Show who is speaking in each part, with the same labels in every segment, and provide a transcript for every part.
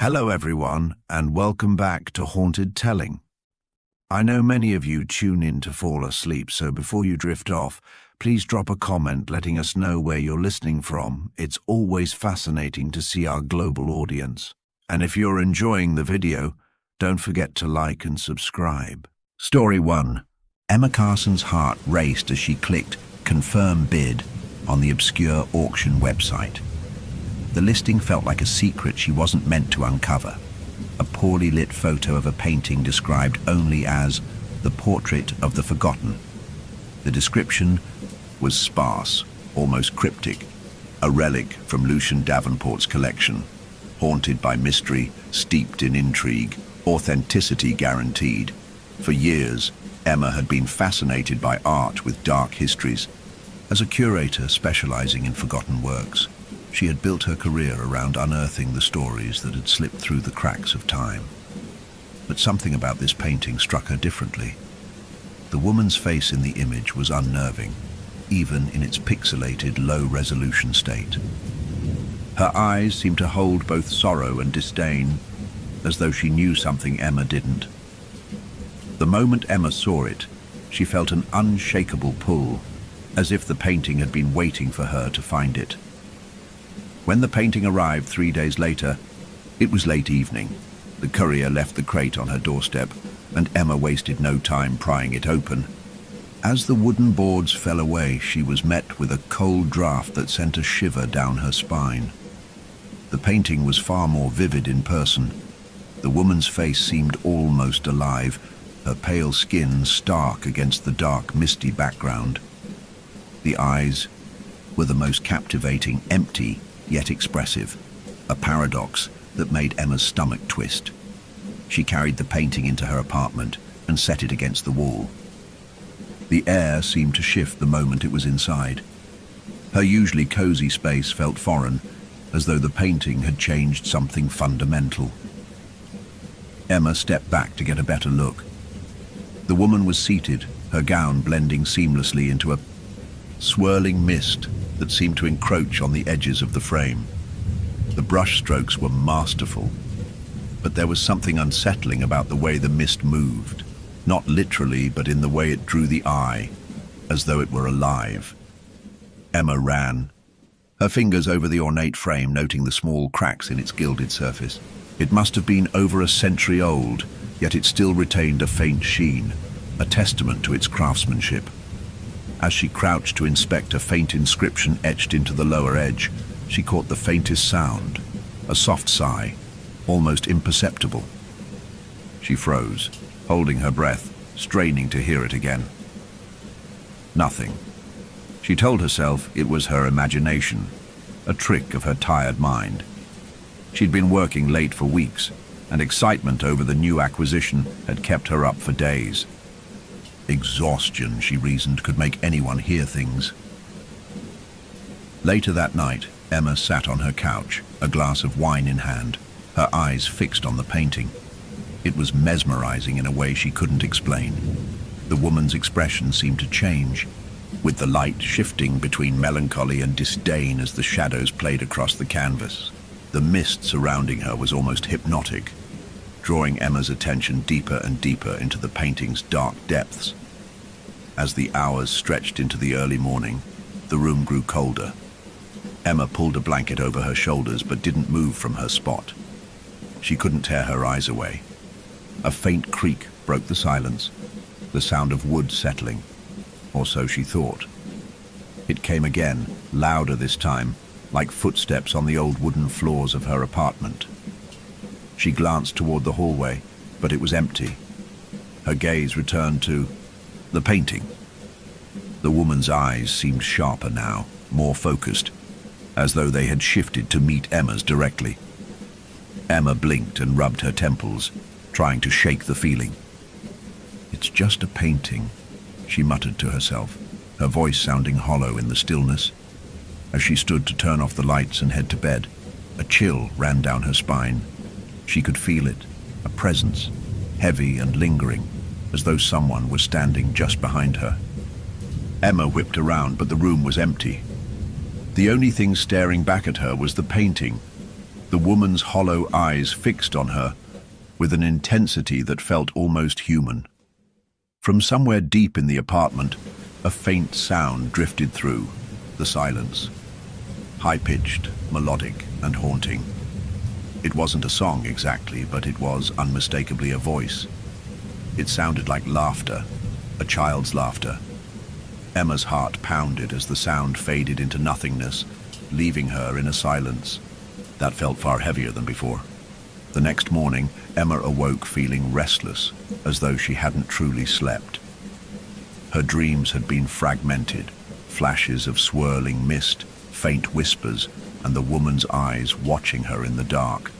Speaker 1: Hello everyone, and welcome back to Haunted Telling. I know many of you tune in to fall asleep, so before you drift off, please drop a comment letting us know where you're listening from. It's always fascinating to see our global audience. And if you're enjoying the video, don't forget to like and subscribe. Story 1. Emma Carson's heart raced as she clicked Confirm Bid on the obscure auction website. The listing felt like a secret she wasn't meant to uncover. A poorly lit photo of a painting described only as the portrait of the forgotten. The description was sparse, almost cryptic, a relic from Lucian Davenport's collection, haunted by mystery, steeped in intrigue, authenticity guaranteed. For years, Emma had been fascinated by art with dark histories. As a curator specializing in forgotten works, she had built her career around unearthing the stories that had slipped through the cracks of time. But something about this painting struck her differently. The woman's face in the image was unnerving, even in its pixelated, low-resolution state. Her eyes seemed to hold both sorrow and disdain, as though she knew something Emma didn't. The moment Emma saw it, she felt an unshakable pull, as if the painting had been waiting for her to find it. When the painting arrived 3 days later, it was late evening. The courier left the crate on her doorstep, and Emma wasted no time prying it open. As the wooden boards fell away, she was met with a cold draft that sent a shiver down her spine. The painting was far more vivid in person. The woman's face seemed almost alive, her pale skin stark against the dark, misty background. The eyes were the most captivating, empty, yet expressive, a paradox that made Emma's stomach twist. She carried the painting into her apartment and set it against the wall. The air seemed to shift the moment it was inside. Her usually cozy space felt foreign, as though the painting had changed something fundamental. Emma stepped back to get a better look. The woman was seated, her gown blending seamlessly into a swirling mist that seemed to encroach on the edges of the frame. The brush strokes were masterful, but there was something unsettling about the way the mist moved, not literally, but in the way it drew the eye, as though it were alive. Emma ran, her fingers over the ornate frame, noting the small cracks in its gilded surface. It must have been over a century old, yet it still retained a faint sheen, a testament to its craftsmanship. As she crouched to inspect a faint inscription etched into the lower edge, she caught the faintest sound, a soft sigh, almost imperceptible. She froze, holding her breath, straining to hear it again. Nothing. She told herself it was her imagination, a trick of her tired mind. She'd been working late for weeks, and excitement over the new acquisition had kept her up for days. Exhaustion, she reasoned, could make anyone hear things. Later that night, Emma sat on her couch, a glass of wine in hand, her eyes fixed on the painting. It was mesmerizing in a way she couldn't explain. The woman's expression seemed to change, with the light shifting between melancholy and disdain as the shadows played across the canvas. The mist surrounding her was almost hypnotic, drawing Emma's attention deeper and deeper into the painting's dark depths. As the hours stretched into the early morning, the room grew colder. Emma pulled a blanket over her shoulders but didn't move from her spot. She couldn't tear her eyes away. A faint creak broke the silence, the sound of wood settling, or so she thought. It came again, louder this time, like footsteps on the old wooden floors of her apartment. She glanced toward the hallway, but it was empty. Her gaze returned to the painting. The woman's eyes seemed sharper now, more focused, as though they had shifted to meet Emma's directly. Emma blinked and rubbed her temples, trying to shake the feeling. "It's just a painting," she muttered to herself, her voice sounding hollow in the stillness. As she stood to turn off the lights and head to bed, a chill ran down her spine. She could feel it, a presence, heavy and lingering, as though someone was standing just behind her. Emma whipped around, but the room was empty. The only thing staring back at her was the painting, the woman's hollow eyes fixed on her with an intensity that felt almost human. From somewhere deep in the apartment, a faint sound drifted through the silence, high-pitched, melodic, and haunting. It wasn't a song exactly, but it was unmistakably a voice. It sounded like laughter, a child's laughter. Emma's heart pounded as the sound faded into nothingness, leaving her in a silence that felt far heavier than before. The next morning, Emma awoke feeling restless, as though she hadn't truly slept. Her dreams had been fragmented, flashes of swirling mist, faint whispers, and the woman's eyes watching her in the dark.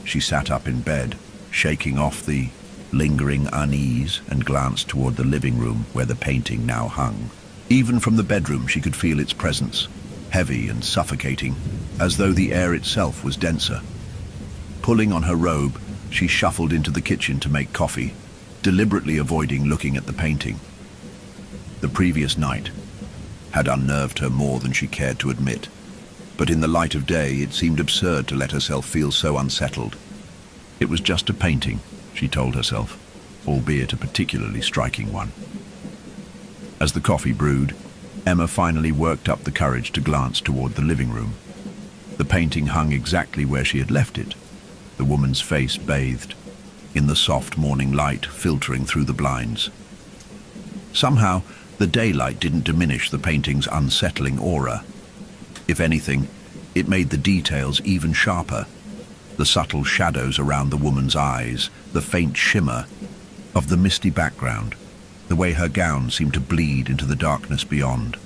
Speaker 1: She sat up in bed, shaking off the lingering unease, and glanced toward the living room where the painting now hung. Even from the bedroom she could feel its presence, heavy and suffocating, as though the air itself was denser. Pulling on her robe, she shuffled into the kitchen to make coffee, deliberately avoiding looking at the painting. The previous night had unnerved her more than she cared to admit, but in the light of day it seemed absurd to let herself feel so unsettled. It was just a painting, she told herself, albeit a particularly striking one. As the coffee brewed, Emma finally worked up the courage to glance toward the living room. The painting hung exactly where she had left it, the woman's face bathed in the soft morning light filtering through the blinds. Somehow, the daylight didn't diminish the painting's unsettling aura. If anything, it made the details even sharper. The subtle shadows around the woman's eyes, the faint shimmer of the misty background, the way her gown seemed to bleed into the darkness beyond.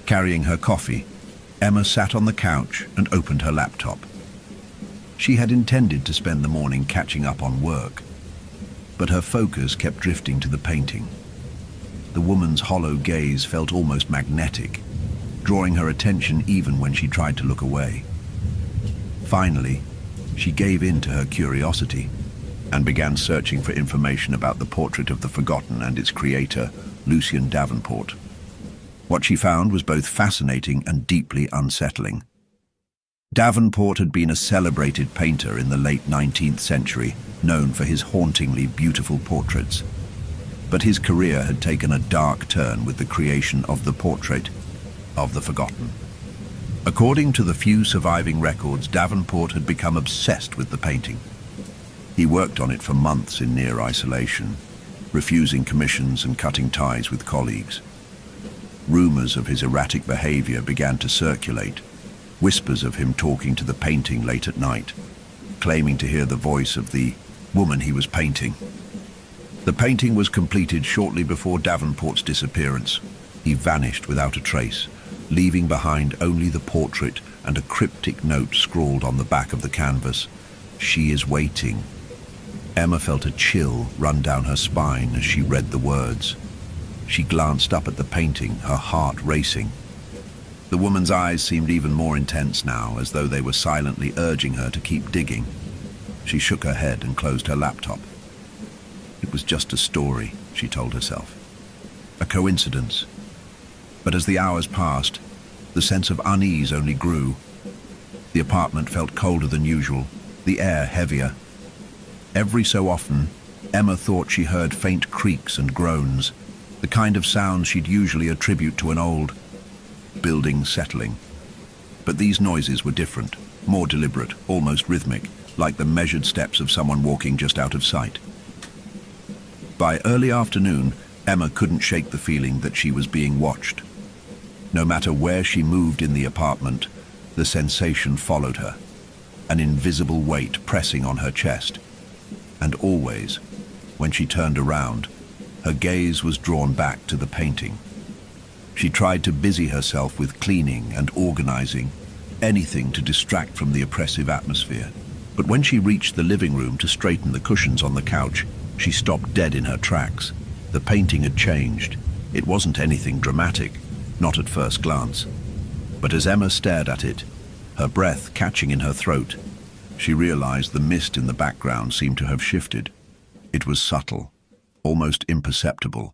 Speaker 1: Carrying her coffee, Emma sat on the couch and opened her laptop. She had intended to spend the morning catching up on work, but her focus kept drifting to the painting. The woman's hollow gaze felt almost magnetic, drawing her attention even when she tried to look away. Finally, she gave in to her curiosity and began searching for information about the portrait of the forgotten and its creator, Lucien Davenport. What she found was both fascinating and deeply unsettling. Davenport had been a celebrated painter in the late 19th century, known for his hauntingly beautiful portraits. But his career had taken a dark turn with the creation of the portrait of the forgotten. According to the few surviving records, Davenport had become obsessed with the painting. He worked on it for months in near isolation, refusing commissions and cutting ties with colleagues. Rumors of his erratic behavior began to circulate, whispers of him talking to the painting late at night, claiming to hear the voice of the woman he was painting. The painting was completed shortly before Davenport's disappearance. He vanished without a trace, leaving behind only the portrait and a cryptic note scrawled on the back of the canvas. "She is waiting." Emma felt a chill run down her spine as she read the words. She glanced up at the painting, her heart racing. The woman's eyes seemed even more intense now, as though they were silently urging her to keep digging. She shook her head and closed her laptop. It was just a story, she told herself. A coincidence. But as the hours passed, the sense of unease only grew. The apartment felt colder than usual, the air heavier. Every so often, Emma thought she heard faint creaks and groans, the kind of sounds she'd usually attribute to an old building settling. But these noises were different, more deliberate, almost rhythmic, like the measured steps of someone walking just out of sight. By early afternoon, Emma couldn't shake the feeling that she was being watched. No matter where she moved in the apartment, the sensation followed her, an invisible weight pressing on her chest. And always, when she turned around, her gaze was drawn back to the painting. She tried to busy herself with cleaning and organizing, anything to distract from the oppressive atmosphere. But when she reached the living room to straighten the cushions on the couch, she stopped dead in her tracks. The painting had changed. It wasn't anything dramatic, not at first glance. But as Emma stared at it, her breath catching in her throat, she realized the mist in the background seemed to have shifted. It was subtle, almost imperceptible,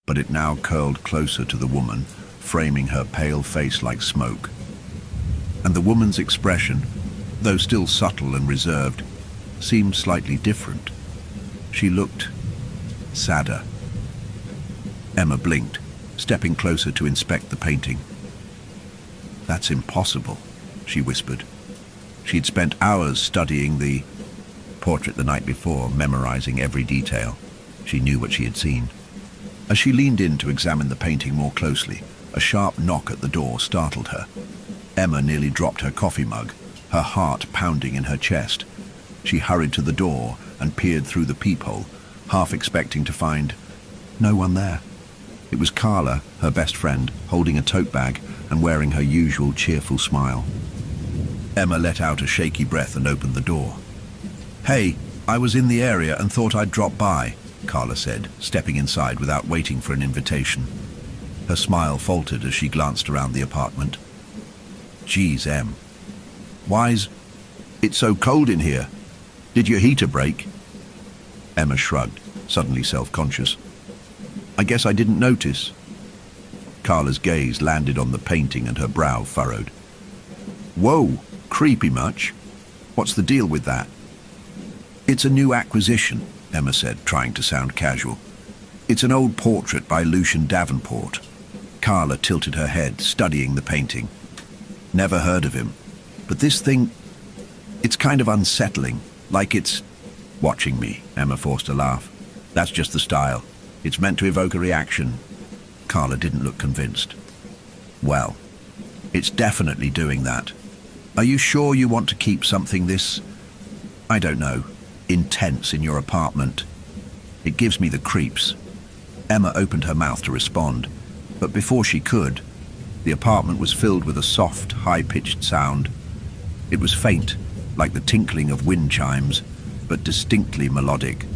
Speaker 1: but it now curled closer to the woman, framing her pale face like smoke. And the woman's expression, though still subtle and reserved, seemed slightly different. She looked sadder. Emma blinked, stepping closer to inspect the painting. "That's impossible," she whispered. She'd spent hours studying the portrait the night before, memorizing every detail. She knew what she had seen. As she leaned in to examine the painting more closely, a sharp knock at the door startled her. Emma nearly dropped her coffee mug, her heart pounding in her chest. She hurried to the door and peered through the peephole, half expecting to find no one there. It was Carla, her best friend, holding a tote bag and wearing her usual cheerful smile. Emma let out a shaky breath and opened the door. "Hey, I was in the area and thought I'd drop by," Carla said, stepping inside without waiting for an invitation. Her smile faltered as she glanced around the apartment. "Geez, Em. Why's it so cold in here? Did your heater break?" Emma shrugged, suddenly self-conscious. "I guess I didn't notice." Carla's gaze landed on the painting and her brow furrowed. "Whoa, creepy much? What's the deal with that?" "It's a new acquisition," Emma said, trying to sound casual. "It's an old portrait by Lucian Davenport." Carla tilted her head, studying the painting. "Never heard of him. But this thing, it's kind of unsettling, like it's watching me." Emma forced a laugh. "That's just the style. It's meant to evoke a reaction." Carla didn't look convinced. "Well, it's definitely doing that. Are you sure you want to keep something this, I don't know, intense in your apartment? It gives me the creeps." Emma opened her mouth to respond, but before she could, the apartment was filled with a soft, high-pitched sound. It was faint, like the tinkling of wind chimes, but distinctly melodic.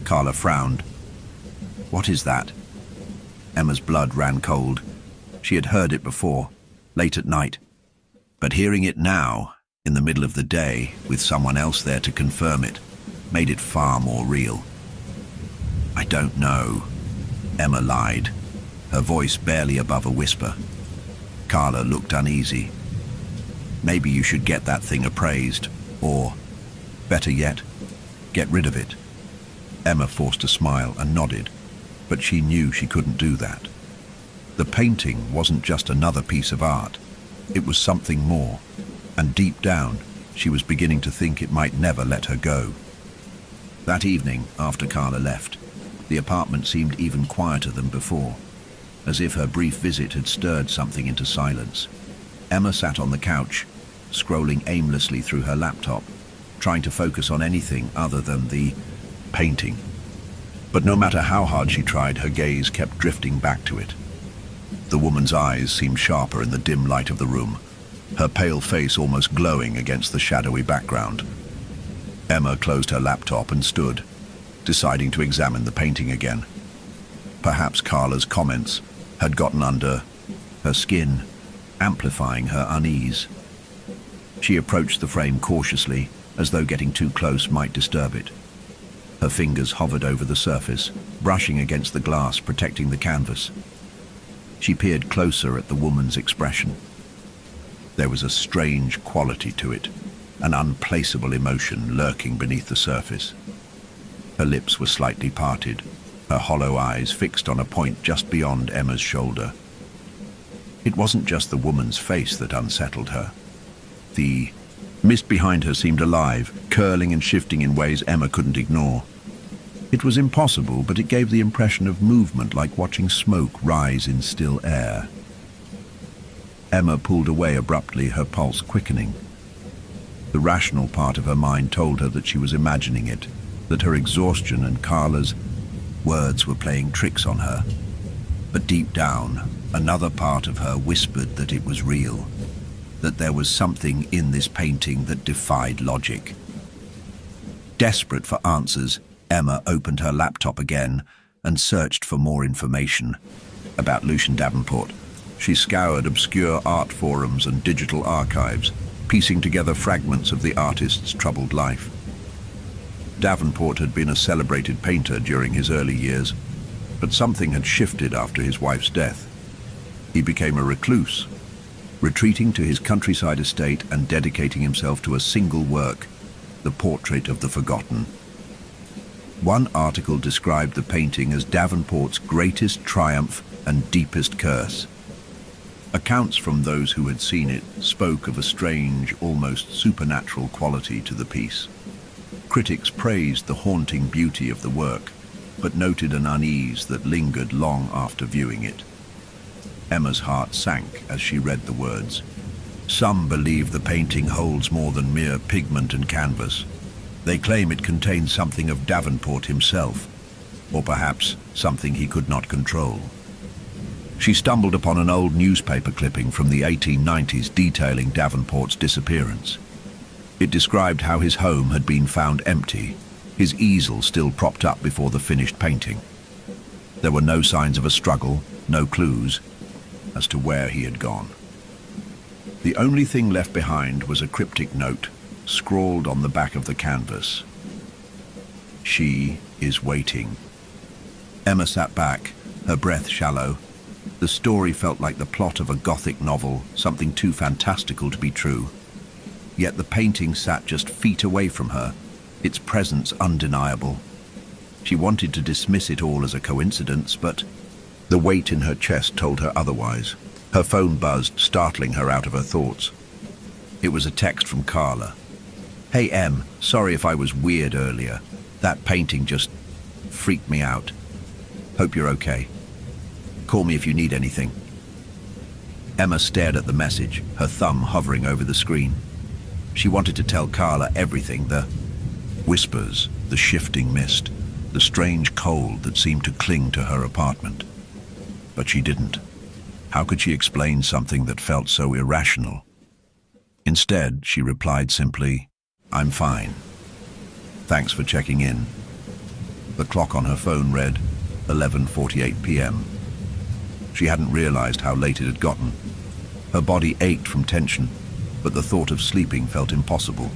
Speaker 1: Carla frowned. "What is that?" Emma's blood ran cold. She had heard it before, late at night. But hearing it now, in the middle of the day, with someone else there to confirm it, made it far more real. "I don't know," Emma lied, her voice barely above a whisper. Carla looked uneasy. "Maybe you should get that thing appraised, or, better yet, get rid of it." Emma forced a smile and nodded, but she knew she couldn't do that. The painting wasn't just another piece of art. It was something more, and deep down, she was beginning to think it might never let her go. That evening, after Carla left, the apartment seemed even quieter than before, as if her brief visit had stirred something into silence. Emma sat on the couch, scrolling aimlessly through her laptop, trying to focus on anything other than the painting. But no matter how hard she tried, her gaze kept drifting back to it. The woman's eyes seemed sharper in the dim light of the room, her pale face almost glowing against the shadowy background. Emma closed her laptop and stood, deciding to examine the painting again. Perhaps Carla's comments had gotten under her skin, amplifying her unease. She approached the frame cautiously, as though getting too close might disturb it. Her fingers hovered over the surface, brushing against the glass, protecting the canvas. She peered closer at the woman's expression. There was a strange quality to it, an unplaceable emotion lurking beneath the surface. Her lips were slightly parted, her hollow eyes fixed on a point just beyond Emma's shoulder. It wasn't just the woman's face that unsettled her. The mist behind her seemed alive, curling and shifting in ways Emma couldn't ignore. It was impossible, but it gave the impression of movement, like watching smoke rise in still air. Emma pulled away abruptly, her pulse quickening. The rational part of her mind told her that she was imagining it, that her exhaustion and Carla's words were playing tricks on her. But deep down, another part of her whispered that it was real, that there was something in this painting that defied logic. Desperate for answers, Emma opened her laptop again and searched for more information about Lucian Davenport. She scoured obscure art forums and digital archives, piecing together fragments of the artist's troubled life. Davenport had been a celebrated painter during his early years, but something had shifted after his wife's death. He became a recluse, retreating to his countryside estate and dedicating himself to a single work, the portrait of the forgotten. One article described the painting as Davenport's greatest triumph and deepest curse. Accounts from those who had seen it spoke of a strange, almost supernatural quality to the piece. Critics praised the haunting beauty of the work, but noted an unease that lingered long after viewing it. Emma's heart sank as she read the words. Some believe the painting holds more than mere pigment and canvas. They claim it contains something of Davenport himself, or perhaps something he could not control. She stumbled upon an old newspaper clipping from the 1890s detailing Davenport's disappearance. It described how his home had been found empty, his easel still propped up before the finished painting. There were no signs of a struggle, no clues as to where he had gone. The only thing left behind was a cryptic note scrawled on the back of the canvas. She is waiting. Emma sat back, her breath shallow. The story felt like the plot of a Gothic novel, something too fantastical to be true. Yet the painting sat just feet away from her, its presence undeniable. She wanted to dismiss it all as a coincidence, but the weight in her chest told her otherwise. Her phone buzzed, startling her out of her thoughts. It was a text from Carla. Hey Em, sorry if I was weird earlier. That painting just freaked me out. Hope you're okay. Call me if you need anything. Emma stared at the message, her thumb hovering over the screen. She wanted to tell Carla everything, the whispers, the shifting mist, the strange cold that seemed to cling to her apartment. But she didn't. How could she explain something that felt so irrational? Instead, she replied simply, I'm fine. Thanks for checking in. The clock on her phone read 11:48 p.m. She hadn't realized how late it had gotten. Her body ached from tension, but the thought of sleeping felt impossible.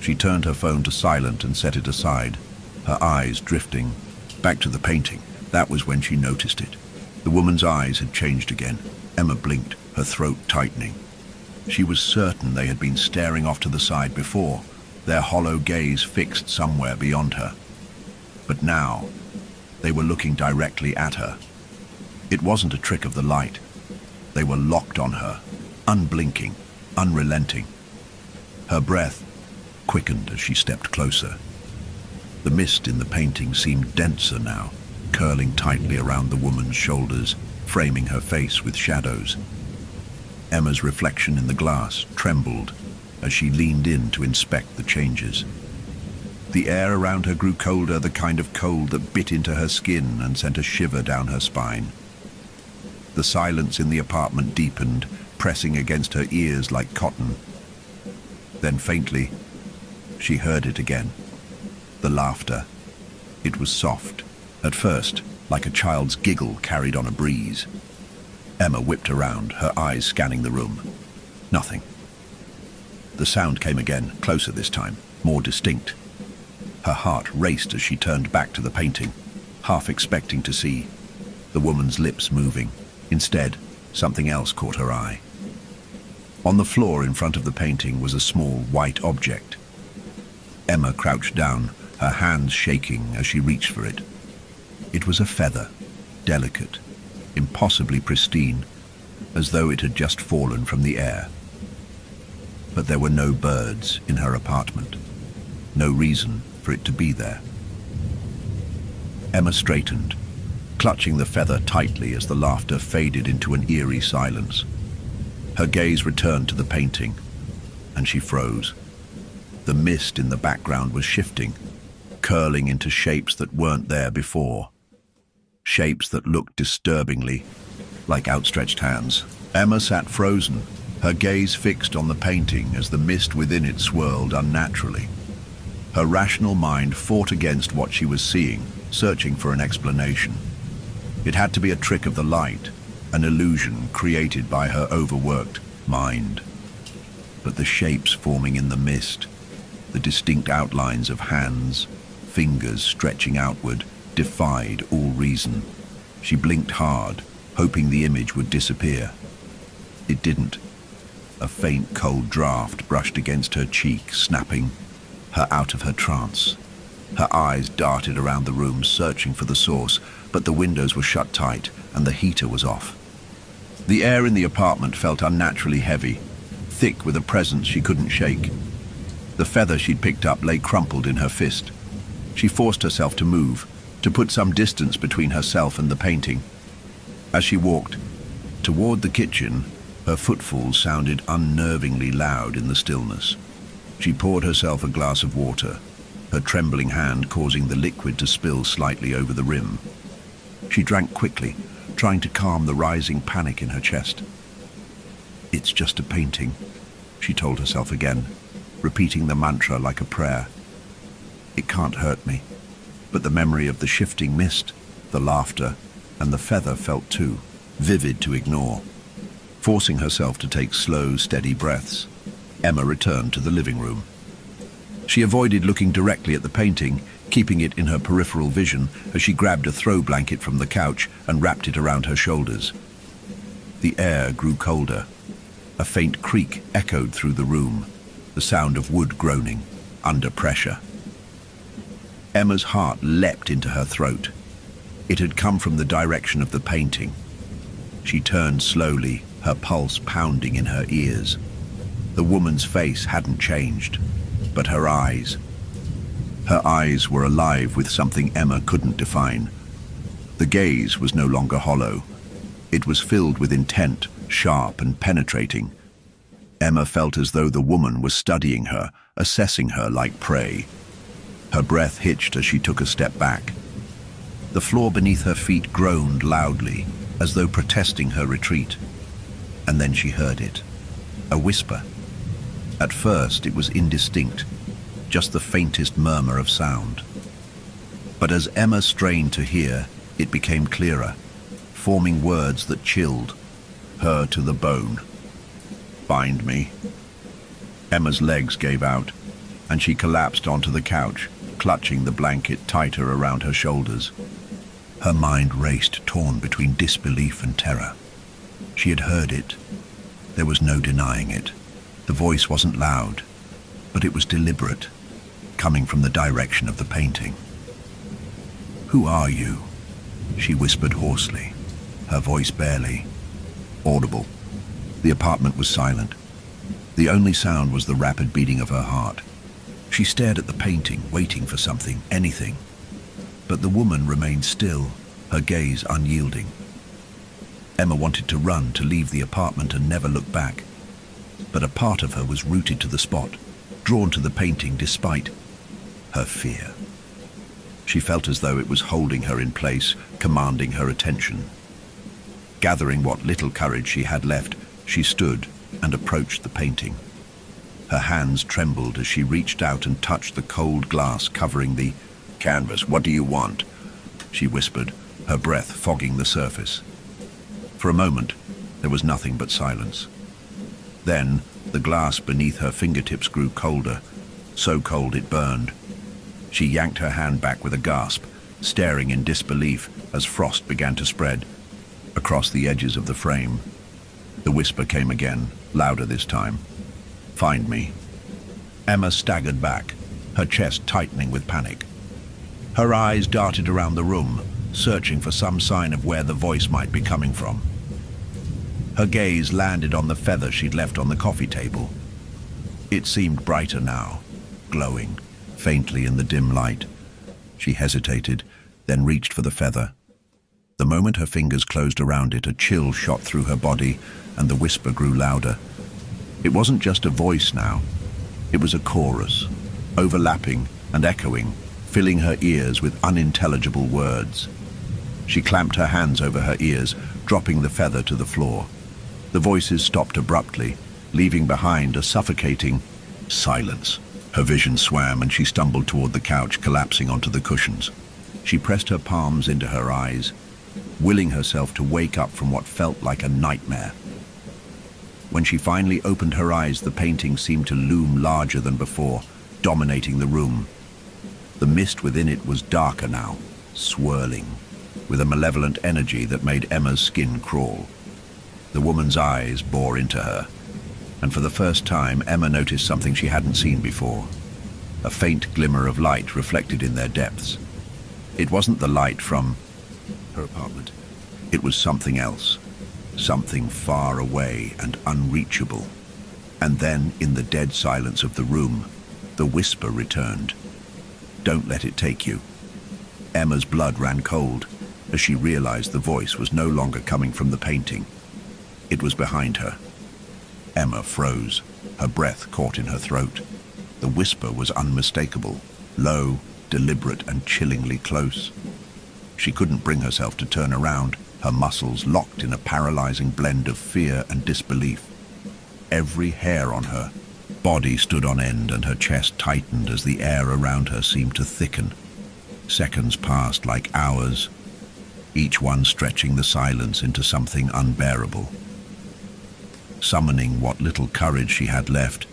Speaker 1: She turned her phone to silent and set it aside, her eyes drifting back to the painting. That was when she noticed it. The woman's eyes had changed again. Emma blinked, her throat tightening. She was certain they had been staring off to the side before, their hollow gaze fixed somewhere beyond her. But now, they were looking directly at her. It wasn't a trick of the light. They were locked on her, unblinking, unrelenting. Her breath quickened as she stepped closer. The mist in the painting seemed denser now, curling tightly around the woman's shoulders, framing her face with shadows. Emma's reflection in the glass trembled as she leaned in to inspect the changes. The air around her grew colder, the kind of cold that bit into her skin and sent a shiver down her spine. The silence in the apartment deepened, pressing against her ears like cotton. Then faintly, she heard it again. The laughter. It was soft, at first, like a child's giggle carried on a breeze. Emma whipped around, her eyes scanning the room. Nothing. The sound came again, closer this time, more distinct. Her heart raced as she turned back to the painting, half expecting to see the woman's lips moving. Instead, something else caught her eye. On the floor in front of the painting was a small white object. Emma crouched down, her hands shaking as she reached for it. It was a feather, delicate, impossibly pristine, as though it had just fallen from the air. But there were no birds in her apartment, no reason for it to be there. Emma straightened, clutching the feather tightly as the laughter faded into an eerie silence. Her gaze returned to the painting, and she froze. The mist in the background was shifting, curling into shapes that weren't there before. Shapes that looked disturbingly like outstretched hands. Emma sat frozen, her gaze fixed on the painting as the mist within it swirled unnaturally. Her rational mind fought against what she was seeing, searching for an explanation. It had to be a trick of the light, an illusion created by her overworked mind. But the shapes forming in the mist, the distinct outlines of hands, fingers stretching outward, defied all reason. She blinked hard, hoping the image would disappear. It didn't. A faint, cold draft brushed against her cheek, snapping her out of her trance. Her eyes darted around the room, searching for the source, but the windows were shut tight and the heater was off. The air in the apartment felt unnaturally heavy, thick with a presence she couldn't shake. The feather she'd picked up lay crumpled in her fist. She forced herself to move, to put some distance between herself and the painting. As she walked toward the kitchen, her footfalls sounded unnervingly loud in the stillness. She poured herself a glass of water, her trembling hand causing the liquid to spill slightly over the rim. She drank quickly, trying to calm the rising panic in her chest. "It's just a painting," she told herself again, repeating the mantra like a prayer. "It can't hurt me." But the memory of the shifting mist, the laughter, and the feather felt too vivid to ignore. Forcing herself to take slow, steady breaths, Emma returned to the living room. She avoided looking directly at the painting, keeping it in her peripheral vision as she grabbed a throw blanket from the couch and wrapped it around her shoulders. The air grew colder. A faint creak echoed through the room, the sound of wood groaning under pressure. Emma's heart leapt into her throat. It had come from the direction of the painting. She turned slowly, her pulse pounding in her ears. The woman's face hadn't changed, but her eyes. Her eyes were alive with something Emma couldn't define. The gaze was no longer hollow. It was filled with intent, sharp and penetrating. Emma felt as though the woman was studying her, assessing her like prey. Her breath hitched as she took a step back. The floor beneath her feet groaned loudly, as though protesting her retreat. And then she heard it. A whisper. At first it was indistinct, just the faintest murmur of sound. But as Emma strained to hear, it became clearer, forming words that chilled her to the bone. "Find me." Emma's legs gave out, and she collapsed onto the couch, clutching the blanket tighter around her shoulders. Her mind raced, torn between disbelief and terror. She had heard it. There was no denying it. The voice wasn't loud, but it was deliberate, coming from the direction of the painting. "Who are you?" she whispered hoarsely, her voice barely audible. The apartment was silent. The only sound was the rapid beating of her heart. She stared at the painting, waiting for something, anything. But the woman remained still, her gaze unyielding. Emma wanted to run, to leave the apartment and never look back. But a part of her was rooted to the spot, drawn to the painting despite her fear. She felt as though it was holding her in place, commanding her attention. Gathering what little courage she had left, she stood and approached the painting. Her hands trembled as she reached out and touched the cold glass covering the canvas. "What do you want?" she whispered, her breath fogging the surface. For a moment, there was nothing but silence. Then, the glass beneath her fingertips grew colder, so cold it burned. She yanked her hand back with a gasp, staring in disbelief as frost began to spread across the edges of the frame. The whisper came again, louder this time. "Find me." Emma staggered back, her chest tightening with panic. Her eyes darted around the room, searching for some sign of where the voice might be coming from. Her gaze landed on the feather she'd left on the coffee table. It seemed brighter now, glowing faintly in the dim light. She hesitated, then reached for the feather. The moment her fingers closed around it, a chill shot through her body, and the whisper grew louder. It wasn't just a voice now. It was a chorus, overlapping and echoing, filling her ears with unintelligible words. She clamped her hands over her ears, dropping the feather to the floor. The voices stopped abruptly, leaving behind a suffocating silence. Her vision swam and she stumbled toward the couch, collapsing onto the cushions. She pressed her palms into her eyes, willing herself to wake up from what felt like a nightmare. When she finally opened her eyes, the painting seemed to loom larger than before, dominating the room. The mist within it was darker now, swirling, with a malevolent energy that made Emma's skin crawl. The woman's eyes bore into her. and for the first time Emma noticed something she hadn't seen before. A faint glimmer of light reflected in their depths. It wasn't the light from her apartment. It was something else, something far away and unreachable. And then, in the dead silence of the room, the whisper returned. "Don't let it take you." Emma's blood ran cold as she realized the voice was no longer coming from the painting. It was behind her. Emma froze, her breath caught in her throat. The whisper was unmistakable, low, deliberate, and chillingly close. She couldn't bring herself to turn around, her muscles locked in a paralyzing blend of fear and disbelief. Every hair on her body stood on end and her chest tightened as the air around her seemed to thicken. Seconds passed like hours, each one stretching the silence into something unbearable. Summoning what little courage she had left,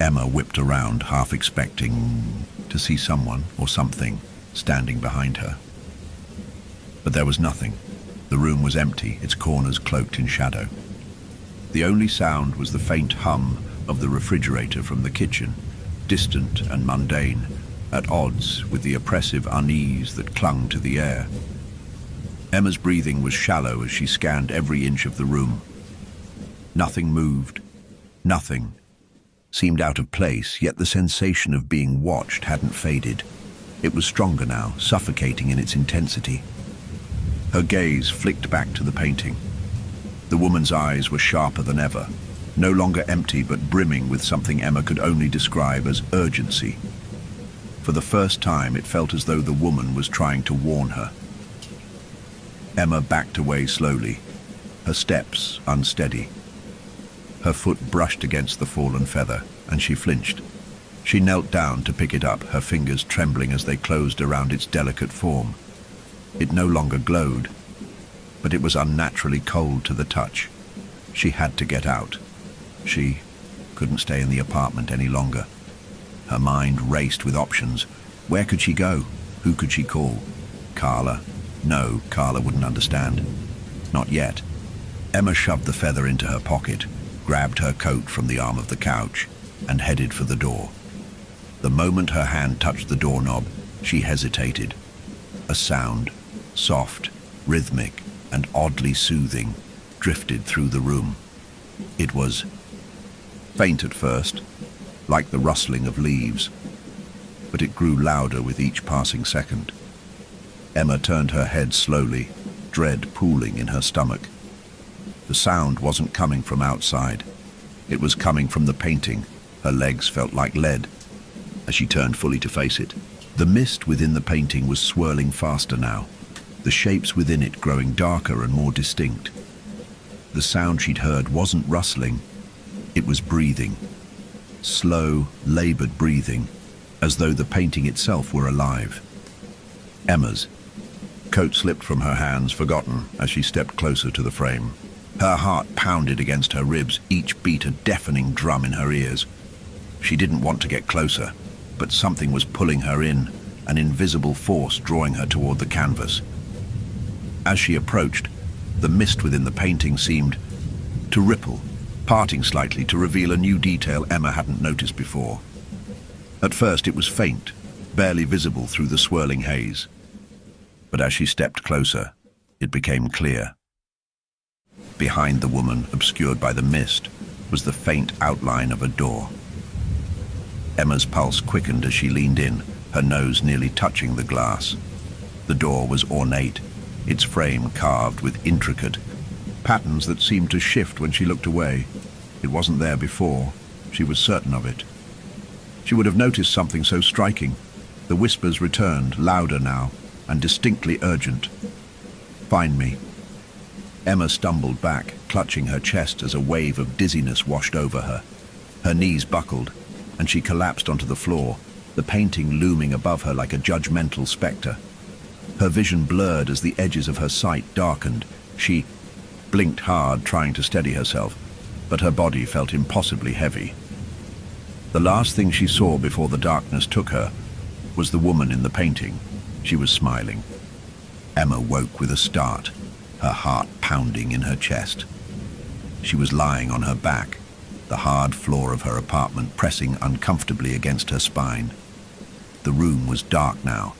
Speaker 1: Emma whipped around, half expecting to see someone or something standing behind her. But there was nothing. The room was empty, its corners cloaked in shadow. The only sound was the faint hum of the refrigerator from the kitchen, distant and mundane, at odds with the oppressive unease that clung to the air. Emma's breathing was shallow as she scanned every inch of the room. Nothing moved. Nothing seemed out of place, yet the sensation of being watched hadn't faded. It was stronger now, suffocating in its intensity. Her gaze flicked back to the painting. The woman's eyes were sharper than ever, no longer empty but brimming with something Emma could only describe as urgency. For the first time, it felt as though the woman was trying to warn her. Emma backed away slowly, her steps unsteady. Her foot brushed against the fallen feather, and she flinched. She knelt down to pick it up, her fingers trembling as they closed around its delicate form. It no longer glowed, but it was unnaturally cold to the touch. She had to get out. She couldn't stay in the apartment any longer. Her mind raced with options. Where could she go? Who could she call? Carla? No, Carla wouldn't understand. Not yet. Emma shoved the feather into her pocket, grabbed her coat from the arm of the couch, and headed for the door. The moment her hand touched the doorknob, she hesitated. A sound, soft, rhythmic, and oddly soothing, drifted through the room. It was faint at first, like the rustling of leaves, but it grew louder with each passing second. Emma turned her head slowly, dread pooling in her stomach. The sound wasn't coming from outside. It was coming from the painting. Her legs felt like lead as she turned fully to face it. The mist within the painting was swirling faster now, the shapes within it growing darker and more distinct. The sound she'd heard wasn't rustling, it was breathing. Slow, labored breathing, as though the painting itself were alive. Emma's coat slipped from her hands, forgotten, as she stepped closer to the frame. Her heart pounded against her ribs, each beat a deafening drum in her ears. She didn't want to get closer, but something was pulling her in, an invisible force drawing her toward the canvas. As she approached, the mist within the painting seemed to ripple, parting slightly to reveal a new detail Emma hadn't noticed before. At first it was faint, barely visible through the swirling haze. But as she stepped closer, it became clear. Behind the woman, obscured by the mist, was the faint outline of a door. Emma's pulse quickened as she leaned in, her nose nearly touching the glass. The door was ornate, its frame carved with intricate patterns that seemed to shift when she looked away. It wasn't there before. She was certain of it. She would have noticed something so striking. The whispers returned, louder now, and distinctly urgent. "Find me." Emma stumbled back, clutching her chest as a wave of dizziness washed over her. Her knees buckled, and she collapsed onto the floor, the painting looming above her like a judgmental spectre. Her vision blurred as the edges of her sight darkened. She blinked hard, trying to steady herself, but her body felt impossibly heavy. The last thing she saw before the darkness took her was the woman in the painting. She was smiling. Emma woke with a start, her heart pounding in her chest. She was lying on her back, the hard floor of her apartment pressing uncomfortably against her spine. The room was dark now,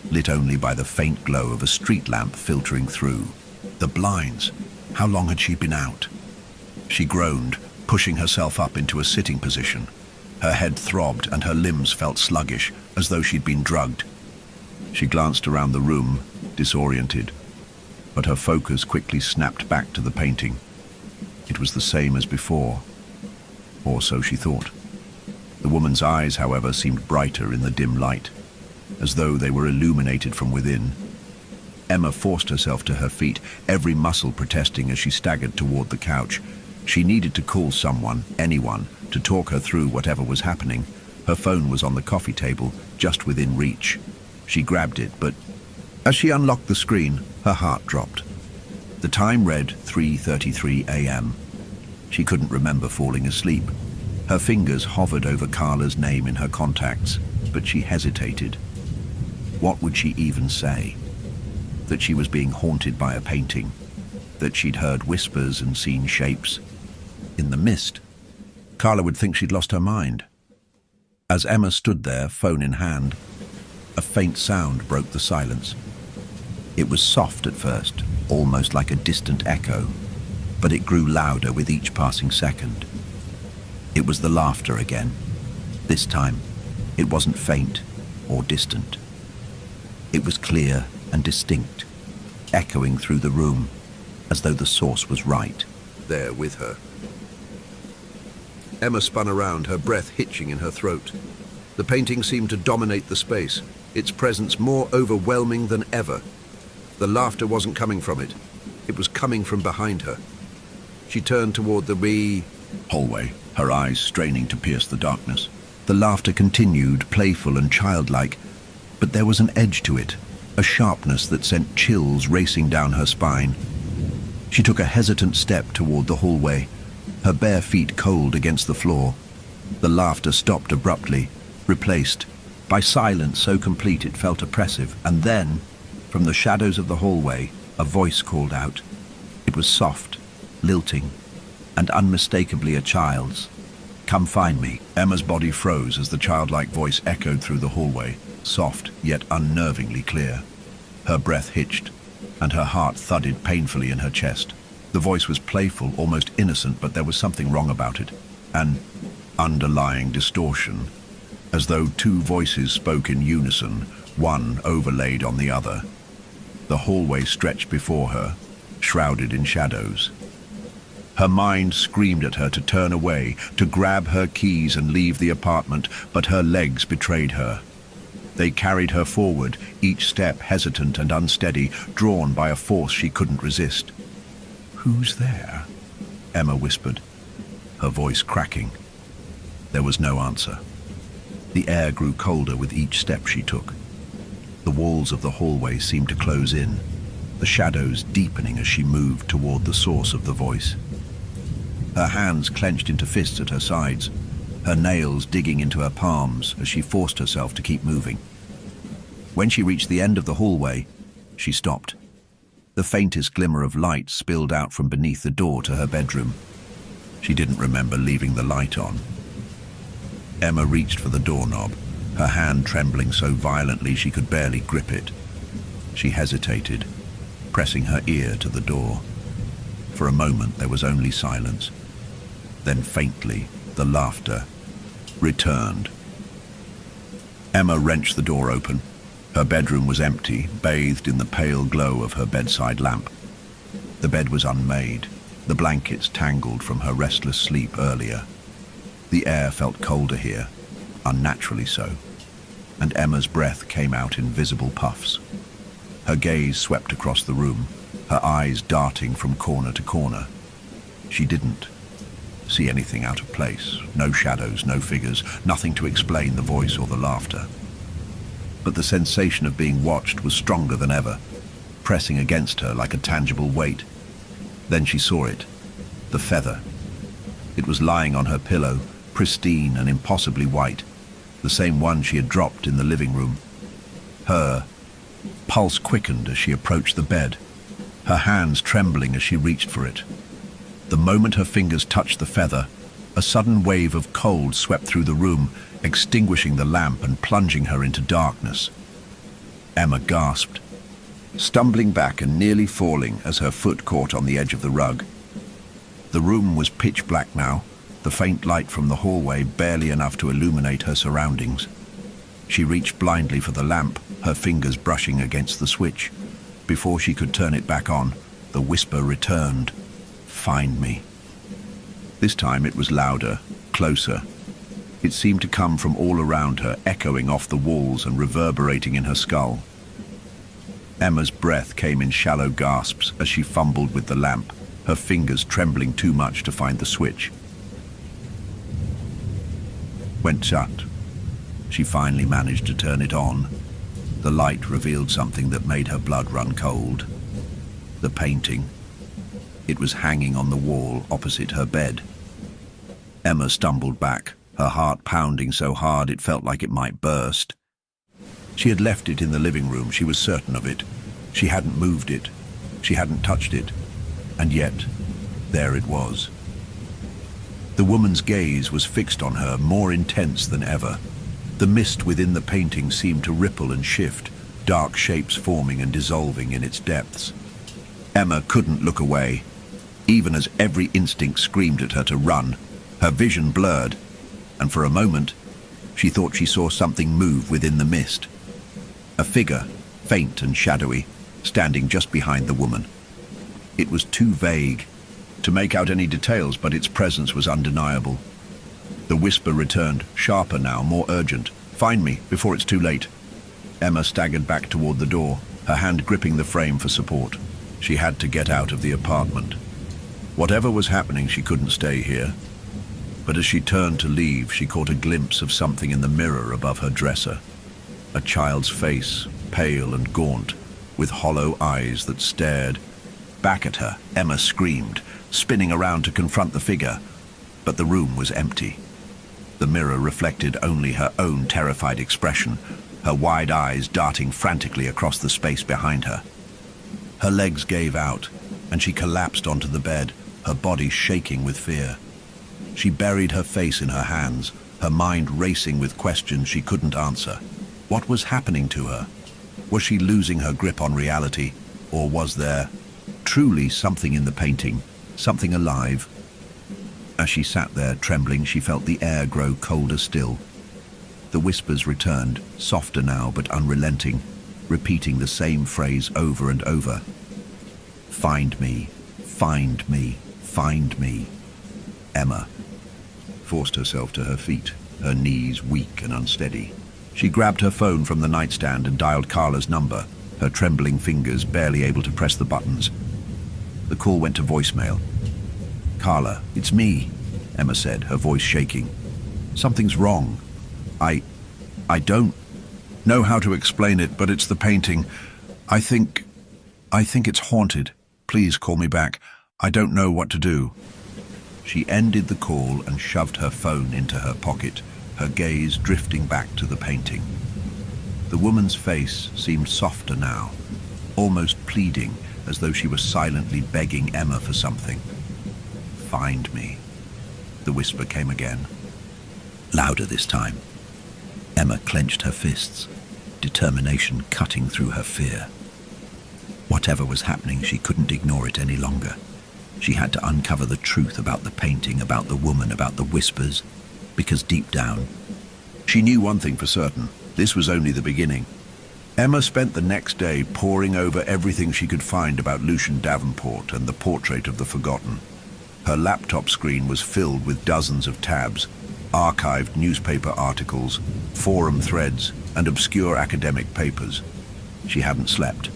Speaker 1: lit only by the faint glow of a street lamp filtering through. The blinds! How long had she been out? She groaned, pushing herself up into a sitting position. Her head throbbed and her limbs felt sluggish, as though she'd been drugged. She glanced around the room, disoriented, but her focus quickly snapped back to the painting. It was the same as before, or so she thought. The woman's eyes, however, seemed brighter in the dim light, as though they were illuminated from within. Emma forced herself to her feet, every muscle protesting as she staggered toward the couch. She needed to call someone, anyone, to talk her through whatever was happening. Her phone was on the coffee table, just within reach. She grabbed it, but as she unlocked the screen, her heart dropped. The time read 3:33 a.m. She couldn't remember falling asleep. Her fingers hovered over Carla's name in her contacts, but she hesitated. What would she even say? That she was being haunted by a painting? That she'd heard whispers and seen shapes? In the mist? Carla would think she'd lost her mind. As Emma stood there, phone in hand, a faint sound broke the silence. It was soft at first, almost like a distant echo, but it grew louder with each passing second. It was the laughter again. This time, it wasn't faint or distant. It was clear and distinct, echoing through the room, as though the source was right there with her. Emma spun around, her breath hitching in her throat. The painting seemed to dominate the space, its presence more overwhelming than ever. The laughter wasn't coming from it. It was coming from behind her. She turned toward the hallway, her eyes straining to pierce the darkness. The laughter continued, playful and childlike, but there was an edge to it, a sharpness that sent chills racing down her spine. She took a hesitant step toward the hallway, her bare feet cold against the floor. The laughter stopped abruptly, replaced by silence so complete it felt oppressive, and then, from the shadows of the hallway, a voice called out. It was soft, lilting, and unmistakably a child's. "Come find me." Emma's body froze as the childlike voice echoed through the hallway, soft yet unnervingly clear. Her breath hitched, and her heart thudded painfully in her chest. The voice was playful, almost innocent, but there was something wrong about it. An underlying distortion, as though two voices spoke in unison, one overlaid on the other. The hallway stretched before her, shrouded in shadows. Her mind screamed at her to turn away, to grab her keys and leave the apartment, but her legs betrayed her. They carried her forward, each step hesitant and unsteady, drawn by a force she couldn't resist. "Who's there?" Emma whispered, her voice cracking. There was no answer. The air grew colder with each step she took. The walls of the hallway seemed to close in, the shadows deepening as she moved toward the source of the voice. Her hands clenched into fists at her sides, her nails digging into her palms as she forced herself to keep moving. When she reached the end of the hallway, she stopped. The faintest glimmer of light spilled out from beneath the door to her bedroom. She didn't remember leaving the light on. Emma reached for the doorknob, her hand trembling so violently she could barely grip it. She hesitated, pressing her ear to the door. For a moment there was only silence. Then faintly, the laughter returned. Emma wrenched the door open. Her bedroom was empty, bathed in the pale glow of her bedside lamp. The bed was unmade, the blankets tangled from her restless sleep earlier. The air felt colder here, unnaturally so, and Emma's breath came out in visible puffs. Her gaze swept across the room, her eyes darting from corner to corner. She didn't see anything out of place, no shadows, no figures, nothing to explain the voice or the laughter. But the sensation of being watched was stronger than ever, pressing against her like a tangible weight. Then she saw it, the feather. It was lying on her pillow, pristine and impossibly white, the same one she had dropped in the living room. Her pulse quickened as she approached the bed, her hands trembling as she reached for it. The moment her fingers touched the feather, A sudden wave of cold swept through the room, extinguishing the lamp and plunging her into darkness. Emma gasped, stumbling back and nearly falling as her foot caught on the edge of the rug. The room was pitch black now, the faint light from the hallway barely enough to illuminate her surroundings. She reached blindly for the lamp, her fingers brushing against the switch. Before she could turn it back on, the whisper returned. "Find me." This time it was louder, closer. It seemed to come from all around her, echoing off the walls and reverberating in her skull. Emma's breath came in shallow gasps as she fumbled with the lamp, her fingers trembling too much to find the switch. Went shut. She finally managed to turn it on. The light revealed something that made her blood run cold. The painting. It was hanging on the wall opposite her bed. Emma stumbled back, her heart pounding so hard it felt like it might burst. She had left it in the living room, she was certain of it. She hadn't moved it. She hadn't touched it. And yet, there it was. The woman's gaze was fixed on her, more intense than ever. The mist within the painting seemed to ripple and shift, dark shapes forming and dissolving in its depths. Emma couldn't look away, even as every instinct screamed at her to run. Her vision blurred, and for a moment, she thought she saw something move within the mist. A figure, faint and shadowy, standing just behind the woman. It was too vague to make out any details, but its presence was undeniable. The whisper returned, sharper now, more urgent. "Find me, before it's too late." Emma staggered back toward the door, her hand gripping the frame for support. She had to get out of the apartment. Whatever was happening, she couldn't stay here. But as she turned to leave, she caught a glimpse of something in the mirror above her dresser. A child's face, pale and gaunt, with hollow eyes that stared. Back at her, Emma screamed, spinning around to confront the figure. But the room was empty. The mirror reflected only her own terrified expression, her wide eyes darting frantically across the space behind her. Her legs gave out, and she collapsed onto the bed, her body shaking with fear. She buried her face in her hands, her mind racing with questions she couldn't answer. What was happening to her? Was she losing her grip on reality, or was there truly something in the painting, something alive? As she sat there trembling, she felt the air grow colder still. The whispers returned, softer now but unrelenting, repeating the same phrase over and over. "Find me, find me, find me." Emma forced herself to her feet, her knees weak and unsteady. She grabbed her phone from the nightstand and dialed Carla's number, her trembling fingers barely able to press the buttons. The call went to voicemail. "Carla, it's me," Emma said, her voice shaking. "Something's wrong. I don't know how to explain it, but it's the painting. I think it's haunted. Please call me back. I don't know what to do." She ended the call and shoved her phone into her pocket, her gaze drifting back to the painting. The woman's face seemed softer now, almost pleading, as though she was silently begging Emma for something. "Find me," the whisper came again, louder this time. Emma clenched her fists, determination cutting through her fear. Whatever was happening, she couldn't ignore it any longer. She had to uncover the truth about the painting, about the woman, about the whispers, because deep down, she knew one thing for certain: this was only the beginning. Emma spent the next day poring over everything she could find about Lucian Davenport and the portrait of the forgotten. Her laptop screen was filled with dozens of tabs, archived newspaper articles, forum threads, and obscure academic papers. She hadn't slept.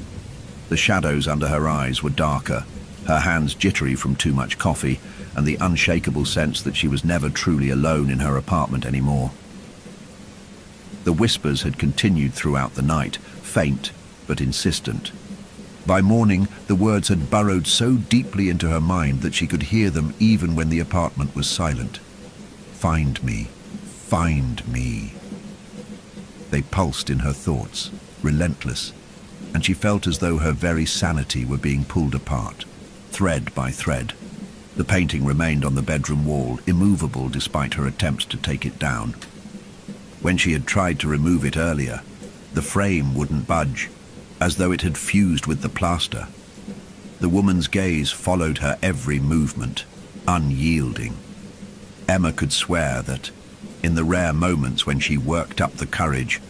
Speaker 1: The shadows under her eyes were darker, her hands jittery from too much coffee, and the unshakable sense that she was never truly alone in her apartment anymore. The whispers had continued throughout the night, faint but insistent. By morning, the words had burrowed so deeply into her mind that she could hear them even when the apartment was silent. "Find me, find me." They pulsed in her thoughts, relentless, and she felt as though her very sanity were being pulled apart, thread by thread. The painting remained on the bedroom wall, immovable despite her attempts to take it down. When she had tried to remove it earlier, the frame wouldn't budge, as though it had fused with the plaster. The woman's gaze followed her every movement, unyielding. Emma could swear that, in the rare moments when she worked up the courage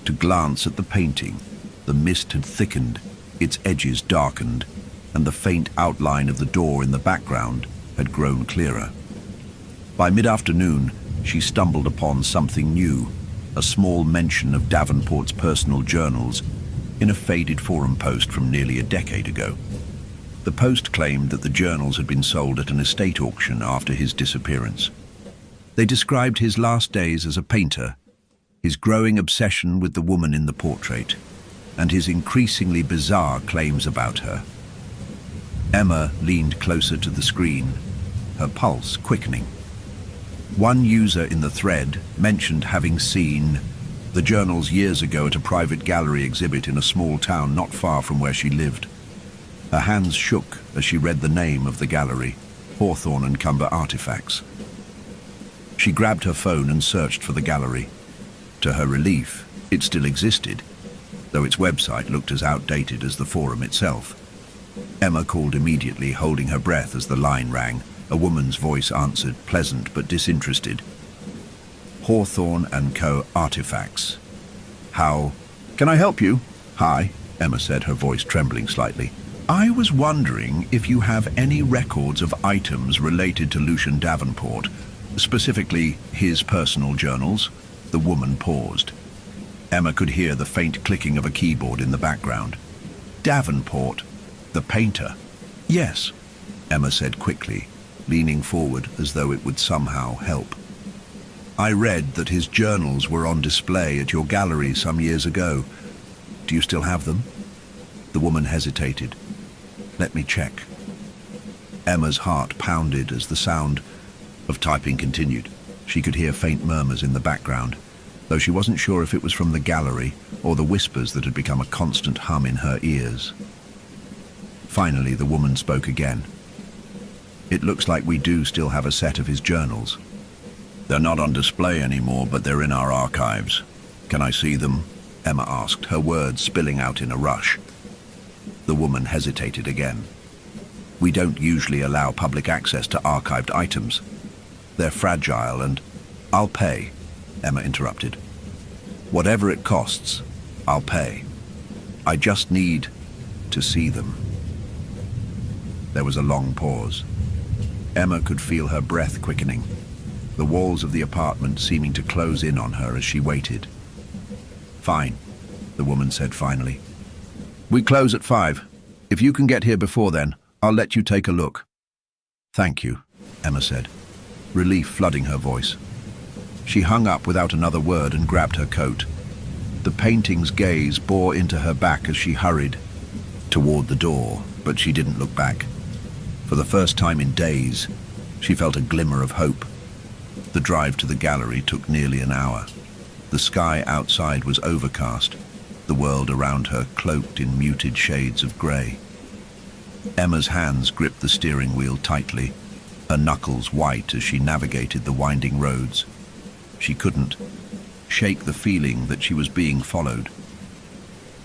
Speaker 1: to glance at the painting, the mist had thickened, its edges darkened, and the faint outline of the door in the background had grown clearer. By mid-afternoon, she stumbled upon something new, a small mention of Davenport's personal journals in a faded forum post from nearly a decade ago. The post claimed that the journals had been sold at an estate auction after his disappearance. They described his last days as a painter, his growing obsession with the woman in the portrait, and his increasingly bizarre claims about her. Emma leaned closer to the screen, her pulse quickening. One user in the thread mentioned having seen the journals years ago at a private gallery exhibit in a small town not far from where she lived. Her hands shook as she read the name of the gallery, Hawthorne and Cumber Artifacts. She grabbed her phone and searched for the gallery. To her relief, it still existed, though its website looked as outdated as the forum itself. Emma called immediately, holding her breath as the line rang. A woman's voice answered, pleasant but disinterested. Hawthorne and Co. Artifacts. How can I help you? Hi, Emma said, her voice trembling slightly. I was wondering if you have any records of items related to Lucian Davenport, specifically his personal journals. The woman paused. Emma could hear the faint clicking of a keyboard in the background. Davenport, the painter. Yes, Emma said quickly, leaning forward as though it would somehow help. I read that his journals were on display at your gallery some years ago. Do you still have them? The woman hesitated. Let me check. Emma's heart pounded as the sound of typing continued. She could hear faint murmurs in the background, though she wasn't sure if it was from the gallery or the whispers that had become a constant hum in her ears. Finally, the woman spoke again. It looks like we do still have a set of his journals. They're not on display anymore, but they're in our archives. Can I see them? Emma asked, her words spilling out in a rush. The woman hesitated again. We don't usually allow public access to archived items. They're fragile and... I'll pay, Emma interrupted. Whatever it costs, I'll pay. I just need to see them. There was a long pause. Emma could feel her breath quickening, the walls of the apartment seeming to close in on her as she waited. Fine, the woman said finally. We close at 5. If you can get here before then, I'll let you take a look. Thank you, Emma said, relief flooding her voice. She hung up without another word and grabbed her coat. The painting's gaze bore into her back as she hurried toward the door, but she didn't look back. For the first time in days, she felt a glimmer of hope. The drive to the gallery took nearly an hour. The sky outside was overcast, the world around her cloaked in muted shades of grey. Emma's hands gripped the steering wheel tightly, her knuckles white as she navigated the winding roads. She couldn't shake the feeling that she was being followed.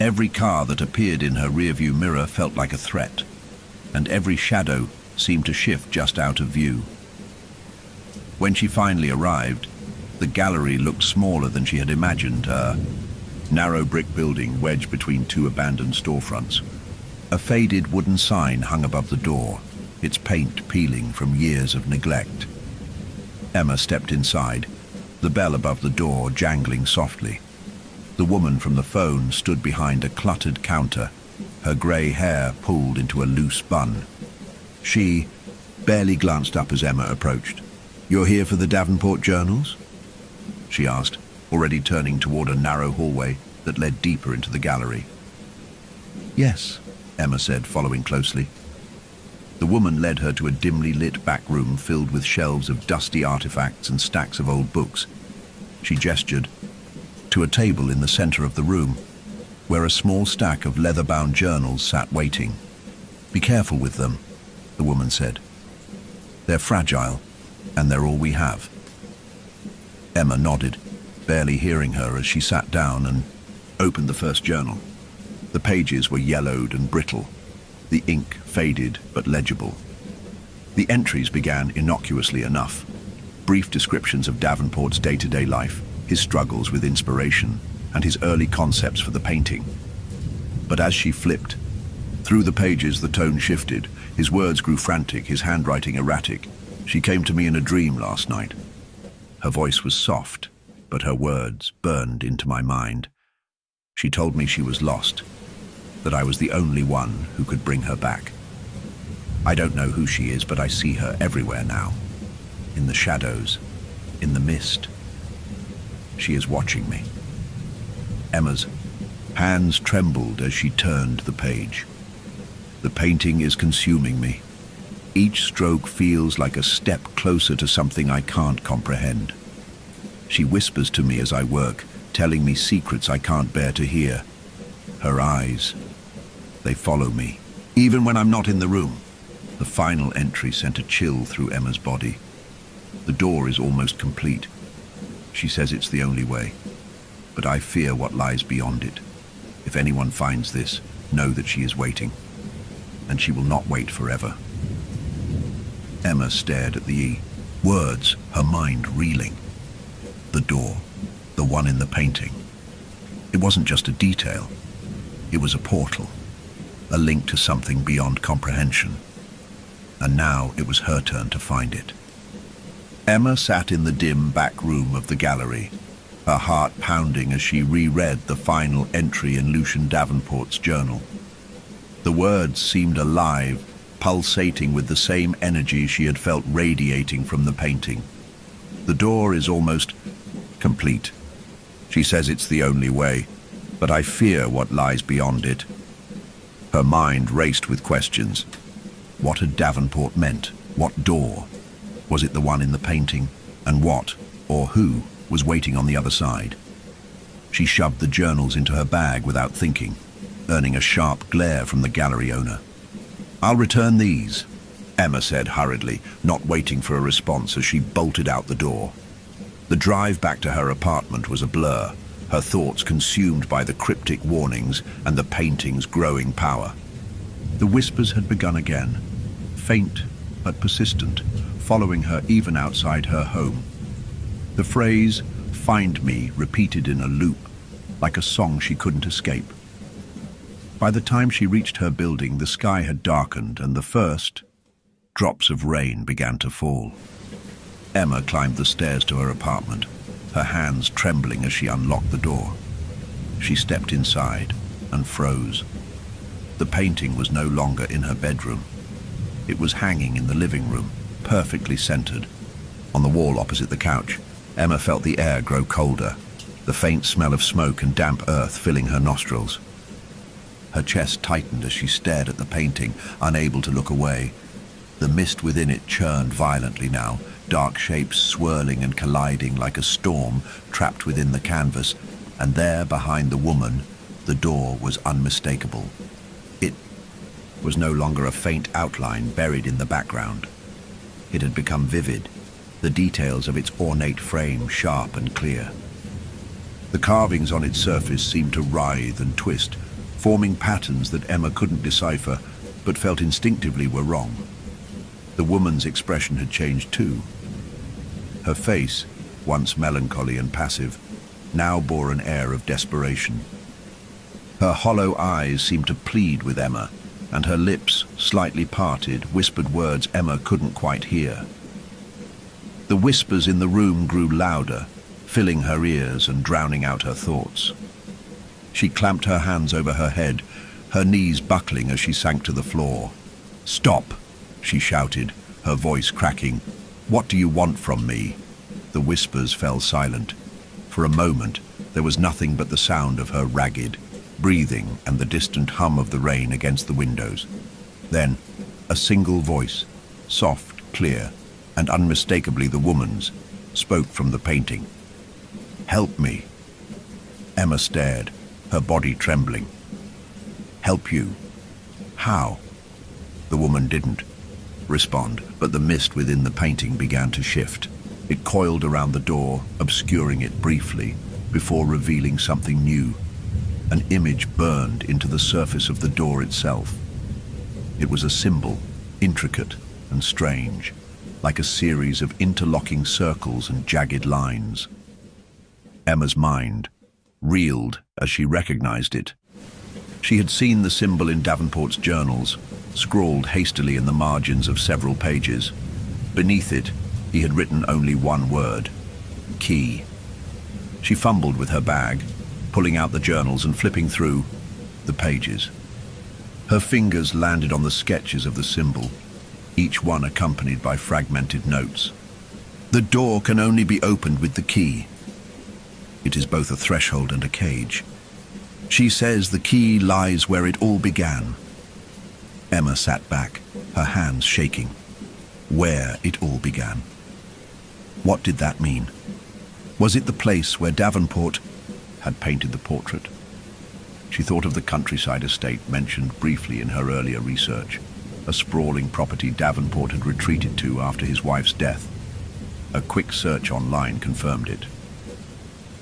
Speaker 1: Every car that appeared in her rearview mirror felt like a threat, and every shadow seemed to shift just out of view. When she finally arrived, the gallery looked smaller than she had imagined, a narrow brick building wedged between two abandoned storefronts. A faded wooden sign hung above the door, its paint peeling from years of neglect. Emma stepped inside, the bell above the door jangling softly. The woman from the phone stood behind a cluttered counter, her grey hair pulled into a loose bun. She barely glanced up as Emma approached. You're here for the Davenport journals? She asked, already turning toward a narrow hallway that led deeper into the gallery. Yes, Emma said, following closely. The woman led her to a dimly lit back room filled with shelves of dusty artifacts and stacks of old books. She gestured to a table in the center of the room, where a small stack of leather-bound journals sat waiting. Be careful with them, the woman said. They're fragile, and they're all we have." Emma nodded, barely hearing her as she sat down and opened the first journal. The pages were yellowed and brittle, the ink faded but legible. The entries began innocuously enough, brief descriptions of Davenport's day-to-day life, his struggles with inspiration, and his early concepts for the painting. But as she flipped through the pages, the tone shifted. His words grew frantic, his handwriting erratic. "She came to me in a dream last night." Her voice was soft, but her words burned into my mind. "She told me she was lost, that I was the only one who could bring her back. I don't know who she is, but I see her everywhere now. In the shadows, in the mist. She is watching me." Emma's hands trembled as she turned the page. "The painting is consuming me. Each stroke feels like a step closer to something I can't comprehend. She whispers to me as I work, telling me secrets I can't bear to hear. Her eyes, they follow me, even when I'm not in the room." The final entry sent a chill through Emma's body. "The door is almost complete. She says it's the only way, but I fear what lies beyond it. If anyone finds this, know that she is waiting, and she will not wait forever." Emma stared at the words, her mind reeling. The door, the one in the painting. It wasn't just a detail. It was a portal, a link to something beyond comprehension. And now it was her turn to find it. Emma sat in the dim back room of the gallery, her heart pounding as she reread the final entry in Lucian Davenport's journal. The words seemed alive, pulsating with the same energy she had felt radiating from the painting. "The door is almost complete. She says it's the only way, but I fear what lies beyond it." Her mind raced with questions. What had Davenport meant? What door? Was it the one in the painting? And what, or who, was waiting on the other side? She shoved the journals into her bag without thinking, earning a sharp glare from the gallery owner. "I'll return these," Emma said hurriedly, not waiting for a response as she bolted out the door. The drive back to her apartment was a blur, her thoughts consumed by the cryptic warnings and the painting's growing power. The whispers had begun again, faint but persistent, following her even outside her home. The phrase, "find me," repeated in a loop, like a song she couldn't escape. By the time she reached her building, the sky had darkened and the first drops of rain began to fall. Emma climbed the stairs to her apartment, her hands trembling as she unlocked the door. She stepped inside and froze. The painting was no longer in her bedroom. It was hanging in the living room, perfectly centered. On the wall opposite the couch, Emma felt the air grow colder, the faint smell of smoke and damp earth filling her nostrils. Her chest tightened as she stared at the painting, unable to look away. The mist within it churned violently now, dark shapes swirling and colliding like a storm trapped within the canvas, and there behind the woman, the door was unmistakable. It was no longer a faint outline buried in the background. It had become vivid, the details of its ornate frame sharp and clear. The carvings on its surface seemed to writhe and twist, forming patterns that Emma couldn't decipher, but felt instinctively were wrong. The woman's expression had changed too. Her face, once melancholy and passive, now bore an air of desperation. Her hollow eyes seemed to plead with Emma, and her lips, slightly parted, whispered words Emma couldn't quite hear. The whispers in the room grew louder, filling her ears and drowning out her thoughts. She clamped her hands over her head, her knees buckling as she sank to the floor. "Stop!" she shouted, her voice cracking. "What do you want from me?" The whispers fell silent. For a moment, there was nothing but the sound of her ragged breathing and the distant hum of the rain against the windows. Then, a single voice, soft, clear, and unmistakably the woman's, spoke from the painting. "Help me." Emma stared, her body trembling. "Help you? How?" The woman didn't. respond, but the mist within the painting began to shift. It coiled around the door, obscuring it briefly, before revealing something new. An image burned into the surface of the door itself. It was a symbol, intricate and strange, like a series of interlocking circles and jagged lines. Emma's mind reeled as she recognized it. She had seen the symbol in Davenport's journals, scrawled hastily in the margins of several pages. Beneath it, he had written only one word: key. She fumbled with her bag, pulling out the journals and flipping through the pages. Her fingers landed on the sketches of the symbol, each one accompanied by fragmented notes. The door can only be opened with the key. It is both a threshold and a cage. She says the key lies where it all began. Emma sat back, her hands shaking. Where it all began. What did that mean? Was it the place where Davenport had painted the portrait? She thought of the countryside estate mentioned briefly in her earlier research, a sprawling property Davenport had retreated to after his wife's death. A quick search online confirmed it.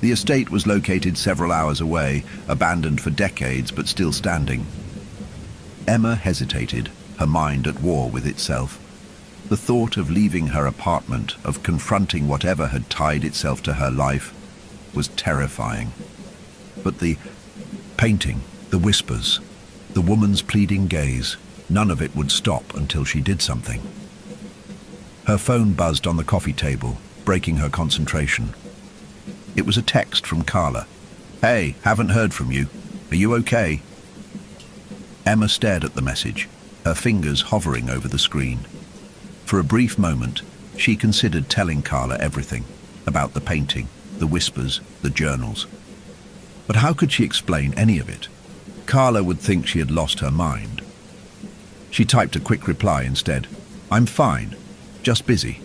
Speaker 1: The estate was located several hours away, abandoned for decades but still standing. Emma hesitated, her mind at war with itself. The thought of leaving her apartment, of confronting whatever had tied itself to her life, was terrifying. But the painting, the whispers, the woman's pleading gaze, none of it would stop until she did something. Her phone buzzed on the coffee table, breaking her concentration. It was a text from Carla. "Hey, haven't heard from you. Are you okay?" Emma stared at the message, her fingers hovering over the screen. For a brief moment, she considered telling Carla everything, about the painting, the whispers, the journals. But how could she explain any of it? Carla would think she had lost her mind. She typed a quick reply instead. "I'm fine, just busy.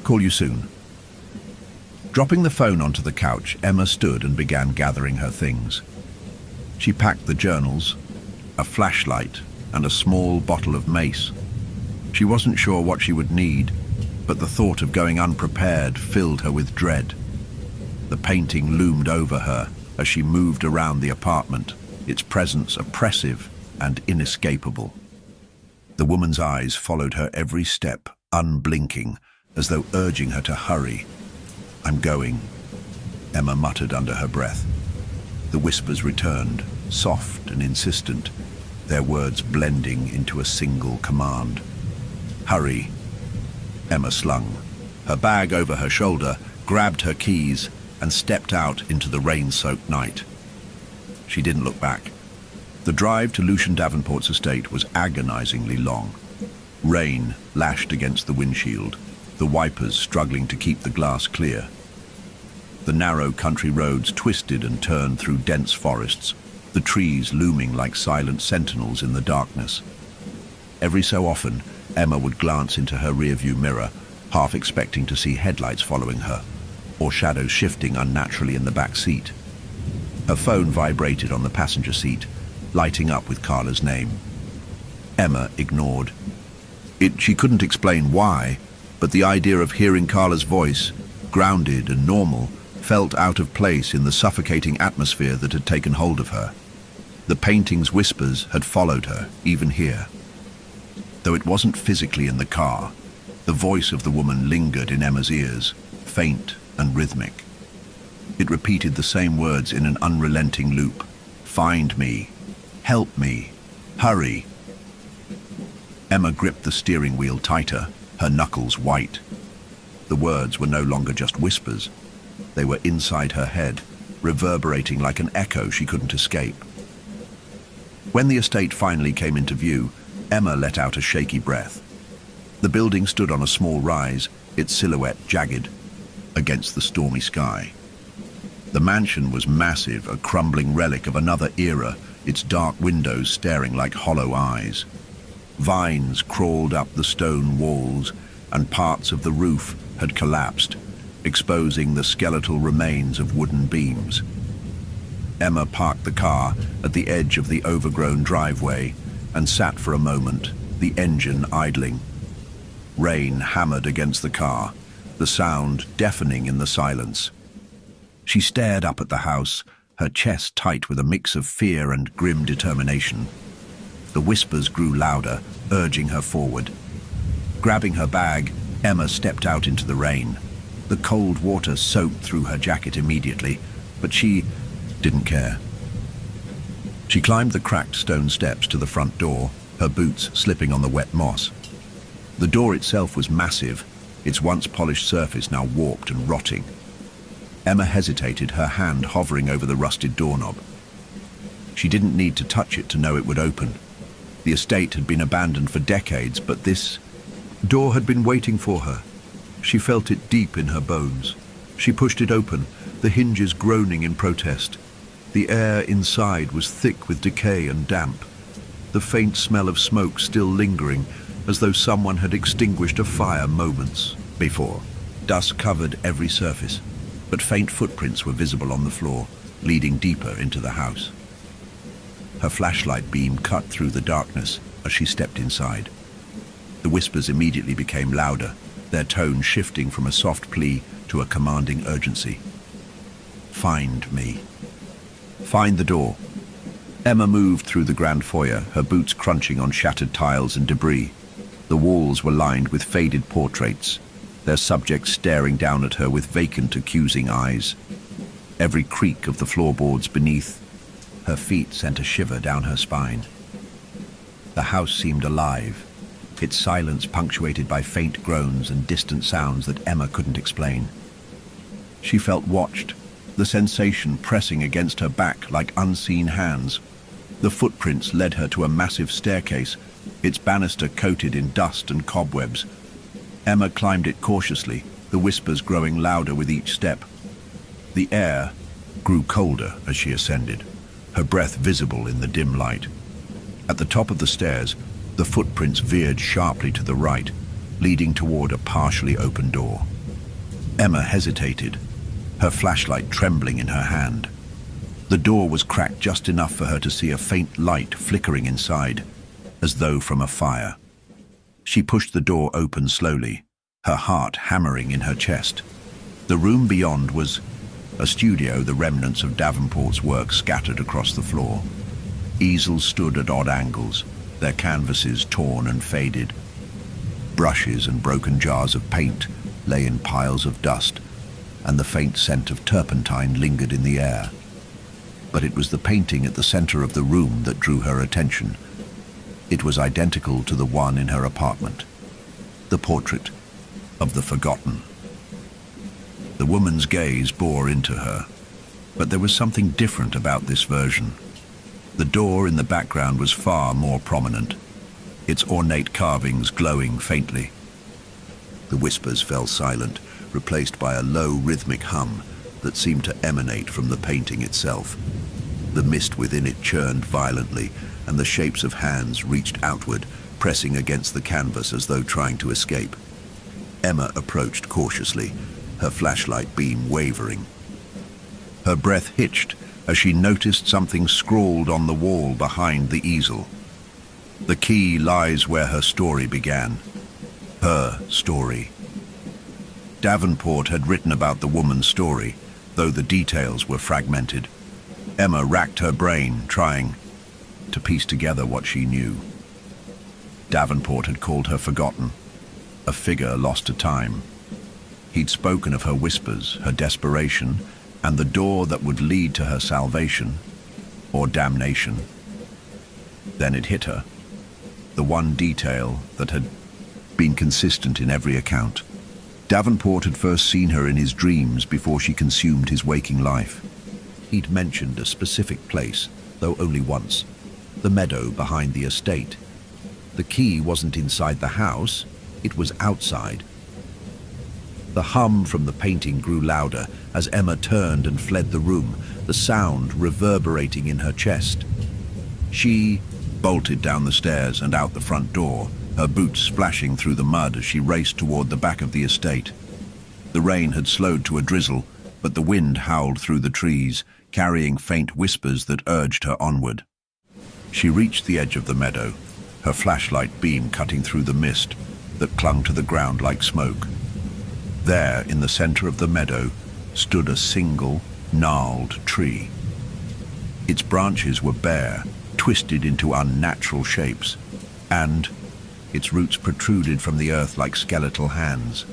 Speaker 1: Call you soon." Dropping the phone onto the couch, Emma stood and began gathering her things. She packed the journals, a flashlight, and a small bottle of mace. She wasn't sure what she would need, but the thought of going unprepared filled her with dread. The painting loomed over her as she moved around the apartment, its presence oppressive and inescapable. The woman's eyes followed her every step, unblinking, as though urging her to hurry. "I'm going," Emma muttered under her breath. The whispers returned, soft and insistent, their words blending into a single command. "Hurry." Emma slung her bag over her shoulder, grabbed her keys, and stepped out into the rain-soaked night. She didn't look back. The drive to Lucian Davenport's estate was agonizingly long. Rain lashed against the windshield, the wipers struggling to keep the glass clear. The narrow country roads twisted and turned through dense forests, the trees looming like silent sentinels in the darkness. Every so often, Emma would glance into her rearview mirror, half expecting to see headlights following her, or shadows shifting unnaturally in the back seat. Her phone vibrated on the passenger seat, lighting up with Carla's name. Emma ignored. She couldn't explain why, but the idea of hearing Carla's voice, grounded and normal, felt out of place in the suffocating atmosphere that had taken hold of her. The painting's whispers had followed her, even here. Though it wasn't physically in the car, the voice of the woman lingered in Emma's ears, faint and rhythmic. It repeated the same words in an unrelenting loop. "Find me. Help me. Hurry." Emma gripped the steering wheel tighter, her knuckles white. The words were no longer just whispers. They were inside her head, reverberating like an echo she couldn't escape. When the estate finally came into view, Emma let out a shaky breath. The building stood on a small rise, its silhouette jagged against the stormy sky. The mansion was massive, a crumbling relic of another era, its dark windows staring like hollow eyes. Vines crawled up the stone walls, and parts of the roof had collapsed, exposing the skeletal remains of wooden beams. Emma parked the car at the edge of the overgrown driveway and sat for a moment, the engine idling, Rain hammered against the car, the sound deafening in the silence. She stared up at the house, her chest tight with a mix of fear and grim determination. The whispers grew louder, urging her forward. Grabbing her bag, Emma stepped out into the rain. The cold water soaked through her jacket immediately, but she didn't care. She climbed the cracked stone steps to the front door, her boots slipping on the wet moss. The door itself was massive, its once polished surface now warped and rotting. Emma hesitated, her hand hovering over the rusted doorknob. She didn't need to touch it to know it would open. The estate had been abandoned for decades, but this door had been waiting for her. She felt it deep in her bones. She pushed it open, the hinges groaning in protest. The air inside was thick with decay and damp, the faint smell of smoke still lingering, as though someone had extinguished a fire moments before. Dust covered every surface, but faint footprints were visible on the floor, leading deeper into the house. Her flashlight beam cut through the darkness as she stepped inside. The whispers immediately became louder, their tone shifting from a soft plea to a commanding urgency. "Find me. Find the door." Emma moved through the grand foyer, her boots crunching on shattered tiles and debris. The walls were lined with faded portraits, their subjects staring down at her with vacant, accusing eyes. Every creak of the floorboards beneath her feet sent a shiver down her spine. The house seemed alive, its silence punctuated by faint groans and distant sounds that Emma couldn't explain. She felt watched, the sensation pressing against her back like unseen hands. The footprints led her to a massive staircase, its banister coated in dust and cobwebs. Emma climbed it cautiously, the whispers growing louder with each step. The air grew colder as she ascended, her breath visible in the dim light. At the top of the stairs, the footprints veered sharply to the right, leading toward a partially open door. Emma hesitated, her flashlight trembling in her hand. The door was cracked just enough for her to see a faint light flickering inside, as though from a fire. She pushed the door open slowly, her heart hammering in her chest. The room beyond was a studio, the remnants of Davenport's work scattered across the floor. Easels stood at odd angles, their canvases torn and faded. Brushes and broken jars of paint lay in piles of dust, and the faint scent of turpentine lingered in the air. But it was the painting at the center of the room that drew her attention. It was identical to the one in her apartment, the portrait of the forgotten. The woman's gaze bore into her, but there was something different about this version. The door in the background was far more prominent, its ornate carvings glowing faintly. The whispers fell silent, replaced by a low rhythmic hum that seemed to emanate from the painting itself. The mist within it churned violently, and the shapes of hands reached outward, pressing against the canvas as though trying to escape. Emma approached cautiously, her flashlight beam wavering. Her breath hitched as she noticed something scrawled on the wall behind the easel. "The key lies where her story began." Her story. Davenport had written about the woman's story, though the details were fragmented. Emma racked her brain, trying to piece together what she knew. Davenport had called her forgotten, a figure lost to time. He'd spoken of her whispers, her desperation, and the door that would lead to her salvation or damnation. Then it hit her, the one detail that had been consistent in every account. Davenport had first seen her in his dreams before she consumed his waking life. He'd mentioned a specific place, though only once, the meadow behind the estate. The key wasn't inside the house, it was outside. The hum from the painting grew louder as Emma turned and fled the room, the sound reverberating in her chest. She bolted down the stairs and out the front door, her boots splashing through the mud as she raced toward the back of the estate. The rain had slowed to a drizzle, but the wind howled through the trees, carrying faint whispers that urged her onward. She reached the edge of the meadow, her flashlight beam cutting through the mist. that clung to the ground like smoke. There, in the center of the meadow, stood a single, gnarled tree. Its branches were bare, twisted into unnatural shapes, and its roots protruded from the earth like skeletal hands.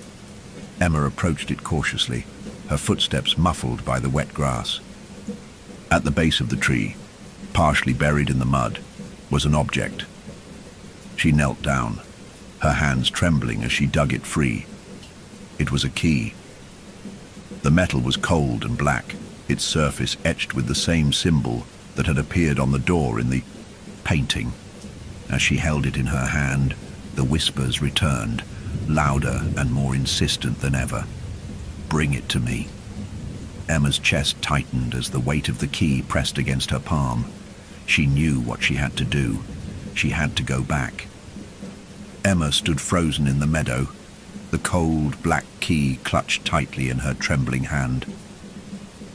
Speaker 1: Emma approached it cautiously, her footsteps muffled by the wet grass. At the base of the tree, partially buried in the mud, was an object. She knelt down, her hands trembling as she dug it free. It was a key. The metal was cold and black, its surface etched with the same symbol that had appeared on the door in the painting. As she held it in her hand, the whispers returned, louder and more insistent than ever. "Bring it to me." Emma's chest tightened as the weight of the key pressed against her palm. She knew what she had to do. She had to go back. Emma stood frozen in the meadow, the cold, black key clutched tightly in her trembling hand.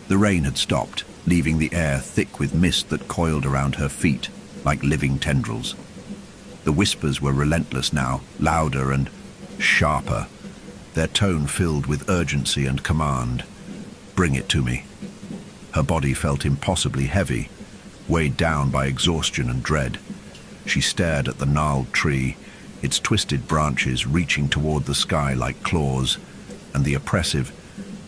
Speaker 1: The rain had stopped, leaving the air thick with mist that coiled around her feet like living tendrils. The whispers were relentless now, louder and sharper, their tone filled with urgency and command. "Bring it to me." Her body felt impossibly heavy, weighed down by exhaustion and dread. She stared at the gnarled tree, its twisted branches reaching toward the sky like claws, and the oppressive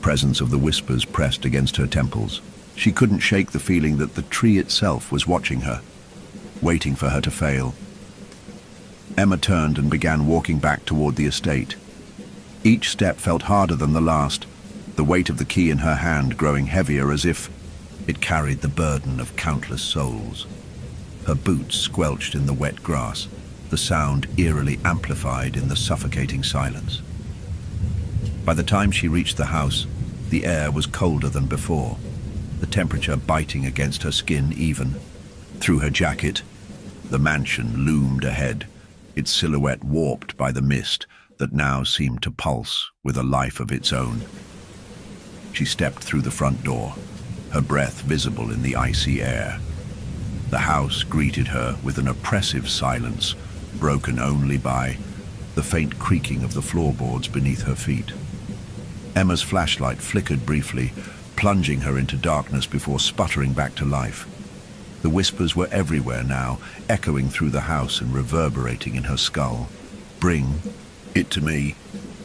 Speaker 1: presence of the whispers pressed against her temples. She couldn't shake the feeling that the tree itself was watching her, waiting for her to fail. Emma turned and began walking back toward the estate. Each step felt harder than the last, the weight of the key in her hand growing heavier as if it carried the burden of countless souls. Her boots squelched in the wet grass, the sound eerily amplified in the suffocating silence. By the time she reached the house, the air was colder than before, the temperature biting against her skin even. Through her jacket, the mansion loomed ahead, its silhouette warped by the mist that now seemed to pulse with a life of its own. She stepped through the front door, her breath visible in the icy air. The house greeted her with an oppressive silence, broken only by the faint creaking of the floorboards beneath her feet. Emma's flashlight flickered briefly, plunging her into darkness before sputtering back to life. The whispers were everywhere now, echoing through the house and reverberating in her skull. "Bring it to me."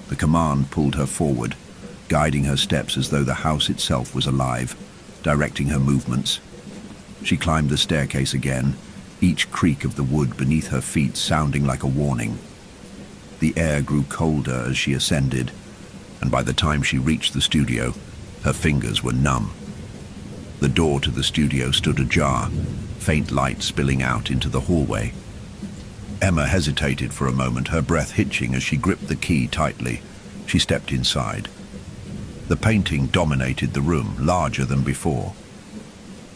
Speaker 1: The command pulled her forward, guiding her steps as though the house itself was alive, directing her movements. She climbed the staircase again, each creak of the wood beneath her feet sounding like a warning. The air grew colder as she ascended, and by the time she reached the studio, her fingers were numb. The door to the studio stood ajar, faint light spilling out into the hallway. Emma hesitated for a moment, her breath hitching as she gripped the key tightly. She stepped inside. The painting dominated the room, larger than before.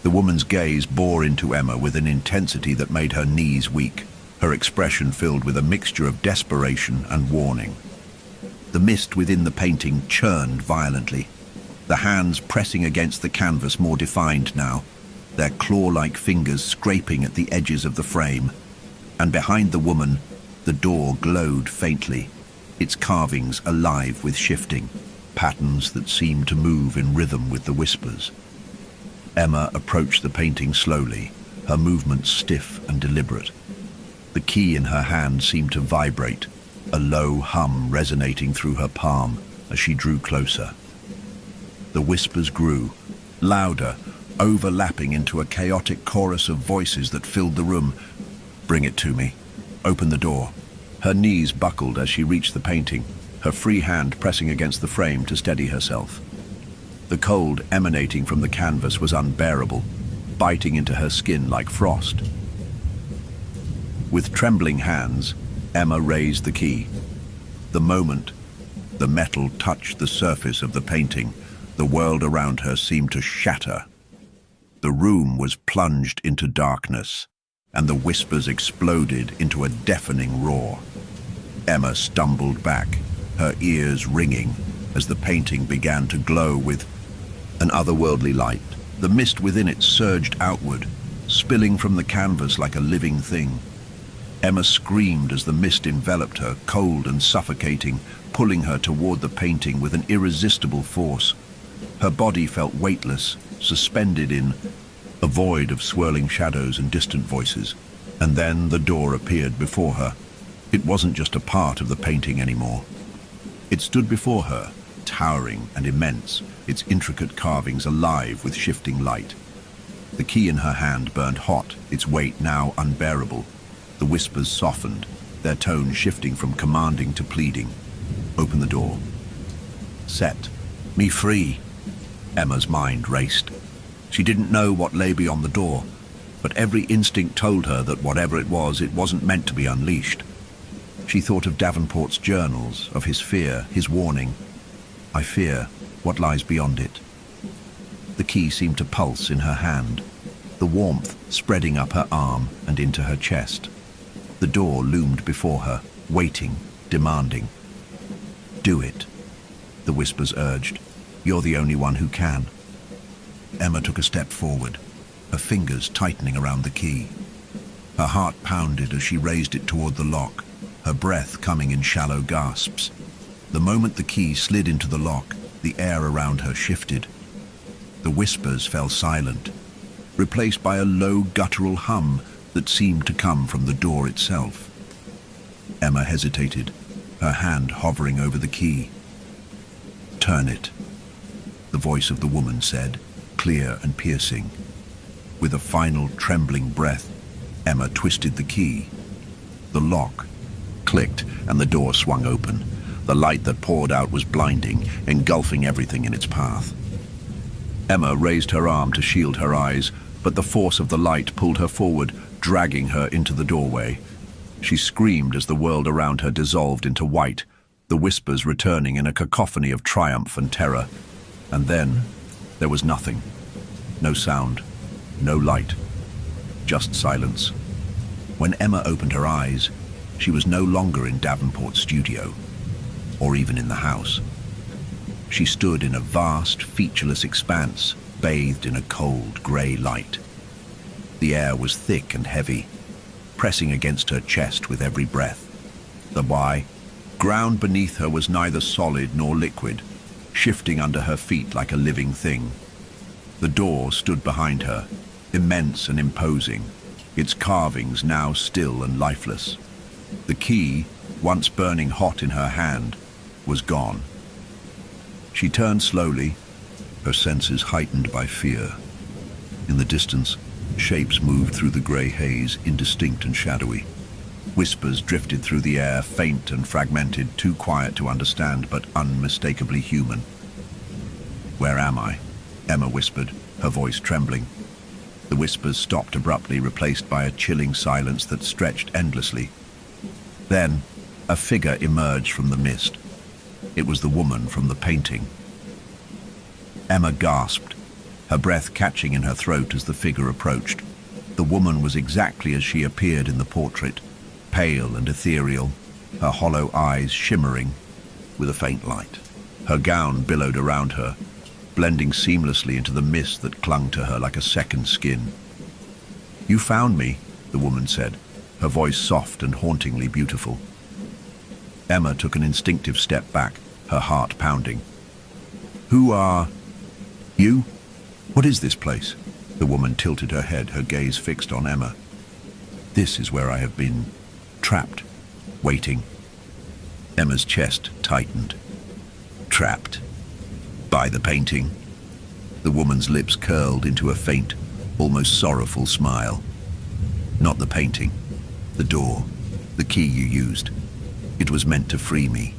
Speaker 1: The woman's gaze bore into Emma with an intensity that made her knees weak, her expression filled with a mixture of desperation and warning. The mist within the painting churned violently, the hands pressing against the canvas more defined now, their claw-like fingers scraping at the edges of the frame. And behind the woman, the door glowed faintly, its carvings alive with shifting patterns that seemed to move in rhythm with the whispers. Emma approached the painting slowly, her movements stiff and deliberate. The key in her hand seemed to vibrate, a low hum resonating through her palm as she drew closer. The whispers grew, louder, overlapping into a chaotic chorus of voices that filled the room. "Bring it to me. Open the door." Her knees buckled as she reached the painting, her free hand pressing against the frame to steady herself. The cold emanating from the canvas was unbearable, biting into her skin like frost. With trembling hands, Emma raised the key. The moment the metal touched the surface of the painting, the world around her seemed to shatter. The room was plunged into darkness, and the whispers exploded into a deafening roar. Emma stumbled back, her ears ringing, as the painting began to glow with an otherworldly light. The mist within it surged outward, spilling from the canvas like a living thing. Emma screamed as the mist enveloped her, cold and suffocating, pulling her toward the painting with an irresistible force. Her body felt weightless, suspended in a void of swirling shadows and distant voices. And then the door appeared before her. It wasn't just a part of the painting anymore. It stood before her, towering and immense, its intricate carvings alive with shifting light. The key in her hand burned hot, its weight now unbearable. The whispers softened, their tone shifting from commanding to pleading. "Open the door." "Set me free." Emma's mind raced. She didn't know what lay beyond the door, but every instinct told her that whatever it wasn't meant to be unleashed. She thought of Davenport's journals, of his fear, his warning. "I fear what lies beyond it." The key seemed to pulse in her hand, the warmth spreading up her arm and into her chest. The door loomed before her, waiting, demanding. "Do it," the whispers urged. "You're the only one who can." Emma took a step forward, her fingers tightening around the key. Her heart pounded as she raised it toward the lock, her breath coming in shallow gasps. The moment the key slid into the lock, the air around her shifted. The whispers fell silent, replaced by a low guttural hum that seemed to come from the door itself. Emma hesitated, her hand hovering over the key. "Turn it," the voice of the woman said, clear and piercing. With a final trembling breath, Emma twisted the key. The lock clicked and the door swung open. The light that poured out was blinding, engulfing everything in its path. Emma raised her arm to shield her eyes, but the force of the light pulled her forward, dragging her into the doorway. She screamed as the world around her dissolved into white, the whispers returning in a cacophony of triumph and terror. And then there was nothing. No sound, no light, just silence. When Emma opened her eyes, she was no longer in Davenport's studio, or even in the house. She stood in a vast, featureless expanse, bathed in a cold, grey light. The air was thick and heavy, pressing against her chest with every breath. The ground beneath her was neither solid nor liquid, shifting under her feet like a living thing. The door stood behind her, immense and imposing, its carvings now still and lifeless. The key, once burning hot in her hand, was gone. She turned slowly, her senses heightened by fear. In the distance, shapes moved through the grey haze, indistinct and shadowy. Whispers drifted through the air, faint and fragmented, too quiet to understand, but unmistakably human. "Where am I?" Emma whispered, her voice trembling. The whispers stopped abruptly, replaced by a chilling silence that stretched endlessly. Then, a figure emerged from the mist. It was the woman from the painting. Emma gasped, her breath catching in her throat as the figure approached. The woman was exactly as she appeared in the portrait, pale and ethereal, her hollow eyes shimmering with a faint light. Her gown billowed around her, blending seamlessly into the mist that clung to her like a second skin. "You found me," the woman said, her voice soft and hauntingly beautiful. Emma took an instinctive step back, her heart pounding. "Who are you? What is this place?" The woman tilted her head, her gaze fixed on Emma. "This is where I have been, trapped, waiting." Emma's chest tightened. "Trapped? By the painting?" The woman's lips curled into a faint, almost sorrowful smile. "Not the painting. The door. The key you used. It was meant to free me.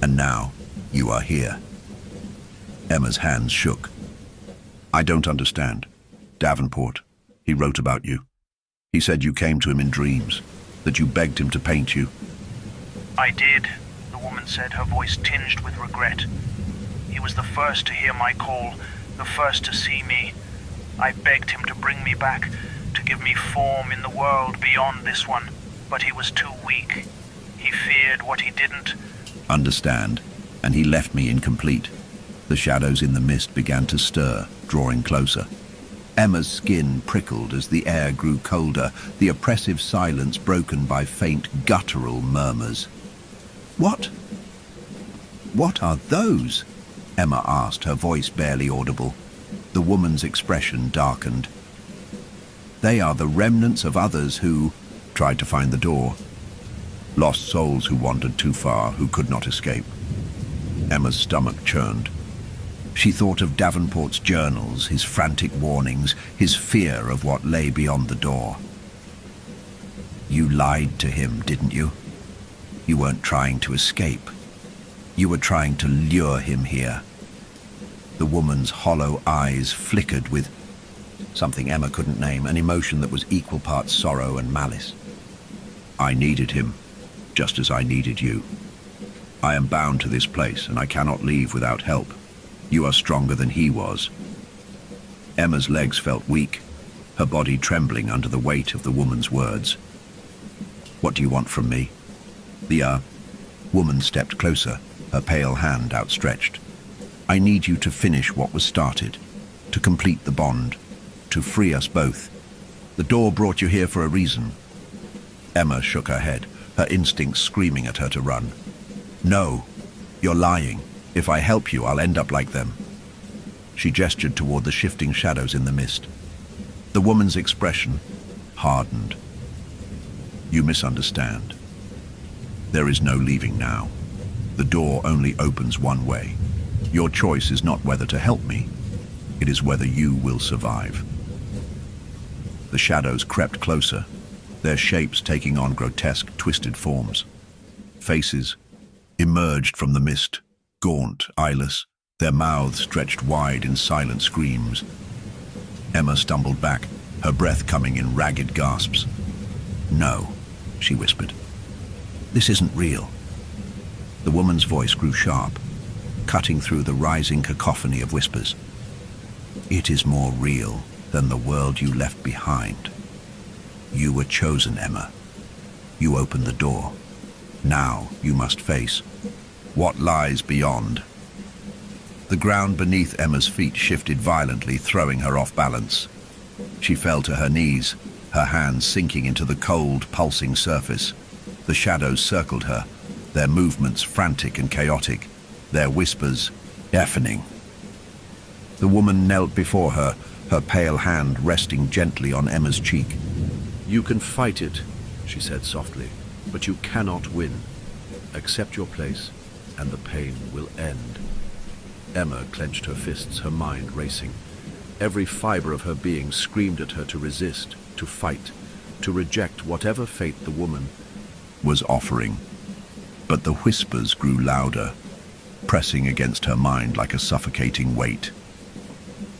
Speaker 1: And now, you are here." Emma's hands shook. "I don't understand. Davenport, he wrote about you. He said you came to him in dreams, that you begged him to paint you."
Speaker 2: "I did," the woman said, her voice tinged with regret. "He was the first to hear my call, the first to see me. I begged him to bring me back, to give me form in the world beyond this one, but he was too weak. He feared what he didn't
Speaker 1: understand, and he left me incomplete." The shadows in the mist began to stir, drawing closer. Emma's skin prickled as the air grew colder, the oppressive silence broken by faint, guttural murmurs. "What? What are those?" Emma asked, her voice barely audible. The woman's expression darkened. "They are the remnants of others who tried to find the door. Lost souls who wandered too far, who could not escape." Emma's stomach churned. She thought of Davenport's journals, his frantic warnings, his fear of what lay beyond the door. "You lied to him, didn't you? You weren't trying to escape. You were trying to lure him here." The woman's hollow eyes flickered with something Emma couldn't name, an emotion that was equal parts sorrow and malice. "I needed him, just as I needed you. I am bound to this place, and I cannot leave without help. You are stronger than he was." Emma's legs felt weak, her body trembling under the weight of the woman's words. "What do you want from me?" The woman stepped closer, her pale hand outstretched. "I need you to finish what was started, to complete the bond, to free us both. The door brought you here for a reason." Emma shook her head, her instincts screaming at her to run. "No, you're lying. If I help you, I'll end up like them." She gestured toward the shifting shadows in the mist. The woman's expression hardened. "You misunderstand. There is no leaving now. The door only opens one way. Your choice is not whether to help me. It is whether you will survive." The shadows crept closer, their shapes taking on grotesque, twisted forms. Faces emerged from the mist, gaunt, eyeless, their mouths stretched wide in silent screams. Emma stumbled back, her breath coming in ragged gasps. "No," she whispered. "This isn't real." The woman's voice grew sharp, cutting through the rising cacophony of whispers. "It is more real than the world you left behind. You were chosen, Emma. You opened the door. Now you must face what lies beyond." The ground beneath Emma's feet shifted violently, throwing her off balance. She fell to her knees, her hands sinking into the cold, pulsing surface. The shadows circled her, their movements frantic and chaotic, their whispers deafening. The woman knelt before her, her pale hand resting gently on Emma's cheek. "You can fight it," she said softly, "but you cannot win. Accept your place, and the pain will end." Emma clenched her fists, her mind racing. Every fiber of her being screamed at her to resist, to fight, to reject whatever fate the woman was offering. But the whispers grew louder, pressing against her mind like a suffocating weight.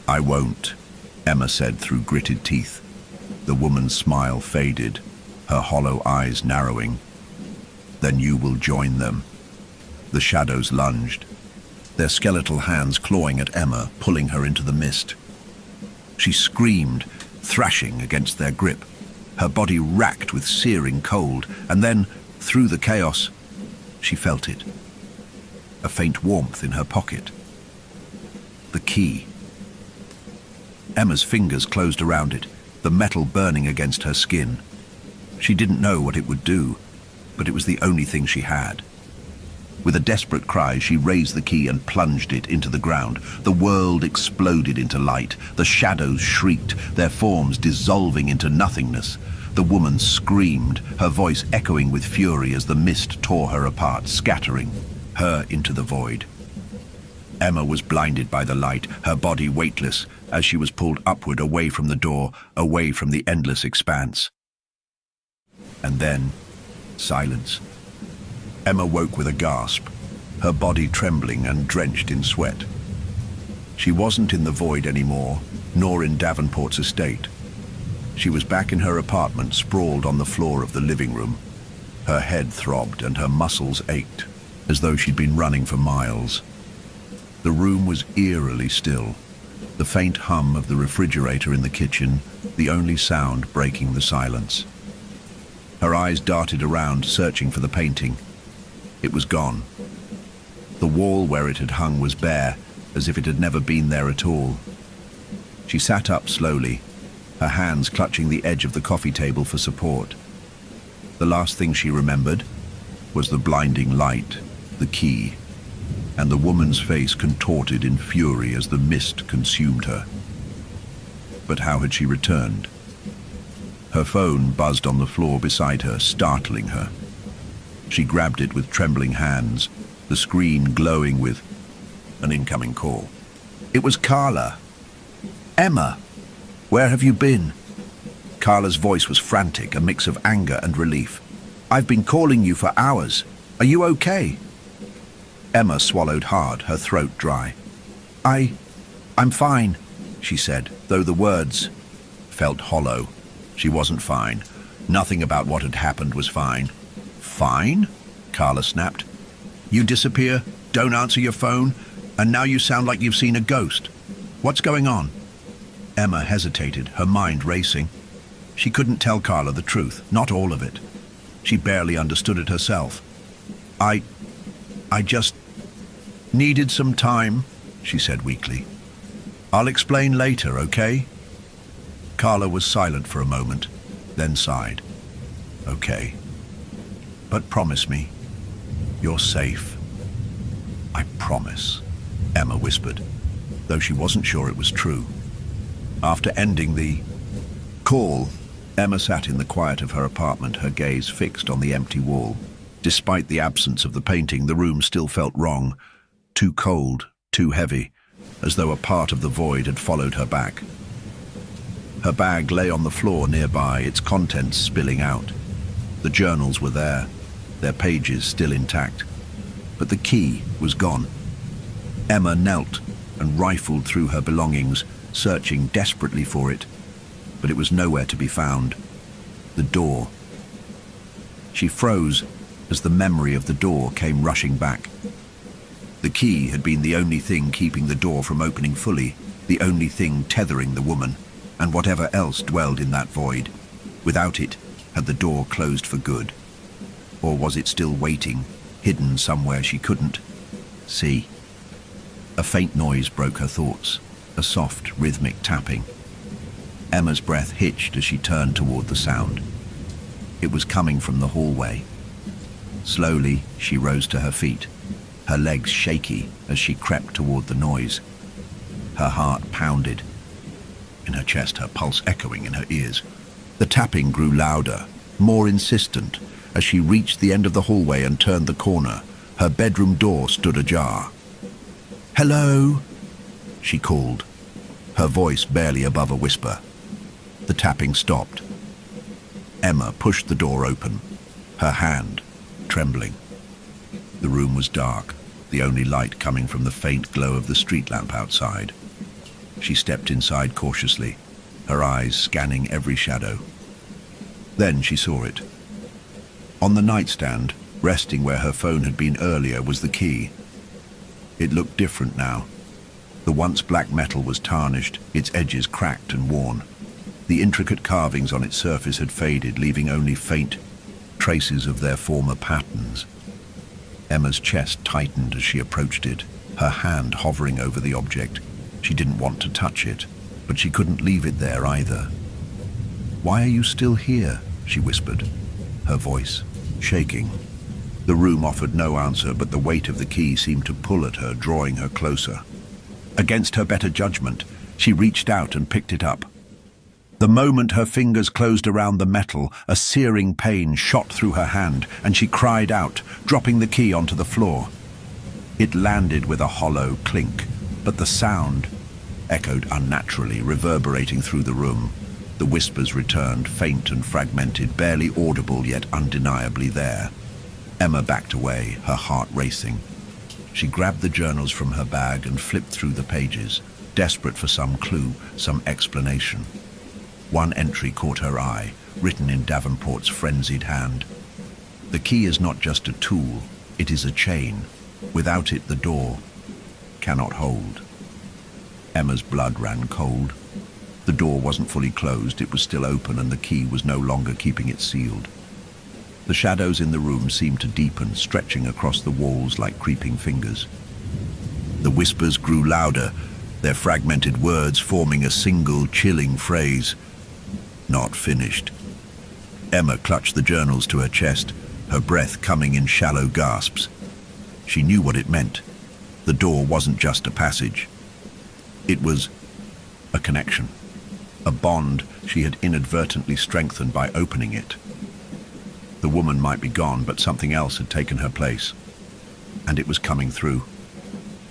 Speaker 1: "I won't," Emma said through gritted teeth. The woman's smile faded, her hollow eyes narrowing. "Then you will join them." The shadows lunged, their skeletal hands clawing at Emma, pulling her into the mist. She screamed, thrashing against their grip, her body racked with searing cold, and then, through the chaos, she felt it. A faint warmth in her pocket. The key. Emma's fingers closed around it, the metal burning against her skin. She didn't know what it would do, but it was the only thing she had. With a desperate cry, she raised the key and plunged it into the ground. The world exploded into light. The shadows shrieked, their forms dissolving into nothingness. The woman screamed, her voice echoing with fury as the mist tore her apart, scattering her into the void. Emma was blinded by the light, her body weightless, as she was pulled upward away from the door, away from the endless expanse. And then, silence. Emma woke with a gasp, her body trembling and drenched in sweat. She wasn't in the void anymore, nor in Davenport's estate. She was back in her apartment, sprawled on the floor of the living room. Her head throbbed and her muscles ached, as though she'd been running for miles. The room was eerily still, the faint hum of the refrigerator in the kitchen, the only sound breaking the silence. Her eyes darted around, searching for the painting. It was gone. The wall where it had hung was bare, as if it had never been there at all. She sat up slowly, her hands clutching the edge of the coffee table for support. The last thing she remembered was the blinding light, the key, and the woman's face contorted in fury as the mist consumed her. But how had she returned? Her phone buzzed on the floor beside her, startling her. She grabbed it with trembling hands, the screen glowing with an incoming call. It was Carla. "Emma, where have you been?" Carla's voice was frantic, a mix of anger and relief. "I've been calling you for hours. Are you okay?" Emma swallowed hard, her throat dry. I'm fine," she said, though the words felt hollow. She wasn't fine. Nothing about what had happened was fine. "Fine?" Carla snapped. "You disappear, don't answer your phone, and now you sound like you've seen a ghost. What's going on?" Emma hesitated, her mind racing. She couldn't tell Carla the truth, not all of it. She barely understood it herself. I just needed some time," she said weakly. "I'll explain later, okay?" Carla was silent for a moment, then sighed. "Okay. But promise me, you're safe." "I promise," Emma whispered, though she wasn't sure it was true. After ending the call, Emma sat in the quiet of her apartment, her gaze fixed on the empty wall. Despite the absence of the painting, the room still felt wrong, too cold, too heavy, as though a part of the void had followed her back. Her bag lay on the floor nearby, its contents spilling out. The journals were there, their pages still intact, but the key was gone. Emma knelt and rifled through her belongings, searching desperately for it, but it was nowhere to be found. The door. She froze as the memory of the door came rushing back. The key had been the only thing keeping the door from opening fully, the only thing tethering the woman, and whatever else dwelled in that void. Without it, had the door closed for good? Or was it still waiting, hidden somewhere she couldn't see? A faint noise broke her thoughts, a soft, rhythmic tapping. Emma's breath hitched as she turned toward the sound. It was coming from the hallway. Slowly, she rose to her feet, her legs shaky as she crept toward the noise. Her heart pounded in her chest, her pulse echoing in her ears. The tapping grew louder, more insistent, as she reached the end of the hallway and turned the corner. Her bedroom door stood ajar. "Hello?" she called, her voice barely above a whisper. The tapping stopped. Emma pushed the door open, her hand trembling. The room was dark, the only light coming from the faint glow of the street lamp outside. She stepped inside cautiously, her eyes scanning every shadow. Then she saw it. On the nightstand, resting where her phone had been earlier, was the key. It looked different now. The once black metal was tarnished, its edges cracked and worn. The intricate carvings on its surface had faded, leaving only faint traces of their former patterns. Emma's chest tightened as she approached it, her hand hovering over the object. She didn't want to touch it, but she couldn't leave it there either. "Why are you still here?" she whispered, her voice shaking. The room offered no answer, but the weight of the key seemed to pull at her, drawing her closer. Against her better judgment, she reached out and picked it up. The moment her fingers closed around the metal, a searing pain shot through her hand, and she cried out, dropping the key onto the floor. It landed with a hollow clink, but the sound echoed unnaturally, reverberating through the room. The whispers returned, faint and fragmented, barely audible yet undeniably there. Emma backed away, her heart racing. She grabbed the journals from her bag and flipped through the pages, desperate for some clue, some explanation. One entry caught her eye, written in Davenport's frenzied hand. "The key is not just a tool, it is a chain. Without it, the door cannot hold." Emma's blood ran cold. The door wasn't fully closed, it was still open, and the key was no longer keeping it sealed. The shadows in the room seemed to deepen, stretching across the walls like creeping fingers. The whispers grew louder, their fragmented words forming a single chilling phrase. Not finished. Emma clutched the journals to her chest, her breath coming in shallow gasps. She knew what it meant. The door wasn't just a passage. It was a connection, a bond she had inadvertently strengthened by opening it. The woman might be gone, but something else had taken her place, and it was coming through.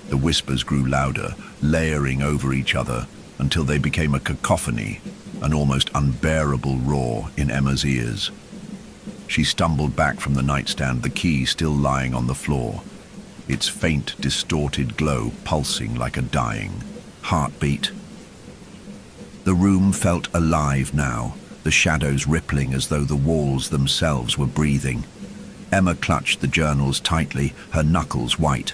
Speaker 1: The whispers grew louder, layering over each other until they became a cacophony, an almost unbearable roar in Emma's ears. She stumbled back from the nightstand, the key still lying on the floor, its faint, distorted glow pulsing like a dying heartbeat. The room felt alive now, the shadows rippling as though the walls themselves were breathing. Emma clutched the journals tightly, her knuckles white.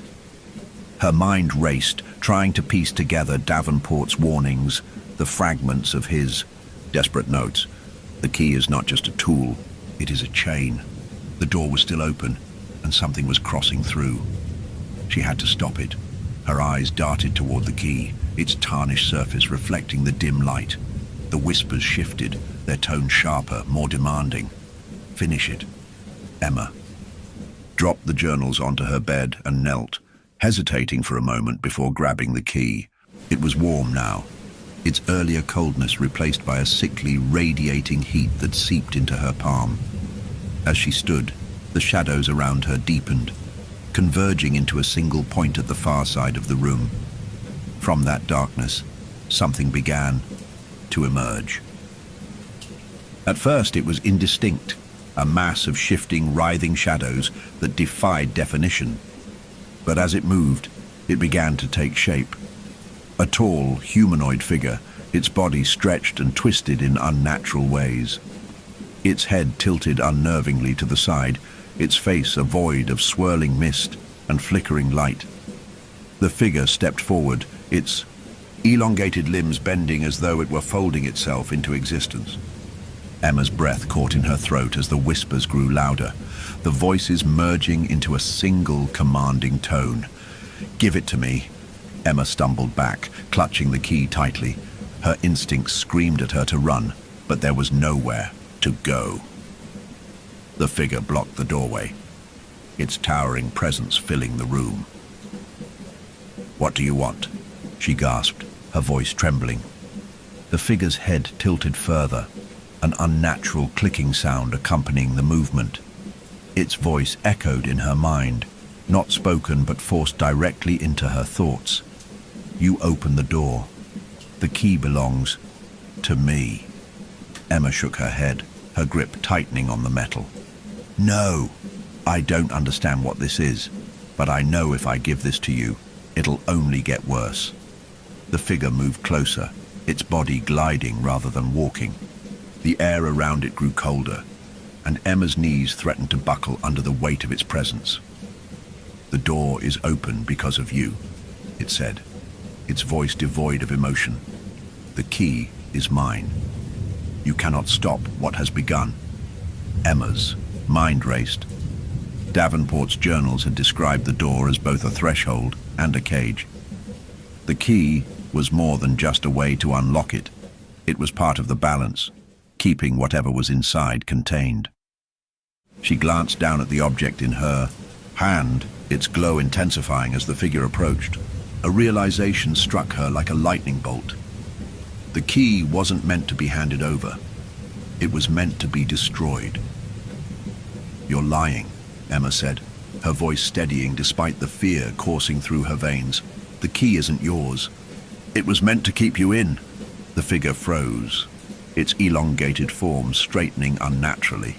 Speaker 1: Her mind raced, trying to piece together Davenport's warnings, the fragments of his desperate notes. The key is not just a tool, it is a chain. The door was still open, and something was crossing through. She had to stop it. Her eyes darted toward the key, its tarnished surface reflecting the dim light. The whispers shifted, their tone sharper, more demanding. Finish it. Emma dropped the journals onto her bed and knelt, hesitating for a moment before grabbing the key. It was warm now, its earlier coldness replaced by a sickly, radiating heat that seeped into her palm. As she stood, the shadows around her deepened, converging into a single point at the far side of the room. From that darkness, something began to emerge. At first, it was indistinct, a mass of shifting, writhing shadows that defied definition. But as it moved, it began to take shape. A tall, humanoid figure, its body stretched and twisted in unnatural ways. Its head tilted unnervingly to the side, its face a void of swirling mist and flickering light. The figure stepped forward, its elongated limbs bending as though it were folding itself into existence. Emma's breath caught in her throat as the whispers grew louder, the voices merging into a single commanding tone. "Give it to me." Emma stumbled back, clutching the key tightly. Her instincts screamed at her to run, but there was nowhere to go. The figure blocked the doorway, its towering presence filling the room. "What do you want?" she gasped, her voice trembling. The figure's head tilted further, an unnatural clicking sound accompanying the movement. Its voice echoed in her mind, not spoken but forced directly into her thoughts. "You open the door. The key belongs to me." Emma shook her head, her grip tightening on the metal. "No, I don't understand what this is, but I know if I give this to you, it'll only get worse." The figure moved closer, its body gliding rather than walking. The air around it grew colder, and Emma's knees threatened to buckle under the weight of its presence. "The door is open because of you," it said, its voice devoid of emotion. "The key is mine. You cannot stop what has begun." Emma's mind raced. Davenport's journals had described the door as both a threshold and a cage. The key was more than just a way to unlock it. It was part of the balance, keeping whatever was inside contained. She glanced down at the object in her hand, its glow intensifying as the figure approached. A realization struck her like a lightning bolt. The key wasn't meant to be handed over. It was meant to be destroyed. "You're lying," Emma said, her voice steadying despite the fear coursing through her veins. "The key isn't yours. It was meant to keep you in." The figure froze, its elongated form straightening unnaturally.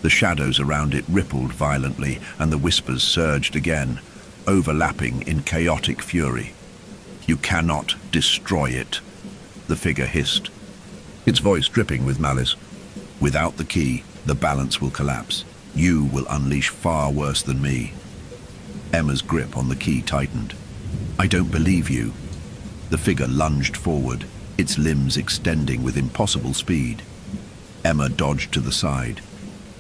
Speaker 1: The shadows around it rippled violently, and the whispers surged again, overlapping in chaotic fury. "You cannot destroy it," the figure hissed, its voice dripping with malice. "Without the key, the balance will collapse. You will unleash far worse than me." Emma's grip on the key tightened. "I don't believe you." The figure lunged forward, its limbs extending with impossible speed. Emma dodged to the side,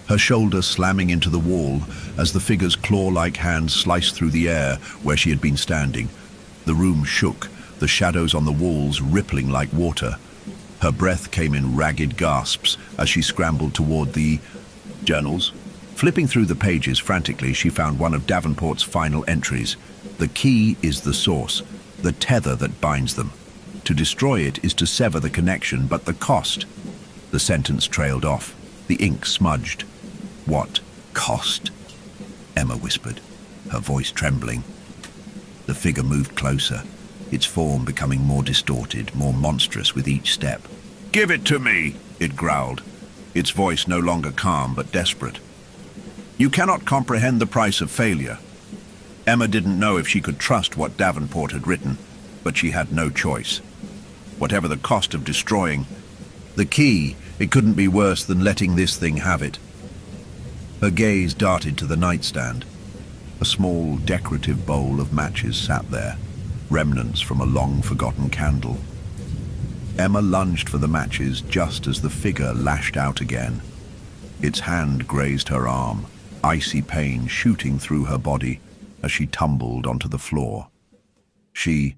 Speaker 1: her shoulder slamming into the wall as the figure's claw-like hand sliced through the air where she had been standing. The room shook, the shadows on the walls rippling like water. Her breath came in ragged gasps as she scrambled toward the journals. Flipping through the pages frantically, she found one of Davenport's final entries. The key is the source, the tether that binds them. To destroy it is to sever the connection, but the cost. The sentence trailed off. The ink smudged. What cost? Emma whispered, her voice trembling. The figure moved closer, its form becoming more distorted, more monstrous with each step. "Give it to me," it growled, its voice no longer calm but desperate. "You cannot comprehend the price of failure." Emma didn't know if she could trust what Davenport had written, but she had no choice. Whatever the cost of destroying the key, it couldn't be worse than letting this thing have it. Her gaze darted to the nightstand. A small, decorative bowl of matches sat there, remnants from a long-forgotten candle. Emma lunged for the matches just as the figure lashed out again. Its hand grazed her arm, icy pain shooting through her body as she tumbled onto the floor. She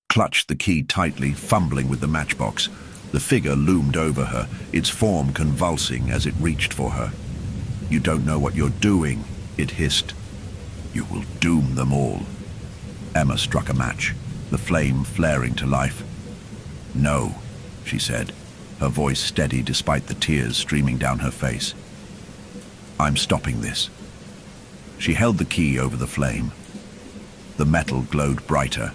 Speaker 1: clutched the key tightly, fumbling with the matchbox. The figure loomed over her, its form convulsing as it reached for her. "You don't know what you're doing," it hissed. "You will doom them all." Emma struck a match, the flame flaring to life. "No," she said, her voice steady despite the tears streaming down her face. "I'm stopping this." She held the key over the flame. The metal glowed brighter,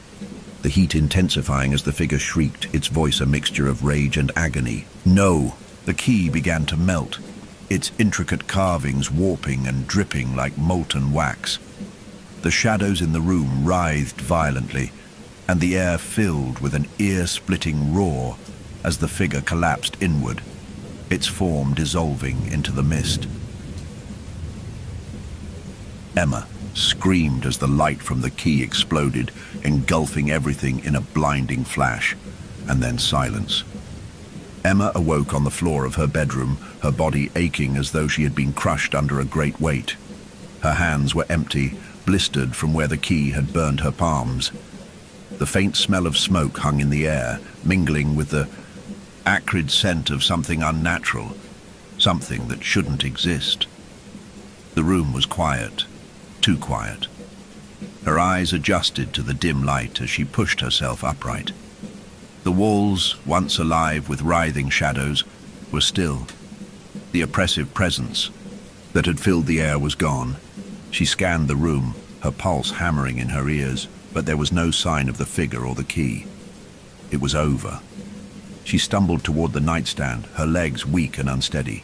Speaker 1: the heat intensifying as the figure shrieked, its voice a mixture of rage and agony. "No!" The key began to melt, its intricate carvings warping and dripping like molten wax. The shadows in the room writhed violently, and the air filled with an ear-splitting roar as the figure collapsed inward, its form dissolving into the mist. Emma screamed as the light from the key exploded, engulfing everything in a blinding flash, and then silence. Emma awoke on the floor of her bedroom, her body aching as though she had been crushed under a great weight. Her hands were empty, blistered from where the key had burned her palms. The faint smell of smoke hung in the air, mingling with the acrid scent of something unnatural, something that shouldn't exist. The room was quiet, too quiet. Her eyes adjusted to the dim light as she pushed herself upright. The walls, once alive with writhing shadows, were still. The oppressive presence that had filled the air was gone. She scanned the room, her pulse hammering in her ears, but there was no sign of the figure or the key. It was over. She stumbled toward the nightstand, her legs weak and unsteady.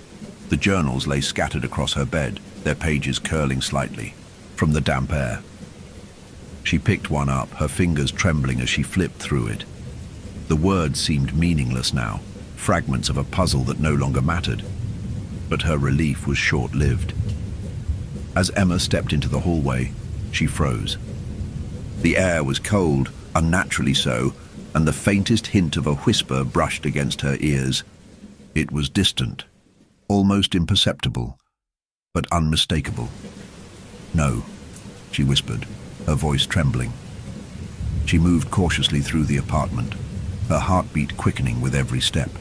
Speaker 1: The journals lay scattered across her bed, their pages curling slightly from the damp air. She picked one up, her fingers trembling as she flipped through it. The words seemed meaningless now, fragments of a puzzle that no longer mattered. But her relief was short-lived. As Emma stepped into the hallway, she froze. The air was cold, unnaturally so, and the faintest hint of a whisper brushed against her ears. It was distant, almost imperceptible, but unmistakable. "No," she whispered, her voice trembling. She moved cautiously through the apartment, her heartbeat quickening with every step.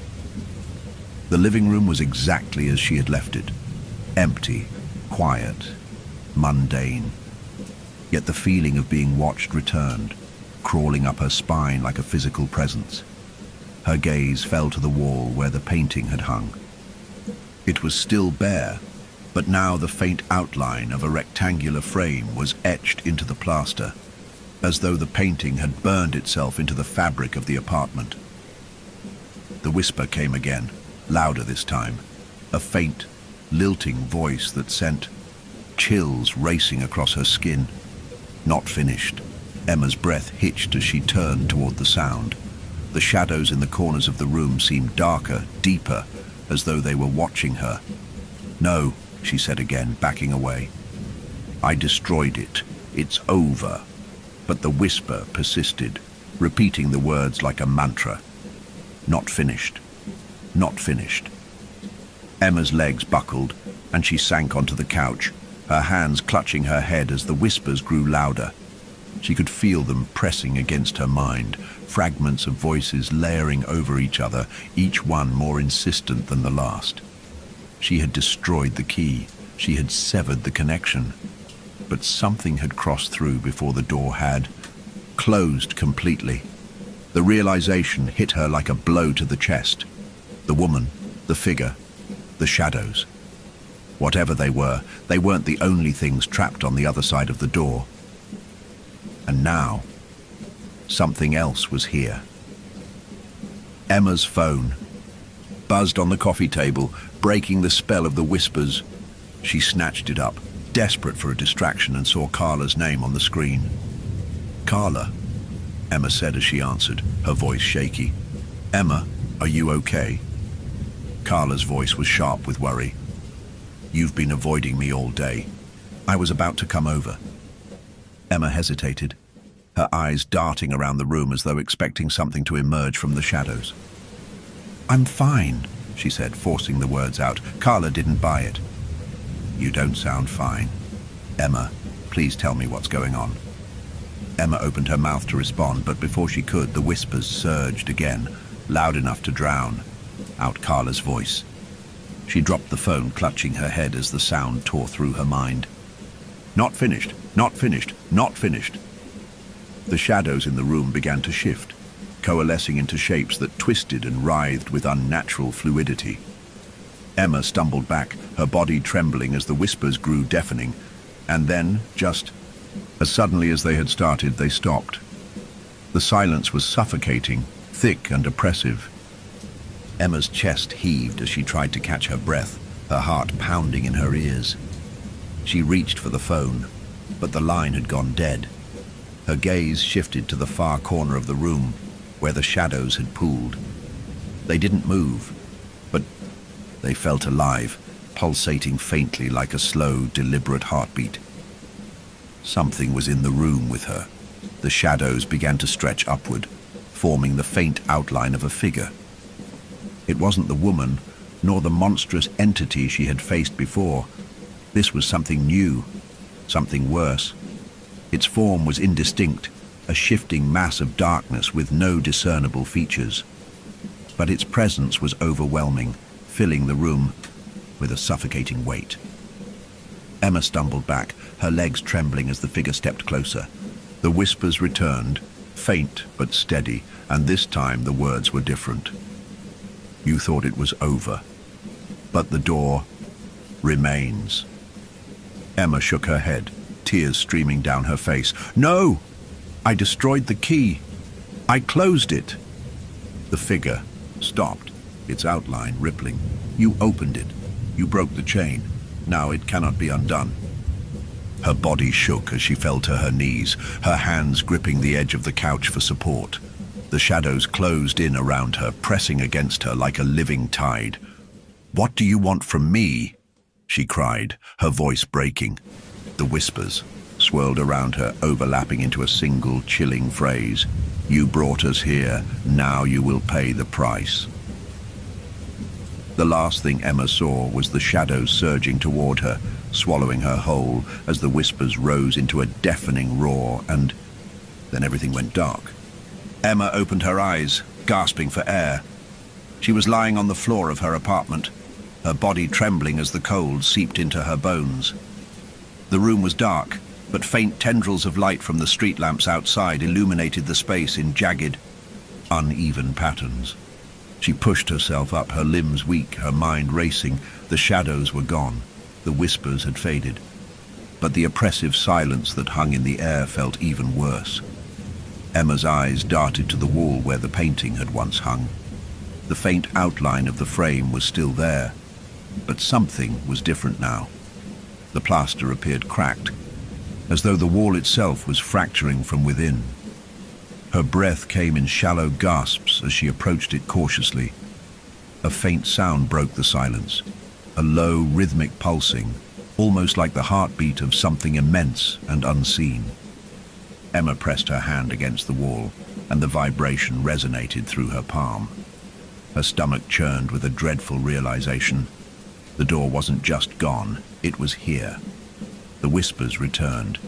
Speaker 1: The living room was exactly as she had left it, empty, quiet, mundane. Yet the feeling of being watched returned, crawling up her spine like a physical presence. Her gaze fell to the wall where the painting had hung. It was still bare, but now the faint outline of a rectangular frame was etched into the plaster, as though the painting had burned itself into the fabric of the apartment. The whisper came again, louder this time, a faint, lilting voice that sent chills racing across her skin. Not finished. Emma's breath hitched as she turned toward the sound. The shadows in the corners of the room seemed darker, deeper, as though they were watching her. "No," she said again, backing away. "I destroyed it. It's over." But the whisper persisted, repeating the words like a mantra. "Not finished. Not finished." Emma's legs buckled, and she sank onto the couch, her hands clutching her head as the whispers grew louder. She could feel them pressing against her mind, fragments of voices layering over each other, each one more insistent than the last. She had destroyed the key. She had severed the connection. But something had crossed through before the door had closed completely. The realization hit her like a blow to the chest. The woman, the figure, the shadows. Whatever they weren't the only things trapped on the other side of the door. And now, something else was here. Emma's phone buzzed on the coffee table, breaking the spell of the whispers. She snatched it up, desperate for a distraction, and saw Carla's name on the screen. "Carla," Emma said as she answered, her voice shaky. "Emma, are you okay?" Carla's voice was sharp with worry. "You've been avoiding me all day. I was about to come over." Emma hesitated, her eyes darting around the room as though expecting something to emerge from the shadows. "I'm fine," she said, forcing the words out. Carla didn't buy it. "You don't sound fine. Emma, please tell me what's going on." Emma opened her mouth to respond, but before she could, the whispers surged again, loud enough to drown out Carla's voice. She dropped the phone, clutching her head as the sound tore through her mind. "Not finished, not finished, not finished." The shadows in the room began to shift, coalescing into shapes that twisted and writhed with unnatural fluidity. Emma stumbled back, her body trembling as the whispers grew deafening, and then, just as suddenly as they had started, they stopped. The silence was suffocating, thick and oppressive. Emma's chest heaved as she tried to catch her breath, her heart pounding in her ears. She reached for the phone, but the line had gone dead. Her gaze shifted to the far corner of the room, where the shadows had pooled. They didn't move, but they felt alive, pulsating faintly like a slow, deliberate heartbeat. Something was in the room with her. The shadows began to stretch upward, forming the faint outline of a figure. It wasn't the woman, nor the monstrous entity she had faced before. This was something new, something worse. Its form was indistinct, a shifting mass of darkness with no discernible features. But its presence was overwhelming, filling the room with a suffocating weight. Emma stumbled back, her legs trembling as the figure stepped closer. The whispers returned, faint but steady, and this time the words were different. "You thought it was over, but the door remains." Emma shook her head, tears streaming down her face. "No! I destroyed the key. I closed it." The figure stopped, its outline rippling. "You opened it. You broke the chain. Now it cannot be undone." Her body shook as she fell to her knees, her hands gripping the edge of the couch for support. The shadows closed in around her, pressing against her like a living tide. "What do you want from me?" she cried, her voice breaking. The whispers swirled around her, overlapping into a single chilling phrase. "You brought us here, now you will pay the price." The last thing Emma saw was the shadows surging toward her, swallowing her whole as the whispers rose into a deafening roar, and then everything went dark. Emma opened her eyes, gasping for air. She was lying on the floor of her apartment, her body trembling as the cold seeped into her bones. The room was dark, but faint tendrils of light from the street lamps outside illuminated the space in jagged, uneven patterns. She pushed herself up, her limbs weak, her mind racing. The shadows were gone. The whispers had faded. But the oppressive silence that hung in the air felt even worse. Emma's eyes darted to the wall where the painting had once hung. The faint outline of the frame was still there, but something was different now. The plaster appeared cracked, as though the wall itself was fracturing from within. Her breath came in shallow gasps as she approached it cautiously. A faint sound broke the silence, a low, rhythmic pulsing, almost like the heartbeat of something immense and unseen. Emma pressed her hand against the wall, and the vibration resonated through her palm. Her stomach churned with a dreadful realization. The door wasn't just gone, it was here. The whispers returned,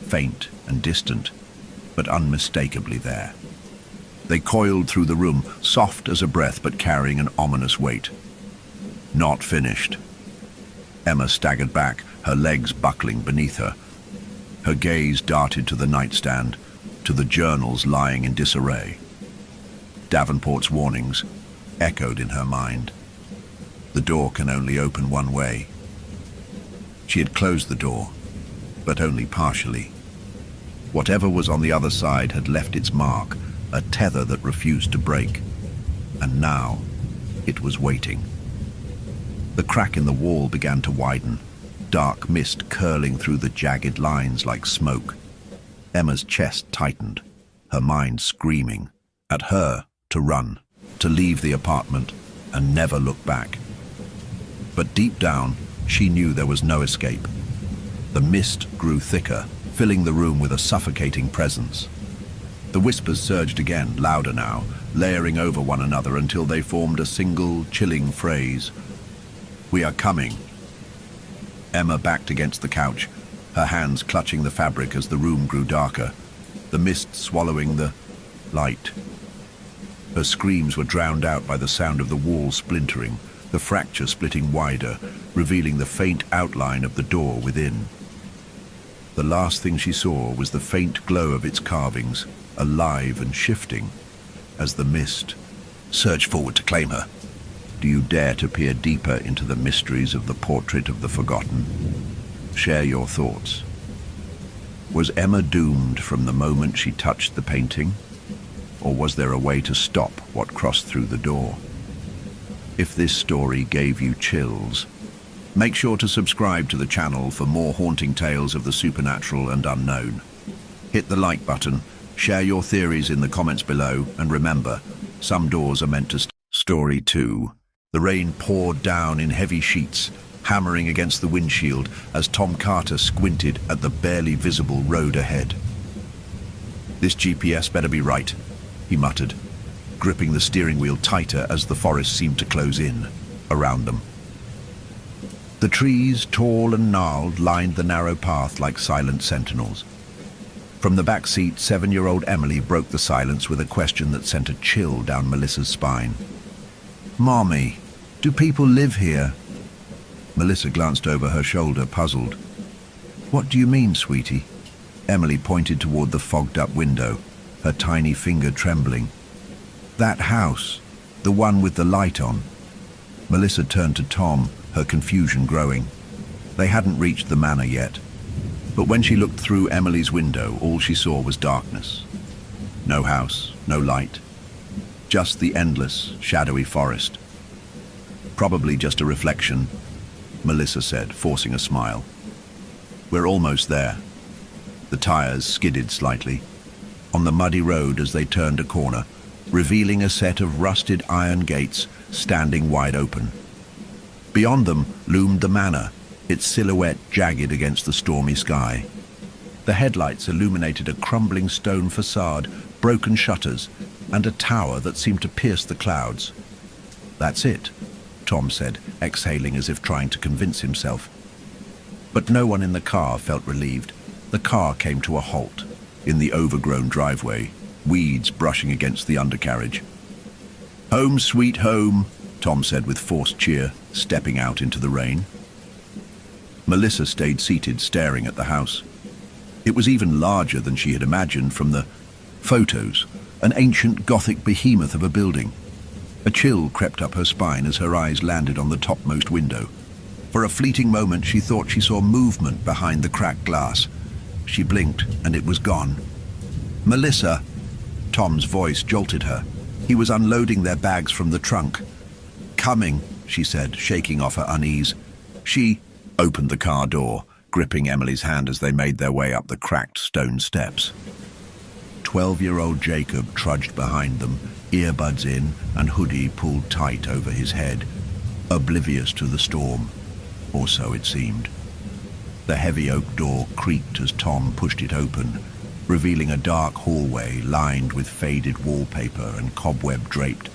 Speaker 1: faint and distant, but unmistakably there. They coiled through the room, soft as a breath but carrying an ominous weight. Not finished. Emma staggered back, her legs buckling beneath her. Her gaze darted to the nightstand, to the journals lying in disarray. Davenport's warnings echoed in her mind. The door can only open one way. She had closed the door, but only partially. Whatever was on the other side had left its mark, a tether that refused to break. And now, it was waiting. The crack in the wall began to widen, dark mist curling through the jagged lines like smoke. Emma's chest tightened, her mind screaming at her to run, to leave the apartment and never look back. But deep down, she knew there was no escape. The mist grew thicker, filling the room with a suffocating presence. The whispers surged again, louder now, layering over one another until they formed a single, chilling phrase. "We are coming." Emma backed against the couch, her hands clutching the fabric as the room grew darker, the mist swallowing the light. Her screams were drowned out by the sound of the wall splintering, the fracture splitting wider, revealing the faint outline of the door within. The last thing she saw was the faint glow of its carvings, alive and shifting, as the mist surged forward to claim her. Do you dare to peer deeper into the mysteries of the portrait of the forgotten? Share your thoughts. Was Emma doomed from the moment she touched the painting? Or was there a way to stop what crossed through the door? If this story gave you chills, make sure to subscribe to the channel for more haunting tales of the supernatural and unknown. Hit the like button, share your theories in the comments below, and remember, some doors are meant to stay. Story 2. The rain poured down in heavy sheets, hammering against the windshield as Tom Carter squinted at the barely visible road ahead. "This GPS better be right," he muttered, gripping the steering wheel tighter as the forest seemed to close in around them. The trees, tall and gnarled, lined the narrow path like silent sentinels. From the back seat, 7-year-old Emily broke the silence with a question that sent a chill down Melissa's spine. "Mommy, do people live here?" Melissa glanced over her shoulder, puzzled. "What do you mean, sweetie?" Emily pointed toward the fogged-up window, her tiny finger trembling. "That house, the one with the light on." Melissa turned to Tom, her confusion growing. They hadn't reached the manor yet, but when she looked through Emily's window, all she saw was darkness. No house, no light, just the endless, shadowy forest. "Probably just a reflection," Melissa said, forcing a smile. "We're almost there." The tires skidded slightly on the muddy road as they turned a corner, revealing a set of rusted iron gates standing wide open. Beyond them loomed the manor, its silhouette jagged against the stormy sky. The headlights illuminated a crumbling stone facade, broken shutters, and a tower that seemed to pierce the clouds. "That's it," Tom said, exhaling as if trying to convince himself. But no one in the car felt relieved. The car came to a halt in the overgrown driveway, weeds brushing against the undercarriage. "Home sweet home," Tom said with forced cheer, stepping out into the rain. Melissa stayed seated, staring at the house. It was even larger than she had imagined from the photos, an ancient Gothic behemoth of a building. A chill crept up her spine as her eyes landed on the topmost window. For a fleeting moment, she thought she saw movement behind the cracked glass. She blinked, and it was gone. "Melissa!" Tom's voice jolted her. He was unloading their bags from the trunk. "Coming," she said, shaking off her unease. She opened the car door, gripping Emily's hand as they made their way up the cracked stone steps. 12-year-old Jacob trudged behind them, earbuds in and hoodie pulled tight over his head, oblivious to the storm, or so it seemed. The heavy oak door creaked as Tom pushed it open, revealing a dark hallway lined with faded wallpaper and cobweb-draped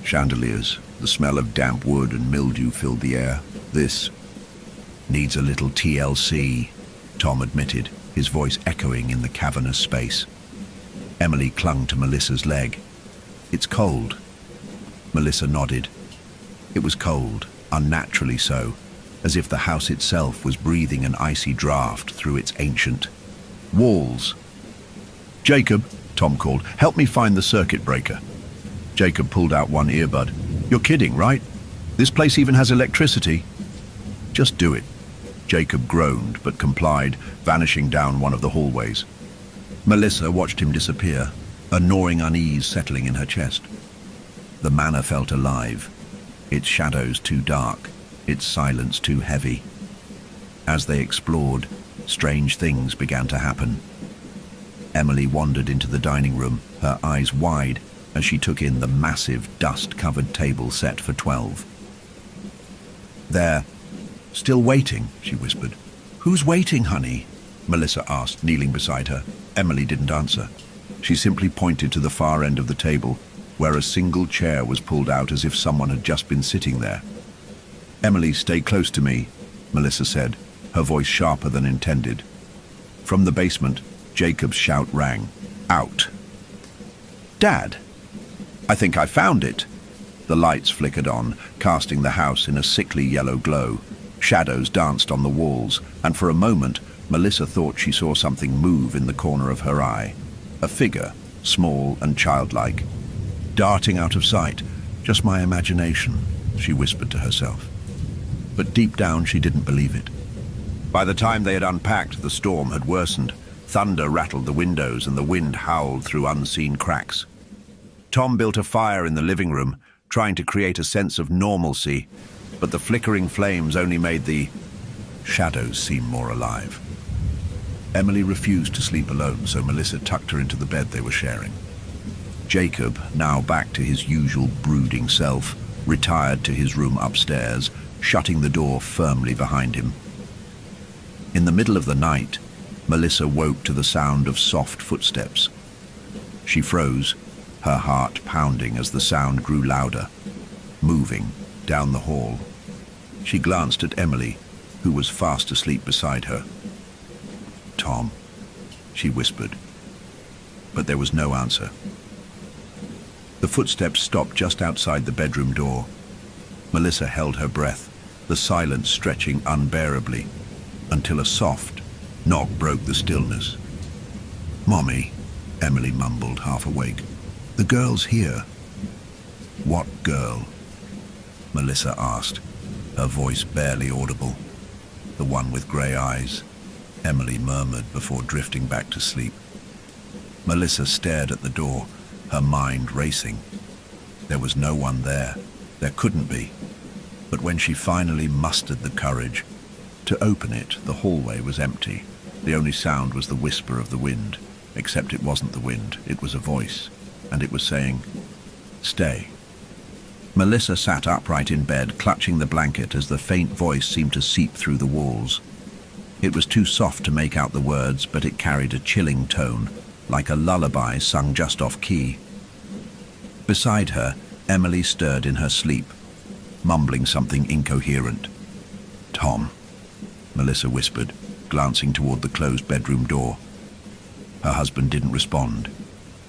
Speaker 1: chandeliers. The smell of damp wood and mildew filled the air. "This needs a little TLC," Tom admitted, his voice echoing in the cavernous space. Emily clung to Melissa's leg. "It's cold." Melissa nodded. It was cold, unnaturally so, as if the house itself was breathing an icy draft through its ancient walls. "Jacob," Tom called, "help me find the circuit breaker." Jacob pulled out one earbud. "You're kidding, right? This place even has electricity." "Just do it." Jacob groaned but complied, vanishing down one of the hallways. Melissa watched him disappear, a gnawing unease settling in her chest. The manor felt alive, its shadows too dark, its silence too heavy. As they explored, strange things began to happen. Emily wandered into the dining room, her eyes wide as she took in the massive, dust-covered table set for 12. "They're still waiting," she whispered. "Who's waiting, honey?" Melissa asked, kneeling beside her. Emily didn't answer. She simply pointed to the far end of the table, where a single chair was pulled out as if someone had just been sitting there. "Emily, stay close to me," Melissa said, her voice sharper than intended. From the basement, Jacob's shout rang. "Out!" "Dad, I think I found it." The lights flickered on, casting the house in a sickly yellow glow. Shadows danced on the walls, and for a moment, Melissa thought she saw something move in the corner of her eye. A figure, small and childlike, darting out of sight. "Just my imagination," she whispered to herself. But deep down, she didn't believe it. By the time they had unpacked, the storm had worsened. Thunder rattled the windows and the wind howled through unseen cracks. Tom built a fire in the living room, trying to create a sense of normalcy, but the flickering flames only made the shadows seem more alive. Emily refused to sleep alone, so Melissa tucked her into the bed they were sharing. Jacob, now back to his usual brooding self, retired to his room upstairs, shutting the door firmly behind him. In the middle of the night, Melissa woke to the sound of soft footsteps. She froze, her heart pounding as the sound grew louder, moving down the hall. She glanced at Emily, who was fast asleep beside her. "Tom," she whispered, but there was no answer. The footsteps stopped just outside the bedroom door. Melissa held her breath, the silence stretching unbearably, until a soft knock broke the stillness. "Mommy," Emily mumbled, half awake. "The girl's here." "What girl?" Melissa asked, her voice barely audible. "The one with grey eyes," Emily murmured before drifting back to sleep. Melissa stared at the door, her mind racing. There was no one there. There couldn't be. But when she finally mustered the courage to open it, the hallway was empty. The only sound was the whisper of the wind, except it wasn't the wind, it was a voice, and it was saying, "Stay." Melissa sat upright in bed, clutching the blanket as the faint voice seemed to seep through the walls. It was too soft to make out the words, but it carried a chilling tone, like a lullaby sung just off key. Beside her, Emily stirred in her sleep, mumbling something incoherent. "Tom," Melissa whispered, glancing toward the closed bedroom door. Her husband didn't respond.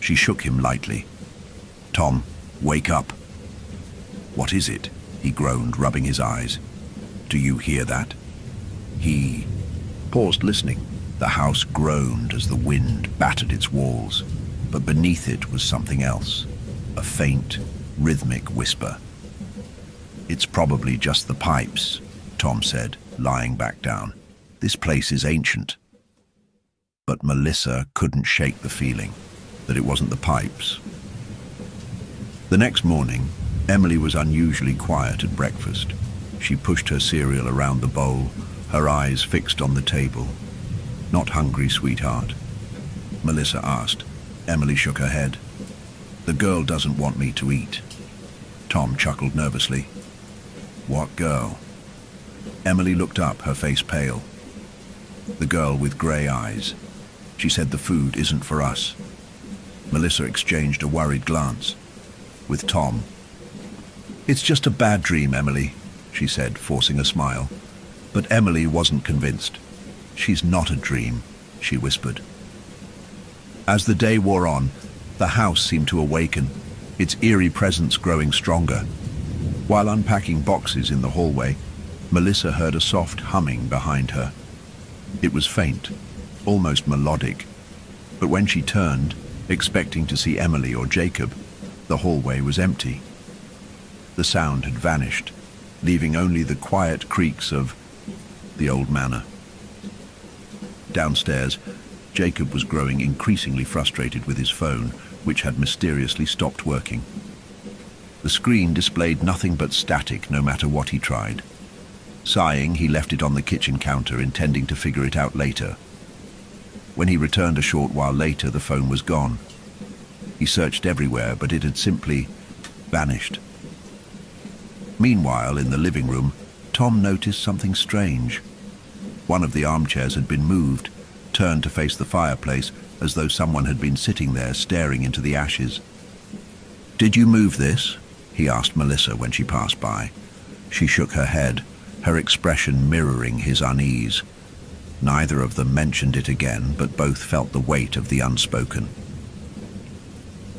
Speaker 1: She shook him lightly. "Tom, wake up." "What is it?" he groaned, rubbing his eyes. "Do you hear that?" He paused, listening. The house groaned as the wind battered its walls, but beneath it was something else, a faint, rhythmic whisper. "It's probably just the pipes," Tom said, lying back down. "This place is ancient." But Melissa couldn't shake the feeling that it wasn't the pipes. The next morning, Emily was unusually quiet at breakfast. She pushed her cereal around the bowl, her eyes fixed on the table. "Not hungry, sweetheart?" Melissa asked. Emily shook her head. "The girl doesn't want me to eat." Tom chuckled nervously. "What girl?" Emily looked up, her face pale. "The girl with grey eyes. She said the food isn't for us." Melissa exchanged a worried glance with Tom. "It's just a bad dream, Emily," she said, forcing a smile. But Emily wasn't convinced. "She's not a dream," she whispered. As the day wore on, the house seemed to awaken, its eerie presence growing stronger. While unpacking boxes in the hallway, Melissa heard a soft humming behind her. It was faint, almost melodic, but when she turned, expecting to see Emily or Jacob, the hallway was empty. The sound had vanished, leaving only the quiet creaks of the old manor. Downstairs, Jacob was growing increasingly frustrated with his phone, which had mysteriously stopped working. The screen displayed nothing but static no matter what he tried. Sighing, he left it on the kitchen counter, intending to figure it out later. When he returned a short while later, the phone was gone. He searched everywhere, but it had simply vanished. Meanwhile, in the living room, Tom noticed something strange. One of the armchairs had been moved, turned to face the fireplace, as though someone had been sitting there staring into the ashes. "Did you move this?" he asked Melissa when she passed by. She shook her head, her expression mirroring his unease. Neither of them mentioned it again, but both felt the weight of the unspoken.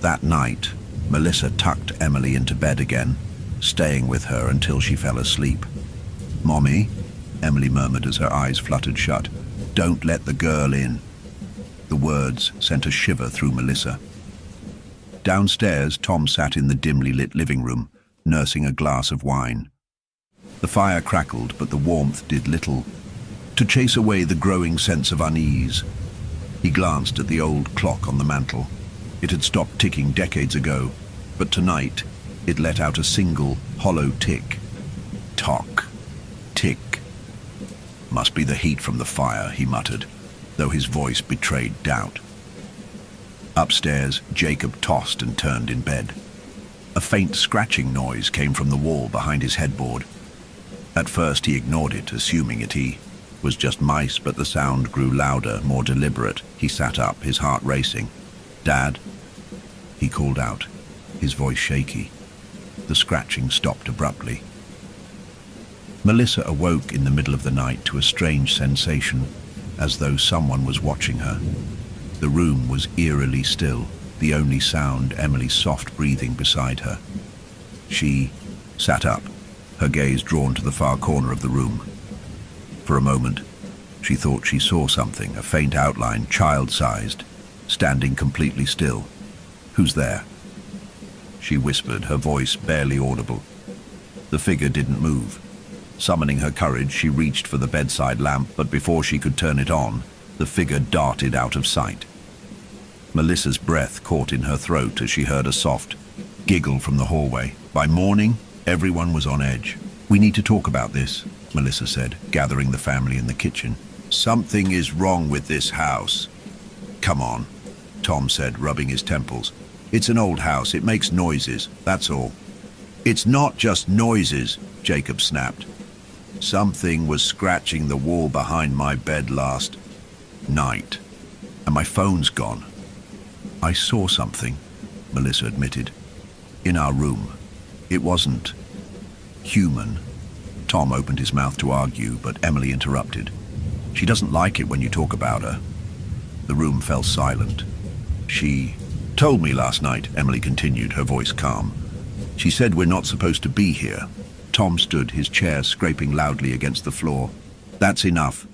Speaker 1: That night, Melissa tucked Emily into bed again, staying with her until she fell asleep. "Mommy," Emily murmured as her eyes fluttered shut, "don't let the girl in." The words sent a shiver through Melissa. Downstairs, Tom sat in the dimly lit living room, nursing a glass of wine. The fire crackled, but the warmth did little to chase away the growing sense of unease. He glanced at the old clock on the mantel. It had stopped ticking decades ago, but tonight it let out a single, hollow tick. Tock. Tick. "Must be the heat from the fire," he muttered, though his voice betrayed doubt. Upstairs, Jacob tossed and turned in bed. A faint scratching noise came from the wall behind his headboard. At first he ignored it, assuming it was just mice, but the sound grew louder, more deliberate. He sat up, his heart racing. "Dad?" he called out, his voice shaky. The scratching stopped abruptly. Melissa awoke in the middle of the night to a strange sensation, as though someone was watching her. The room was eerily still, the only sound Emily's soft breathing beside her. She sat up, her gaze drawn to the far corner of the room. For a moment, she thought she saw something, a faint outline, child-sized, standing completely still. "Who's there?" she whispered, her voice barely audible. The figure didn't move. Summoning her courage, she reached for the bedside lamp, but before she could turn it on, the figure darted out of sight. Melissa's breath caught in her throat as she heard a soft giggle from the hallway. By morning, everyone was on edge. "We need to talk about this," Melissa said, gathering the family in the kitchen. "Something is wrong with this house." "Come on," Tom said, rubbing his temples. "It's an old house. It makes noises, that's all." "It's not just noises," Jacob snapped. "Something was scratching the wall behind my bed last night, and my phone's gone." "I saw something," Melissa admitted. "In our room. It wasn't human." Tom opened his mouth to argue, but Emily interrupted. "She doesn't like it when you talk about her." The room fell silent. "She told me last night," Emily continued, her voice calm. "She said we're not supposed to be here." Tom stood, his chair scraping loudly against the floor. "That's enough.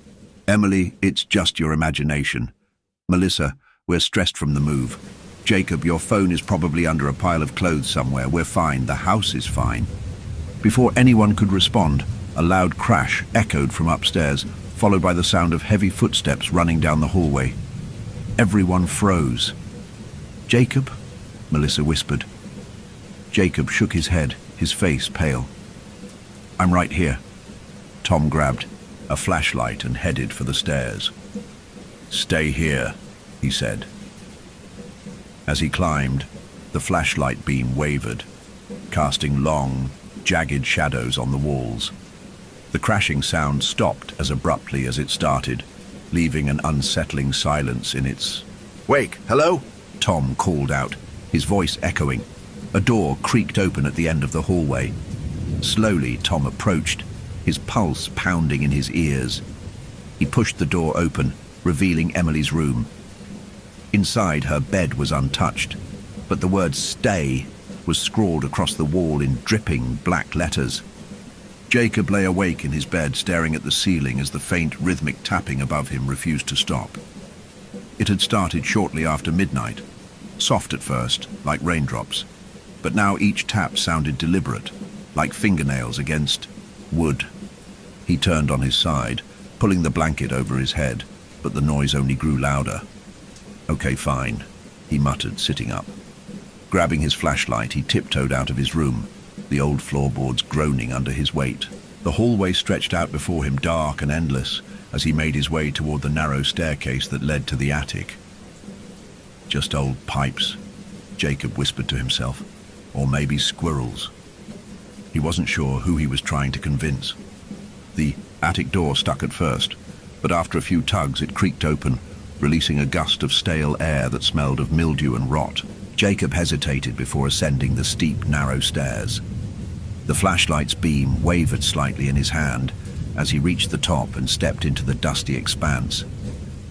Speaker 1: Emily, it's just your imagination. Melissa, we're stressed from the move. Jacob, your phone is probably under a pile of clothes somewhere. We're fine. The house is fine." Before anyone could respond, a loud crash echoed from upstairs, followed by the sound of heavy footsteps running down the hallway. Everyone froze. "Jacob?" Melissa whispered. Jacob shook his head, his face pale. "I'm right here." Tom grabbed a flashlight and headed for the stairs. "Stay here," he said. As he climbed, the flashlight beam wavered, casting long, jagged shadows on the walls. The crashing sound stopped as abruptly as it started, leaving an unsettling silence in its wake. "Hello?" Tom called out, his voice echoing. A door creaked open at the end of the hallway. Slowly, Tom approached, his pulse pounding in his ears. He pushed the door open, revealing Emily's room. Inside, her bed was untouched, but the word "stay" was scrawled across the wall in dripping black letters. Jacob lay awake in his bed, staring at the ceiling as the faint rhythmic tapping above him refused to stop. It had started shortly after midnight, soft at first, like raindrops, but now each tap sounded deliberate, like fingernails against wood. He turned on his side, pulling the blanket over his head, but the noise only grew louder. "Okay, fine," he muttered, sitting up. Grabbing his flashlight, he tiptoed out of his room, the old floorboards groaning under his weight. The hallway stretched out before him, dark and endless, as he made his way toward the narrow staircase that led to the attic. "Just old pipes," Jacob whispered to himself. "Or maybe squirrels." He wasn't sure who he was trying to convince. The attic door stuck at first, but after a few tugs it creaked open, releasing a gust of stale air that smelled of mildew and rot. Jacob hesitated before ascending the steep, narrow stairs. The flashlight's beam wavered slightly in his hand as he reached the top and stepped into the dusty expanse.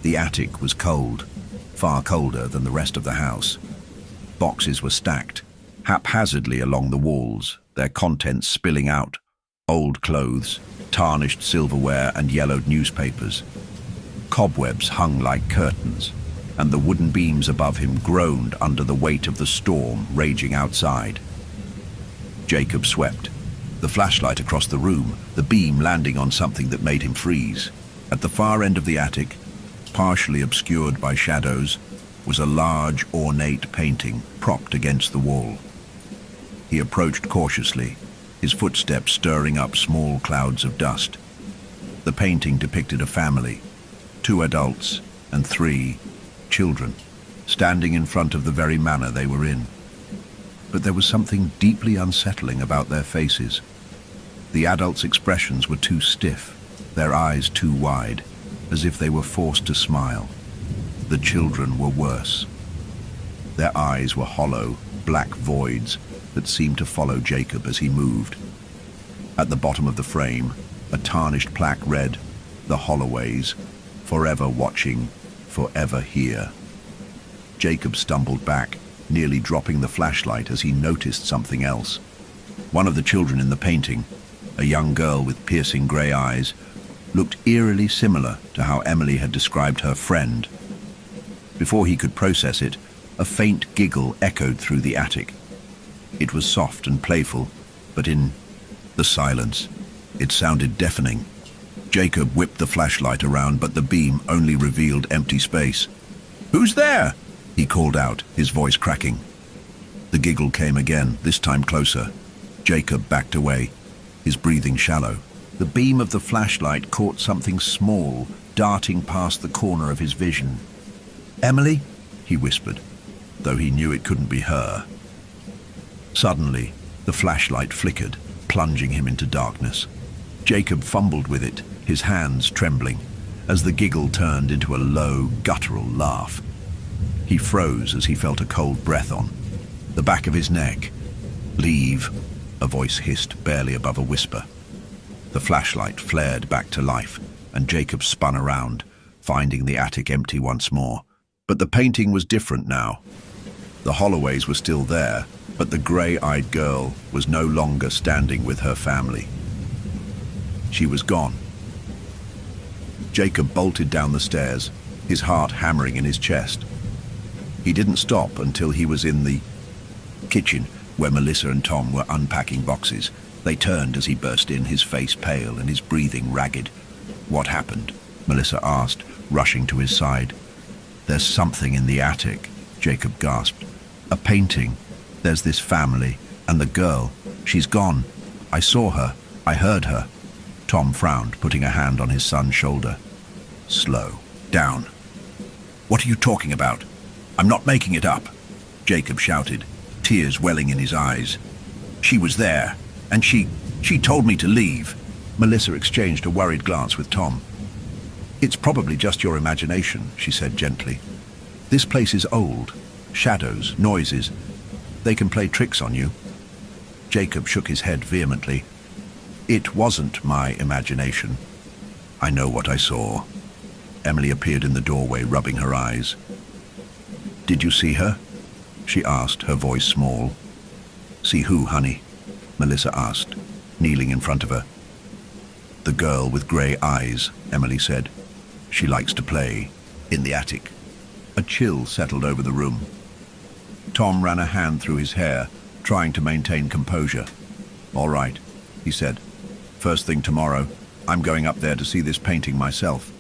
Speaker 1: The attic was cold, far colder than the rest of the house. Boxes were stacked haphazardly along the walls, their contents spilling out: old clothes, tarnished silverware, and yellowed newspapers. Cobwebs hung like curtains, and the wooden beams above him groaned under the weight of the storm raging outside. Jacob swept, the flashlight across the room, the beam landing on something that made him freeze. At the far end of the attic, partially obscured by shadows, was a large, ornate painting propped against the wall. He approached cautiously, his footsteps stirring up small clouds of dust. The painting depicted a family, 2 adults and 3 children, standing in front of the very manor they were in. But there was something deeply unsettling about their faces. The adults' expressions were too stiff, their eyes too wide, as if they were forced to smile. The children were worse. Their eyes were hollow, black voids that seemed to follow Jacob as he moved. At the bottom of the frame, a tarnished plaque read, "The Holloways, forever watching, forever here." Jacob stumbled back, nearly dropping the flashlight as he noticed something else. One of the children in the painting, a young girl with piercing grey eyes, looked eerily similar to how Emily had described her friend. Before he could process it, a faint giggle echoed through the attic. It was soft and playful, but in the silence, it sounded deafening. Jacob whipped the flashlight around, but the beam only revealed empty space. "Who's there?" he called out, his voice cracking. The giggle came again, this time closer. Jacob backed away, his breathing shallow. The beam of the flashlight caught something small, darting past the corner of his vision. "Emily?" he whispered, though he knew it couldn't be her. Suddenly, the flashlight flickered, plunging him into darkness. Jacob fumbled with it, his hands trembling, as the giggle turned into a low, guttural laugh. He froze as he felt a cold breath on the back of his neck. "Leave," a voice hissed barely above a whisper. The flashlight flared back to life, and Jacob spun around, finding the attic empty once more. But the painting was different now. The Holloways were still there, but the grey-eyed girl was no longer standing with her family. She was gone. Jacob bolted down the stairs, his heart hammering in his chest. He didn't stop until he was in the kitchen, where Melissa and Tom were unpacking boxes. They turned as he burst in, his face pale and his breathing ragged. "What happened?" Melissa asked, rushing to his side. "There's something in the attic," Jacob gasped. "A painting. There's this family, and the girl. She's gone. I saw her. I heard her." Tom frowned, putting a hand on his son's shoulder. "Slow down. What are you talking about? I'm not making it up," Jacob shouted, tears welling in his eyes. "She was there, and she told me to leave." Melissa exchanged a worried glance with Tom. "It's probably just your imagination," she said gently. "This place is old. Shadows, noises. They can play tricks on you." Jacob shook his head vehemently. "It wasn't my imagination. I know what I saw." Emily appeared in the doorway, rubbing her eyes. Did you see her? She asked, her voice small. See who, honey? Melissa asked, kneeling in front of her. The girl with grey eyes, Emily said. She likes to play in the attic. A chill settled over the room. Tom ran a hand through his hair, trying to maintain composure. All right, he said. First thing tomorrow, I'm going up there to see this painting myself.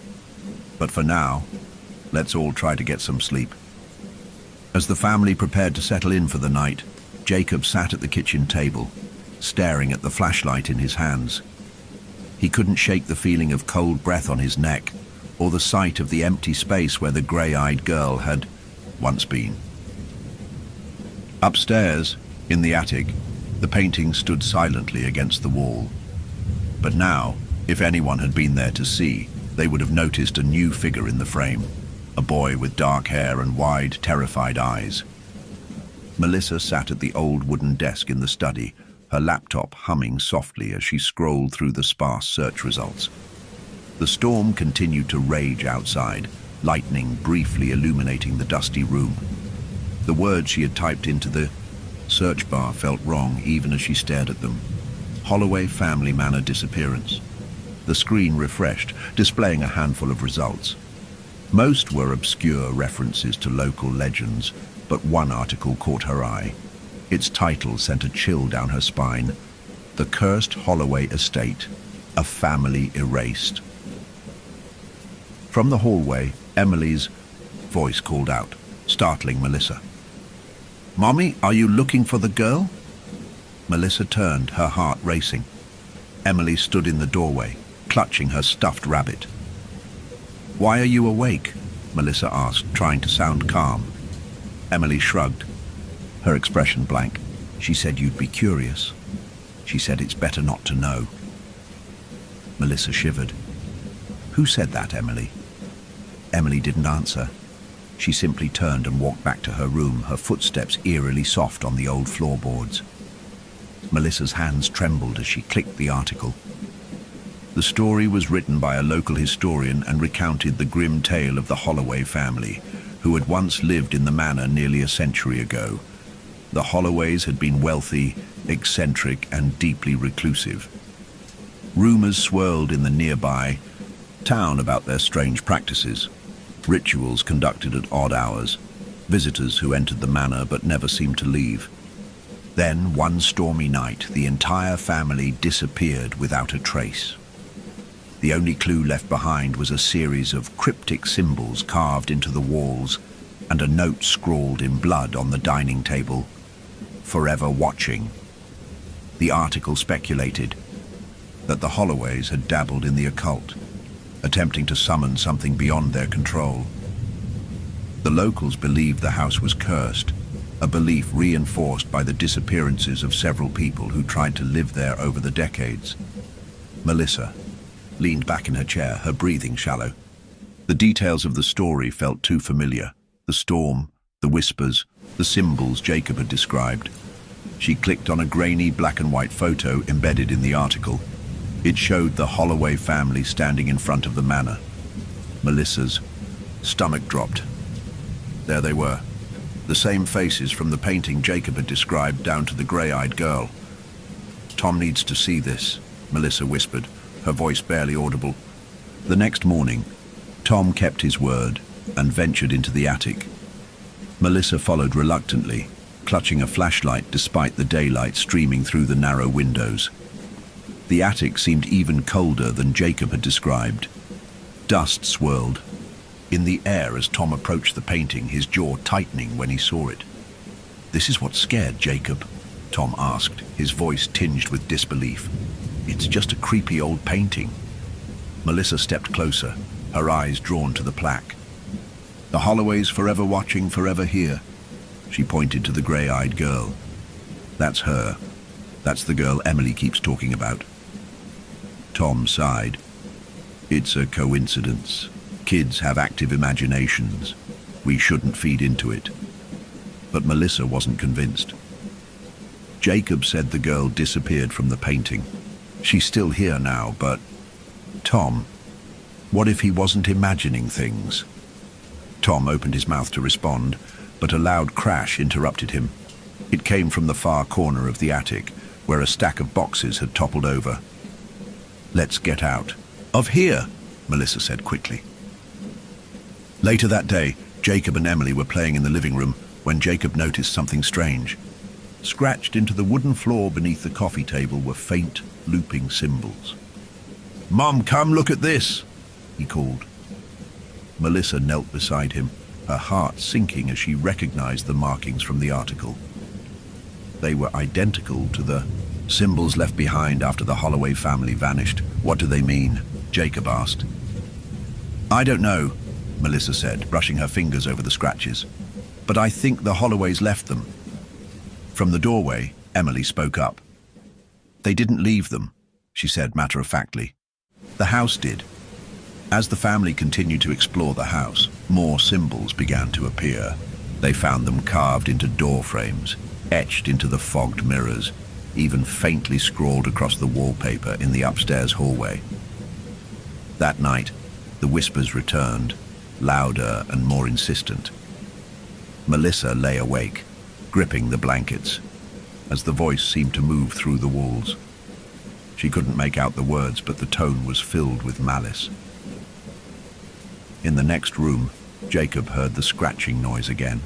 Speaker 1: But for now, let's all try to get some sleep. As the family prepared to settle in for the night, Jacob sat at the kitchen table, staring at the flashlight in his hands. He couldn't shake the feeling of cold breath on his neck, or the sight of the empty space where the grey-eyed girl had once been. Upstairs, in the attic, the painting stood silently against the wall. But now, if anyone had been there to see, they would have noticed a new figure in the frame, a boy with dark hair and wide, terrified eyes. Melissa sat at the old wooden desk in the study, her laptop humming softly as she scrolled through the sparse search results. The storm continued to rage outside, lightning briefly illuminating the dusty room. The words she had typed into the search bar felt wrong even as she stared at them. Holloway family manor disappearance. The screen refreshed, displaying a handful of results. Most were obscure references to local legends, but one article caught her eye. Its title sent a chill down her spine. The Cursed Holloway Estate, a family erased. From the hallway, Emily's voice called out, startling Melissa. Mommy, are you looking for the girl? Melissa turned, her heart racing. Emily stood in the doorway, clutching her stuffed rabbit. Why are you awake? Melissa asked, trying to sound calm. Emily shrugged, her expression blank. She said you'd be curious. She said it's better not to know. Melissa shivered. Who said that, Emily? Emily didn't answer. She simply turned and walked back to her room, her footsteps eerily soft on the old floorboards. Melissa's hands trembled as she clicked the article. The story was written by a local historian and recounted the grim tale of the Holloway family, who had once lived in the manor nearly a century ago. The Holloways had been wealthy, eccentric, and deeply reclusive. Rumors swirled in the nearby town about their strange practices. Rituals conducted at odd hours, visitors who entered the manor but never seemed to leave. Then, one stormy night, the entire family disappeared without a trace. The only clue left behind was a series of cryptic symbols carved into the walls and a note scrawled in blood on the dining table, "Forever watching." The article speculated that the Holloways had dabbled in the occult, attempting to summon something beyond their control. The locals believed the house was cursed, a belief reinforced by the disappearances of several people who tried to live there over the decades. Melissa leaned back in her chair, her breathing shallow. The details of the story felt too familiar. The storm, the whispers, the symbols Jacob had described. She clicked on a grainy black and white photo embedded in the article. It showed the Holloway family standing in front of the manor. Melissa's stomach dropped. There they were, the same faces from the painting Jacob had described down to the grey-eyed girl. Tom needs to see this, Melissa whispered, her voice barely audible. The next morning, Tom kept his word and ventured into the attic. Melissa followed reluctantly, clutching a flashlight despite the daylight streaming through the narrow windows. The attic seemed even colder than Jacob had described. Dust swirled in the air as Tom approached the painting, his jaw tightening when he saw it. "This is what scared Jacob?" Tom asked, his voice tinged with disbelief. "It's just a creepy old painting." Melissa stepped closer, her eyes drawn to the plaque. "The Holloways forever watching, forever here." She pointed to the grey-eyed girl. "That's her. That's the girl Emily keeps talking about." Tom sighed. "It's a coincidence. Kids have active imaginations. We shouldn't feed into it." But Melissa wasn't convinced. Jacob said the girl disappeared from the painting. She's still here now, but... Tom, what if he wasn't imagining things? Tom opened his mouth to respond, but a loud crash interrupted him. It came from the far corner of the attic, where a stack of boxes had toppled over. "Let's get out of here," Melissa said quickly. Later that day, Jacob and Emily were playing in the living room when Jacob noticed something strange. Scratched into the wooden floor beneath the coffee table were faint, looping symbols. "Mom, come look at this," he called. Melissa knelt beside him, her heart sinking as she recognized the markings from the article. They were identical to the symbols left behind after the Holloway family vanished. "What do they mean?" Jacob asked. "I don't know," Melissa said, brushing her fingers over the scratches. "But I think the Holloways left them." From the doorway, Emily spoke up. "They didn't leave them," she said matter-of-factly. "The house did." As the family continued to explore the house, more symbols began to appear. They found them carved into door frames, etched into the fogged mirrors, even faintly scrawled across the wallpaper in the upstairs hallway. That night, the whispers returned, louder and more insistent. Melissa lay awake, gripping the blankets, as the voice seemed to move through the walls. She couldn't make out the words, but the tone was filled with malice. In the next room, Jacob heard the scratching noise again.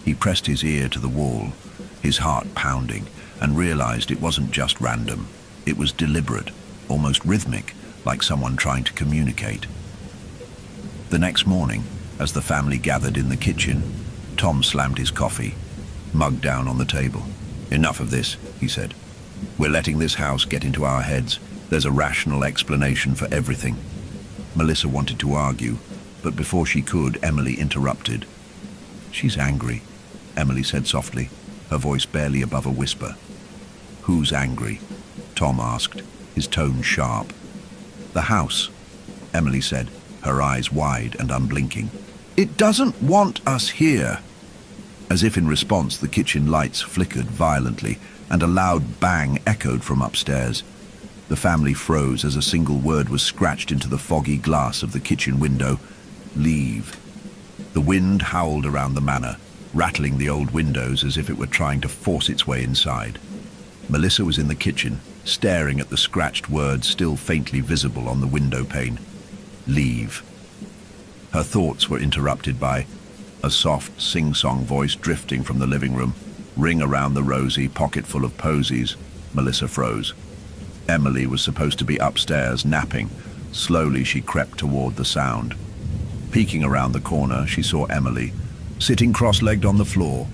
Speaker 1: He pressed his ear to the wall, his heart pounding, and realized it wasn't just random. It was deliberate, almost rhythmic, like someone trying to communicate. The next morning, as the family gathered in the kitchen, Tom slammed his coffee, mug down on the table. "Enough of this," he said. "We're letting this house get into our heads. There's a rational explanation for everything." Melissa wanted to argue, but before she could, Emily interrupted. "She's angry," Emily said softly, her voice barely above a whisper. "Who's angry?" Tom asked, his tone sharp. "The house," Emily said, her eyes wide and unblinking. "It doesn't want us here." As if in response, the kitchen lights flickered violently, and a loud bang echoed from upstairs. The family froze as a single word was scratched into the foggy glass of the kitchen window: "Leave." The wind howled around the manor, rattling the old windows as if it were trying to force its way inside. Melissa was in the kitchen, staring at the scratched words still faintly visible on the window pane. "Leave." Her thoughts were interrupted by a soft, sing-song voice drifting from the living room. "Ring around the rosy, pocket full of posies." Melissa froze. Emily was supposed to be upstairs, napping. Slowly she crept toward the sound. Peeking around the corner, she saw Emily, sitting cross-legged on the floor,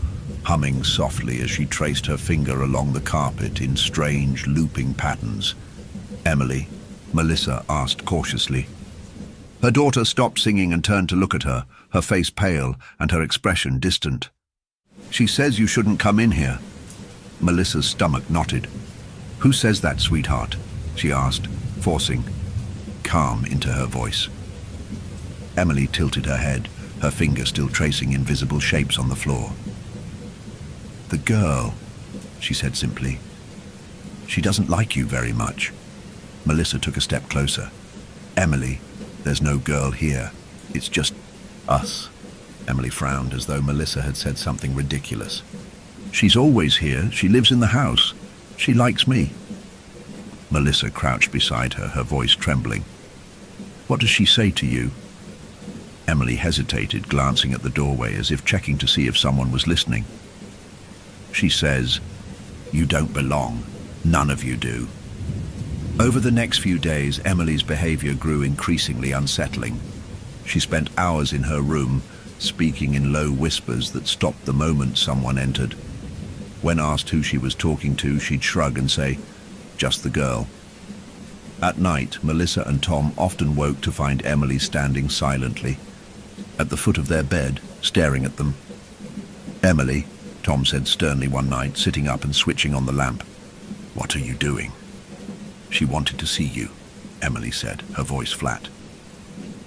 Speaker 1: humming softly as she traced her finger along the carpet in strange, looping patterns. "Emily?" Melissa asked cautiously. Her daughter stopped singing and turned to look at her, her face pale and her expression distant. "She says you shouldn't come in here." Melissa's stomach knotted. "Who says that, sweetheart?" she asked, forcing calm into her voice. Emily tilted her head, her finger still tracing invisible shapes on the floor. "The girl," she said simply. "She doesn't like you very much." Melissa took a step closer. "Emily, there's no girl here. It's just us." Emily frowned as though Melissa had said something ridiculous. "She's always here. She lives in the house. She likes me." Melissa crouched beside her, her voice trembling. "What does she say to you?" Emily hesitated, glancing at the doorway as if checking to see if someone was listening. "She says, 'You don't belong. None of you do.'" Over the next few days, Emily's behavior grew increasingly unsettling. She spent hours in her room, speaking in low whispers that stopped the moment someone entered. When asked who she was talking to, she'd shrug and say, "Just the girl." At night, Melissa and Tom often woke to find Emily standing silently at the foot of their bed, staring at them. "Emily," Tom said sternly one night, sitting up and switching on the lamp, "what are you doing?" "She wanted to see you," Emily said, her voice flat.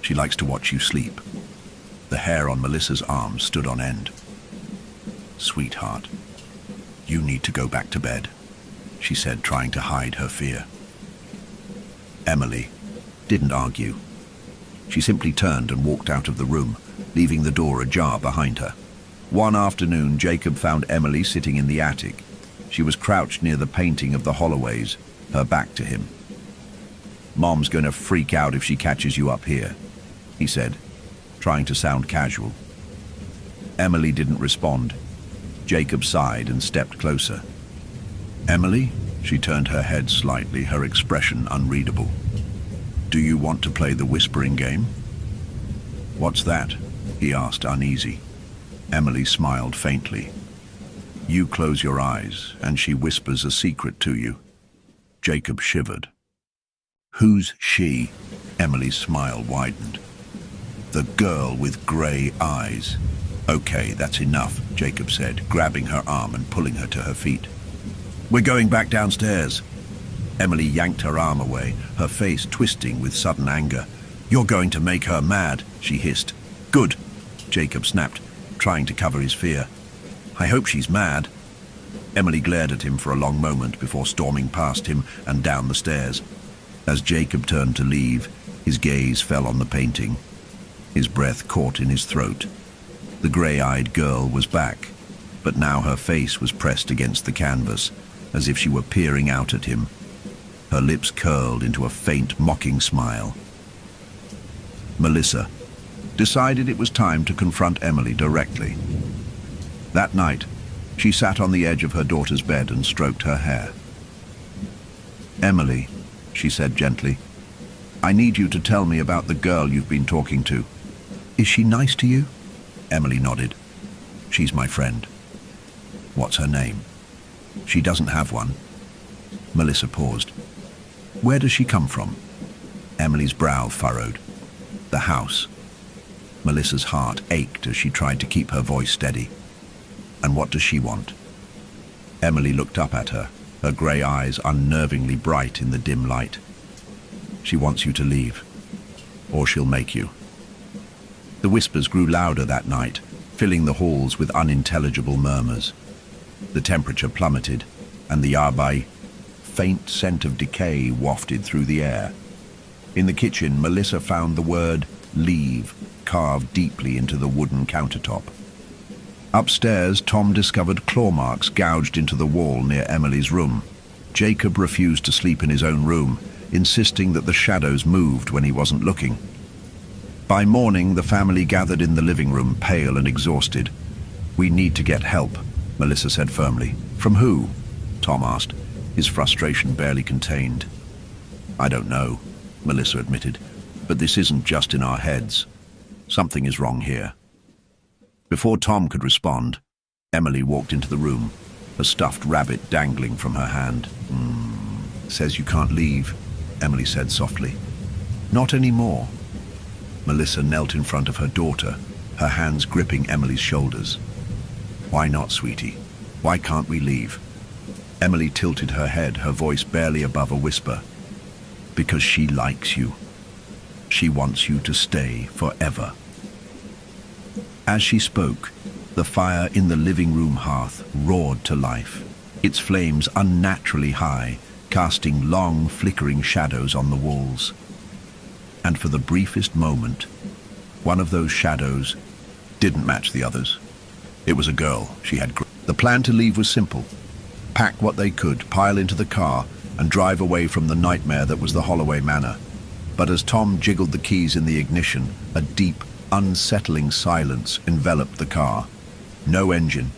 Speaker 1: "She likes to watch you sleep." The hair on Melissa's arms stood on end. "Sweetheart, you need to go back to bed," she said, trying to hide her fear. Emily didn't argue. She simply turned and walked out of the room, leaving the door ajar behind her. One afternoon, Jacob found Emily sitting in the attic. She was crouched near the painting of the Holloways, her back to him. "Mom's going to freak out if she catches you up here," he said, trying to sound casual. Emily didn't respond. Jacob sighed and stepped closer. "Emily?" She turned her head slightly, her expression unreadable. "Do you want to play the whispering game?" "What's that?" he asked, uneasy. Emily smiled faintly. "You close your eyes, and she whispers a secret to you." Jacob shivered. "Who's she?" Emily's smile widened. "The girl with grey eyes." "Okay, that's enough," Jacob said, grabbing her arm and pulling her to her feet. "We're going back downstairs." Emily yanked her arm away, her face twisting with sudden anger. "You're going to make her mad," she hissed. "Good," Jacob snapped, trying to cover his fear. "I hope she's mad." Emily glared at him for a long moment before storming past him and down the stairs. As Jacob turned to leave, his gaze fell on the painting. His breath caught in his throat. The grey-eyed girl was back, but now her face was pressed against the canvas, as if she were peering out at him. Her lips curled into a faint, mocking smile. Melissa decided it was time to confront Emily directly. That night, she sat on the edge of her daughter's bed and stroked her hair. "Emily," she said gently, "I need you to tell me about the girl you've been talking to. Is she nice to you?" Emily nodded. "She's my friend." "What's her name?" "She doesn't have one." Melissa paused. "Where does she come from?" Emily's brow furrowed. "The house." Melissa's heart ached as she tried to keep her voice steady. "And what does she want?" Emily looked up at her, her grey eyes unnervingly bright in the dim light. "She wants you to leave, or she'll make you." The whispers grew louder that night, filling the halls with unintelligible murmurs. The temperature plummeted, and the faint scent of decay wafted through the air. In the kitchen, Melissa found the word "leave" carved deeply into the wooden countertop. Upstairs, Tom discovered claw marks gouged into the wall near Emily's room. Jacob refused to sleep in his own room, insisting that the shadows moved when he wasn't looking. By morning, the family gathered in the living room, pale and exhausted. "We need to get help," Melissa said firmly. "From who?" Tom asked, his frustration barely contained. "I don't know," Melissa admitted, "but this isn't just in our heads. Something is wrong here." Before Tom could respond, Emily walked into the room, a stuffed rabbit dangling from her hand. "Says you can't leave," Emily said softly. "Not anymore." Melissa knelt in front of her daughter, her hands gripping Emily's shoulders. "Why not, sweetie? Why can't we leave?" Emily tilted her head, her voice barely above a whisper. "Because she likes you. She wants you to stay forever." As she spoke, the fire in the living room hearth roared to life, its flames unnaturally high, casting long, flickering shadows on the walls. And for the briefest moment, one of those shadows didn't match the others. It was a girl. The plan to leave was simple. Pack what they could, pile into the car, and drive away from the nightmare that was the Holloway Manor. But as Tom jiggled the keys in the ignition, a deep, unsettling silence enveloped the car. No engine,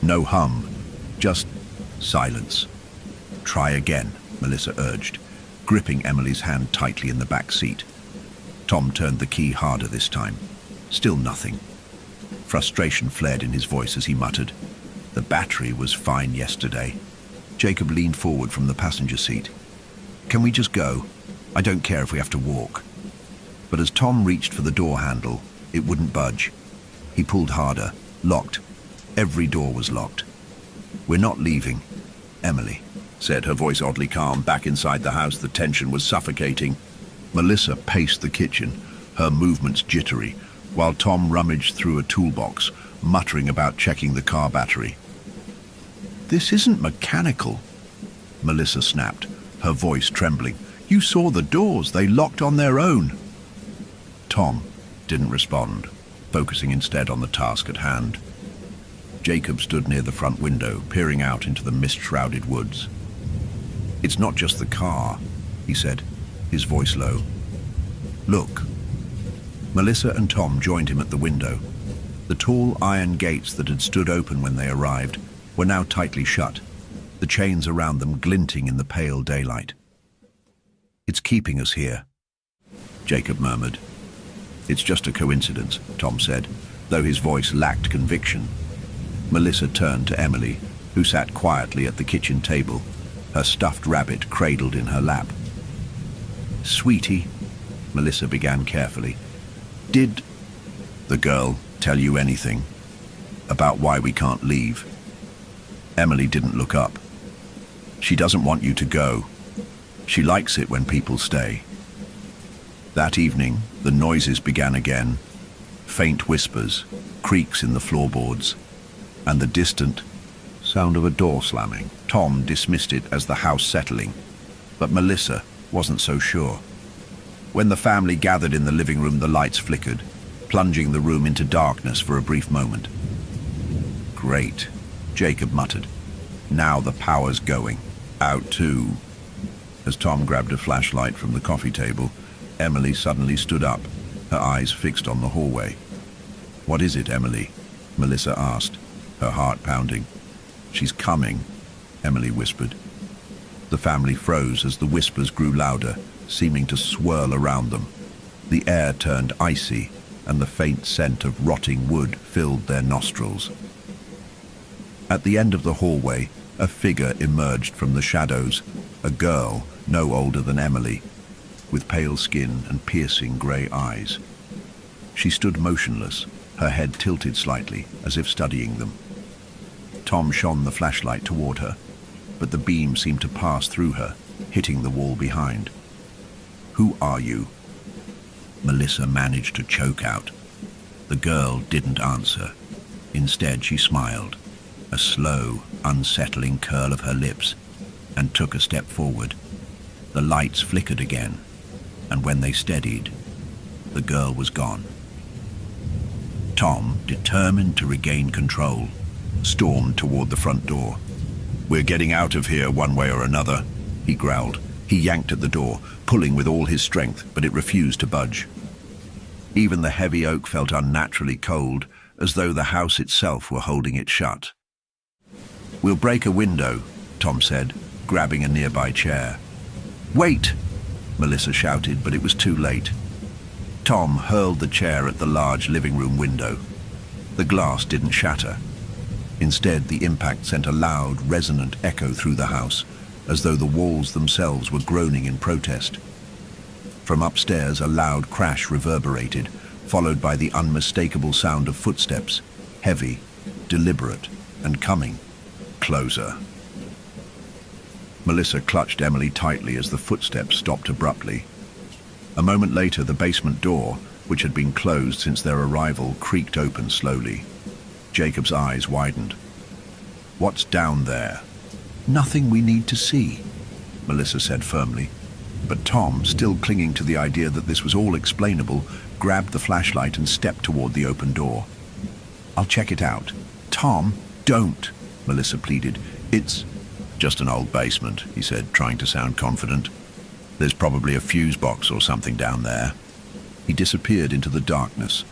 Speaker 1: no hum, just silence. "Try again," Melissa urged, gripping Emily's hand tightly in the back seat. Tom turned the key harder this time. Still nothing. Frustration flared in his voice as he muttered, "The battery was fine yesterday." Jacob leaned forward from the passenger seat. "Can we just go? I don't care if we have to walk." But as Tom reached for the door handle, it wouldn't budge. He pulled harder. Locked. Every door was locked. "We're not leaving," Emily said, her voice oddly calm. Back inside the house, the tension was suffocating. Melissa paced the kitchen, her movements jittery, while Tom rummaged through a toolbox, muttering about checking the car battery. "This isn't mechanical," Melissa snapped, her voice trembling. "You saw the doors. They locked on their own." Tom didn't respond, focusing instead on the task at hand. Jacob stood near the front window, peering out into the mist-shrouded woods. "It's not just the car," he said, his voice low. "Look." Melissa and Tom joined him at the window. The tall iron gates that had stood open when they arrived were now tightly shut, the chains around them glinting in the pale daylight. "It's keeping us here," Jacob murmured. "It's just a coincidence," Tom said, though his voice lacked conviction. Melissa turned to Emily, who sat quietly at the kitchen table, her stuffed rabbit cradled in her lap. "Sweetie," Melissa began carefully, "did the girl tell you anything about why we can't leave?" Emily didn't look up. "She doesn't want you to go. She likes it when people stay." That evening, the noises began again. Faint whispers, creaks in the floorboards, and the distant sound of a door slamming. Tom dismissed it as the house settling, but Melissa wasn't so sure. When the family gathered in the living room, the lights flickered, plunging the room into darkness for a brief moment. "Great," Jacob muttered. "Now the power's going out too." As Tom grabbed a flashlight from the coffee table, Emily suddenly stood up, her eyes fixed on the hallway. "What is it, Emily?" Melissa asked, her heart pounding. "She's coming," Emily whispered. The family froze as the whispers grew louder, seeming to swirl around them. The air turned icy, and the faint scent of rotting wood filled their nostrils. At the end of the hallway, a figure emerged from the shadows, a girl no older than Emily, with pale skin and piercing grey eyes. She stood motionless, her head tilted slightly, as if studying them. Tom shone the flashlight toward her, but the beam seemed to pass through her, hitting the wall behind. "Who are you?" Melissa managed to choke out. The girl didn't answer. Instead, she smiled, a slow, unsettling curl of her lips, and took a step forward. The lights flickered again, and when they steadied, the girl was gone. Tom, determined to regain control, stormed toward the front door. "We're getting out of here one way or another," he growled. He yanked at the door, pulling with all his strength, but it refused to budge. Even the heavy oak felt unnaturally cold, as though the house itself were holding it shut. "We'll break a window," Tom said, grabbing a nearby chair. "Wait!" Melissa shouted, but it was too late. Tom hurled the chair at the large living room window. The glass didn't shatter. Instead, the impact sent a loud, resonant echo through the house, as though the walls themselves were groaning in protest. From upstairs, a loud crash reverberated, followed by the unmistakable sound of footsteps, heavy, deliberate, and coming closer. Melissa clutched Emily tightly as the footsteps stopped abruptly. A moment later, the basement door, which had been closed since their arrival, creaked open slowly. Jacob's eyes widened. "What's down there?" "Nothing we need to see," Melissa said firmly. But Tom, still clinging to the idea that this was all explainable, grabbed the flashlight and stepped toward the open door. "I'll check it out." "Tom, don't," Melissa pleaded. "It's just an old basement," he said, trying to sound confident. "There's probably a fuse box or something down there." He disappeared into the darkness,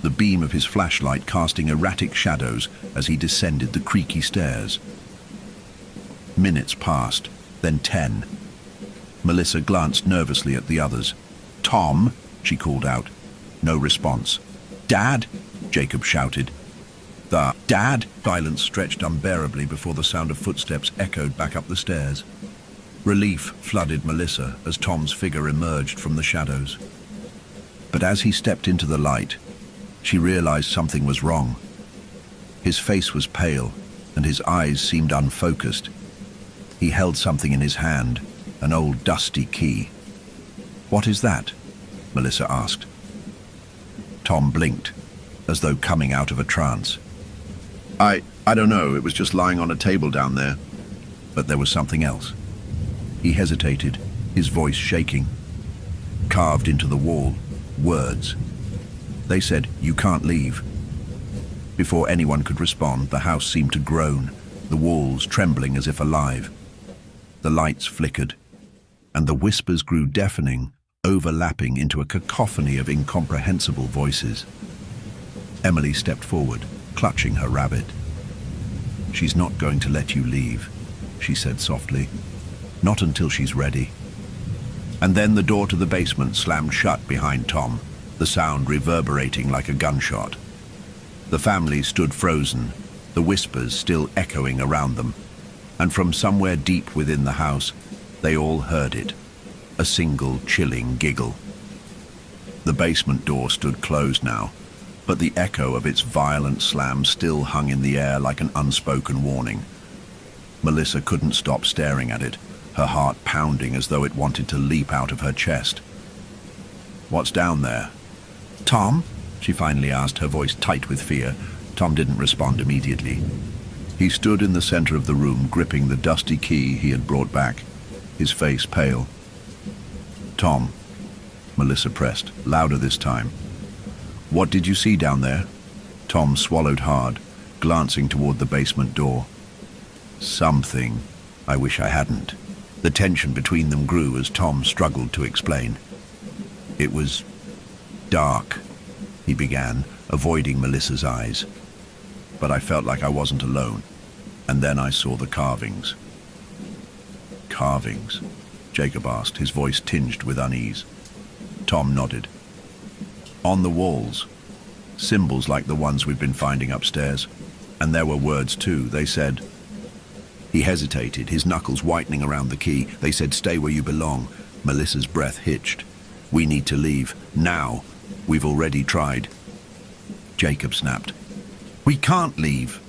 Speaker 1: the beam of his flashlight casting erratic shadows as he descended the creaky stairs. Minutes passed, then 10. Melissa glanced nervously at the others. "Tom," she called out. No response. "Dad!" Jacob shouted. Dad!" Silence stretched unbearably before the sound of footsteps echoed back up the stairs. Relief flooded Melissa as Tom's figure emerged from the shadows. But as he stepped into the light, she realized something was wrong. His face was pale, and his eyes seemed unfocused. He held something in his hand, an old dusty key. "What is that?" Melissa asked. Tom blinked, as though coming out of a trance. I don't know, it was just lying on a table down there." But there was something else. He hesitated, his voice shaking. Carved into the wall, words. They said, "You can't leave." Before anyone could respond, the house seemed to groan, the walls trembling as if alive. The lights flickered, and the whispers grew deafening, overlapping into a cacophony of incomprehensible voices. Emily stepped forward, clutching her rabbit. "She's not going to let you leave," she said softly. "Not until she's ready." And then the door to the basement slammed shut behind Tom, the sound reverberating like a gunshot. The family stood frozen, the whispers still echoing around them, and from somewhere deep within the house, they all heard it, a single chilling giggle. The basement door stood closed now, but the echo of its violent slam still hung in the air like an unspoken warning. Melissa couldn't stop staring at it, her heart pounding as though it wanted to leap out of her chest. "What's down there?" "Tom?" she finally asked, her voice tight with fear. Tom didn't respond immediately. He stood in the center of the room, gripping the dusty key he had brought back, his face pale. "Tom," Melissa pressed, louder this time. "What did you see down there?" Tom swallowed hard, glancing toward the basement door. "Something. I wish I hadn't." The tension between them grew as Tom struggled to explain. "It was dark," he began, avoiding Melissa's eyes. "But I felt like I wasn't alone. And then I saw the carvings." "Carvings?" Jacob asked, his voice tinged with unease. Tom nodded. "On the walls. Symbols like the ones we've been finding upstairs. And there were words too. They said..." He hesitated, his knuckles whitening around the key. "They said, 'Stay where you belong.'" Melissa's breath hitched. "We need to leave. Now. We've already tried." Jacob snapped. "We can't leave."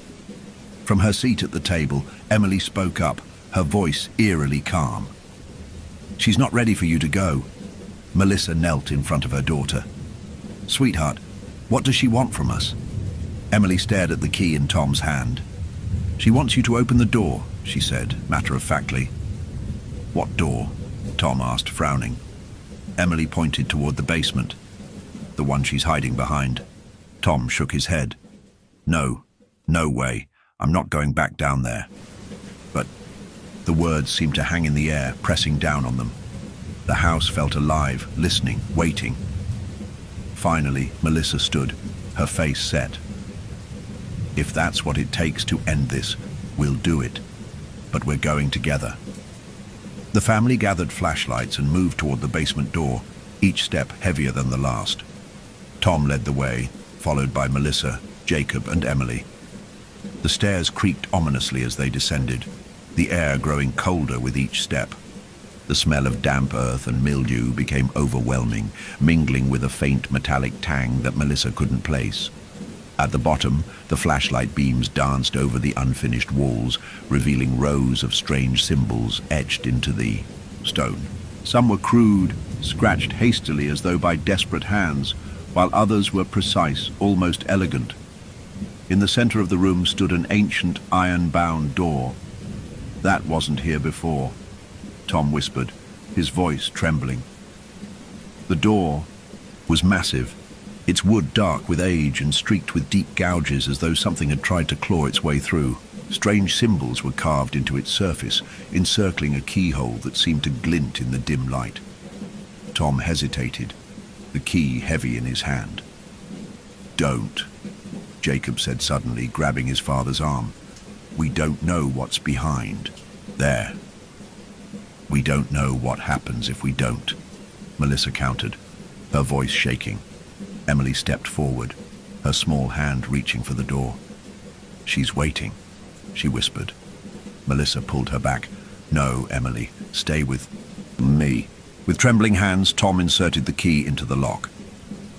Speaker 1: From her seat at the table, Emily spoke up, her voice eerily calm. "She's not ready for you to go." Melissa knelt in front of her daughter. "Sweetheart, what does she want from us?" Emily stared at the key in Tom's hand. "She wants you to open the door," she said, matter-of-factly. "What door?" Tom asked, frowning. Emily pointed toward the basement, the one she's hiding behind. Tom shook his head. "No, no way. I'm not going back down there." But the words seemed to hang in the air, pressing down on them. The house felt alive, listening, waiting. Finally, Melissa stood, her face set. "If that's what it takes to end this, we'll do it. But we're going together." The family gathered flashlights and moved toward the basement door, each step heavier than the last. Tom led the way, followed by Melissa, Jacob, and Emily. The stairs creaked ominously as they descended, the air growing colder with each step. The smell of damp earth and mildew became overwhelming, mingling with a faint metallic tang that Melissa couldn't place. At the bottom, the flashlight beams danced over the unfinished walls, revealing rows of strange symbols etched into the stone. Some were crude, scratched hastily as though by desperate hands, while others were precise, almost elegant. In the center of the room stood an ancient iron-bound door. "That wasn't here before," Tom whispered, his voice trembling. The door was massive, its wood dark with age and streaked with deep gouges as though something had tried to claw its way through. Strange symbols were carved into its surface, encircling a keyhole that seemed to glint in the dim light. Tom hesitated, the key heavy in his hand. "Don't," Jacob said suddenly, grabbing his father's arm. "We don't know what's behind there. We don't know what happens if we don't," Melissa countered, her voice shaking. Emily stepped forward, her small hand reaching for the door. "She's waiting," she whispered. Melissa pulled her back. "No, Emily, stay with me." With trembling hands, Tom inserted the key into the lock.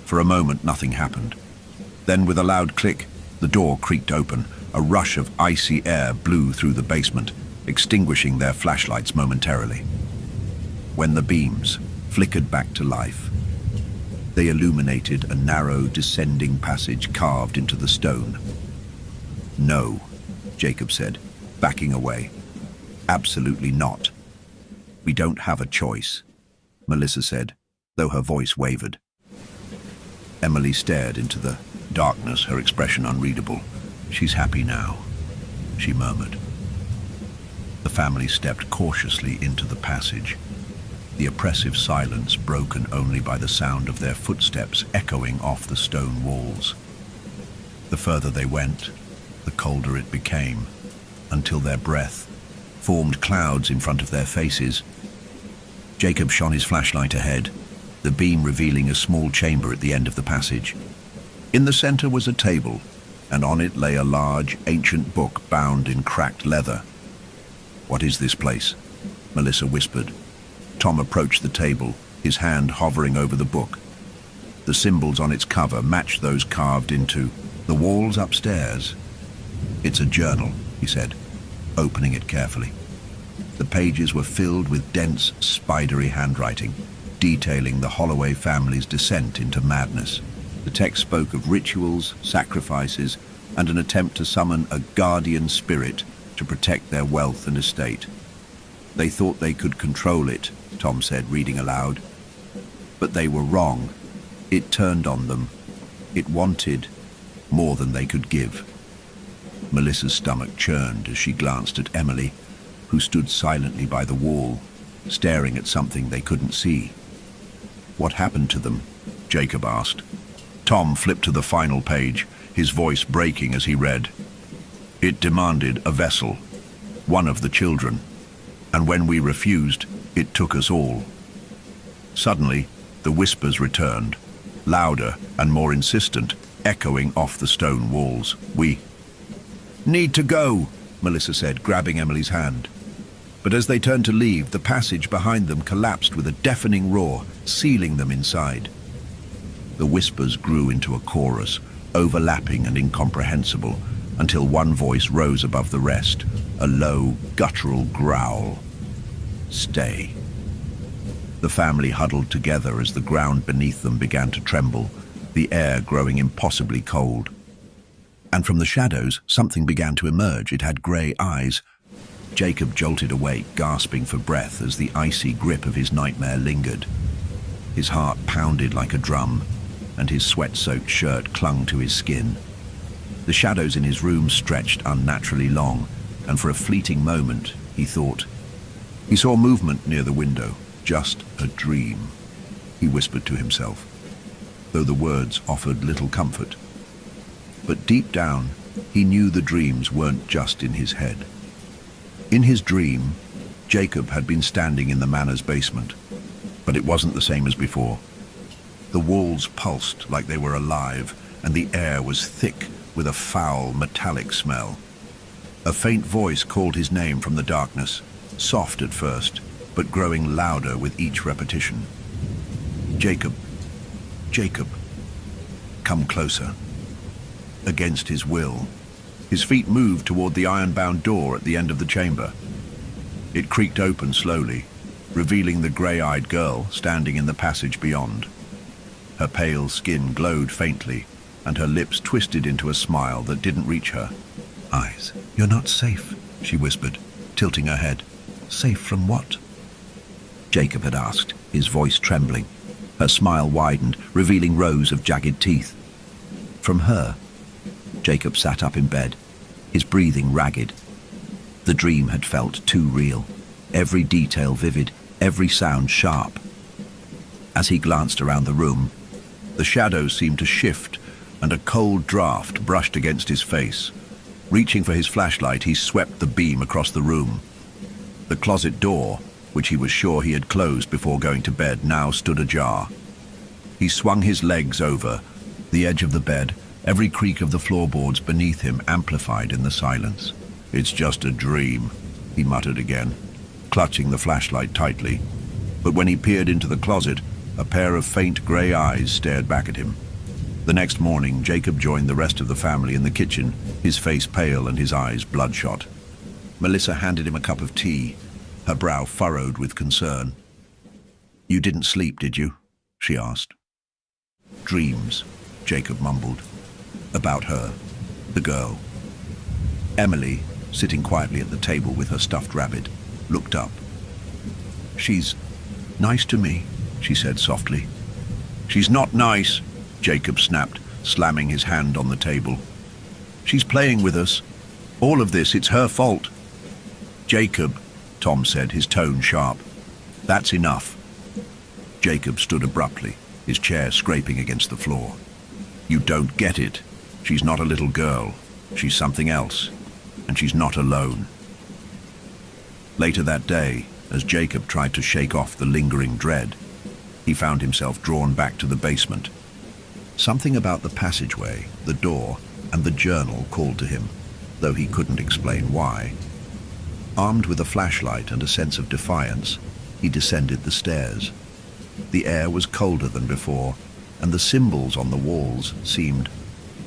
Speaker 1: For a moment, nothing happened. Then, with a loud click, the door creaked open. A rush of icy air blew through the basement, extinguishing their flashlights momentarily. When the beams flickered back to life, they illuminated a narrow, descending passage carved into the stone. "No," Jacob said, backing away. "Absolutely not." "We don't have a choice," Melissa said, though her voice wavered. Emily stared into the darkness, her expression unreadable. "She's happy now," she murmured. The family stepped cautiously into the passage, the oppressive silence broken only by the sound of their footsteps echoing off the stone walls. The further they went, the colder it became, until their breath formed clouds in front of their faces. Jacob shone his flashlight ahead, the beam revealing a small chamber at the end of the passage. In the center was a table, and on it lay a large, ancient book bound in cracked leather. "What is this place?" Melissa whispered. Tom approached the table, his hand hovering over the book. The symbols on its cover matched those carved into the walls upstairs. "It's a journal," he said, opening it carefully. The pages were filled with dense, spidery handwriting, detailing the Holloway family's descent into madness. The text spoke of rituals, sacrifices, and an attempt to summon a guardian spirit to protect their wealth and estate. "They thought they could control it," Tom said, reading aloud. "But they were wrong. It turned on them. It wanted more than they could give." Melissa's stomach churned as she glanced at Emily, who stood silently by the wall, staring at something they couldn't see. "What happened to them?" Jacob asked. Tom flipped to the final page, his voice breaking as he read. "It demanded a vessel, one of the children, and when we refused, it took us all." Suddenly, the whispers returned, louder and more insistent, echoing off the stone walls. "We need to go," Melissa said, grabbing Emily's hand. But as they turned to leave, the passage behind them collapsed with a deafening roar, sealing them inside. The whispers grew into a chorus, overlapping and incomprehensible, until one voice rose above the rest, a low, guttural growl. "Stay." The family huddled together as the ground beneath them began to tremble, the air growing impossibly cold. And from the shadows, something began to emerge. It had grey eyes. Jacob jolted awake, gasping for breath as the icy grip of his nightmare lingered. His heart pounded like a drum, and his sweat-soaked shirt clung to his skin. The shadows in his room stretched unnaturally long, and for a fleeting moment, he thought. He saw movement near the window. "Just a dream," he whispered to himself, though the words offered little comfort. But deep down, he knew the dreams weren't just in his head. In his dream, Jacob had been standing in the manor's basement, but it wasn't the same as before. The walls pulsed like they were alive, and the air was thick with a foul, metallic smell. A faint voice called his name from the darkness, soft at first, but growing louder with each repetition. "Jacob, Jacob, come closer." Against his will, his feet moved toward the iron-bound door at the end of the chamber. It creaked open slowly, revealing the grey-eyed girl standing in the passage beyond. Her pale skin glowed faintly, and her lips twisted into a smile that didn't reach her. "Eyes, you're not safe," she whispered, tilting her head. "Safe from what?" Jacob had asked, his voice trembling. Her smile widened, revealing rows of jagged teeth. From her. Jacob sat up in bed, his breathing ragged. The dream had felt too real, every detail vivid, every sound sharp. As he glanced around the room, the shadows seemed to shift, and a cold draft brushed against his face. Reaching for his flashlight, he swept the beam across the room. The closet door, which he was sure he had closed before going to bed, now stood ajar. He swung his legs over the edge of the bed, every creak of the floorboards beneath him amplified in the silence. "It's just a dream," he muttered again, clutching the flashlight tightly. But when he peered into the closet, a pair of faint grey eyes stared back at him. The next morning, Jacob joined the rest of the family in the kitchen, his face pale and his eyes bloodshot. Melissa handed him a cup of tea, her brow furrowed with concern. "You didn't sleep, did you?" she asked. "Dreams," Jacob mumbled. About her, the girl. Emily, sitting quietly at the table with her stuffed rabbit, looked up. "She's nice to me," she said softly. "She's not nice," Jacob snapped, slamming his hand on the table. "She's playing with us. All of this, it's her fault." "Jacob," Tom said, his tone sharp. "That's enough." Jacob stood abruptly, his chair scraping against the floor. "You don't get it. She's not a little girl. She's something else. And she's not alone." Later that day, as Jacob tried to shake off the lingering dread, he found himself drawn back to the basement. Something about the passageway, the door, and the journal called to him, though he couldn't explain why. Armed with a flashlight and a sense of defiance, he descended the stairs. The air was colder than before, and the symbols on the walls seemed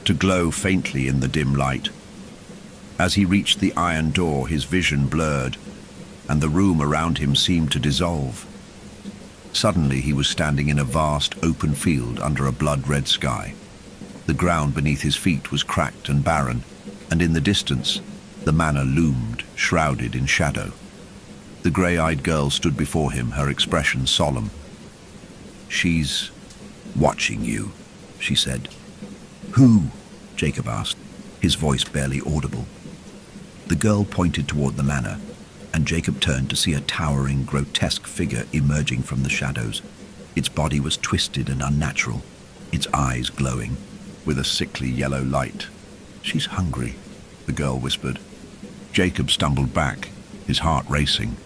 Speaker 1: to glow faintly in the dim light. As he reached the iron door, his vision blurred, and the room around him seemed to dissolve. Suddenly he was standing in a vast open field under a blood-red sky. The ground beneath his feet was cracked and barren, and in the distance, the manor loomed, shrouded in shadow. The grey-eyed girl stood before him, her expression solemn. "She's watching you," she said. "Who?" Jacob asked, his voice barely audible. The girl pointed toward the manor, and Jacob turned to see a towering, grotesque figure emerging from the shadows. Its body was twisted and unnatural, its eyes glowing with a sickly yellow light. "She's hungry," the girl whispered. Jacob stumbled back, his heart racing.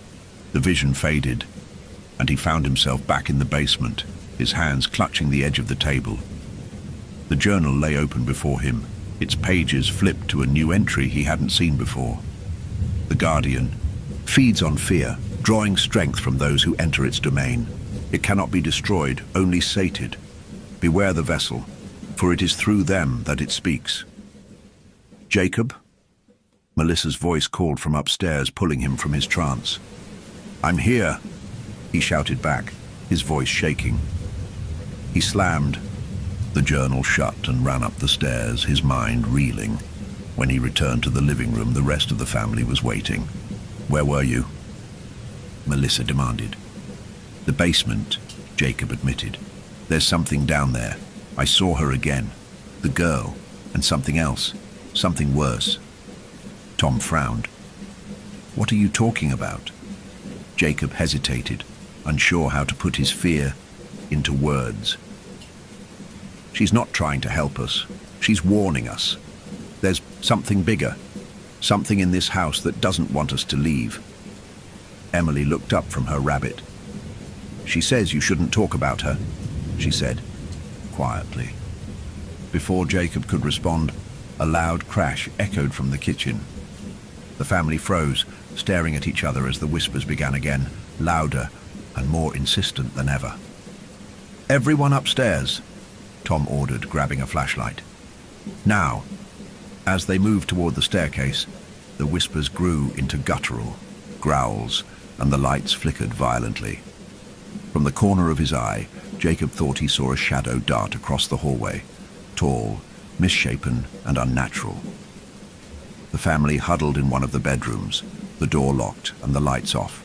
Speaker 1: The vision faded, and he found himself back in the basement, his hands clutching the edge of the table. The journal lay open before him, its pages flipped to a new entry he hadn't seen before. "The Guardian feeds on fear, drawing strength from those who enter its domain. It cannot be destroyed, only sated. Beware the vessel, for it is through them that it speaks." "Jacob?" Melissa's voice called from upstairs, pulling him from his trance. "I'm here," he shouted back, his voice shaking. He slammed the journal shut and ran up the stairs, his mind reeling. When he returned to the living room, the rest of the family was waiting. "Where were you?" Melissa demanded. "The basement," Jacob admitted. "There's something down there. I saw her again. The girl, and something else. Something worse." Tom frowned. "What are you talking about?" Jacob hesitated, unsure how to put his fear into words. "She's not trying to help us. She's warning us. There's something bigger, something in this house that doesn't want us to leave." Emily looked up from her rabbit. "She says you shouldn't talk about her," she said, quietly. Before Jacob could respond, a loud crash echoed from the kitchen. The family froze, staring at each other as the whispers began again, louder and more insistent than ever. "Everyone upstairs," Tom ordered, grabbing a flashlight. "Now." As they moved toward the staircase, the whispers grew into guttural growls, and the lights flickered violently. From the corner of his eye, Jacob thought he saw a shadow dart across the hallway, tall, misshapen, and unnatural. The family huddled in one of the bedrooms, the door locked and the lights off.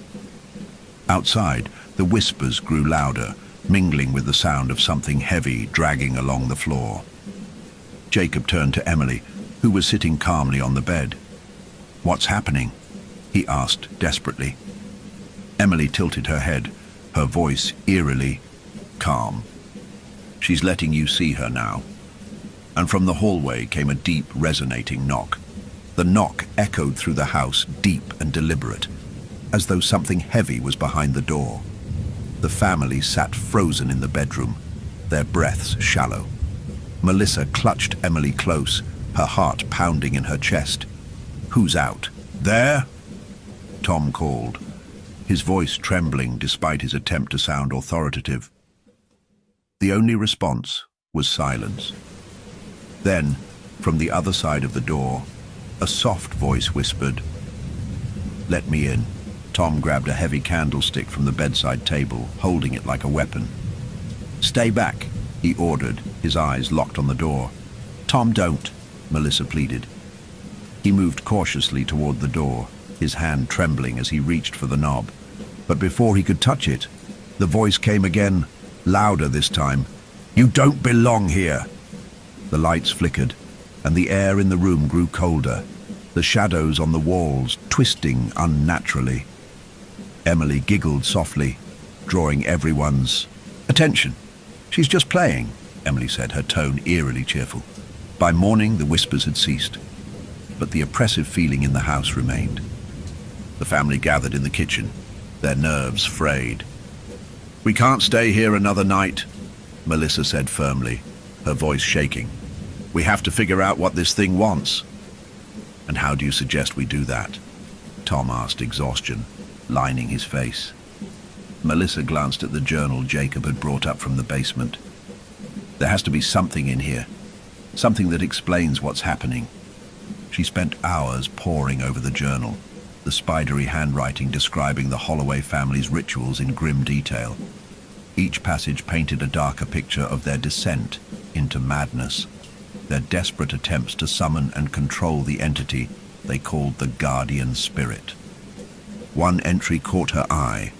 Speaker 1: Outside, the whispers grew louder, mingling with the sound of something heavy dragging along the floor. Jacob turned to Emily, who was sitting calmly on the bed. "What's happening?" he asked desperately. Emily tilted her head, her voice eerily calm. "She's letting you see her now." And from the hallway came a deep, resonating knock. The knock echoed through the house, deep and deliberate, as though something heavy was behind the door. The family sat frozen in the bedroom, their breaths shallow. Melissa clutched Emily close, her heart pounding in her chest. "Who's out?" "There?" Tom called, his voice trembling despite his attempt to sound authoritative. The only response was silence. Then, from the other side of the door, a soft voice whispered, "Let me in." Tom grabbed a heavy candlestick from the bedside table, holding it like a weapon. "Stay back," he ordered, his eyes locked on the door. "Tom, don't," Melissa pleaded. He moved cautiously toward the door, his hand trembling as he reached for the knob. But before he could touch it, the voice came again, louder this time. "You don't belong here." The lights flickered, and the air in the room grew colder, the shadows on the walls twisting unnaturally. Emily giggled softly, drawing everyone's attention. "She's just playing," Emily said, her tone eerily cheerful. By morning, the whispers had ceased, but the oppressive feeling in the house remained. The family gathered in the kitchen, their nerves frayed. "We can't stay here another night," Melissa said firmly, her voice shaking. "We have to figure out what this thing wants." "And how do you suggest we do that?" Tom asked, exhaustion lining his face. Melissa glanced at the journal Jacob had brought up from the basement. "There has to be something in here, something that explains what's happening." She spent hours poring over the journal, the spidery handwriting describing the Holloway family's rituals in grim detail. Each passage painted a darker picture of their descent into madness, their desperate attempts to summon and control the entity they called the Guardian Spirit. One entry caught her eye.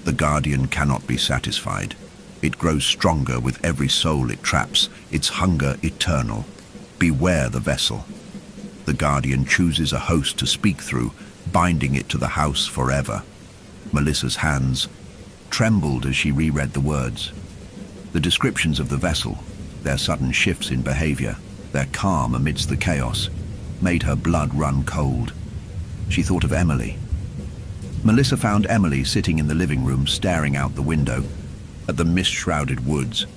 Speaker 1: "The Guardian cannot be satisfied. It grows stronger with every soul it traps, its hunger eternal. Beware the vessel. The Guardian chooses a host to speak through, binding it to the house forever." Melissa's hands trembled as she reread the words. The descriptions of the vessel, their sudden shifts in behavior, their calm amidst the chaos, made her blood run cold. She thought of Emily. Melissa found Emily sitting in the living room, staring out the window at the mist-shrouded woods.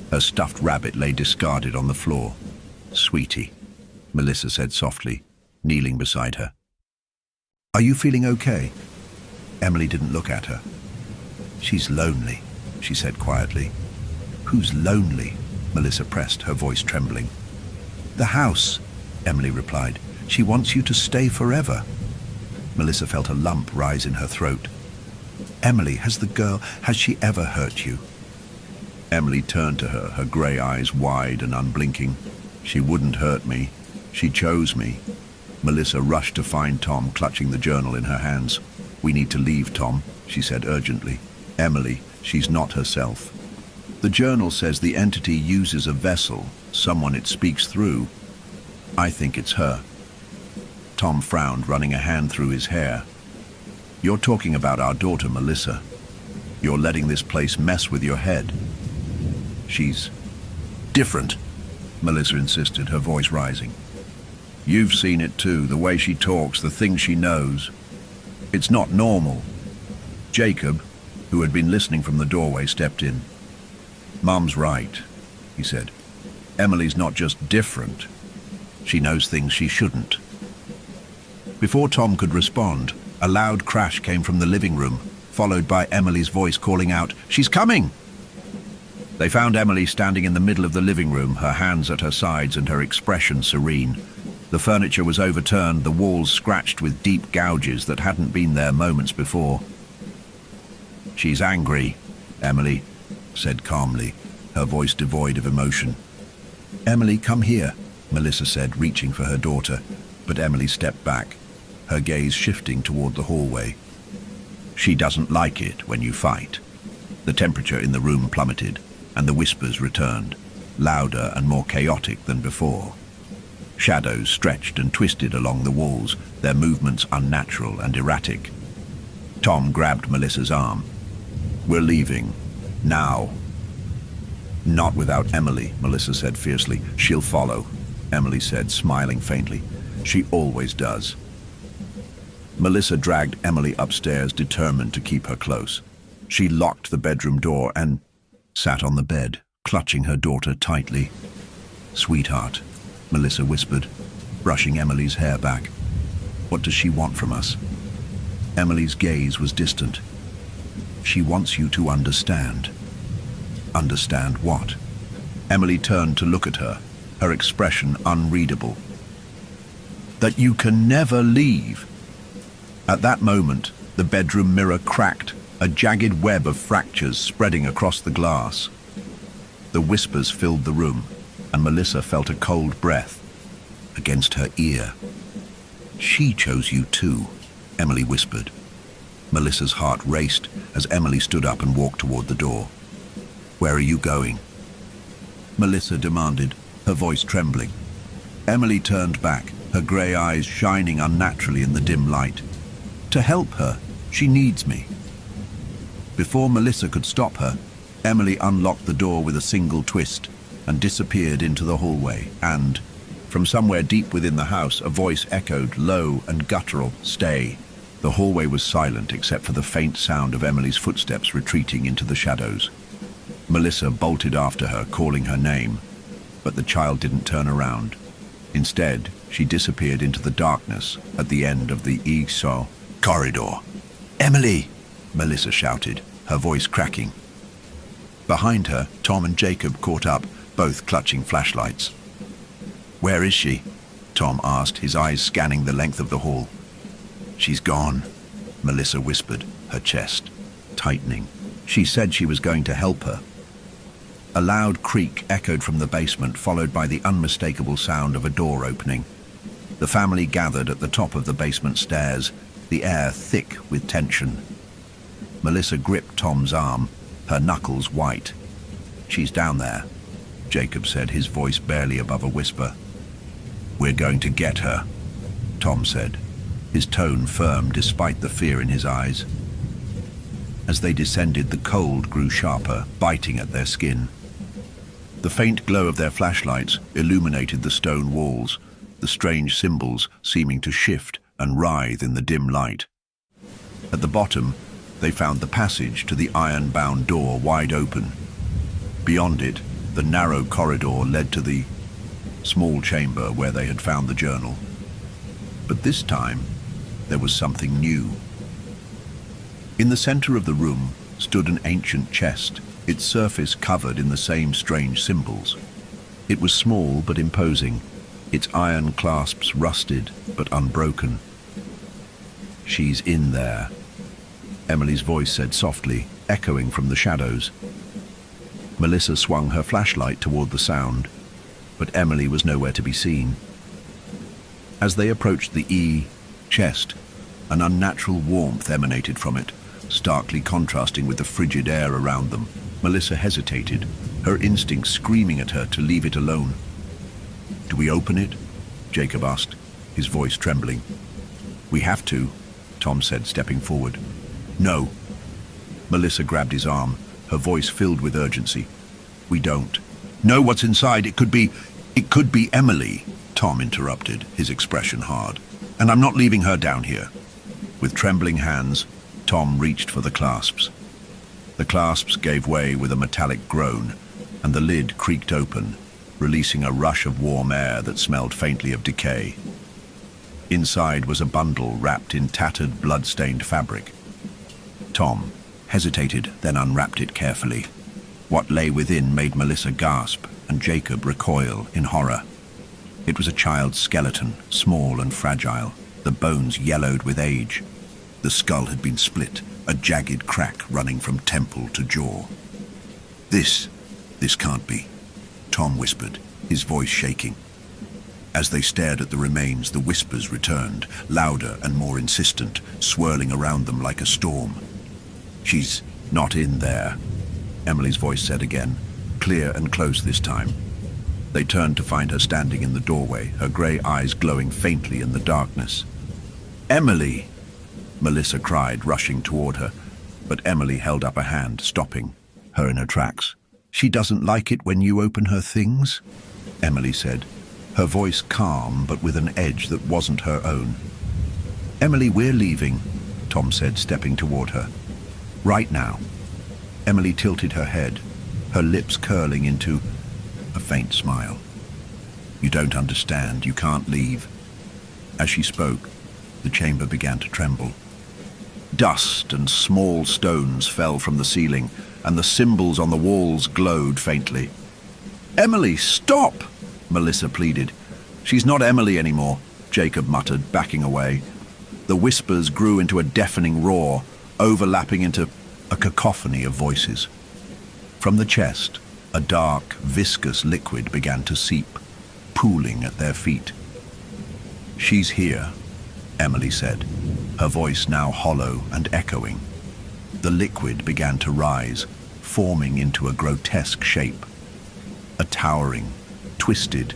Speaker 1: Her stuffed rabbit lay discarded on the floor. "Sweetie," Melissa said softly, kneeling beside her. "Are you feeling okay?" Emily didn't look at her. "She's lonely," she said quietly. "Who's lonely?" Melissa pressed, her voice trembling. "The house," Emily replied. "She wants you to stay forever." Melissa felt a lump rise in her throat. "Emily, has she ever hurt you?" Emily turned to her, her grey eyes wide and unblinking. "She wouldn't hurt me. She chose me." Melissa rushed to find Tom, clutching the journal in her hands. "We need to leave, Tom," she said urgently. "Emily, she's not herself. The journal says the entity uses a vessel, someone it speaks through. I think it's her." Tom frowned, running a hand through his hair. "You're talking about our daughter, Melissa. You're letting this place mess with your head." "She's different," Melissa insisted, her voice rising. "You've seen it too, the way she talks, the things she knows. It's not normal." Jacob, who had been listening from the doorway, stepped in. "Mum's right," he said. "Emily's not just different. She knows things she shouldn't." Before Tom could respond, a loud crash came from the living room, followed by Emily's voice calling out, "She's coming!" They found Emily standing in the middle of the living room, her hands at her sides and her expression serene. The furniture was overturned, the walls scratched with deep gouges that hadn't been there moments before. "She's angry," Emily said calmly, her voice devoid of emotion. "Emily, come here," Melissa said, reaching for her daughter, but Emily stepped back, her gaze shifting toward the hallway. "She doesn't like it when you fight." The temperature in the room plummeted, and the whispers returned, louder and more chaotic than before. Shadows stretched and twisted along the walls, their movements unnatural and erratic. Tom grabbed Melissa's arm. "We're leaving. Now." "Not without Emily," Melissa said fiercely. "She'll follow," Emily said, smiling faintly. "She always does." Melissa dragged Emily upstairs, determined to keep her close. She locked the bedroom door and sat on the bed, clutching her daughter tightly. "Sweetheart," Melissa whispered, brushing Emily's hair back. "What does she want from us?" Emily's gaze was distant. "She wants you to understand." "Understand what?" Emily turned to look at her, her expression unreadable. "That you can never leave." At that moment, the bedroom mirror cracked, a jagged web of fractures spreading across the glass. The whispers filled the room, and Melissa felt a cold breath against her ear. "She chose you too," Emily whispered. Melissa's heart raced as Emily stood up and walked toward the door. "Where are you going?" Melissa demanded, her voice trembling. Emily turned back, her grey eyes shining unnaturally in the dim light. To help her, she needs me. Before Melissa could stop her, Emily unlocked the door with a single twist and disappeared into the hallway, and, from somewhere deep within the house, a voice echoed, low and guttural, "Stay." The hallway was silent except for the faint sound of Emily's footsteps retreating into the shadows. Melissa bolted after her, calling her name, but the child didn't turn around. Instead, she disappeared into the darkness at the end of the eerie corridor. "Emily!" Melissa shouted, her voice cracking. Behind her, Tom and Jacob caught up, both clutching flashlights. "Where is she?" Tom asked, his eyes scanning the length of the hall. "She's gone," Melissa whispered, her chest tightening. "She said she was going to help her." A loud creak echoed from the basement, followed by the unmistakable sound of a door opening. The family gathered at the top of the basement stairs, the air thick with tension. Melissa gripped Tom's arm, her knuckles white. "She's down there," Jacob said, his voice barely above a whisper. "We're going to get her," Tom said, his tone firm despite the fear in his eyes. As they descended, the cold grew sharper, biting at their skin. The faint glow of their flashlights illuminated the stone walls, the strange symbols seeming to shift and writhe in the dim light. At the bottom, they found the passage to the iron-bound door wide open. Beyond it, the narrow corridor led to the small chamber where they had found the journal. But this time, there was something new. In the center of the room stood an ancient chest, its surface covered in the same strange symbols. It was small but imposing, its iron clasps rusted but unbroken. "She's in there," Emily's voice said softly, echoing from the shadows. Melissa swung her flashlight toward the sound, but Emily was nowhere to be seen. As they approached the chest, an unnatural warmth emanated from it, starkly contrasting with the frigid air around them. Melissa hesitated, her instincts screaming at her to leave it alone. "Do we open it?" Jacob asked, his voice trembling. "We have to," Tom said, stepping forward. "No." Melissa grabbed his arm, her voice filled with urgency. "We don't. Know what's inside. It could be Emily," Tom interrupted, his expression hard. "And I'm not leaving her down here." With trembling hands, Tom reached for the clasps. The clasps gave way with a metallic groan, and the lid creaked open, releasing a rush of warm air that smelled faintly of decay. Inside was a bundle wrapped in tattered, blood-stained fabric. Tom hesitated, then unwrapped it carefully. What lay within made Melissa gasp and Jacob recoil in horror. It was a child's skeleton, small and fragile, the bones yellowed with age. The skull had been split, a jagged crack running from temple to jaw. This can't be," Tom whispered, his voice shaking. As they stared at the remains, the whispers returned, louder and more insistent, swirling around them like a storm. "She's not in there," Emily's voice said again, clear and close this time. They turned to find her standing in the doorway, her grey eyes glowing faintly in the darkness. "Emily!" Melissa cried, rushing toward her, but Emily held up a hand, stopping her in her tracks. "She doesn't like it when you open her things," Emily said, her voice calm but with an edge that wasn't her own. "Emily, we're leaving," Tom said, stepping toward her. "Right now." Emily tilted her head, her lips curling into a faint smile. "You don't understand. You can't leave." As she spoke, the chamber began to tremble. Dust and small stones fell from the ceiling, and the symbols on the walls glowed faintly. "Emily, stop!" Melissa pleaded. "She's not Emily anymore," Jacob muttered, backing away. The whispers grew into a deafening roar, overlapping into a cacophony of voices. From the chest, a dark, viscous liquid began to seep, pooling at their feet. "She's here," Emily said, her voice now hollow and echoing. The liquid began to rise, forming into a grotesque shape. A towering, twisted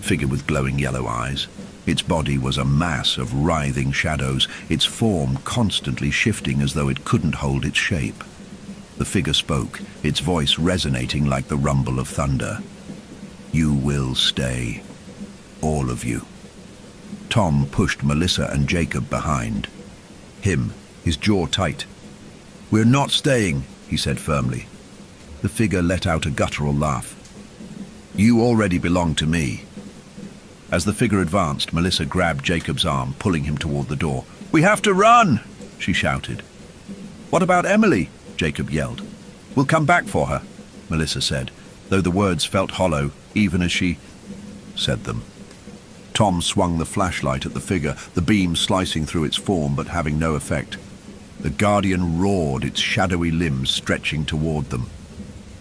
Speaker 1: figure with glowing yellow eyes. Its body was a mass of writhing shadows, its form constantly shifting as though it couldn't hold its shape. The figure spoke, its voice resonating like the rumble of thunder. "You will stay. All of you." Tom pushed Melissa and Jacob behind him, his jaw tight. "We're not staying," he said firmly. The figure let out a guttural laugh. "You already belong to me." As the figure advanced, Melissa grabbed Jacob's arm, pulling him toward the door. "We have to run!" she shouted. "What about Emily?" Jacob yelled. "We'll come back for her," Melissa said, though the words felt hollow even as she said them. Tom swung the flashlight at the figure, the beam slicing through its form but having no effect. The Guardian roared, its shadowy limbs stretching toward them.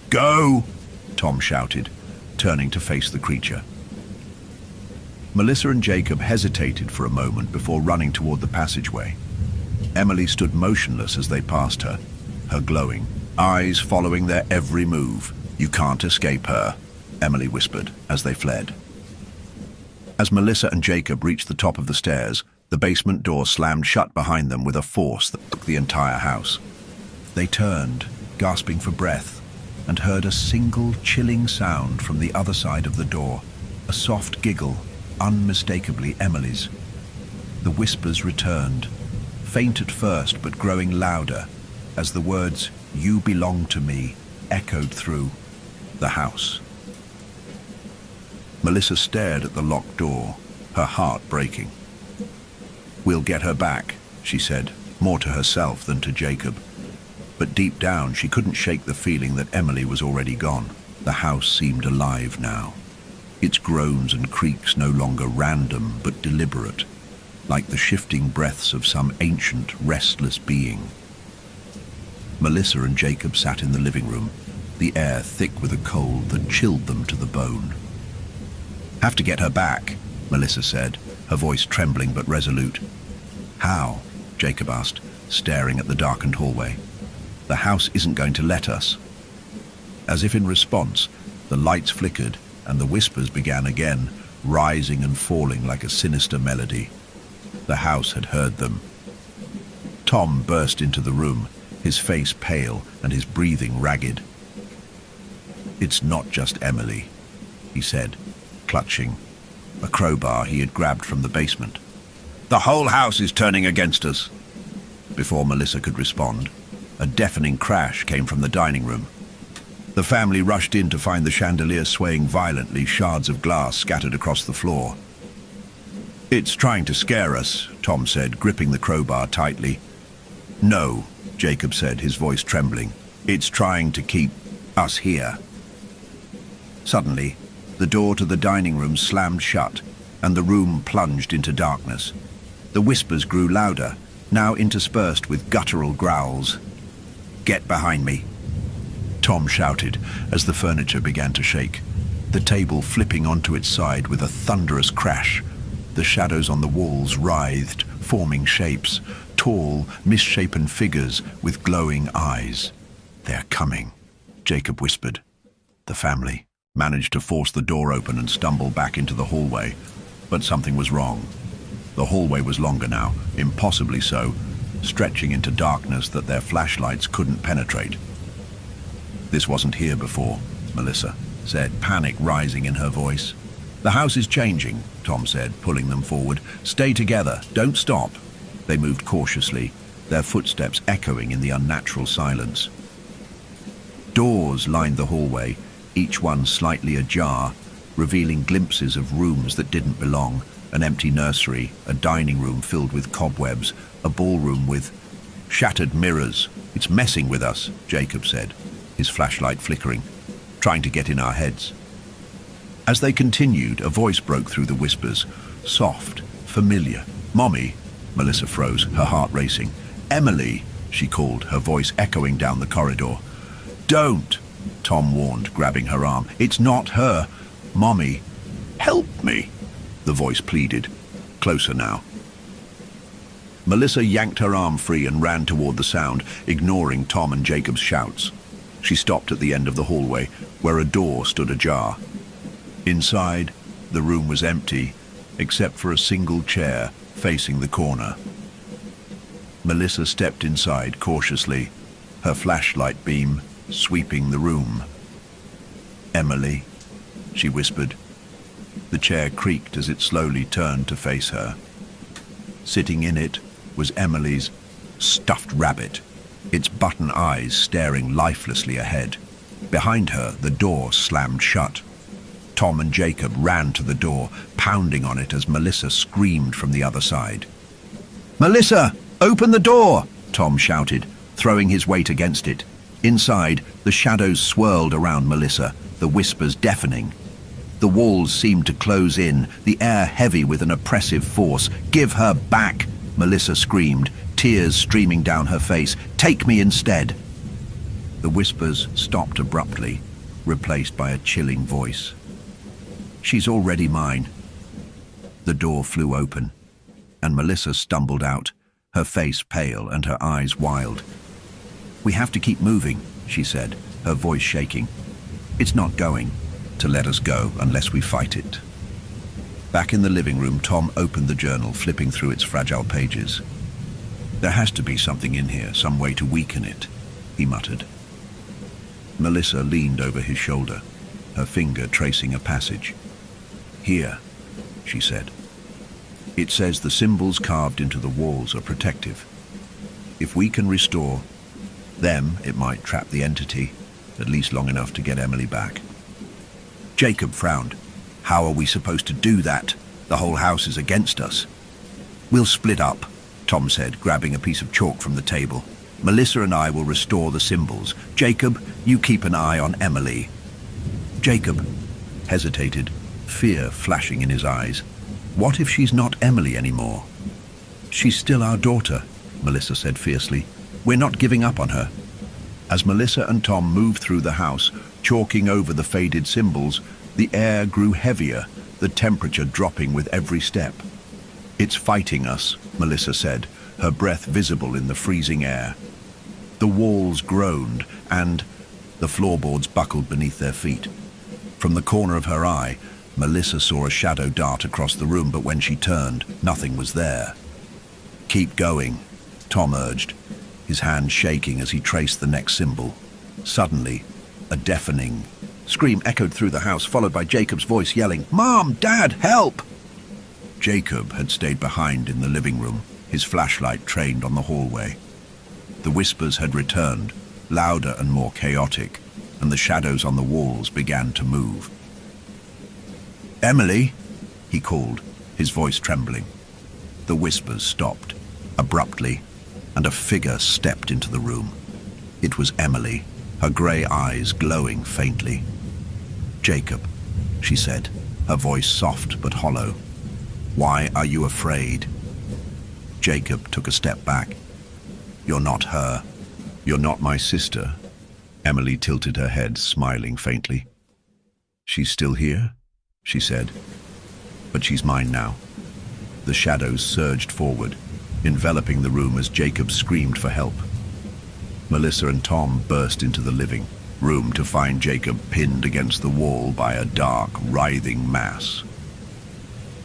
Speaker 1: "Go!" Tom shouted, turning to face the creature. Melissa and Jacob hesitated for a moment before running toward the passageway. Emily stood motionless as they passed her, her glowing eyes following their every move. "You can't escape her," Emily whispered as they fled. As Melissa and Jacob reached the top of the stairs, the basement door slammed shut behind them with a force that shook the entire house. They turned, gasping for breath, and heard a single chilling sound from the other side of the door, a soft giggle, unmistakably Emily's. The whispers returned, faint at first but growing louder, as the words, "You belong to me," echoed through the house. Melissa stared at the locked door, her heart breaking. "We'll get her back," she said, more to herself than to Jacob. But deep down, she couldn't shake the feeling that Emily was already gone. The house seemed alive now, its groans and creaks no longer random but deliberate, like the shifting breaths of some ancient, restless being. Melissa and Jacob sat in the living room, the air thick with a cold that chilled them to the bone. "Have to get her back," Melissa said, her voice trembling but resolute. "How?" Jacob asked, staring at the darkened hallway. "The house isn't going to let us." As if in response, the lights flickered and the whispers began again, rising and falling like a sinister melody. The house had heard them. Tom burst into the room, his face pale and his breathing ragged. "It's not just Emily," he said, clutching a crowbar he had grabbed from the basement. "The whole house is turning against us." Before Melissa could respond, a deafening crash came from the dining room. The family rushed in to find the chandelier swaying violently, shards of glass scattered across the floor. "It's trying to scare us," Tom said, gripping the crowbar tightly. "No," Jacob said, his voice trembling. "It's trying to keep us here." Suddenly, the door to the dining room slammed shut, and the room plunged into darkness. The whispers grew louder, now interspersed with guttural growls. "Get behind me," Tom shouted as the furniture began to shake, the table flipping onto its side with a thunderous crash. The shadows on the walls writhed, forming shapes, tall, misshapen figures with glowing eyes. "They're coming," Jacob whispered. The family managed to force the door open and stumble back into the hallway, but something was wrong. The hallway was longer now, impossibly so, stretching into darkness that their flashlights couldn't penetrate. "This wasn't here before," Melissa said, panic rising in her voice. "The house is changing," Tom said, pulling them forward. "Stay together, don't stop." They moved cautiously, their footsteps echoing in the unnatural silence. Doors lined the hallway, each one slightly ajar, revealing glimpses of rooms that didn't belong, an empty nursery, a dining room filled with cobwebs, a ballroom with shattered mirrors. "It's messing with us," Jacob said, his flashlight flickering, "trying to get in our heads." As they continued, a voice broke through the whispers, soft, familiar. "Mommy," Melissa froze, her heart racing. "Emily," she called, her voice echoing down the corridor. "Don't," Tom warned, grabbing her arm. "It's not her. Mommy, help me," the voice pleaded, closer now. Melissa yanked her arm free and ran toward the sound, ignoring Tom and Jacob's shouts. She stopped at the end of the hallway, where a door stood ajar. Inside, the room was empty, except for a single chair facing the corner. Melissa stepped inside cautiously, her flashlight beam sweeping the room. "Emily," she whispered. The chair creaked as it slowly turned to face her. Sitting in it was Emily's stuffed rabbit, its button eyes staring lifelessly ahead. Behind her, the door slammed shut. Tom and Jacob ran to the door, pounding on it as Melissa screamed from the other side. "Melissa, open the door!" Tom shouted, throwing his weight against it. Inside, the shadows swirled around Melissa, the whispers deafening. The walls seemed to close in, the air heavy with an oppressive force. "Give her back!" Melissa screamed, tears streaming down her face. "Take me instead!" The whispers stopped abruptly, replaced by a chilling voice. "She's already mine." The door flew open, and Melissa stumbled out, her face pale and her eyes wild. "We have to keep moving," she said, her voice shaking. "It's not going to let us go unless we fight it." Back in the living room, Tom opened the journal, flipping through its fragile pages. "There has to be something in here, some way to weaken it," he muttered. Melissa leaned over his shoulder, her finger tracing a passage. "Here," she said. "It says the symbols carved into the walls are protective. If we can restore them, it might trap the entity, at least long enough to get Emily back." Jacob frowned. "How are we supposed to do that? The whole house is against us." "We'll split up," Tom said, grabbing a piece of chalk from the table. "Melissa and I will restore the symbols. Jacob, you keep an eye on Emily." Jacob hesitated, fear flashing in his eyes. What if she's not Emily anymore? "She's still our daughter," Melissa said fiercely. "We're not giving up on her." As Melissa and Tom moved through the house, chalking over the faded symbols, the air grew heavier, the temperature dropping with every step. "It's fighting us," Melissa said, her breath visible in the freezing air. The walls groaned, and the floorboards buckled beneath their feet. From the corner of her eye, Melissa saw a shadow dart across the room, but when she turned, nothing was there. "Keep going," Tom urged, his hand shaking as he traced the next symbol. Suddenly, a deafening scream echoed through the house, followed by Jacob's voice yelling, "Mom! Dad! Help!" Jacob had stayed behind in the living room, his flashlight trained on the hallway. The whispers had returned, louder and more chaotic, and the shadows on the walls began to move. "Emily!" he called, his voice trembling. The whispers stopped, abruptly, and a figure stepped into the room. It was Emily, her grey eyes glowing faintly. "Jacob," she said, her voice soft but hollow. "Why are you afraid?" Jacob took a step back. "You're not her. You're not my sister." Emily tilted her head, smiling faintly. "She's still here?" she said. "But she's mine now." The shadows surged forward, enveloping the room as Jacob screamed for help. Melissa and Tom burst into the living room to find Jacob pinned against the wall by a dark, writhing mass.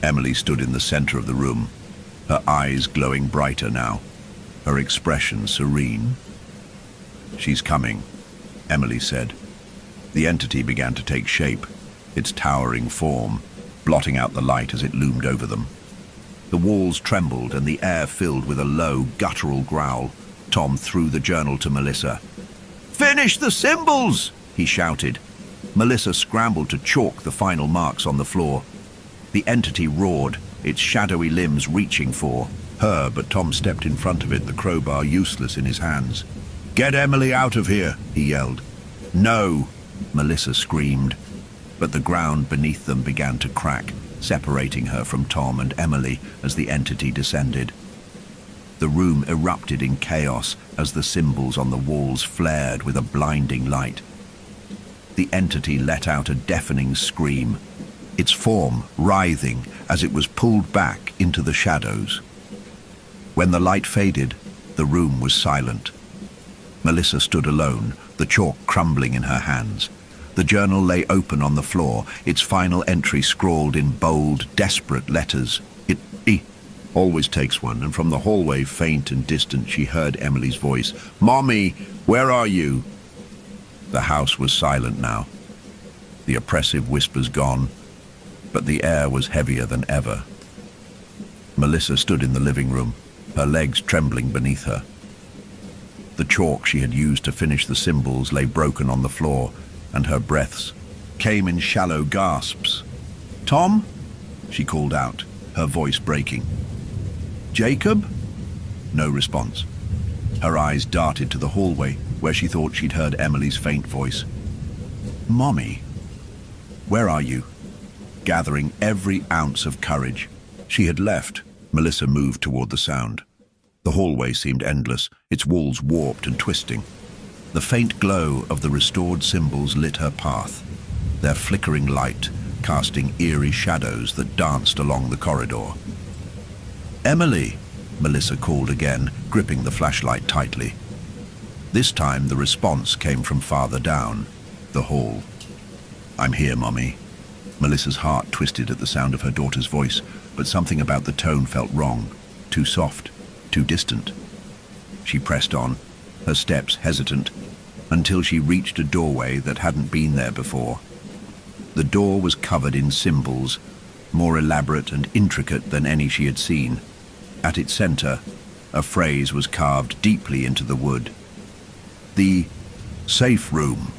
Speaker 1: Emily stood in the center of the room, her eyes glowing brighter now, her expression serene. "She's coming," Emily said. The entity began to take shape, its towering form blotting out the light as it loomed over them. The walls trembled and the air filled with a low, guttural growl. Tom threw the journal to Melissa. "Finish the symbols!" he shouted. Melissa scrambled to chalk the final marks on the floor. The entity roared, its shadowy limbs reaching for her, but Tom stepped in front of it, the crowbar useless in his hands. "Get Emily out of here!" he yelled. "No!" Melissa screamed, but the ground beneath them began to crack, separating her from Tom and Emily as the entity descended. The room erupted in chaos as the symbols on the walls flared with a blinding light. The entity let out a deafening scream, its form writhing as it was pulled back into the shadows. When the light faded, the room was silent. Melissa stood alone, the chalk crumbling in her hands. The journal lay open on the floor, its final entry scrawled in bold, desperate letters. It always takes one, and from the hallway, faint and distant, she heard Emily's voice. "Mommy, where are you?" The house was silent now. The oppressive whispers gone, but the air was heavier than ever. Melissa stood in the living room, her legs trembling beneath her. The chalk she had used to finish the symbols lay broken on the floor, and her breaths came in shallow gasps. "Tom?" she called out, her voice breaking. "Jacob?" No response. Her eyes darted to the hallway, where she thought she'd heard Emily's faint voice. "Mommy, where are you?" Gathering every ounce of courage, she had left. Melissa moved toward the sound. The hallway seemed endless, its walls warped and twisting. The faint glow of the restored symbols lit her path, their flickering light casting eerie shadows that danced along the corridor. "Emily," Melissa called again, gripping the flashlight tightly. This time the response came from farther down, the hall. "I'm here, Mommy." Melissa's heart twisted at the sound of her daughter's voice, but something about the tone felt wrong, too soft, too distant. She pressed on, her steps hesitant, until she reached a doorway that hadn't been there before. The door was covered in symbols, more elaborate and intricate than any she had seen. At its center, a phrase was carved deeply into the wood. "The safe room."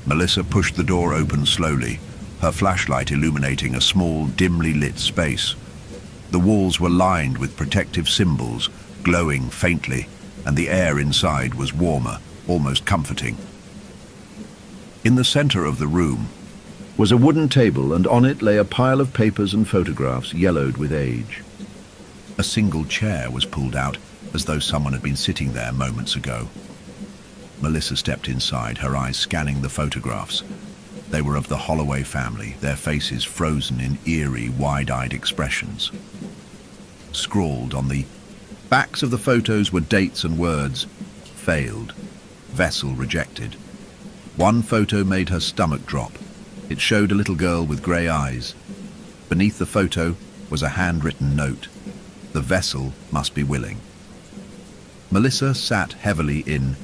Speaker 1: Melissa pushed the door open slowly, her flashlight illuminating a small, dimly lit space. The walls were lined with protective symbols, glowing faintly, and the air inside was warmer, almost comforting. In the center of the room was a wooden table, and on it lay a pile of papers and photographs yellowed with age. A single chair was pulled out, as though someone had been sitting there moments ago. Melissa stepped inside, her eyes scanning the photographs. They were of the Holloway family, their faces frozen in eerie, wide-eyed expressions. Scrawled on the backs of the photos were dates and words. Failed. Vessel rejected. One photo made her stomach drop. It showed a little girl with grey eyes. Beneath the photo was a handwritten note. The vessel must be willing. Melissa sat heavily in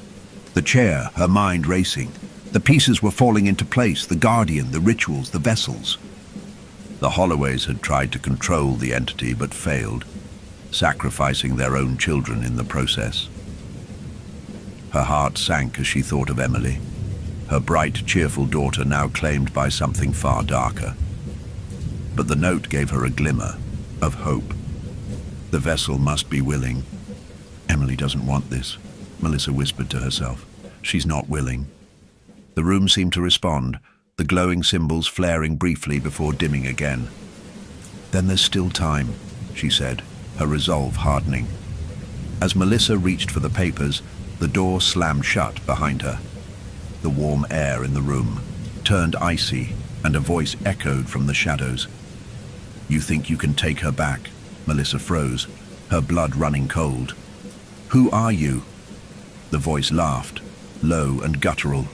Speaker 1: the chair, her mind racing. The pieces were falling into place, the guardian, the rituals, the vessels. The Holloways had tried to control the entity but failed, sacrificing their own children in the process. Her heart sank as she thought of Emily, her bright, cheerful daughter now claimed by something far darker. But the note gave her a glimmer of hope. The vessel must be willing. "Emily doesn't want this," Melissa whispered to herself. "She's not willing." The room seemed to respond, the glowing symbols flaring briefly before dimming again. "Then there's still time," she said, her resolve hardening. As Melissa reached for the papers, the door slammed shut behind her. The warm air in the room turned icy, and a voice echoed from the shadows. "You think you can take her back?" Melissa froze, her blood running cold. "Who are you?" The voice laughed, low and guttural.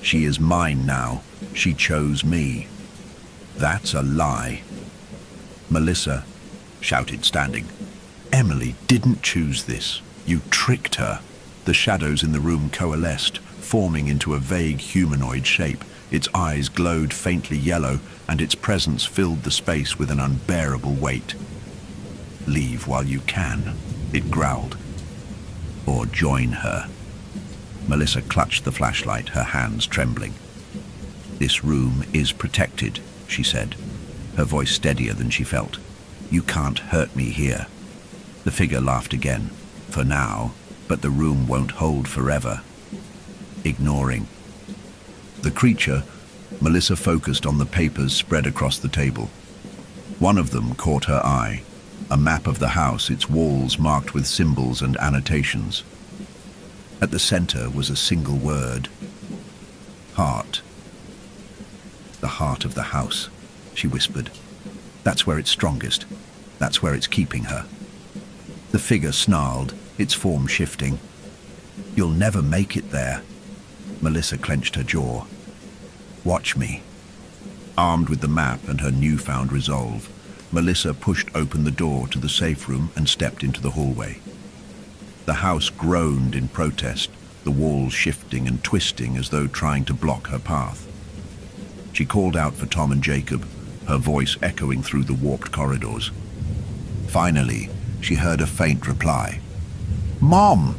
Speaker 1: "She is mine now. She chose me." "That's a lie." "Melissa," shouted standing, "Emily didn't choose this. You tricked her." The shadows in the room coalesced, forming into a vague humanoid shape. Its eyes glowed faintly yellow, and its presence filled the space with an unbearable weight. "Leave while you can," it growled. "Or join her." Melissa clutched the flashlight, her hands trembling. "This room is protected," she said, her voice steadier than she felt. "You can't hurt me here." The figure laughed again. "For now, but the room won't hold forever." Ignoring the creature, Melissa focused on the papers spread across the table. One of them caught her eye, a map of the house, its walls marked with symbols and annotations. At the center was a single word: heart. "The heart of the house," she whispered. "That's where it's strongest. That's where it's keeping her." The figure snarled, its form shifting. "You'll never make it there." Melissa clenched her jaw. "Watch me." Armed with the map and her newfound resolve, Melissa pushed open the door to the safe room and stepped into the hallway. The house groaned in protest, the walls shifting and twisting as though trying to block her path. She called out for Tom and Jacob, her voice echoing through the warped corridors. Finally, she heard a faint reply. "Mom!"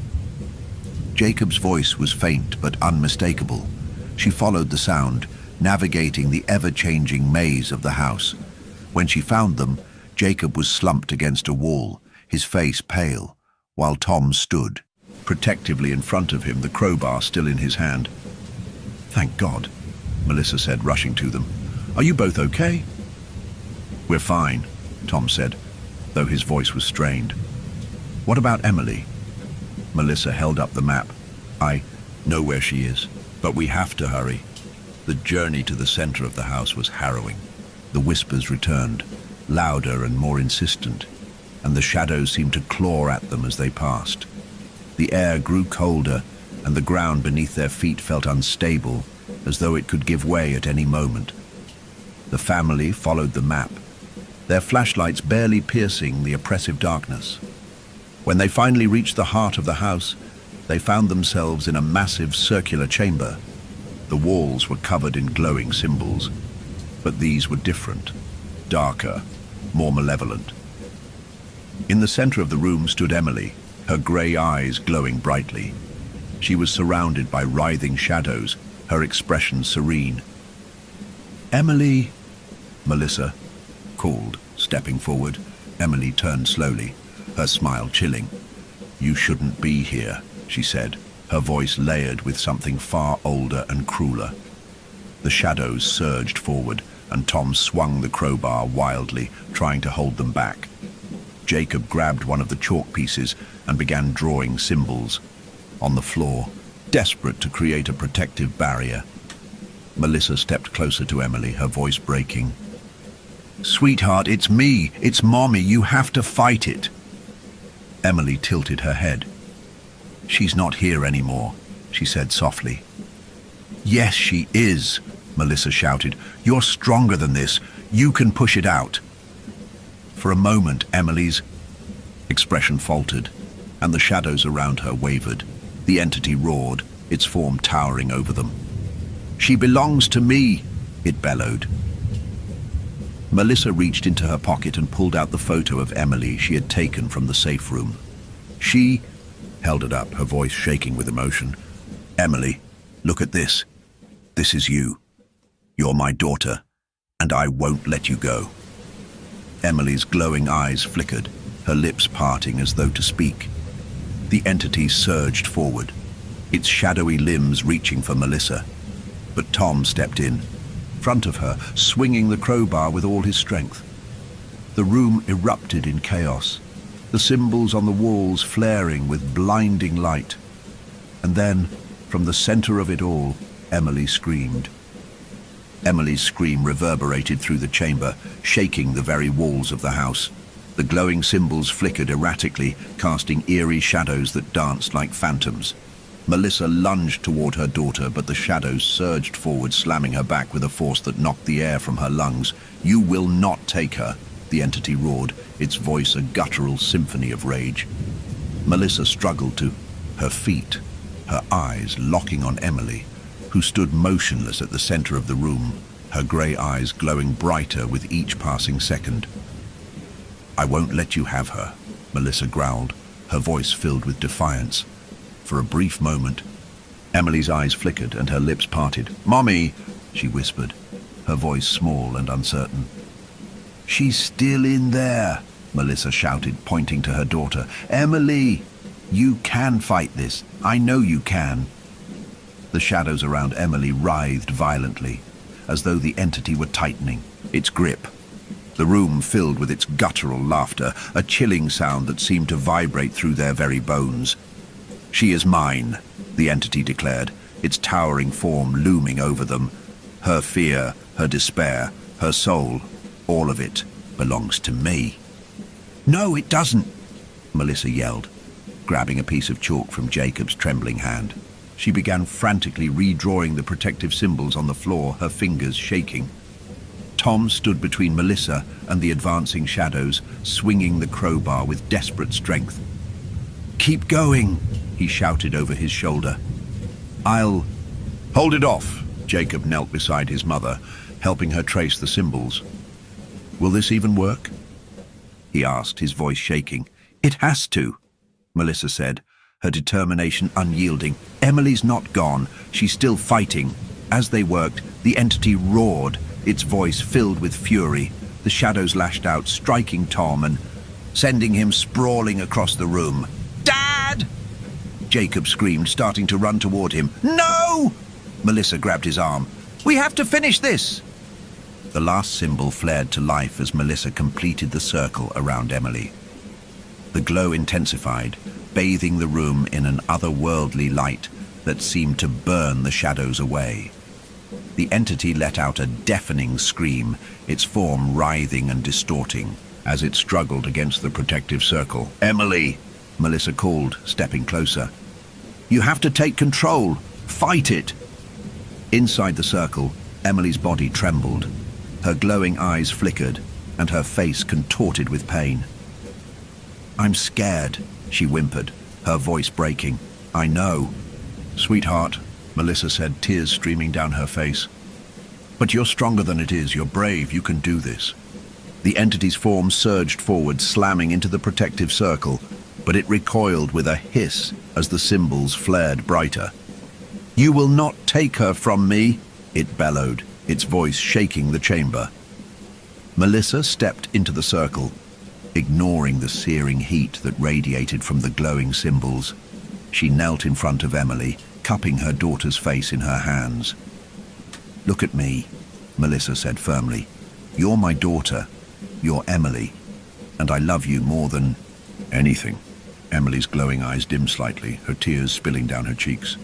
Speaker 1: Jacob's voice was faint but unmistakable. She followed the sound, navigating the ever-changing maze of the house. When she found them, Jacob was slumped against a wall, his face pale, while Tom stood, protectively in front of him, the crowbar still in his hand. "Thank God," Melissa said, rushing to them. "Are you both okay?" "We're fine," Tom said, though his voice was strained. "What about Emily?" Melissa held up the map. "I know where she is, but we have to hurry." The journey to the center of the house was harrowing. The whispers returned, louder and more insistent, and the shadows seemed to claw at them as they passed. The air grew colder, and the ground beneath their feet felt unstable, as though it could give way at any moment. The family followed the map, their flashlights barely piercing the oppressive darkness. When they finally reached the heart of the house, they found themselves in a massive circular chamber. The walls were covered in glowing symbols, but these were different, darker, more malevolent. In the center of the room stood Emily, her grey eyes glowing brightly. She was surrounded by writhing shadows, her expression serene. "Emily," Melissa called, stepping forward. Emily turned slowly, her smile chilling. "You shouldn't be here," she said, her voice layered with something far older and crueler. The shadows surged forward, and Tom swung the crowbar wildly, trying to hold them back. Jacob grabbed one of the chalk pieces and began drawing symbols on the floor, desperate to create a protective barrier. Melissa stepped closer to Emily, her voice breaking. "Sweetheart, it's me. It's Mommy. You have to fight it." Emily tilted her head. "She's not here anymore," she said softly. "Yes, she is," Melissa shouted. "You're stronger than this. You can push it out." For a moment, Emily's expression faltered, and the shadows around her wavered. The entity roared, its form towering over them. "She belongs to me," it bellowed. Melissa reached into her pocket and pulled out the photo of Emily she had taken from the safe room. She held it up, her voice shaking with emotion. "Emily, look at this. This is you. You're my daughter, and I won't let you go." Emily's glowing eyes flickered, her lips parting as though to speak. The entity surged forward, its shadowy limbs reaching for Melissa. But Tom stepped in, front of her, swinging the crowbar with all his strength. The room erupted in chaos, the symbols on the walls flaring with blinding light. And then, from the center of it all, Emily screamed. Emily's scream reverberated through the chamber, shaking the very walls of the house. The glowing symbols flickered erratically, casting eerie shadows that danced like phantoms. Melissa lunged toward her daughter, but the shadows surged forward, slamming her back with a force that knocked the air from her lungs. "You will not take her," the entity roared, its voice a guttural symphony of rage. Melissa struggled to her feet, her eyes locking on Emily, who stood motionless at the center of the room, her grey eyes glowing brighter with each passing second. "I won't let you have her," Melissa growled, her voice filled with defiance. For a brief moment, Emily's eyes flickered and her lips parted. "Mommy," she whispered, her voice small and uncertain. "She's still in there," Melissa shouted, pointing to her daughter. "Emily, you can fight this. I know you can." The shadows around Emily writhed violently, as though the entity were tightening its grip. The room filled with its guttural laughter, a chilling sound that seemed to vibrate through their very bones. "She is mine," the entity declared, its towering form looming over them. "Her fear, her despair, her soul, all of it belongs to me." "No, it doesn't," Melissa yelled, grabbing a piece of chalk from Jacob's trembling hand. She began frantically redrawing the protective symbols on the floor, her fingers shaking. Tom stood between Melissa and the advancing shadows, swinging the crowbar with desperate strength. "Keep going," he shouted over his shoulder. "I'll—" "Hold it off." Jacob knelt beside his mother, helping her trace the symbols. "Will this even work?" he asked, his voice shaking. "It has to," Melissa said, her determination unyielding. "Emily's not gone. She's still fighting." As they worked, the entity roared, its voice filled with fury. The shadows lashed out, striking Tom and sending him sprawling across the room. "Dad!" Jacob screamed, starting to run toward him. "No!" Melissa grabbed his arm. "We have to finish this!" The last symbol flared to life as Melissa completed the circle around Emily. The glow intensified, bathing the room in an otherworldly light that seemed to burn the shadows away. The entity let out a deafening scream, its form writhing and distorting as it struggled against the protective circle. "Emily!" Melissa called, stepping closer. "You have to take control. Fight it!" Inside the circle, Emily's body trembled. Her glowing eyes flickered, and her face contorted with pain. "I'm scared," she whimpered, her voice breaking. "I know." "Sweetheart," Melissa said, tears streaming down her face. "But you're stronger than it is. You're brave. You can do this." The entity's form surged forward, slamming into the protective circle, but it recoiled with a hiss as the symbols flared brighter. "You will not take her from me," it bellowed, its voice shaking the chamber. Melissa stepped into the circle, ignoring the searing heat that radiated from the glowing symbols. She knelt in front of Emily, cupping her daughter's face in her hands. "Look at me," Melissa said firmly. "You're my daughter. You're Emily. And I love you more than anything." Emily's glowing eyes dimmed slightly, her tears spilling down her cheeks.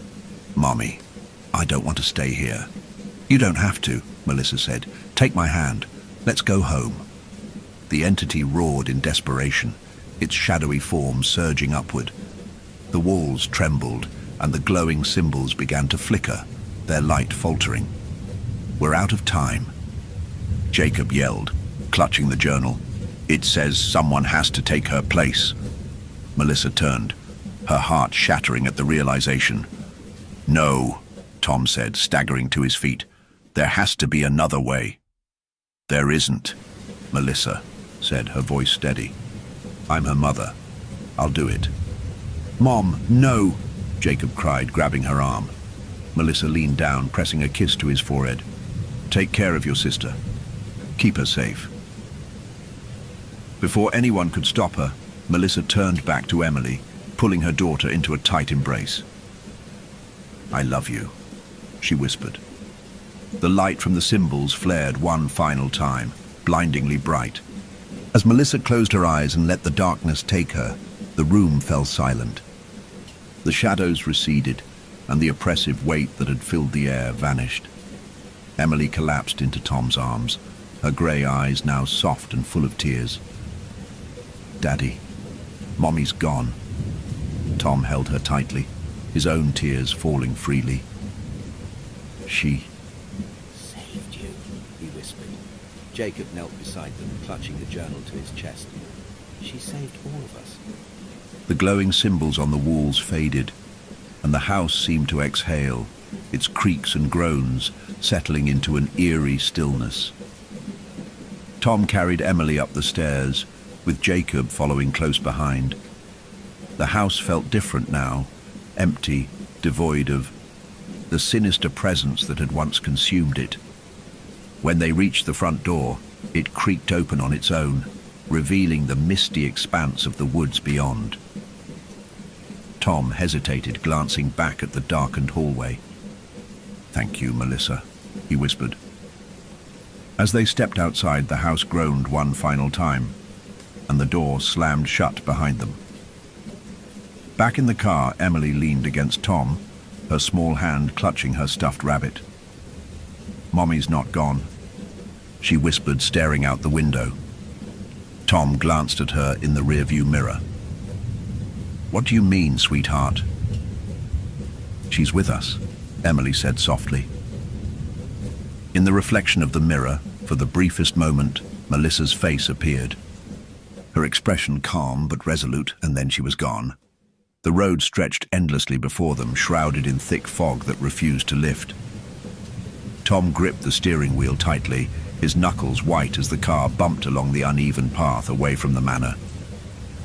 Speaker 1: "Mommy, I don't want to stay here." "You don't have to," Melissa said. "Take my hand. Let's go home." The entity roared in desperation, its shadowy form surging upward. The walls trembled, and the glowing symbols began to flicker, their light faltering. "We're out of time," Jacob yelled, clutching the journal. "It says someone has to take her place." Melissa turned, her heart shattering at the realization. "No," Tom said, staggering to his feet. "There has to be another way." "There isn't," Melissa said, her voice steady. "I'm her mother. I'll do it." "Mom, no!" Jacob cried, grabbing her arm. Melissa leaned down, pressing a kiss to his forehead. "Take care of your sister. Keep her safe." Before anyone could stop her, Melissa turned back to Emily, pulling her daughter into a tight embrace. "I love you," she whispered. The light from the symbols flared one final time, blindingly bright. As Melissa closed her eyes and let the darkness take her, the room fell silent. The shadows receded, and the oppressive weight that had filled the air vanished. Emily collapsed into Tom's arms, her grey eyes now soft and full of tears. "Daddy, Mommy's gone." Tom held her tightly, his own tears falling freely. "She
Speaker 3: saved you," he whispered. Jacob knelt beside them, clutching the journal to his chest. "She saved all of us."
Speaker 1: The glowing symbols on the walls faded, and the house seemed to exhale, its creaks and groans settling into an eerie stillness. Tom carried Emily up the stairs, with Jacob following close behind. The house felt different now, empty, devoid of the sinister presence that had once consumed it. When they reached the front door, it creaked open on its own, revealing the misty expanse of the woods beyond. Tom hesitated, glancing back at the darkened hallway. "Thank you, Melissa," he whispered. As they stepped outside, the house groaned one final time, and the door slammed shut behind them. Back in the car, Emily leaned against Tom, her small hand clutching her stuffed rabbit. "Mommy's not gone," she whispered, staring out the window. Tom glanced at her in the rearview mirror. "What do you mean, sweetheart?" She's with us, Emily said softly. In the reflection of the mirror, for the briefest moment, Melissa's face appeared. Her expression calm but resolute, and then she was gone. The road stretched endlessly before them, shrouded in thick fog that refused to lift. Tom gripped the steering wheel tightly, his knuckles white as the car bumped along the uneven path away from the manor.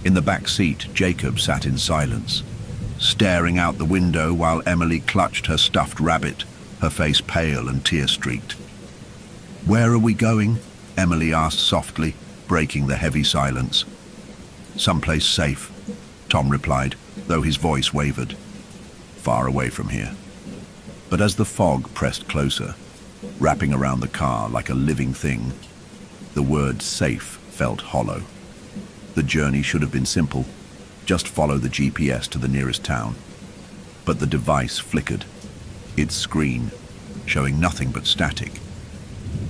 Speaker 1: In the back seat, Jacob sat in silence, staring out the window while Emily clutched her stuffed rabbit, her face pale and tear-streaked. "Where are we going?" Emily asked softly, breaking the heavy silence. "Someplace safe," Tom replied, though his voice wavered. "Far away from here." But as the fog pressed closer, wrapping around the car like a living thing, the word safe felt hollow. The journey should have been simple. Just follow the GPS to the nearest town. But the device flickered, its screen showing nothing but static.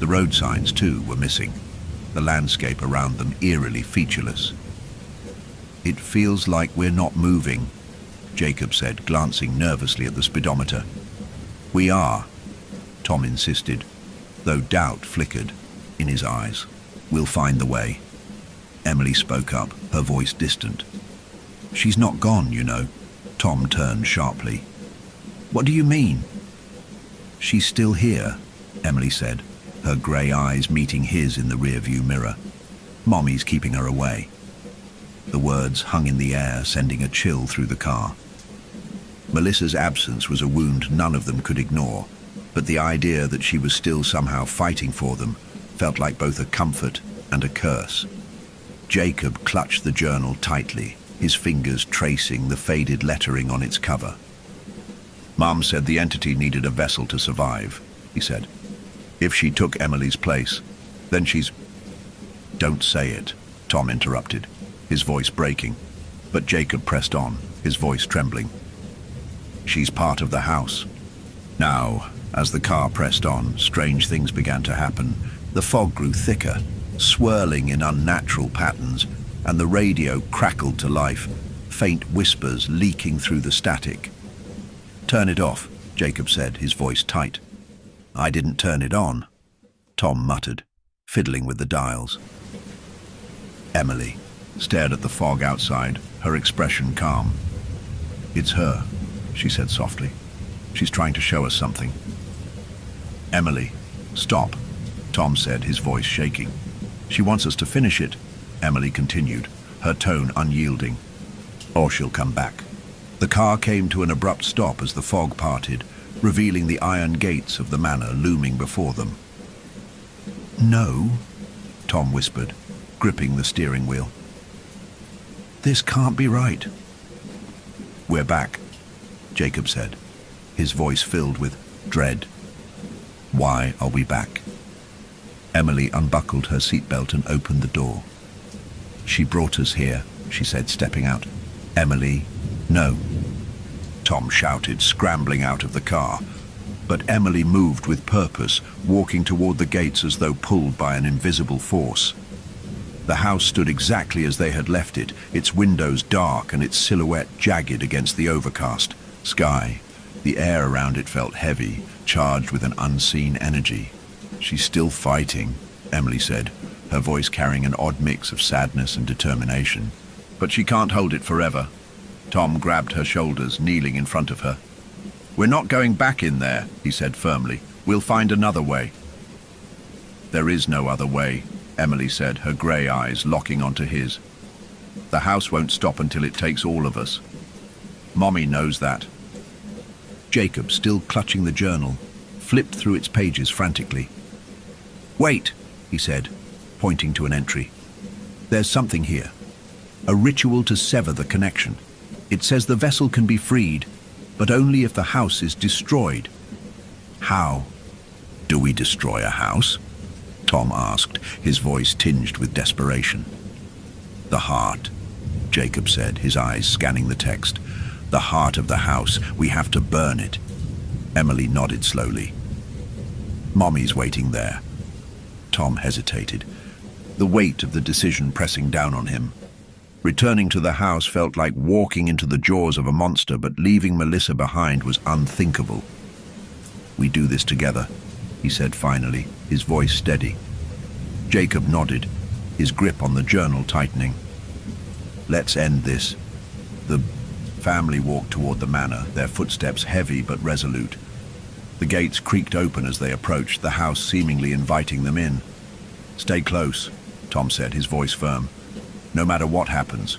Speaker 1: The road signs, too, were missing, the landscape around them eerily featureless. "It feels like we're not moving," Jacob said, glancing nervously at the speedometer. "We are," Tom insisted, though doubt flickered in his eyes. "We'll find the way." Emily spoke up, her voice distant. "She's not gone, you know." Tom turned sharply. "What do you mean?" "She's still here," Emily said, her grey eyes meeting his in the rearview mirror. "Mommy's keeping her away." The words hung in the air, sending a chill through the car. Melissa's absence was a wound none of them could ignore, but the idea that she was still somehow fighting for them felt like both a comfort and a curse. Jacob clutched the journal tightly, his fingers tracing the faded lettering on its cover. "Mom said the entity needed a vessel to survive," he said. "If she took Emily's place, then she's—" "Don't say it," Tom interrupted, his voice breaking, but Jacob pressed on, his voice trembling. "She's part of the house." Now, as the car pressed on, strange things began to happen. The fog grew thicker, swirling in unnatural patterns, and the radio crackled to life, faint whispers leaking through the static. "Turn it off," Jacob said, his voice tight. "I didn't turn it on," Tom muttered, fiddling with the dials. Emily stared at the fog outside, her expression calm. "It's her," she said softly. "She's trying to show us something." "Emily, stop," Tom said, his voice shaking. "She wants us to finish it," Emily continued, her tone unyielding. "Or she'll come back." The car came to an abrupt stop as the fog parted, revealing the iron gates of the manor looming before them. "No," Tom whispered, gripping the steering wheel. "This can't be right." "We're back," Jacob said, his voice filled with dread. "Why are we back?" Emily unbuckled her seatbelt and opened the door. "She brought us here," she said, stepping out. "Emily, no," Tom shouted, scrambling out of the car. But Emily moved with purpose, walking toward the gates as though pulled by an invisible force. The house stood exactly as they had left it, its windows dark and its silhouette jagged against the overcast sky. The air around it felt heavy, charged with an unseen energy. "She's still fighting," Emily said, her voice carrying an odd mix of sadness and determination. "But she can't hold it forever." Tom grabbed her shoulders, kneeling in front of her. "We're not going back in there," he said firmly. "We'll find another way." "There is no other way," Emily said, her grey eyes locking onto his. "The house won't stop until it takes all of us. Mommy knows that." Jacob, still clutching the journal, flipped through its pages frantically. "Wait," he said, pointing to an entry. "There's something here. A ritual to sever the connection. It says the vessel can be freed, but only if the house is destroyed." "How do we destroy a house?" Tom asked, his voice tinged with desperation. "The heart," Jacob said, his eyes scanning the text. "The heart of the house. We have to burn it." Emily nodded slowly. "Mommy's waiting there." Tom hesitated, the weight of the decision pressing down on him. Returning to the house felt like walking into the jaws of a monster, but leaving Melissa behind was unthinkable. "We do this together," he said finally, his voice steady. Jacob nodded, his grip on the journal tightening. "Let's end this." The family walked toward the manor, their footsteps heavy but resolute. The gates creaked open as they approached, the house seemingly inviting them in. "Stay close," Tom said, his voice firm. "No matter what happens."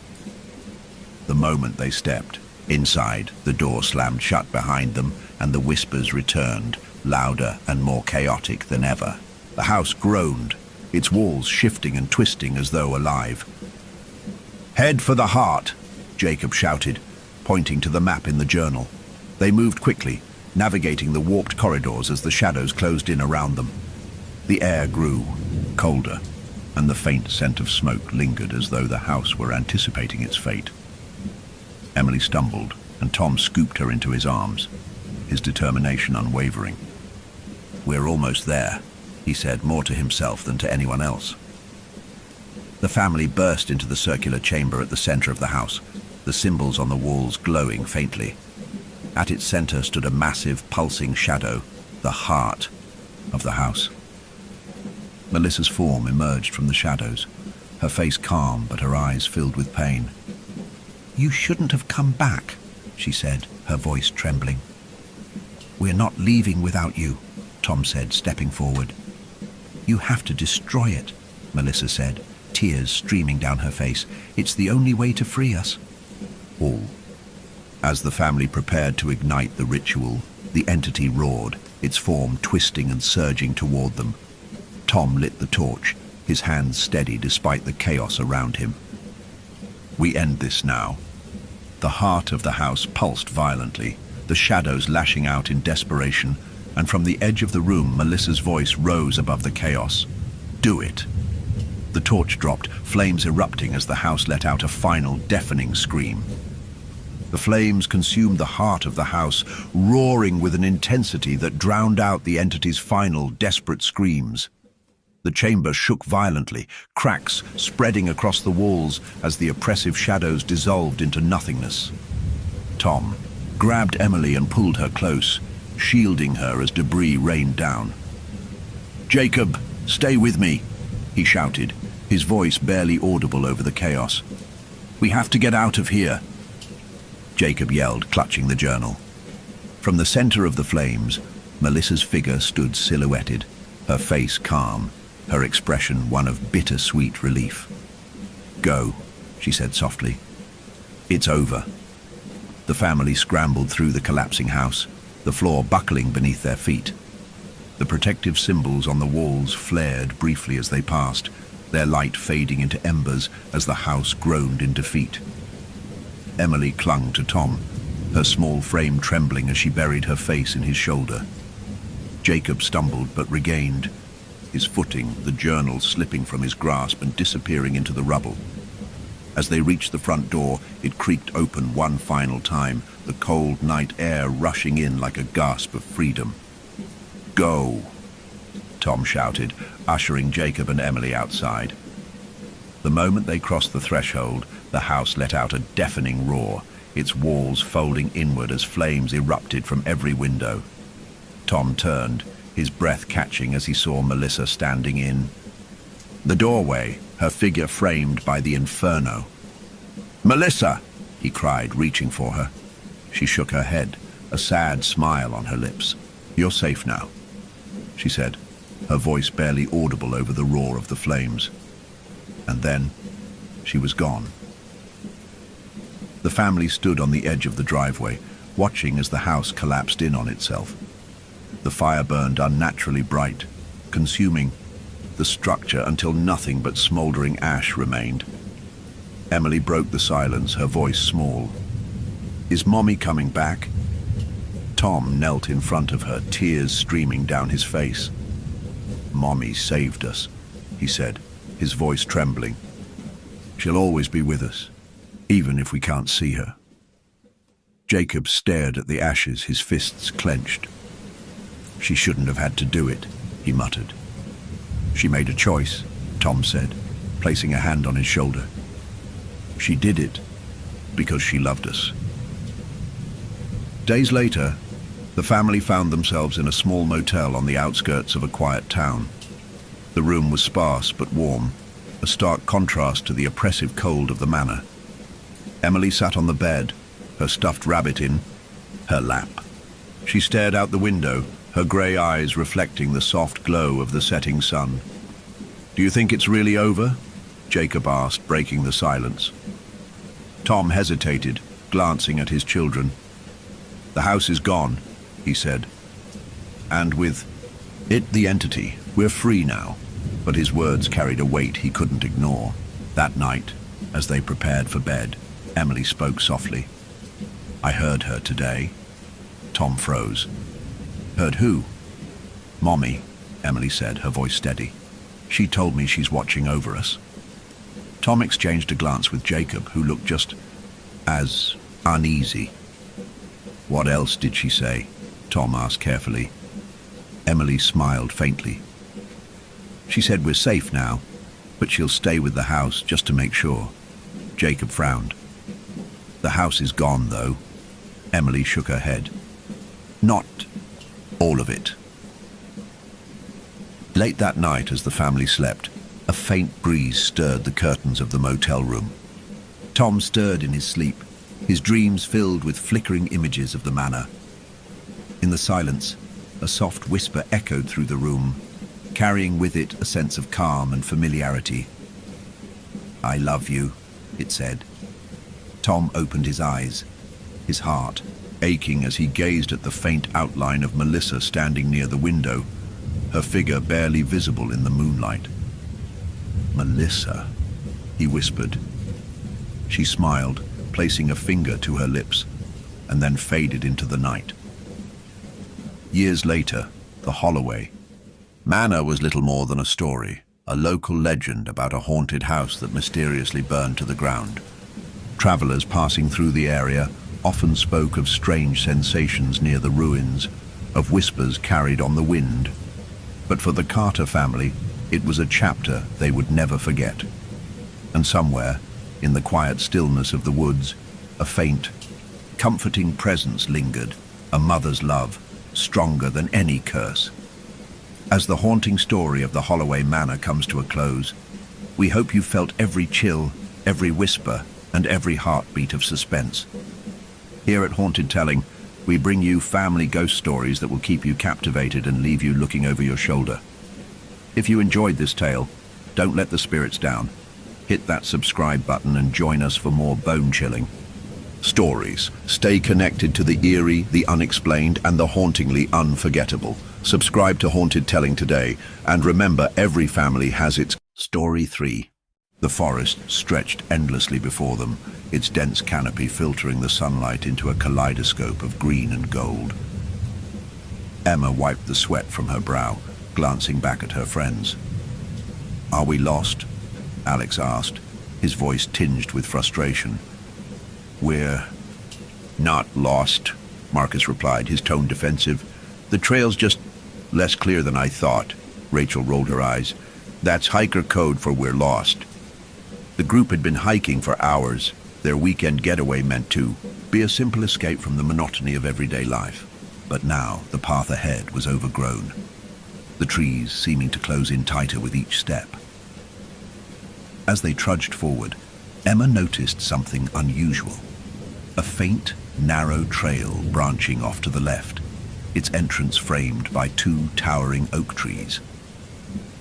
Speaker 1: The moment they stepped inside, the door slammed shut behind them, and the whispers returned, louder and more chaotic than ever. The house groaned, its walls shifting and twisting as though alive. "Head for the heart," Jacob shouted, pointing to the map in the journal. They moved quickly, navigating the warped corridors as the shadows closed in around them. The air grew colder, and the faint scent of smoke lingered as though the house were anticipating its fate. Emily stumbled, and Tom scooped her into his arms, his determination unwavering. "We're almost there," he said, more to himself than to anyone else. The family burst into the circular chamber at the center of the house, the symbols on the walls glowing faintly. At its center stood a massive, pulsing shadow, the heart of the house. Melissa's form emerged from the shadows, her face calm but her eyes filled with pain. "You shouldn't have come back," she said, her voice trembling. "We're not leaving without you," Tom said, stepping forward. "You have to destroy it," Melissa said, tears streaming down her face. "It's the only way to free us." All. As the family prepared to ignite the ritual, the entity roared, its form twisting and surging toward them. Tom lit the torch, his hands steady despite the chaos around him. "We end this now." The heart of the house pulsed violently, the shadows lashing out in desperation, and from the edge of the room, Melissa's voice rose above the chaos. "Do it." The torch dropped, flames erupting as the house let out a final deafening scream. The flames consumed the heart of the house, roaring with an intensity that drowned out the entity's final, desperate screams. The chamber shook violently, cracks spreading across the walls as the oppressive shadows dissolved into nothingness. Tom grabbed Emily and pulled her close, shielding her as debris rained down. "Jacob, stay with me," he shouted, his voice barely audible over the chaos. "We have to get out of here," Jacob yelled, clutching the journal. From the center of the flames, Melissa's figure stood silhouetted, her face calm, her expression one of bittersweet relief. "Go," she said softly. "It's over." The family scrambled through the collapsing house, the floor buckling beneath their feet. The protective symbols on the walls flared briefly as they passed, their light fading into embers as the house groaned in defeat. Emily clung to Tom, her small frame trembling as she buried her face in his shoulder. Jacob stumbled but regained, his footing, the journal slipping from his grasp and disappearing into the rubble. As they reached the front door, it creaked open one final time, the cold night air rushing in like a gasp of freedom. "Go," Tom shouted, ushering Jacob and Emily outside. The moment they crossed the threshold, the house let out a deafening roar, its walls folding inward as flames erupted from every window. Tom turned, his breath catching as he saw Melissa standing in the doorway, her figure framed by the inferno. "Melissa!" he cried, reaching for her. She shook her head, a sad smile on her lips. "You're safe now," she said, her voice barely audible over the roar of the flames. And then she was gone. The family stood on the edge of the driveway, watching as the house collapsed in on itself. The fire burned unnaturally bright, consuming the structure until nothing but smoldering ash remained. Emily broke the silence, her voice small. "Is Mommy coming back?" Tom knelt in front of her, tears streaming down his face. "Mommy saved us," he said, his voice trembling. "She'll always be with us, even if we can't see her." Jacob stared at the ashes, his fists clenched. "She shouldn't have had to do it," he muttered. "She made a choice," Tom said, placing a hand on his shoulder. She did it because she loved us. Days later, the family found themselves in a small motel on the outskirts of a quiet town. The room was sparse but warm, a stark contrast to the oppressive cold of the manor. Emily sat on the bed, her stuffed rabbit in her lap. She stared out the window, her grey eyes reflecting the soft glow of the setting sun. "Do you think it's really over?" Jacob asked, breaking the silence. Tom hesitated, glancing at his children. "The house is gone," he said. "And with it, the entity, we're free now." But his words carried a weight he couldn't ignore. That night, as they prepared for bed, Emily spoke softly. "I heard her today." Tom froze. "Heard who?" "Mommy," Emily said, her voice steady. "She told me she's watching over us." Tom exchanged a glance with Jacob, who looked just as uneasy. "What else did she say?" Tom asked carefully. Emily smiled faintly. "She said we're safe now, but she'll stay with the house just to make sure." Jacob frowned. "The house is gone, though." Emily shook her head. "Not all of it." Late that night, as the family slept, a faint breeze stirred the curtains of the motel room. Tom stirred in his sleep, his dreams filled with flickering images of the manor. In the silence, a soft whisper echoed through the room, carrying with it a sense of calm and familiarity. "I love you," it said. Tom opened his eyes, his heart aching as he gazed at the faint outline of Melissa standing near the window, her figure barely visible in the moonlight. "Melissa," he whispered. She smiled, placing a finger to her lips, and then faded into the night. Years later, the Holloway Manor was little more than a story, a local legend about a haunted house that mysteriously burned to the ground. Travelers passing through the area often spoke of strange sensations near the ruins, of whispers carried on the wind. But for the Carter family, it was a chapter they would never forget. And somewhere, in the quiet stillness of the woods, a faint, comforting presence lingered, a mother's love, stronger than any curse. As the haunting story of the Holloway Manor comes to a close, we hope you felt every chill, every whisper, and every heartbeat of suspense. Here at Haunted Telling, we bring you family ghost stories that will keep you captivated and leave you looking over your shoulder. If you enjoyed this tale, don't let the spirits down. Hit that subscribe button and join us for more bone-chilling stories. Stay connected to the eerie, the unexplained, and the hauntingly unforgettable. Subscribe to Haunted Telling today, and remember, every family has its Story 3. The forest stretched endlessly before them, its dense canopy filtering the sunlight into a kaleidoscope of green and gold. Emma wiped the sweat from her brow, glancing back at her friends. "Are we lost?" Alex asked, his voice tinged with frustration. "We're not lost," Marcus replied, his tone defensive. "The trail's just less clear than I thought." Rachel rolled her eyes. "That's hiker code for we're lost." The group had been hiking for hours. Their weekend getaway meant to be a simple escape from the monotony of everyday life. But now the path ahead was overgrown, the trees seeming to close in tighter with each step. As they trudged forward, Emma noticed something unusual. A faint, narrow trail branching off to the left, its entrance framed by two towering oak trees.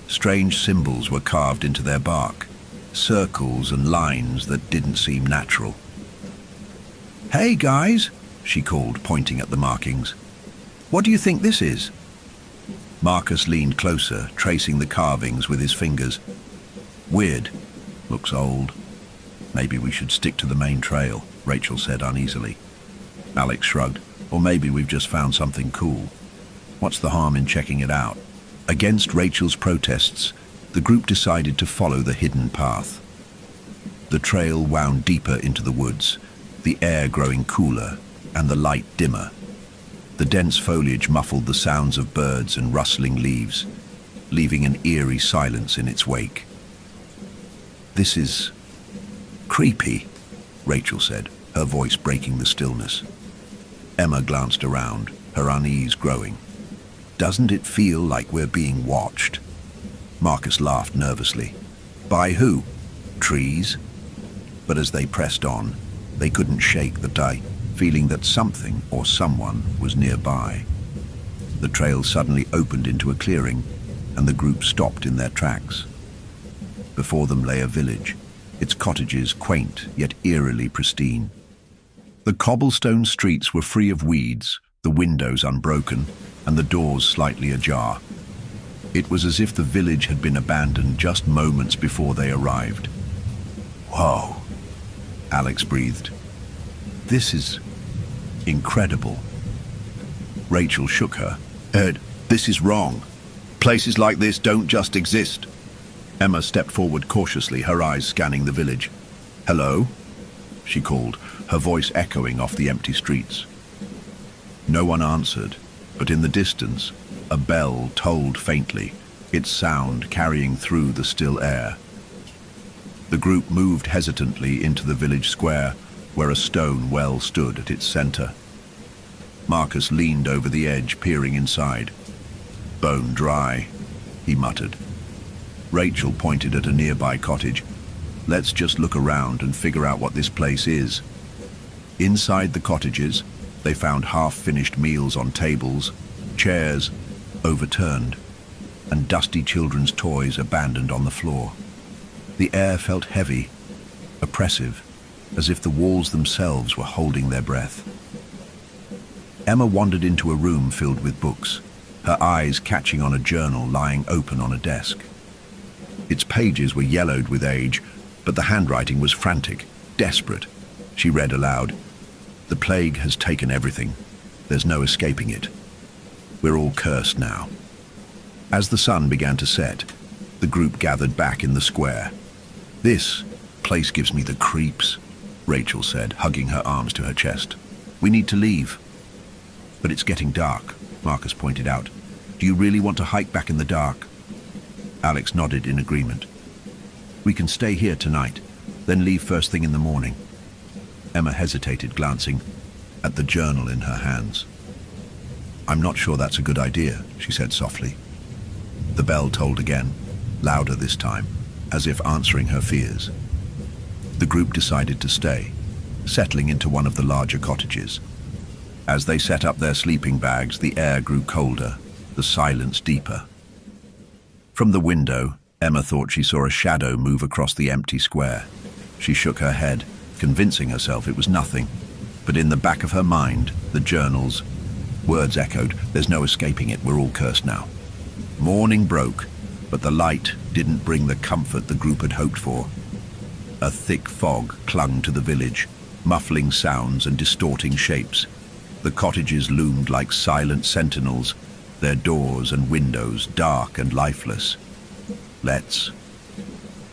Speaker 1: Strange symbols were carved into their bark, circles and lines that didn't seem natural. "Hey guys," she called, pointing at the markings. "What do you think this is?" Marcus leaned closer, tracing the carvings with his fingers. "Weird. Looks old. Maybe we should stick to the main trail," Rachel said uneasily. Alex shrugged. "Or maybe we've just found something cool. What's the harm in checking it out?" Against Rachel's protests, the group decided to follow the hidden path. The trail wound deeper into the woods, the air growing cooler and the light dimmer. The dense foliage muffled the sounds of birds and rustling leaves, leaving an eerie silence in its wake. "This is Creepy, Rachel said, her voice breaking the stillness. Emma glanced around, her unease growing. Doesn't it feel like we're being watched? Marcus laughed nervously. By who? Trees? But as they pressed on, they couldn't shake the day, feeling that something or someone was nearby. The trail suddenly opened into a clearing, and the group stopped in their tracks. Before them lay a village, its cottages quaint yet eerily pristine. The cobblestone streets were free of weeds, the windows unbroken, and the doors slightly ajar. It was as if the village had been abandoned just moments before they arrived. Whoa, Alex breathed. This is incredible. Rachel shook her. Ed, this is wrong. Places like this don't just exist. Emma stepped forward cautiously, her eyes scanning the village. Hello? She called, her voice echoing off the empty streets. No one answered, but in the distance, a bell tolled faintly, its sound carrying through the still air. The group moved hesitantly into the village square, where a stone well stood at its center. Marcus leaned over the edge, peering inside. Bone dry, he muttered. Rachel pointed at a nearby cottage. Let's just look around and figure out what this place is. Inside the cottages, they found half-finished meals on tables, chairs overturned, and dusty children's toys abandoned on the floor. The air felt heavy, oppressive, as if the walls themselves were holding their breath. Emma wandered into a room filled with books, her eyes catching on a journal lying open on a desk. Its pages were yellowed with age, but the handwriting was frantic, desperate. She read aloud, "The plague has taken everything. There's no escaping it. We're all cursed now." As the sun began to set, the group gathered back in the square. "This place gives me the creeps," Rachel said, hugging her arms to her chest. "We need to leave." "But it's getting dark," Marcus pointed out. "Do you really want to hike back in the dark?" Alex nodded in agreement. "We can stay here tonight, then leave first thing in the morning." Emma hesitated, glancing at the journal in her hands. "I'm not sure that's a good idea," she said softly. The bell tolled again, louder this time, as if answering her fears. The group decided to stay, settling into one of the larger cottages. As they set up their sleeping bags, the air grew colder, the silence deeper. From the window, Emma thought she saw a shadow move across the empty square. She shook her head, convincing herself it was nothing. But in the back of her mind, the journal's words echoed, "There's no escaping it, we're all cursed now." Morning broke, but the light didn't bring the comfort the group had hoped for. A thick fog clung to the village, muffling sounds and distorting shapes. The cottages loomed like silent sentinels, their doors and windows dark and lifeless. "Let's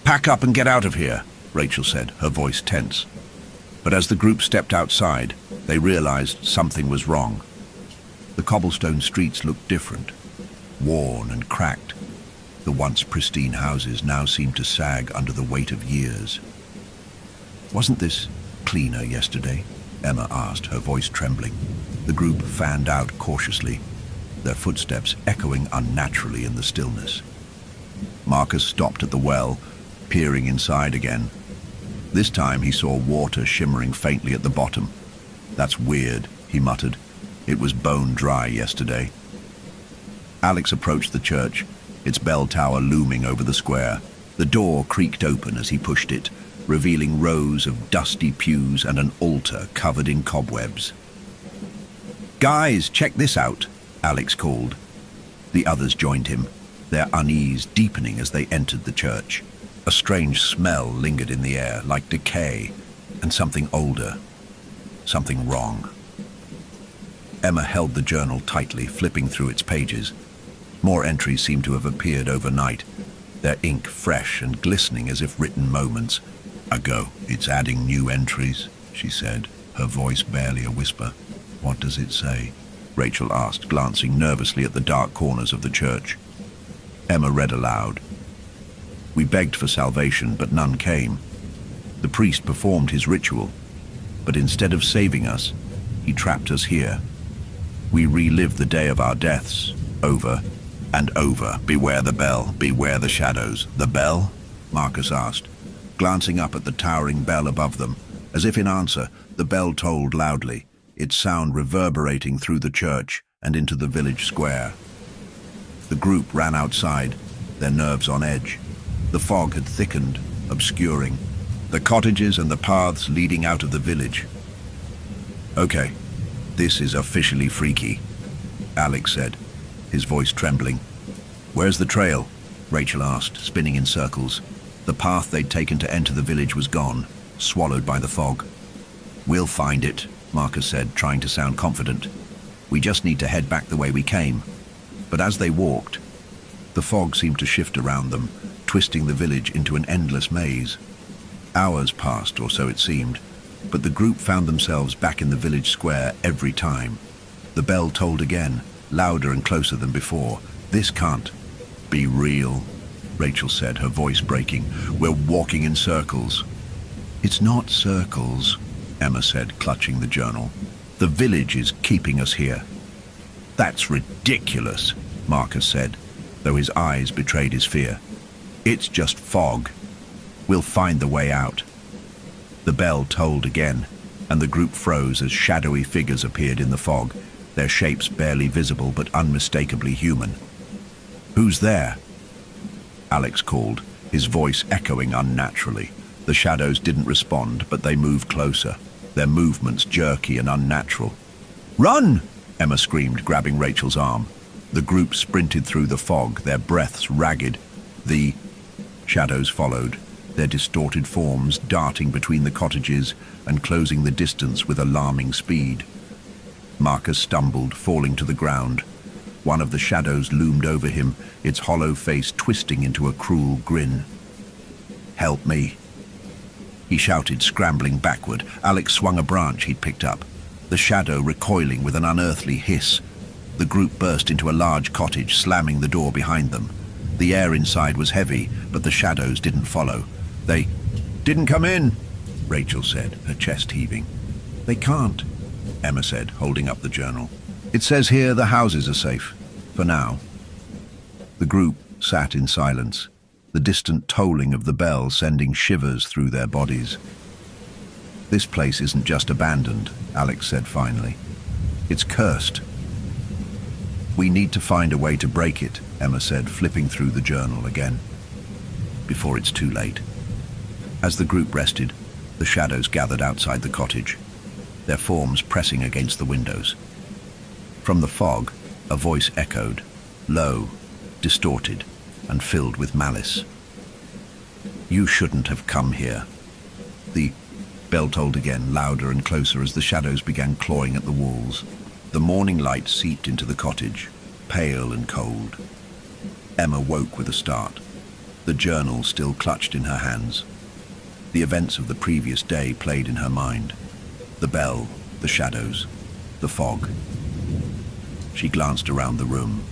Speaker 1: pack up and get out of here," Rachel said, her voice tense. But as the group stepped outside, they realized something was wrong. The cobblestone streets looked different, worn and cracked. The once pristine houses now seemed to sag under the weight of years. "Wasn't this cleaner yesterday?" Emma asked, her voice trembling. The group fanned out cautiously, their footsteps echoing unnaturally in the stillness. Marcus stopped at the well, peering inside again. This time he saw water shimmering faintly at the bottom. "That's weird," he muttered. "It was bone dry yesterday." Alex approached the church, its bell tower looming over the square. The door creaked open as he pushed it, revealing rows of dusty pews and an altar covered in cobwebs. "Guys, check this out," Alex called. The others joined him, their unease deepening as they entered the church. A strange smell lingered in the air, like decay, and something older, something wrong. Emma held the journal tightly, flipping through its pages. More entries seemed to have appeared overnight, their ink fresh and glistening as if written moments ago. "It's adding new entries," she said, her voice barely a whisper. "What does it say?" Rachel asked, glancing nervously at the dark corners of the church. Emma read aloud. "We begged for salvation, but none came. The priest performed his ritual, but instead of saving us, he trapped us here. We relive the day of our deaths, over and over. Beware the bell, beware the shadows. The bell? Marcus asked, glancing up at the towering bell above them. As if in answer, the bell tolled loudly, its sound reverberating through the church and into the village square. The group ran outside, their nerves on edge. The fog had thickened, obscuring the cottages and the paths leading out of the village. "Okay, this is officially freaky," Alex said, his voice trembling. "Where's the trail?" Rachel asked, spinning in circles. The path they'd taken to enter the village was gone, swallowed by the fog. "We'll find it," Marcus said, trying to sound confident. "We just need to head back the way we came." But as they walked, the fog seemed to shift around them, twisting the village into an endless maze. Hours passed, or so it seemed, but the group found themselves back in the village square every time. The bell tolled again, louder and closer than before. "This can't be real," Rachel said, her voice breaking. "We're walking in circles." "It's not circles," Emma said, clutching the journal. "The village is keeping us here." "That's ridiculous," Marcus said, though his eyes betrayed his fear. "It's just fog. We'll find the way out." The bell tolled again, and the group froze as shadowy figures appeared in the fog, their shapes barely visible but unmistakably human. "Who's there?" Alex called, his voice echoing unnaturally. The shadows didn't respond, but they moved closer, their movements jerky and unnatural. "Run!" Emma screamed, grabbing Rachel's arm. The group sprinted through the fog, their breaths ragged. The shadows followed, their distorted forms darting between the cottages and closing the distance with alarming speed. Marcus stumbled, falling to the ground. One of the shadows loomed over him, its hollow face twisting into a cruel grin. "Help me," he shouted, scrambling backward. Alex swung a branch he'd picked up, the shadow recoiling with an unearthly hiss. The group burst into a large cottage, slamming the door behind them. The air inside was heavy, but the shadows didn't follow. "They didn't come in," Rachel said, her chest heaving. "They can't," Emma said, holding up the journal. "It says here the houses are safe, for now." The group sat in silence, the distant tolling of the bell sending shivers through their bodies. "This place isn't just abandoned," Alex said finally. "It's cursed." "We need to find a way to break it," Emma said, flipping through the journal again. "Before it's too late." As the group rested, the shadows gathered outside the cottage, their forms pressing against the windows. From the fog, a voice echoed, low, distorted, and filled with malice. "You shouldn't have come here." The bell tolled again, louder and closer as the shadows began clawing at the walls. The morning light seeped into the cottage, pale and cold. Emma woke with a start, the journal still clutched in her hands. The events of the previous day played in her mind. The bell, the shadows, the fog. She glanced around the room.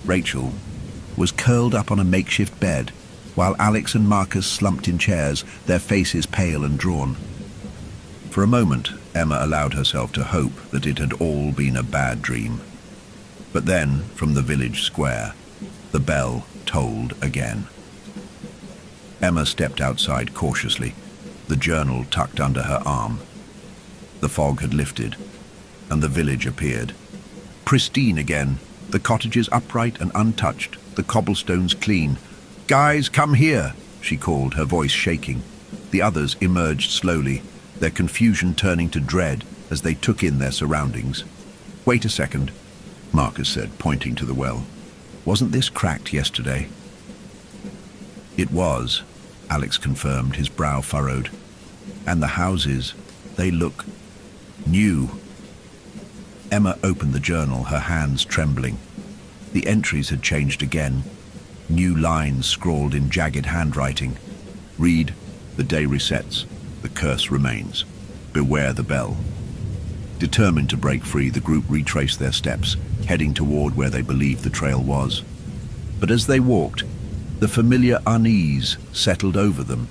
Speaker 1: Rachel was curled up on a makeshift bed, while Alex and Marcus slumped in chairs, their faces pale and drawn. For a moment, Emma allowed herself to hope that it had all been a bad dream. But then, from the village square, the bell tolled again. Emma stepped outside cautiously, the journal tucked under her arm. The fog had lifted, and the village appeared. Pristine again, the cottages upright and untouched, the cobblestones clean. "Guys, come here," she called, her voice shaking. The others emerged slowly, their confusion turning to dread as they took in their surroundings. "Wait a second," Marcus said, pointing to the well. "Wasn't this cracked yesterday?" "It was," Alex confirmed, his brow furrowed. "And the houses, they look new." Emma opened the journal, her hands trembling. The entries had changed again. New lines scrawled in jagged handwriting. "Read, the day resets, the curse remains. Beware the bell." Determined to break free, the group retraced their steps, heading toward where they believed the trail was. But as they walked, the familiar unease settled over them.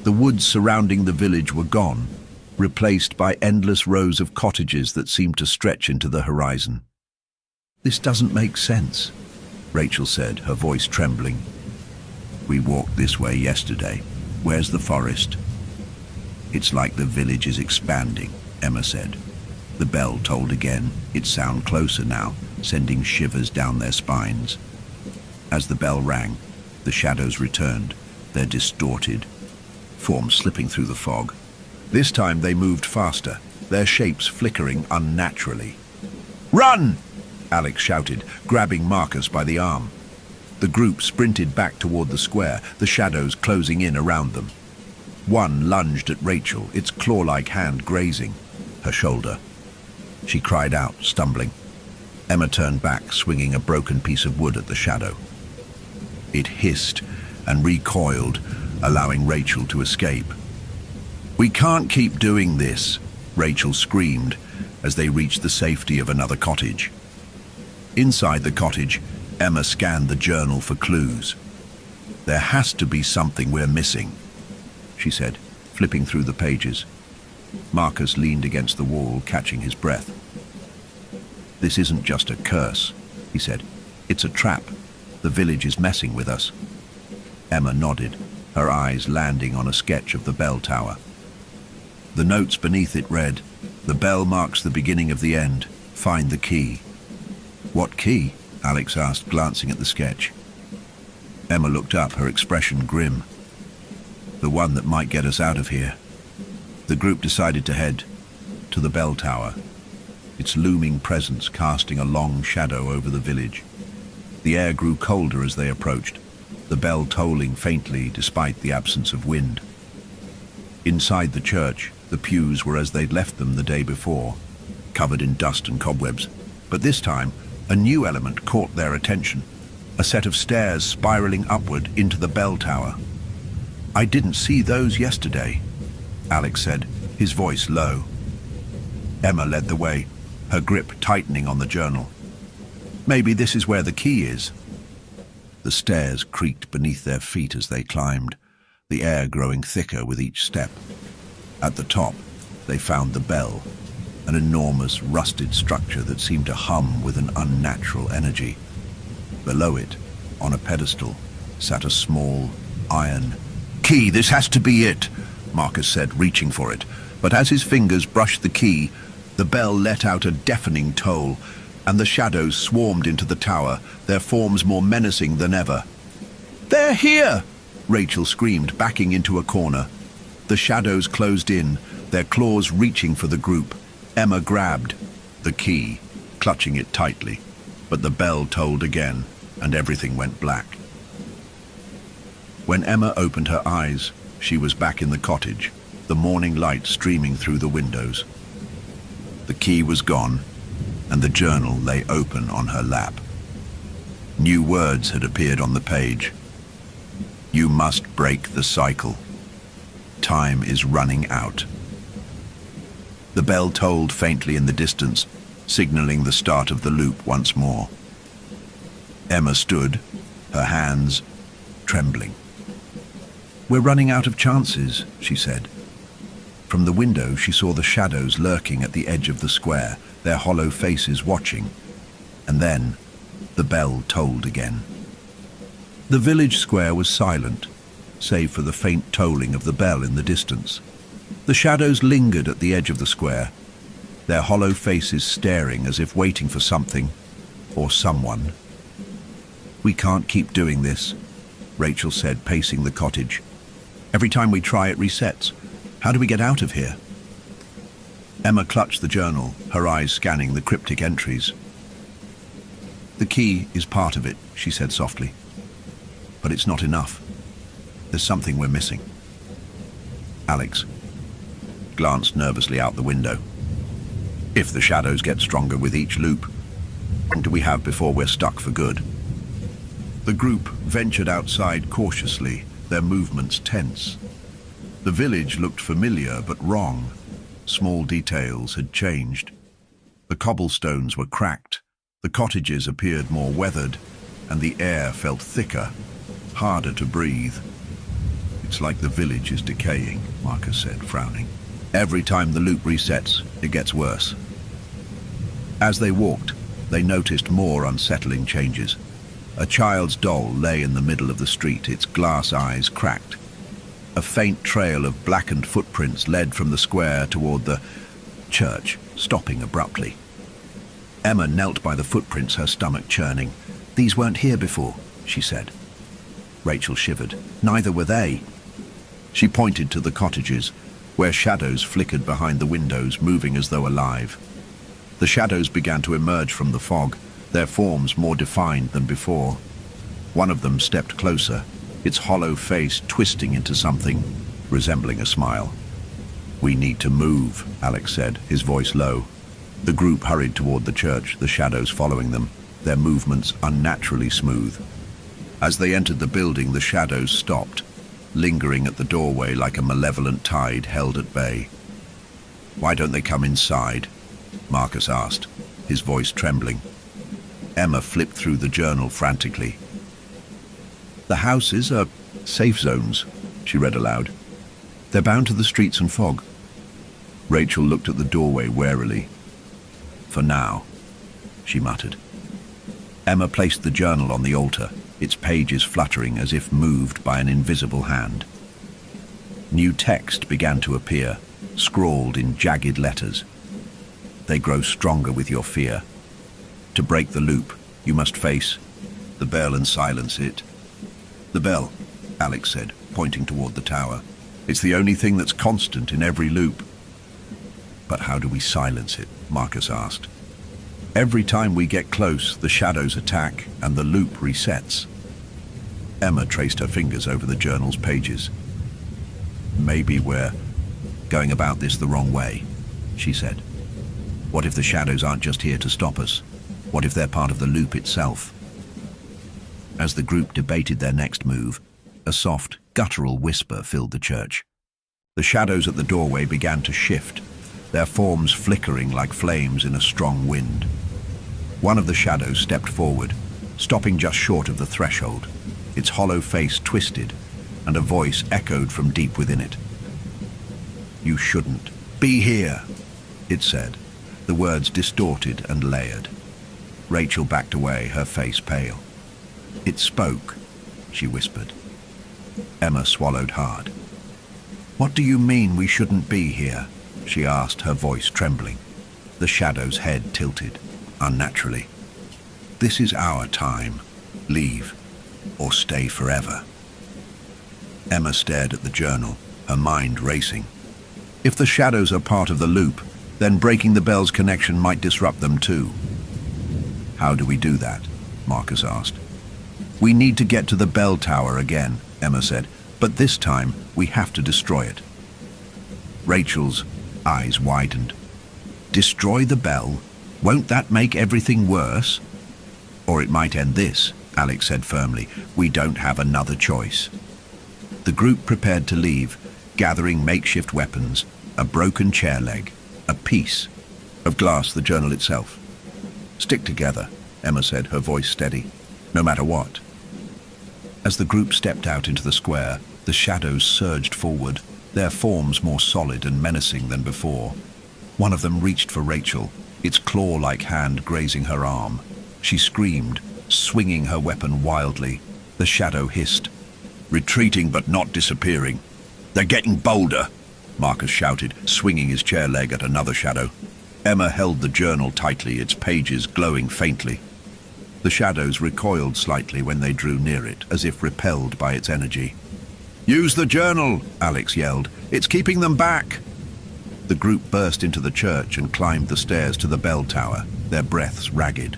Speaker 1: The woods surrounding the village were gone, replaced by endless rows of cottages that seemed to stretch into the horizon. "This doesn't make sense," Rachel said, her voice trembling. "We walked this way yesterday. Where's the forest?" "It's like the village is expanding," Emma said. The bell tolled again, its sound closer now, sending shivers down their spines. As the bell rang, the shadows returned, their distorted forms slipping through the fog. This time they moved faster, their shapes flickering unnaturally. "Run!" Alex shouted, grabbing Marcus by the arm. The group sprinted back toward the square, the shadows closing in around them. One lunged at Rachel, its claw-like hand grazing her shoulder. She cried out, stumbling. Emma turned back, swinging a broken piece of wood at the shadow. It hissed and recoiled, allowing Rachel to escape. "We can't keep doing this," Rachel screamed as they reached the safety of another cottage. Inside the cottage, Emma scanned the journal for clues. "There has to be something we're missing," she said, flipping through the pages. Marcus leaned against the wall, catching his breath. "This isn't just a curse," he said. "It's a trap. The village is messing with us." Emma nodded, her eyes landing on a sketch of the bell tower. The notes beneath it read, "The bell marks the beginning of the end. Find the key." "What key?" Alex asked, glancing at the sketch. Emma looked up, her expression grim. "The one that might get us out of here." The group decided to head to the bell tower, its looming presence casting a long shadow over the village. The air grew colder as they approached, the bell tolling faintly despite the absence of wind. Inside the church, the pews were as they'd left them the day before, covered in dust and cobwebs. But this time, a new element caught their attention, a set of stairs spiraling upward into the bell tower. "I didn't see those yesterday," Alex said, his voice low. Emma led the way, her grip tightening on the journal. "Maybe this is where the key is." The stairs creaked beneath their feet as they climbed, the air growing thicker with each step. At the top, they found the bell, an enormous rusted structure that seemed to hum with an unnatural energy. Below it, on a pedestal, sat a small iron key. "This has to be it," Marcus said, reaching for it. But as his fingers brushed the key, the bell let out a deafening toll, and the shadows swarmed into the tower, their forms more menacing than ever. "They're here!" Rachel screamed, backing into a corner. The shadows closed in, their claws reaching for the group. Emma grabbed the key, clutching it tightly, but the bell tolled again, and everything went black. When Emma opened her eyes, she was back in the cottage, the morning light streaming through the windows. The key was gone, and the journal lay open on her lap. New words had appeared on the page. "You must break the cycle. Time is running out." The bell tolled faintly in the distance, signaling the start of the loop once more. Emma stood, her hands trembling. "We're running out of chances," she said. From the window, she saw the shadows lurking at the edge of the square, their hollow faces watching. And then, the bell tolled again. The village square was silent, save for the faint tolling of the bell in the distance. The shadows lingered at the edge of the square, their hollow faces staring as if waiting for something or someone. "We can't keep doing this," Rachel said, pacing the cottage. "Every time we try, it resets. How do we get out of here?" Emma clutched the journal, her eyes scanning the cryptic entries. "The key is part of it," she said softly. "But it's not enough. There's something we're missing." Alex glanced nervously out the window. "If the shadows get stronger with each loop, what do we have before we're stuck for good?" The group ventured outside cautiously, their movements tense. The village looked familiar but wrong. Small details had changed. The cobblestones were cracked, the cottages appeared more weathered, and the air felt thicker, harder to breathe. It's like the village is decaying, Marcus said, frowning. Every time the loop resets, it gets worse. As they walked, they noticed more unsettling changes. A child's doll lay in the middle of the street, its glass eyes cracked. A faint trail of blackened footprints led from the square toward the church, stopping abruptly. Emma knelt by the footprints, her stomach churning. "These weren't here before," she said. Rachel shivered. "Neither were they." She pointed to the cottages, where shadows flickered behind the windows, moving as though alive. The shadows began to emerge from the fog, their forms more defined than before. One of them stepped closer, its hollow face twisting into something resembling a smile. "We need to move," Alex said, his voice low. The group hurried toward the church, the shadows following them, their movements unnaturally smooth. As they entered the building, the shadows stopped, lingering at the doorway like a malevolent tide held at bay. "Why don't they come inside?" Marcus asked, his voice trembling. Emma flipped through the journal frantically. "The houses are safe zones," she read aloud. "They're bound to the streets and fog." Rachel looked at the doorway warily. "For now," she muttered. Emma placed the journal on the altar, its pages fluttering as if moved by an invisible hand. New text began to appear, scrawled in jagged letters. "They grow stronger with your fear. To break the loop, you must face the bell and silence it." "The bell," Alex said, pointing toward the tower. "It's the only thing that's constant in every loop." "But how do we silence it?" Marcus asked. "Every time we get close, the shadows attack and the loop resets." Emma traced her fingers over the journal's pages. "Maybe we're going about this the wrong way," she said. "What if the shadows aren't just here to stop us? What if they're part of the loop itself?" As the group debated their next move, a soft, guttural whisper filled the church. The shadows at the doorway began to shift, their forms flickering like flames in a strong wind. One of the shadows stepped forward, stopping just short of the threshold, its hollow face twisted, and a voice echoed from deep within it. "You shouldn't be here," it said, the words distorted and layered. Rachel backed away, her face pale. "It spoke," she whispered. Emma swallowed hard. "What do you mean we shouldn't be here?" she asked, her voice trembling. The shadow's head tilted, unnaturally. "This is our time. Leave, or stay forever." Emma stared at the journal, her mind racing. If the shadows are part of the loop, then breaking the bell's connection might disrupt them too. "How do we do that?" Marcus asked. "We need to get to the bell tower again," Emma said, "but this time we have to destroy it." Rachel's eyes widened. "Destroy the bell? Won't that make everything worse?" "Or it might end this," Alex said firmly. "We don't have another choice." The group prepared to leave, gathering makeshift weapons, a broken chair leg, a piece of glass, the journal itself. "Stick together," Emma said, her voice steady, "no matter what." As the group stepped out into the square, the shadows surged forward, their forms more solid and menacing than before. One of them reached for Rachel, its claw-like hand grazing her arm. She screamed, swinging her weapon wildly. The shadow hissed. "Retreating but not disappearing. They're getting bolder," Marcus shouted, swinging his chair leg at another shadow. Emma held the journal tightly, its pages glowing faintly. The shadows recoiled slightly when they drew near it, as if repelled by its energy. "Use the journal," Alex yelled. "It's keeping them back." The group burst into the church and climbed the stairs to the bell tower, their breaths ragged.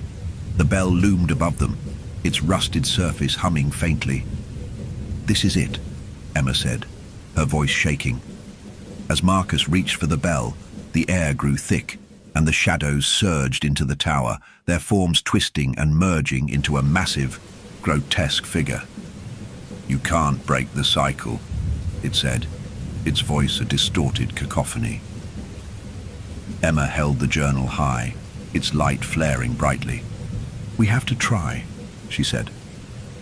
Speaker 1: The bell loomed above them, its rusted surface humming faintly. "This is it," Emma said, her voice shaking. As Marcus reached for the bell, the air grew thick, and the shadows surged into the tower, their forms twisting and merging into a massive, grotesque figure. "You can't break the cycle," it said, its voice a distorted cacophony. Emma held the journal high, its light flaring brightly. "We have to try," she said.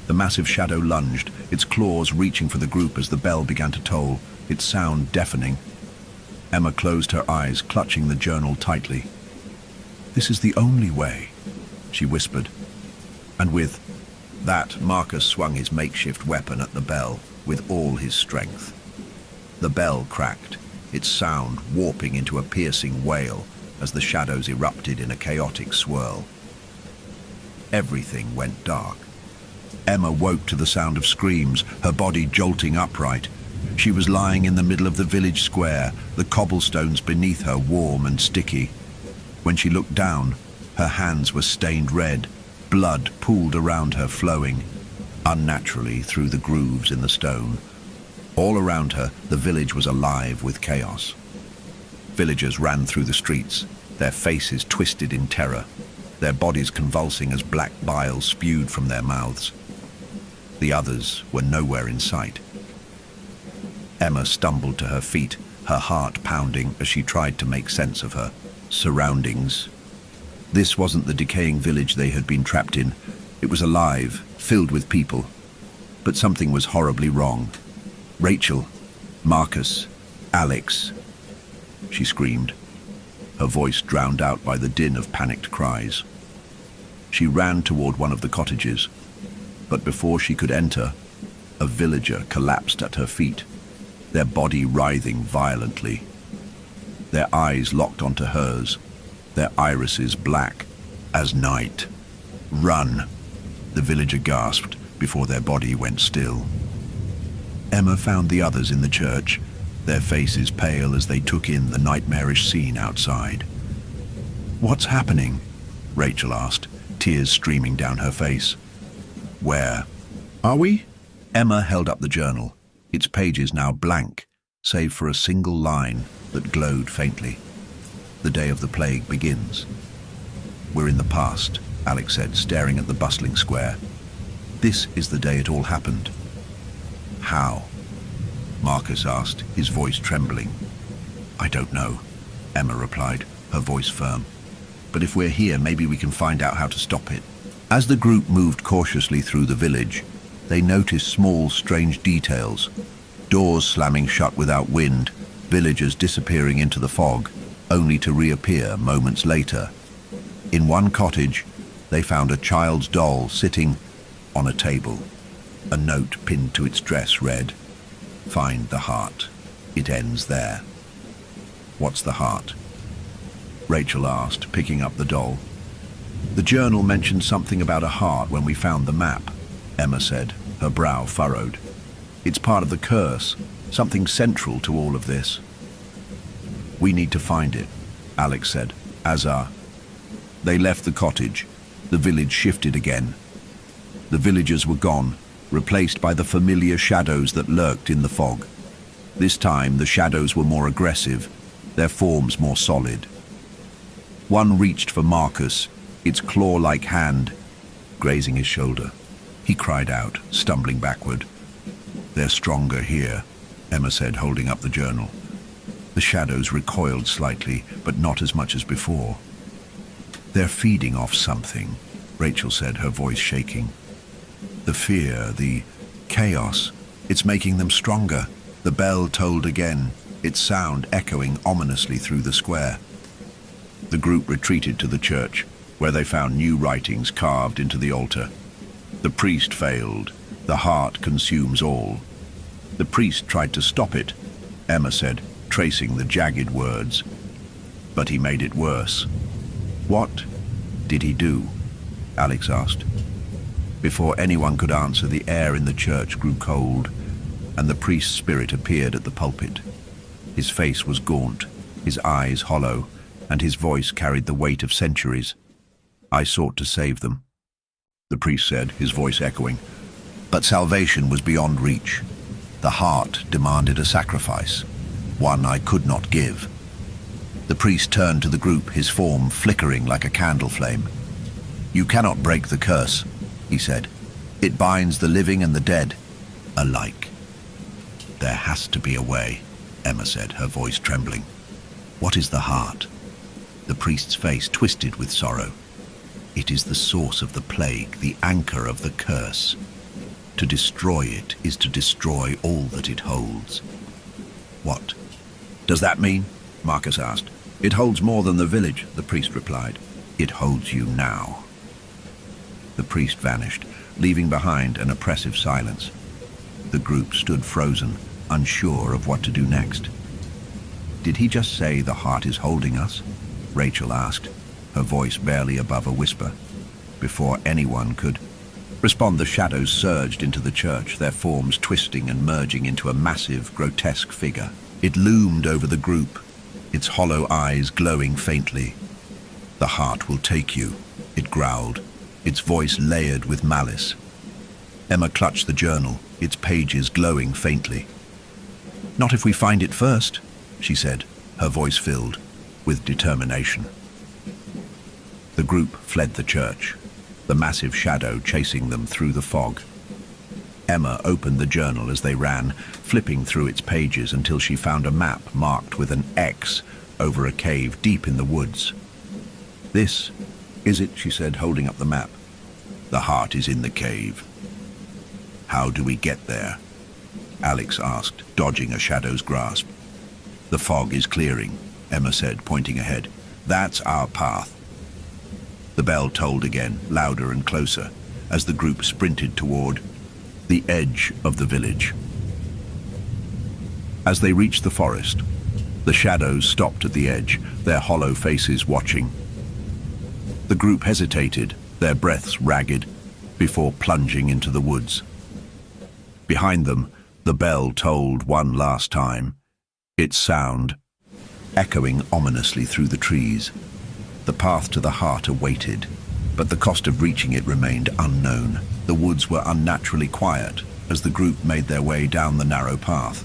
Speaker 1: The massive shadow lunged, its claws reaching for the group as the bell began to toll, its sound deafening. Emma closed her eyes, clutching the journal tightly. "This is the only way," she whispered. And with that, Marcus swung his makeshift weapon at the bell with all his strength. The bell cracked, its sound warping into a piercing wail as the shadows erupted in a chaotic swirl. Everything went dark. Emma woke to the sound of screams, her body jolting upright. She was lying in the middle of the village square, the cobblestones beneath her warm and sticky. When she looked down, her hands were stained red, blood pooled around her, flowing unnaturally through the grooves in the stone. All around her, the village was alive with chaos. Villagers ran through the streets, their faces twisted in terror, their bodies convulsing as black bile spewed from their mouths. The others were nowhere in sight. Emma stumbled to her feet, her heart pounding as she tried to make sense of her surroundings. This wasn't the decaying village they had been trapped in. It was alive, filled with people. But something was horribly wrong. "Rachel, Marcus, Alex," she screamed, her voice drowned out by the din of panicked cries. She ran toward one of the cottages, but before she could enter, a villager collapsed at her feet, their body writhing violently. Their eyes locked onto hers, their irises black as night. "Run," the villager gasped before their body went still. Emma found the others in the church, their faces pale as they took in the nightmarish scene outside. "What's happening?" Rachel asked, tears streaming down her face. "Where are we?" Emma held up the journal, its pages now blank, save for a single line that glowed faintly. "The day of the plague begins." "We're in the past," Alex said, staring at the bustling square. "This is the day it all happened." "How?" Marcus asked, his voice trembling. "I don't know," Emma replied, her voice firm. "But if we're here, maybe we can find out how to stop it." As the group moved cautiously through the village, they noticed small, strange details. Doors slamming shut without wind, villagers disappearing into the fog, only to reappear moments later. In one cottage, they found a child's doll sitting on a table. A note pinned to its dress read, "Find the heart. It ends there." "What's the heart?" Rachel asked, picking up the doll. "The journal mentioned something about a heart when we found the map," Emma said, her brow furrowed. "It's part of the curse, something central to all of this." "We need to find it," Alex said, They left the cottage. The village shifted again. The villagers were gone, replaced by the familiar shadows that lurked in the fog. This time, the shadows were more aggressive, their forms more solid. One reached for Marcus, its claw-like hand grazing his shoulder. He cried out, stumbling backward. "They're stronger here," Emma said, holding up the journal. The shadows recoiled slightly, but not as much as before. "They're feeding off something," Rachel said, her voice shaking. "The fear, the chaos, it's making them stronger." The bell tolled again, its sound echoing ominously through the square. The group retreated to the church, where they found new writings carved into the altar. "The priest failed. The heart consumes all." "The priest tried to stop it," Emma said, tracing the jagged words. "But he made it worse." "What did he do?" Alex asked. Before anyone could answer, the air in the church grew cold, and the priest's spirit appeared at the pulpit. His face was gaunt, his eyes hollow, and his voice carried the weight of centuries. "I sought to save them," the priest said, his voice echoing. "But salvation was beyond reach. The heart demanded a sacrifice, one I could not give." The priest turned to the group, his form flickering like a candle flame. "You cannot break the curse," he said. "It binds the living and the dead alike." "There has to be a way," Emma said, her voice trembling. "What is the heart?" The priest's face twisted with sorrow. "It is the source of the plague, the anchor of the curse. To destroy it is to destroy all that it holds. What does that mean? Marcus asked. It holds more than the village, the priest replied. It holds you now. The priest vanished, leaving behind an oppressive silence. The group stood frozen, unsure of what to do next. Did he just say the heart is holding us? Rachel asked, her voice barely above a whisper. Before anyone could respond, the shadows surged into the church, their forms twisting and merging into a massive, grotesque figure. It loomed over the group, its hollow eyes glowing faintly. The heart will take you, it growled, its voice layered with malice. Emma clutched the journal, its pages glowing faintly. Not if we find it first, she said, her voice filled with determination. The group fled the church, the massive shadow chasing them through the fog. Emma opened the journal as they ran, flipping through its pages until she found a map marked with an X over a cave deep in the woods. This is it, she said, holding up the map. The heart is in the cave. How do we get there? Alex asked, dodging a shadow's grasp. The fog is clearing, Emma said, pointing ahead. That's our path. The bell tolled again, louder and closer, as the group sprinted toward the edge of the village. As they reached the forest, the shadows stopped at the edge, their hollow faces watching. The group hesitated, their breaths ragged, before plunging into the woods. Behind them, the bell tolled one last time, its sound echoing ominously through the trees. The path to the heart awaited, but the cost of reaching it remained unknown. The woods were unnaturally quiet as the group made their way down the narrow path.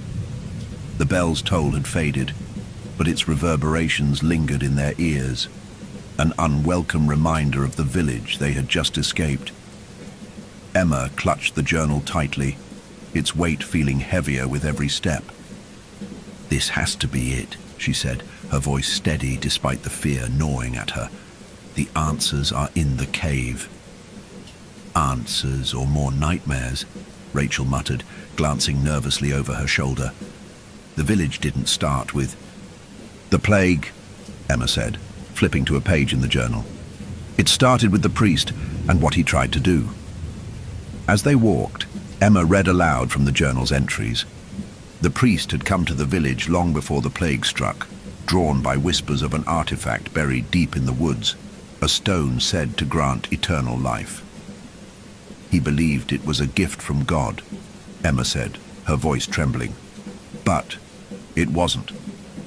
Speaker 1: The bell's toll had faded, but its reverberations lingered in their ears, an unwelcome reminder of the village they had just escaped. Emma clutched the journal tightly, its weight feeling heavier with every step. This has to be it, she said, her voice steady despite the fear gnawing at her. The answers are in the cave. Answers or more nightmares, Rachel muttered, glancing nervously over her shoulder. The village didn't start with the plague, Emma said, flipping to a page in the journal. It started with the priest and what he tried to do. As they walked, Emma read aloud from the journal's entries. The priest had come to the village long before the plague struck, drawn by whispers of an artifact buried deep in the woods, a stone said to grant eternal life. He believed it was a gift from God, Emma said, her voice trembling. But it wasn't.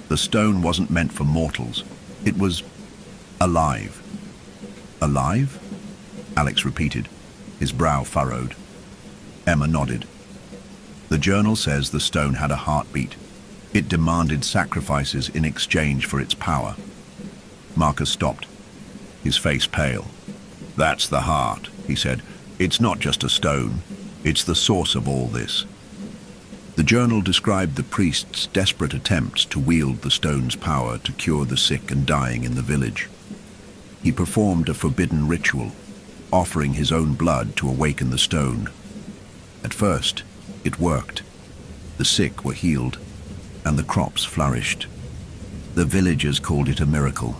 Speaker 1: The stone wasn't meant for mortals. It was alive. Alive? Alex repeated, his brow furrowed. Emma nodded. The journal says the stone had a heartbeat. It demanded sacrifices in exchange for its power. Marcus stopped, his face pale. That's the heart, he said. It's not just a stone. It's the source of all this. The journal described the priest's desperate attempts to wield the stone's power to cure the sick and dying in the village. He performed a forbidden ritual, offering his own blood to awaken the stone. At first, it worked. The sick were healed, and the crops flourished. The villagers called it a miracle.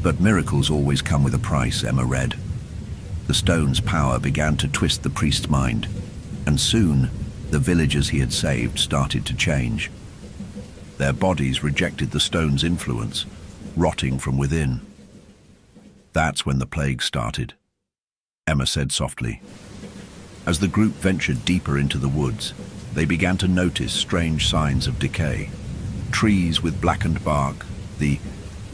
Speaker 1: But miracles always come with a price, Emma read. The stone's power began to twist the priest's mind, and soon the villagers he had saved started to change. Their bodies rejected the stone's influence, rotting from within. That's when the plague started, Emma said softly. As the group ventured deeper into the woods, they began to notice strange signs of decay. Trees with blackened bark, the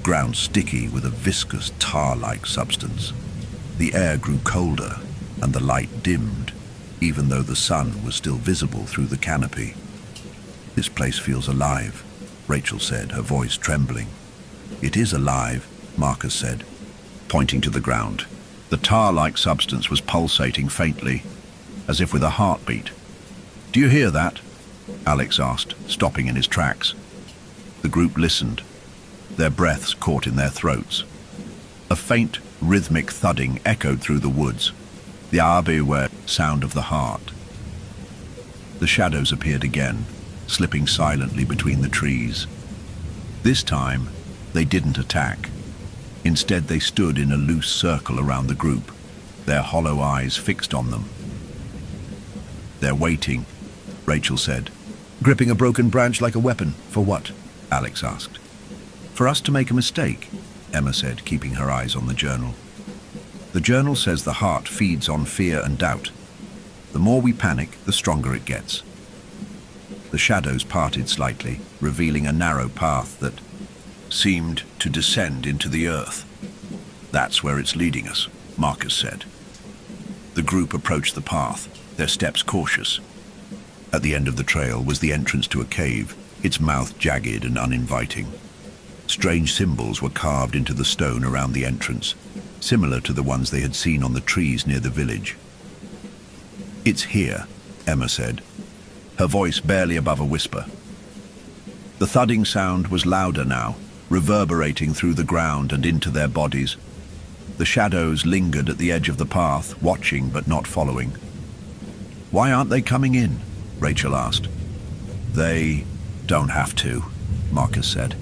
Speaker 1: ground sticky with a viscous tar-like substance. The air grew colder and the light dimmed, even though the sun was still visible through the canopy. This place feels alive, Rachel said, her voice trembling. It is alive, Marcus said, pointing to the ground. The tar-like substance was pulsating faintly, as if with a heartbeat. Do you hear that? Alex asked, stopping in his tracks. The group listened, their breaths caught in their throats. A faint, rhythmic thudding echoed through the woods. The abe were sound of the heart. The shadows appeared again, slipping silently between the trees. This time, they didn't attack. Instead, they stood in a loose circle around the group, their hollow eyes fixed on them. "They're waiting," Rachel said. "Gripping a broken branch like a weapon. For what?" Alex asked. "For us to make a mistake," Emma said, keeping her eyes on the journal. "The journal says the heart feeds on fear and doubt. The more we panic, the stronger it gets." The shadows parted slightly, revealing a narrow path that seemed to descend into the earth. "That's where it's leading us," Marcus said. The group approached the path, their steps cautious. At the end of the trail was the entrance to a cave, its mouth jagged and uninviting. Strange symbols were carved into the stone around the entrance, similar to the ones they had seen on the trees near the village. "It's here," Emma said, her voice barely above a whisper. The thudding sound was louder now, reverberating through the ground and into their bodies. The shadows lingered at the edge of the path, watching but not following. "Why aren't they coming in?" Rachel asked. "They don't have to," Marcus said.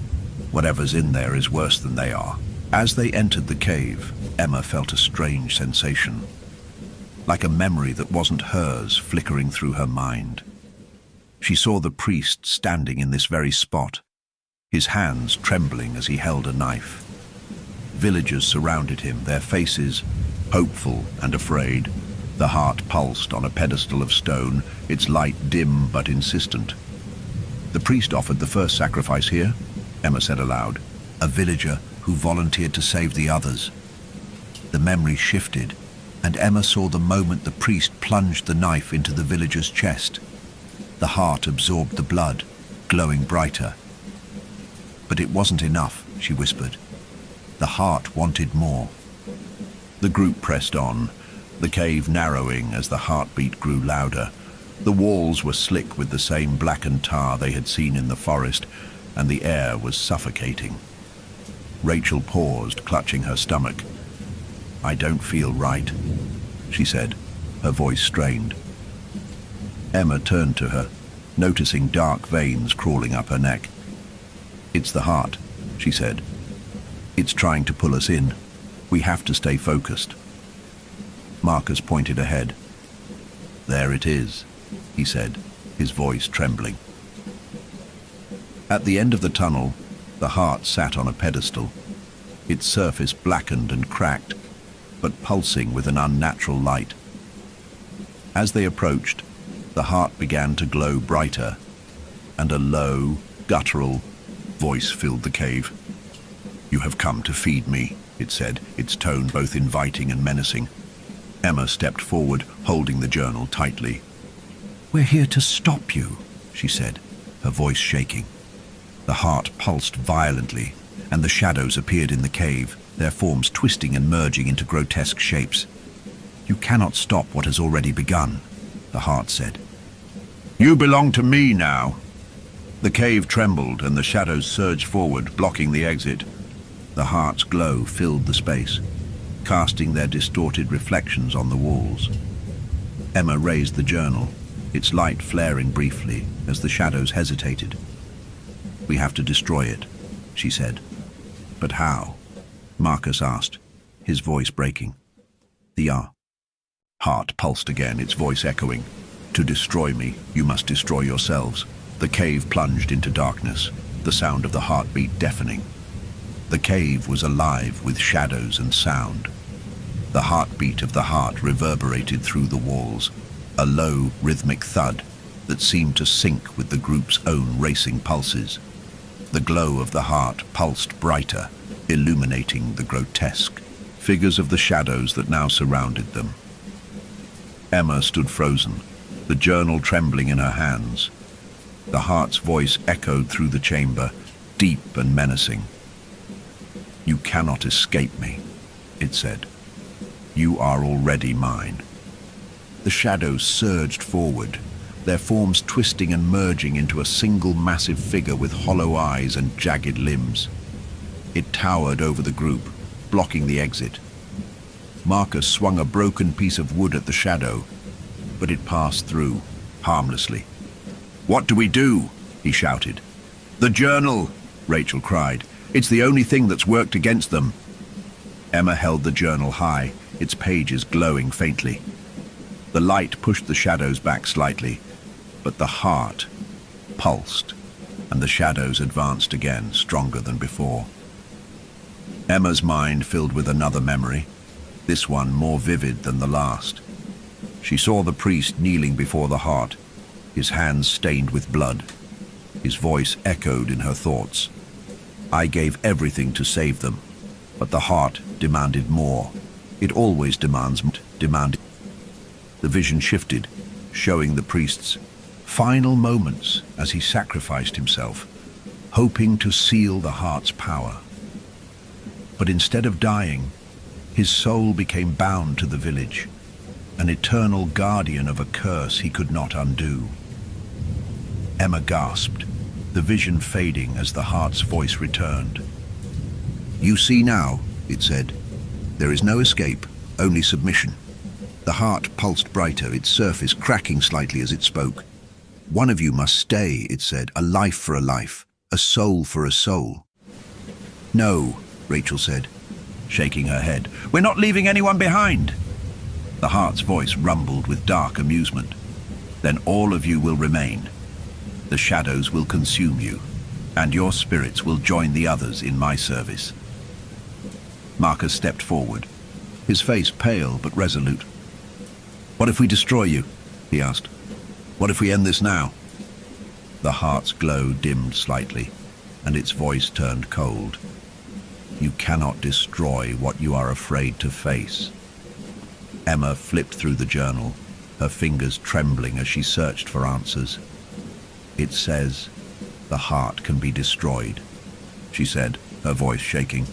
Speaker 1: "Whatever's in there is worse than they are." As they entered the cave, Emma felt a strange sensation, like a memory that wasn't hers flickering through her mind. She saw the priest standing in this very spot, his hands trembling as he held a knife. Villagers surrounded him, their faces hopeful and afraid. The heart pulsed on a pedestal of stone, its light dim but insistent. "The priest offered the first sacrifice here," Emma said aloud. "A villager who volunteered to save the others." The memory shifted, and Emma saw the moment the priest plunged the knife into the villager's chest. The heart absorbed the blood, glowing brighter. "But it wasn't enough," she whispered. The heart wanted more. The group pressed on, the cave narrowing as the heartbeat grew louder. The walls were slick with the same blackened tar they had seen in the forest, and the air was suffocating. Rachel paused, clutching her stomach. "I don't feel right," she said, her voice strained. Emma turned to her, noticing dark veins crawling up her neck. "It's the heart," she said. "It's trying to pull us in. We have to stay focused." Marcus pointed ahead. "There it is," he said, his voice trembling. At the end of the tunnel, the heart sat on a pedestal, its surface blackened and cracked, but pulsing with an unnatural light. As they approached, the heart began to glow brighter, and a low, guttural voice filled the cave. "You have come to feed me," it said, its tone both inviting and menacing. Emma stepped forward, holding the journal tightly. "We're here to stop you," she said, her voice shaking. The heart pulsed violently, and the shadows appeared in the cave, their forms twisting and merging into grotesque shapes. "You cannot stop what has already begun," the heart said. "You belong to me now." The cave trembled and the shadows surged forward, blocking the exit. The heart's glow filled the space, casting their distorted reflections on the walls. Emma raised the journal, its light flaring briefly as the shadows hesitated. "We have to destroy it," she said. "But how?" Marcus asked, his voice breaking. The heart pulsed again, its voice echoing. "To destroy me, you must destroy yourselves." The cave plunged into darkness, the sound of the heartbeat deafening. The cave was alive with shadows and sound. The heartbeat of the heart reverberated through the walls, a low, rhythmic thud that seemed to sync with the group's own racing pulses. The glow of the heart pulsed brighter, illuminating the grotesque figures of the shadows that now surrounded them. Emma stood frozen, the journal trembling in her hands. The heart's voice echoed through the chamber, deep and menacing. "You cannot escape me," it said. "You are already mine." The shadows surged forward, their forms twisting and merging into a single massive figure with hollow eyes and jagged limbs. It towered over the group, blocking the exit. Marcus swung a broken piece of wood at the shadow, but it passed through, harmlessly. "What do we do?" he shouted. "The journal," Rachel cried. "It's the only thing that's worked against them." Emma held the journal high, its pages glowing faintly. The light pushed the shadows back slightly, but the heart pulsed, and the shadows advanced again, stronger than before. Emma's mind filled with another memory, this one more vivid than the last. She saw the priest kneeling before the heart, his hands stained with blood. His voice echoed in her thoughts. "I gave everything to save them, but the heart demanded more. It always demanded. The vision shifted, showing the priest's final moments as he sacrificed himself, hoping to seal the heart's power. But instead of dying, his soul became bound to the village, an eternal guardian of a curse he could not undo. Emma gasped, the vision fading as the heart's voice returned. "You see now," it said. "There is no escape, only submission." The heart pulsed brighter, its surface cracking slightly as it spoke. "One of you must stay," it said, "a life for a life, a soul for a soul." "No," Rachel said, shaking her head. "We're not leaving anyone behind." The heart's voice rumbled with dark amusement. "Then all of you will remain. The shadows will consume you, and your spirits will join the others in my service." Marcus stepped forward, his face pale but resolute. "What if we destroy you?" he asked. "What if we end this now?" The heart's glow dimmed slightly, and its voice turned cold. "You cannot destroy what you are afraid to face." Emma flipped through the journal, her fingers trembling as she searched for answers. "It says, the heart can be destroyed," she said, her voice shaking.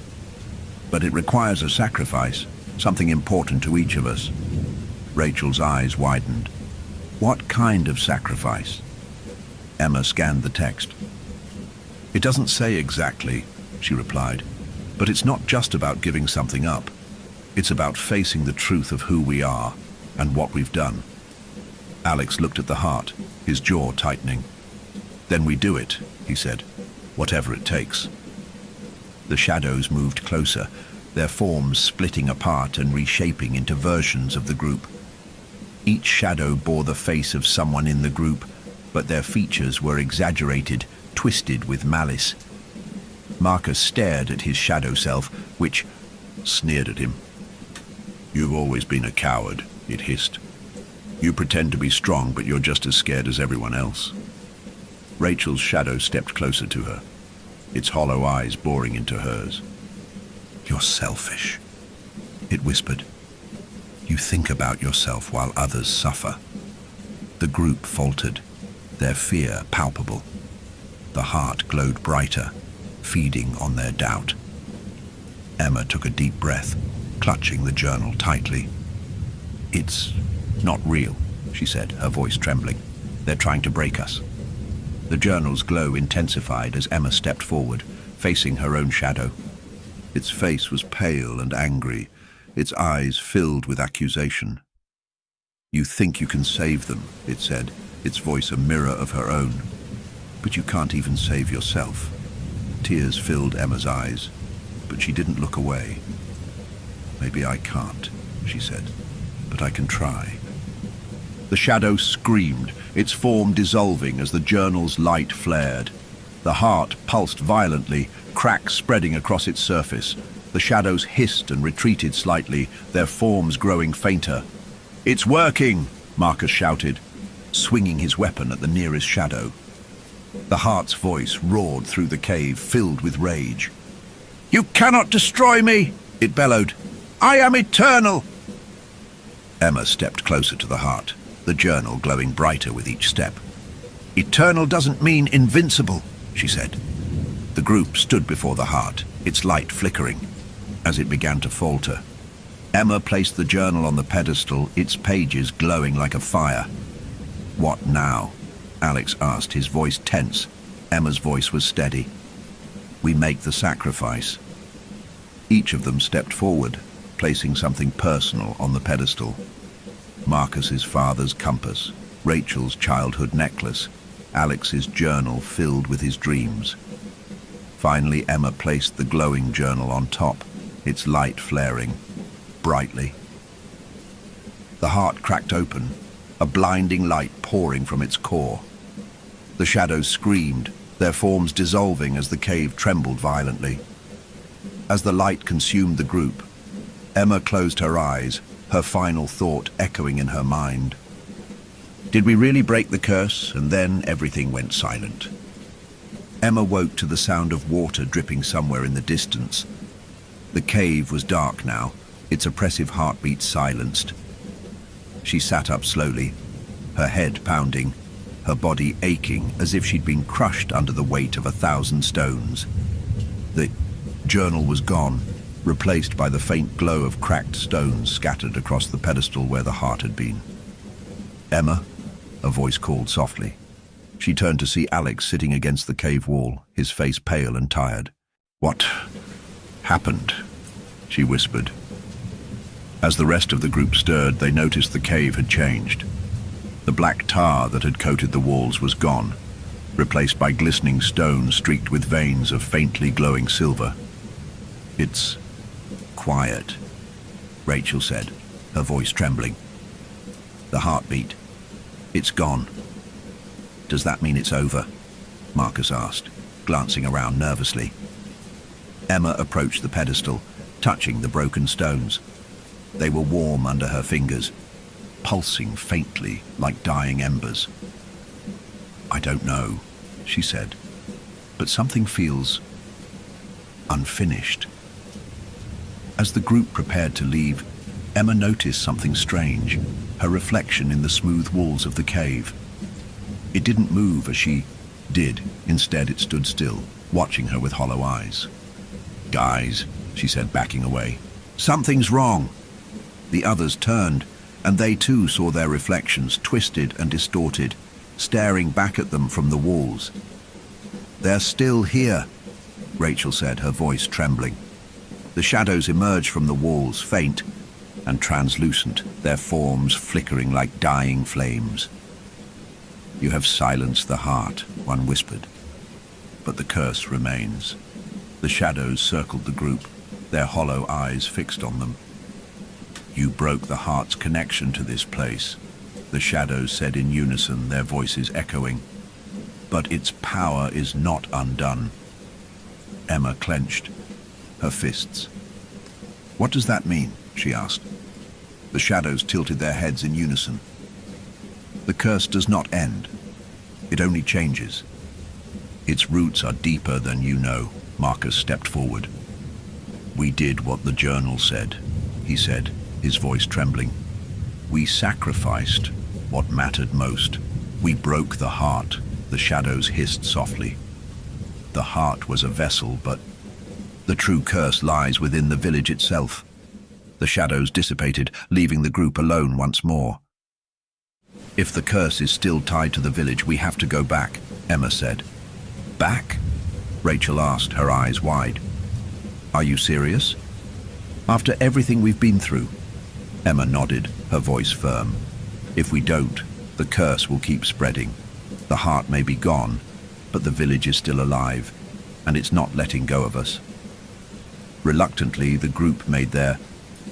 Speaker 1: "But it requires a sacrifice, something important to each of us." Rachel's eyes widened. "What kind of sacrifice?" Emma scanned the text. "It doesn't say exactly," she replied, "but it's not just about giving something up. It's about facing the truth of who we are and what we've done." Alex looked at the heart, his jaw tightening. "Then we do it," he said, "whatever it takes." The shadows moved closer, their forms splitting apart and reshaping into versions of the group. Each shadow bore the face of someone in the group, but their features were exaggerated, twisted with malice. Marcus stared at his shadow self, which sneered at him. "You've always been a coward," it hissed. "You pretend to be strong, but you're just as scared as everyone else." Rachel's shadow stepped closer to her, its hollow eyes boring into hers. "You're selfish," it whispered. "You think about yourself while others suffer." The group faltered, their fear palpable. The heart glowed brighter, feeding on their doubt. Emma took a deep breath, clutching the journal tightly. "It's not real," she said, her voice trembling. "They're trying to break us." The journal's glow intensified as Emma stepped forward, facing her own shadow. Its face was pale and angry, its eyes filled with accusation. "You think you can save them," it said, its voice a mirror of her own. "But you can't even save yourself." Tears filled Emma's eyes, but she didn't look away. "Maybe I can't," she said, "but I can try." The shadow screamed, its form dissolving as the journal's light flared. The heart pulsed violently, cracks spreading across its surface. The shadows hissed and retreated slightly, their forms growing fainter. "It's working!" Marcus shouted, swinging his weapon at the nearest shadow. The heart's voice roared through the cave, filled with rage. "You cannot destroy me!" it bellowed. "I am eternal!" Emma stepped closer to the heart, the journal glowing brighter with each step. "Eternal doesn't mean invincible," she said. The group stood before the heart, its light flickering. As it began to falter, Emma placed the journal on the pedestal, its pages glowing like a fire. "What now?" Alex asked, his voice tense. Emma's voice was steady. "We make the sacrifice." Each of them stepped forward, placing something personal on the pedestal. Marcus's father's compass, Rachel's childhood necklace, Alex's journal filled with his dreams. Finally, Emma placed the glowing journal on top, its light flaring brightly. The heart cracked open, a blinding light pouring from its core. The shadows screamed, their forms dissolving as the cave trembled violently. As the light consumed the group, Emma closed her eyes, her final thought echoing in her mind. Did we really break the curse? And then everything went silent. Emma woke to the sound of water dripping somewhere in the distance. The cave was dark now, its oppressive heartbeat silenced. She sat up slowly, her head pounding, her body aching as if she'd been crushed under the weight of 1,000 stones. The journal was gone, replaced by the faint glow of cracked stones scattered across the pedestal where the heart had been. Emma, a voice called softly. She turned to see Alex sitting against the cave wall, his face pale and tired. What happened? She whispered. As the rest of the group stirred, they noticed the cave had changed. The black tar that had coated the walls was gone, replaced by glistening stone streaked with veins of faintly glowing silver. It's quiet, Rachel said, her voice trembling. The heartbeat. It's gone. Does that mean it's over? Marcus asked, glancing around nervously. Emma approached the pedestal, touching the broken stones. They were warm under her fingers, pulsing faintly like dying embers. I don't know, she said, but something feels unfinished. As the group prepared to leave, Emma noticed something strange, her reflection in the smooth walls of the cave. It didn't move as she did. Instead, it stood still, watching her with hollow eyes. Guys, she said, backing away. Something's wrong. The others turned, and they too saw their reflections twisted and distorted, staring back at them from the walls. They're still here, Rachel said, her voice trembling. The shadows emerged from the walls, faint and translucent, their forms flickering like dying flames. You have silenced the heart, one whispered. But the curse remains. The shadows circled the group, their hollow eyes fixed on them. You broke the heart's connection to this place, the shadows said in unison, their voices echoing. But its power is not undone. Emma clenched, her fists. What does that mean? She asked. The shadows tilted their heads in unison. The curse does not end. It only changes. Its roots are deeper than you know. Marcus stepped forward. We did what the journal said, he said, his voice trembling. We sacrificed what mattered most. We broke the heart, the shadows hissed softly. The heart was a vessel, but the true curse lies within the village itself. The shadows dissipated, leaving the group alone once more. If the curse is still tied to the village, we have to go back, Emma said. Back? Rachel asked, her eyes wide. Are you serious? After everything we've been through? Emma nodded, her voice firm. If we don't, the curse will keep spreading. The heart may be gone, but the village is still alive, and it's not letting go of us. Reluctantly, the group made their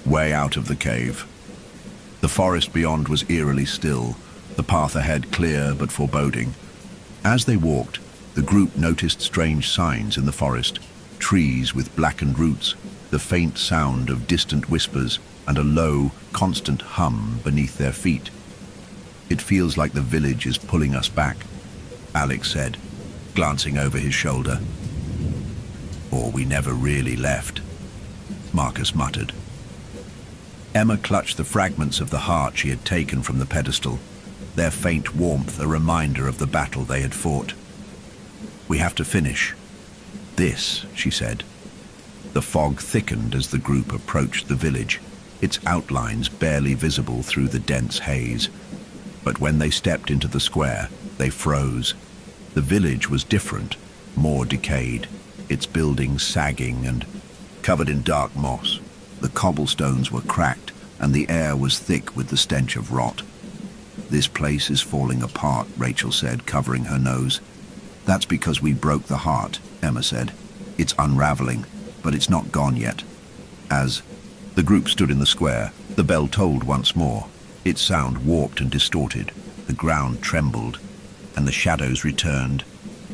Speaker 1: way out of the cave. The forest beyond was eerily still, the path ahead clear but foreboding. As they walked, the group noticed strange signs in the forest, trees with blackened roots, the faint sound of distant whispers, and a low, constant hum beneath their feet. It feels like the village is pulling us back, Alex said, glancing over his shoulder. Or we never really left, Marcus muttered. Emma clutched the fragments of the heart she had taken from the pedestal, their faint warmth a reminder of the battle they had fought. We have to finish this, she said. The fog thickened as the group approached the village, its outlines barely visible through the dense haze. But when they stepped into the square, they froze. The village was different, more decayed, its buildings sagging and covered in dark moss. The cobblestones were cracked, and the air was thick with the stench of rot. "This place is falling apart," Rachel said, covering her nose. "That's because we broke the heart," Emma said. "It's unraveling, but it's not gone yet." As the group stood in the square, the bell tolled once more. Its sound warped and distorted. The ground trembled, and the shadows returned,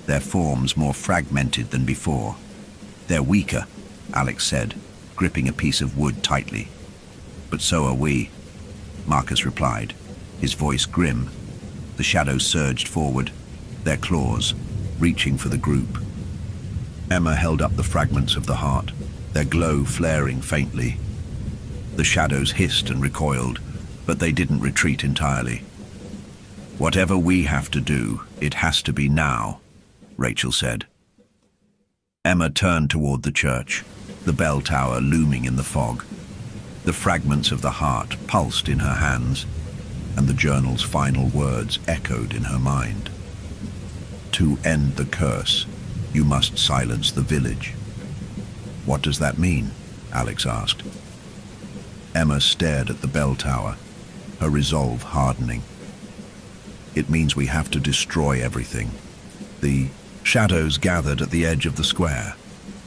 Speaker 1: their forms more fragmented than before. "They're weaker," Alex said, gripping a piece of wood tightly. "But so are we," Marcus replied, his voice grim. The shadows surged forward, their claws reaching for the group. Emma held up the fragments of the heart, their glow flaring faintly. The shadows hissed and recoiled, but they didn't retreat entirely. "Whatever we have to do, it has to be now," Rachel said. Emma turned toward the church, the bell tower looming in the fog. The fragments of the heart pulsed in her hands, and the journal's final words echoed in her mind. "To end the curse, you must silence the village." "What does that mean?" Alex asked. Emma stared at the bell tower, her resolve hardening. "It means we have to destroy everything." The shadows gathered at the edge of the square,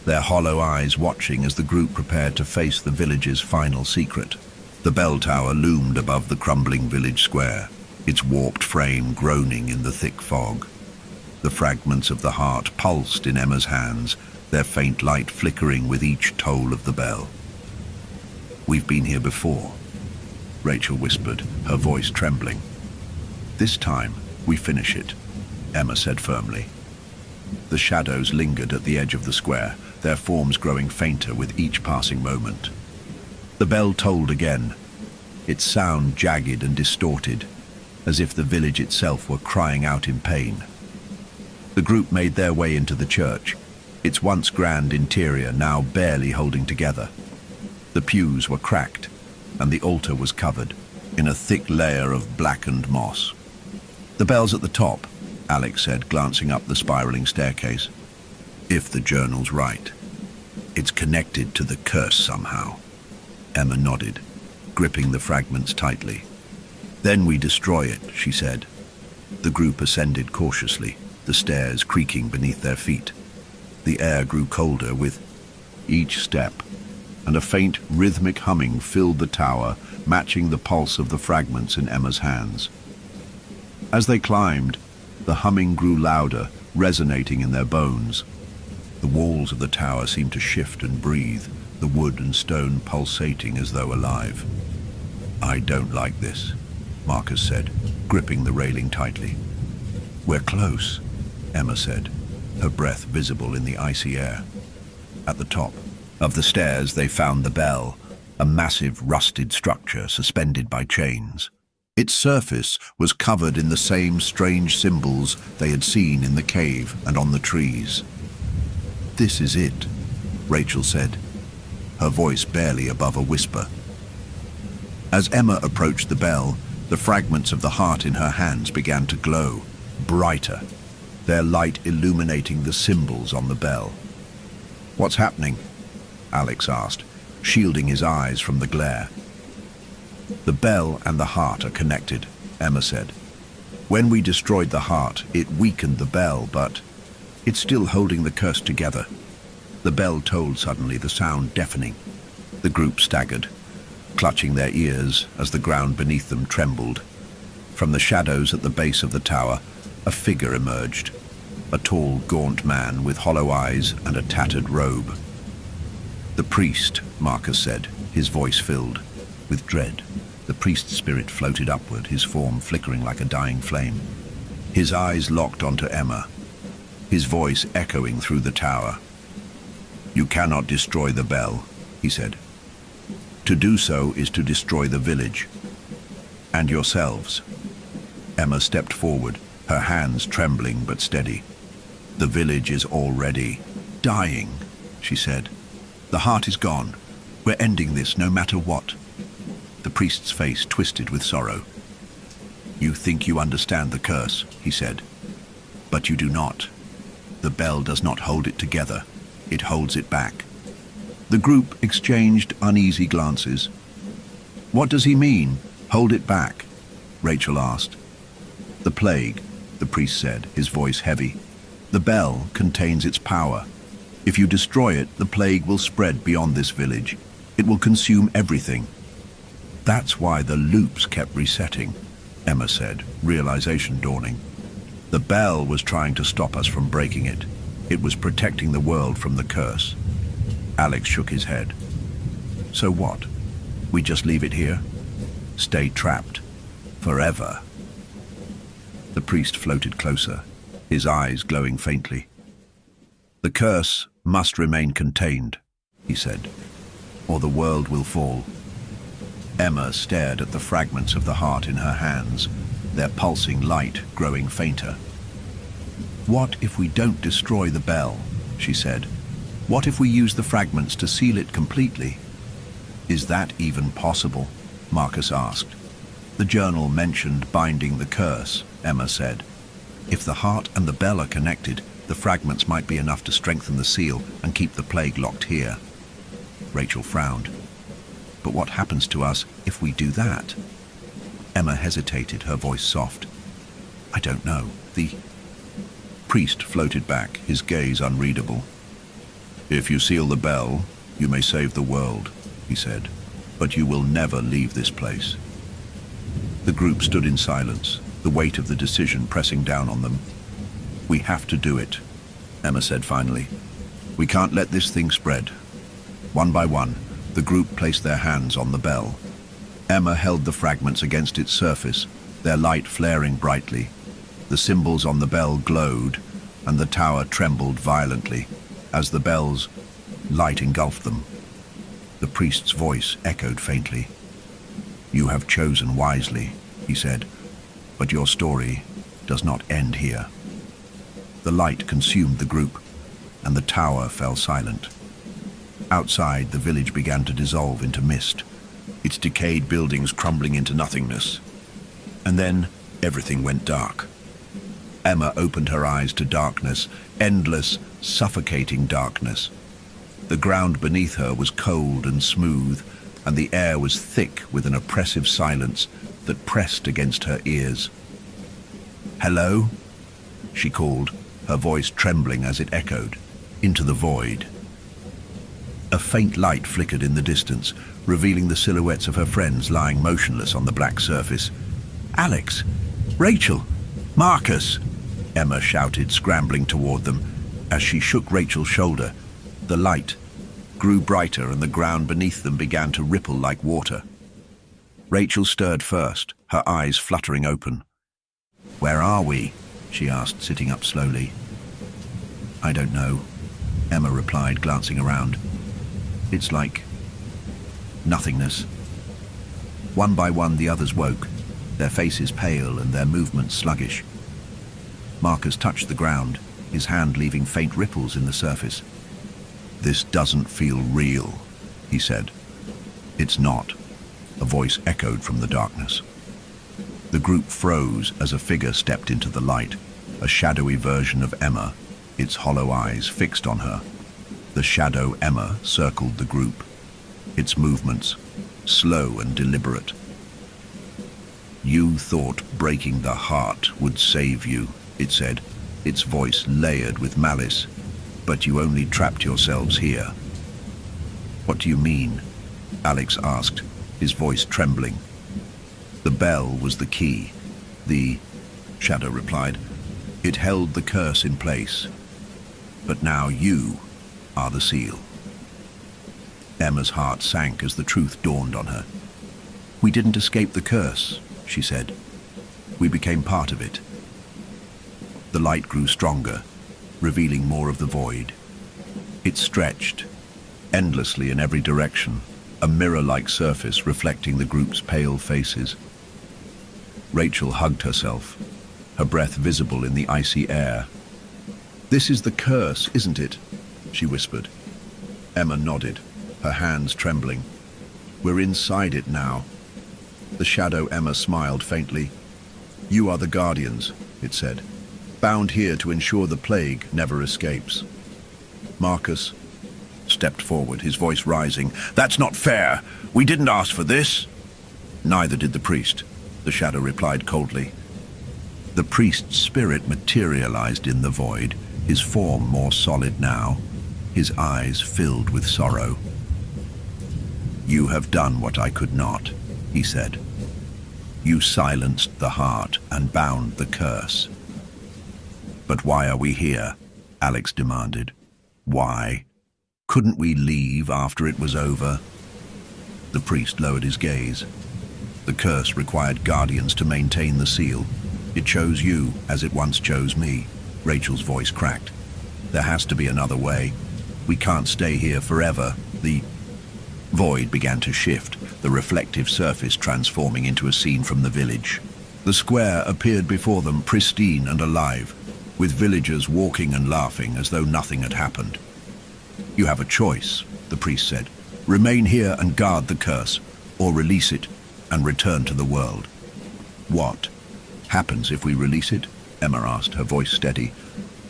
Speaker 1: their hollow eyes watching as the group prepared to face the village's final secret. The bell tower loomed above the crumbling village square, its warped frame groaning in the thick fog. The fragments of the heart pulsed in Emma's hands, their faint light flickering with each toll of the bell. "We've been here before," Rachel whispered, her voice trembling. "This time, we finish it," Emma said firmly. The shadows lingered at the edge of the square, their forms growing fainter with each passing moment. The bell tolled again, its sound jagged and distorted, as if the village itself were crying out in pain. The group made their way into the church, its once grand interior now barely holding together. The pews were cracked, and the altar was covered in a thick layer of blackened moss. "The bell's at the top," Alex said, glancing up the spiraling staircase. "If the journal's right, it's connected to the curse somehow." Emma nodded, gripping the fragments tightly. "Then we destroy it," she said. The group ascended cautiously, the stairs creaking beneath their feet. The air grew colder with each step, and a faint rhythmic humming filled the tower, matching the pulse of the fragments in Emma's hands. As they climbed, the humming grew louder, resonating in their bones. The walls of the tower seemed to shift and breathe, the wood and stone pulsating as though alive. "I don't like this," Marcus said, gripping the railing tightly. "We're close," Emma said, her breath visible in the icy air. At the top of the stairs they found the bell, a massive rusted structure suspended by chains. Its surface was covered in the same strange symbols they had seen in the cave and on the trees. "This is it," Rachel said, her voice barely above a whisper. As Emma approached the bell, the fragments of the heart in her hands began to glow, brighter, their light illuminating the symbols on the bell. "What's happening?" Alex asked, shielding his eyes from the glare. "The bell and the heart are connected," Emma said. "When we destroyed the heart, it weakened the bell, but it's still holding the curse together." The bell tolled suddenly, the sound deafening. The group staggered, clutching their ears as the ground beneath them trembled. From the shadows at the base of the tower, a figure emerged, a tall, gaunt man with hollow eyes and a tattered robe. "The priest," Marcus said, his voice filled with dread. The priest's spirit floated upward, his form flickering like a dying flame. His eyes locked onto Emma, his voice echoing through the tower. "You cannot destroy the bell," he said. "To do so is to destroy the village. And yourselves." Emma stepped forward, her hands trembling but steady. "The village is already dying," she said. "The heart is gone. We're ending this no matter what." The priest's face twisted with sorrow. "You think you understand the curse," he said, "but you do not. The bell does not hold it together. It holds it back." The group exchanged uneasy glances. What does he mean? Hold it back, Rachel asked. The plague, the priest said, his voice heavy. The bell contains its power. If you destroy it, the plague will spread beyond this village. It will consume everything. That's why the loops kept resetting, Emma said, realization dawning. The bell was trying to stop us from breaking it. It was protecting the world from the curse. Alex shook his head. So what? We just leave it here? Stay trapped? Forever? The priest floated closer, his eyes glowing faintly. The curse must remain contained, he said, or the world will fall. Emma stared at the fragments of the heart in her hands, their pulsing light growing fainter. What if we don't destroy the bell? She said. What if we use the fragments to seal it completely? Is that even possible? Marcus asked. The journal mentioned binding the curse, Emma said. If the heart and the bell are connected, the fragments might be enough to strengthen the seal and keep the plague locked here. Rachel frowned. But what happens to us if we do that? Emma hesitated, her voice soft. I don't know. The priest floated back, his gaze unreadable. If you seal the bell, you may save the world, he said, but you will never leave this place. The group stood in silence, the weight of the decision pressing down on them. We have to do it, Emma said finally. We can't let this thing spread. One by one, the group placed their hands on the bell. Emma held the fragments against its surface, their light flaring brightly. The symbols on the bell glowed, and the tower trembled violently as the bell's light engulfed them. The priest's voice echoed faintly. You have chosen wisely, he said, but your story does not end here. The light consumed the group, and the tower fell silent. Outside, the village began to dissolve into mist, its decayed buildings crumbling into nothingness. And then everything went dark. Emma opened her eyes to darkness, endless, suffocating darkness. The ground beneath her was cold and smooth, and the air was thick with an oppressive silence that pressed against her ears. Hello? She called, her voice trembling as it echoed, into the void. A faint light flickered in the distance, revealing the silhouettes of her friends lying motionless on the black surface. Alex! Rachel! Marcus! Emma shouted, scrambling toward them. As she shook Rachel's shoulder, the light grew brighter and the ground beneath them began to ripple like water. Rachel stirred first, her eyes fluttering open. Where are we? She asked, sitting up slowly. I don't know, Emma replied, glancing around. It's like nothingness. One by one the others woke, their faces pale and their movements sluggish. Marcus touched the ground, his hand leaving faint ripples in the surface. This doesn't feel real, he said. It's not, a voice echoed from the darkness. The group froze as a figure stepped into the light, a shadowy version of Emma, its hollow eyes fixed on her. The shadow Emma circled the group, its movements slow and deliberate. You thought breaking the heart would save you, it said, its voice layered with malice, but you only trapped yourselves here. What do you mean? Alex asked, his voice trembling. The bell was the key. The shadow replied. It held the curse in place. But now you are the seal. Emma's heart sank as the truth dawned on her. We didn't escape the curse, she said. We became part of it. The light grew stronger, revealing more of the void. It stretched, endlessly in every direction, a mirror-like surface reflecting the group's pale faces. Rachel hugged herself, her breath visible in the icy air. This is the curse, isn't it? She whispered. Emma nodded, her hands trembling. We're inside it now. The shadow Emma smiled faintly. You are the guardians, it said, bound here to ensure the plague never escapes. Marcus stepped forward, his voice rising. That's not fair. We didn't ask for this. Neither did the priest, the shadow replied coldly. The priest's spirit materialized in the void, his form more solid now, his eyes filled with sorrow. You have done what I could not, he said. You silenced the heart and bound the curse. But why are we here? Alex demanded. Why? Couldn't we leave after it was over? The priest lowered his gaze. The curse required guardians to maintain the seal. It chose you, as it once chose me. Rachel's voice cracked. There has to be another way. We can't stay here forever. The void began to shift, the reflective surface transforming into a scene from the village. The square appeared before them, pristine and alive, with villagers walking and laughing as though nothing had happened. You have a choice, the priest said. Remain here and guard the curse, or release it and return to the world. What happens if we release it? Emma asked, her voice steady.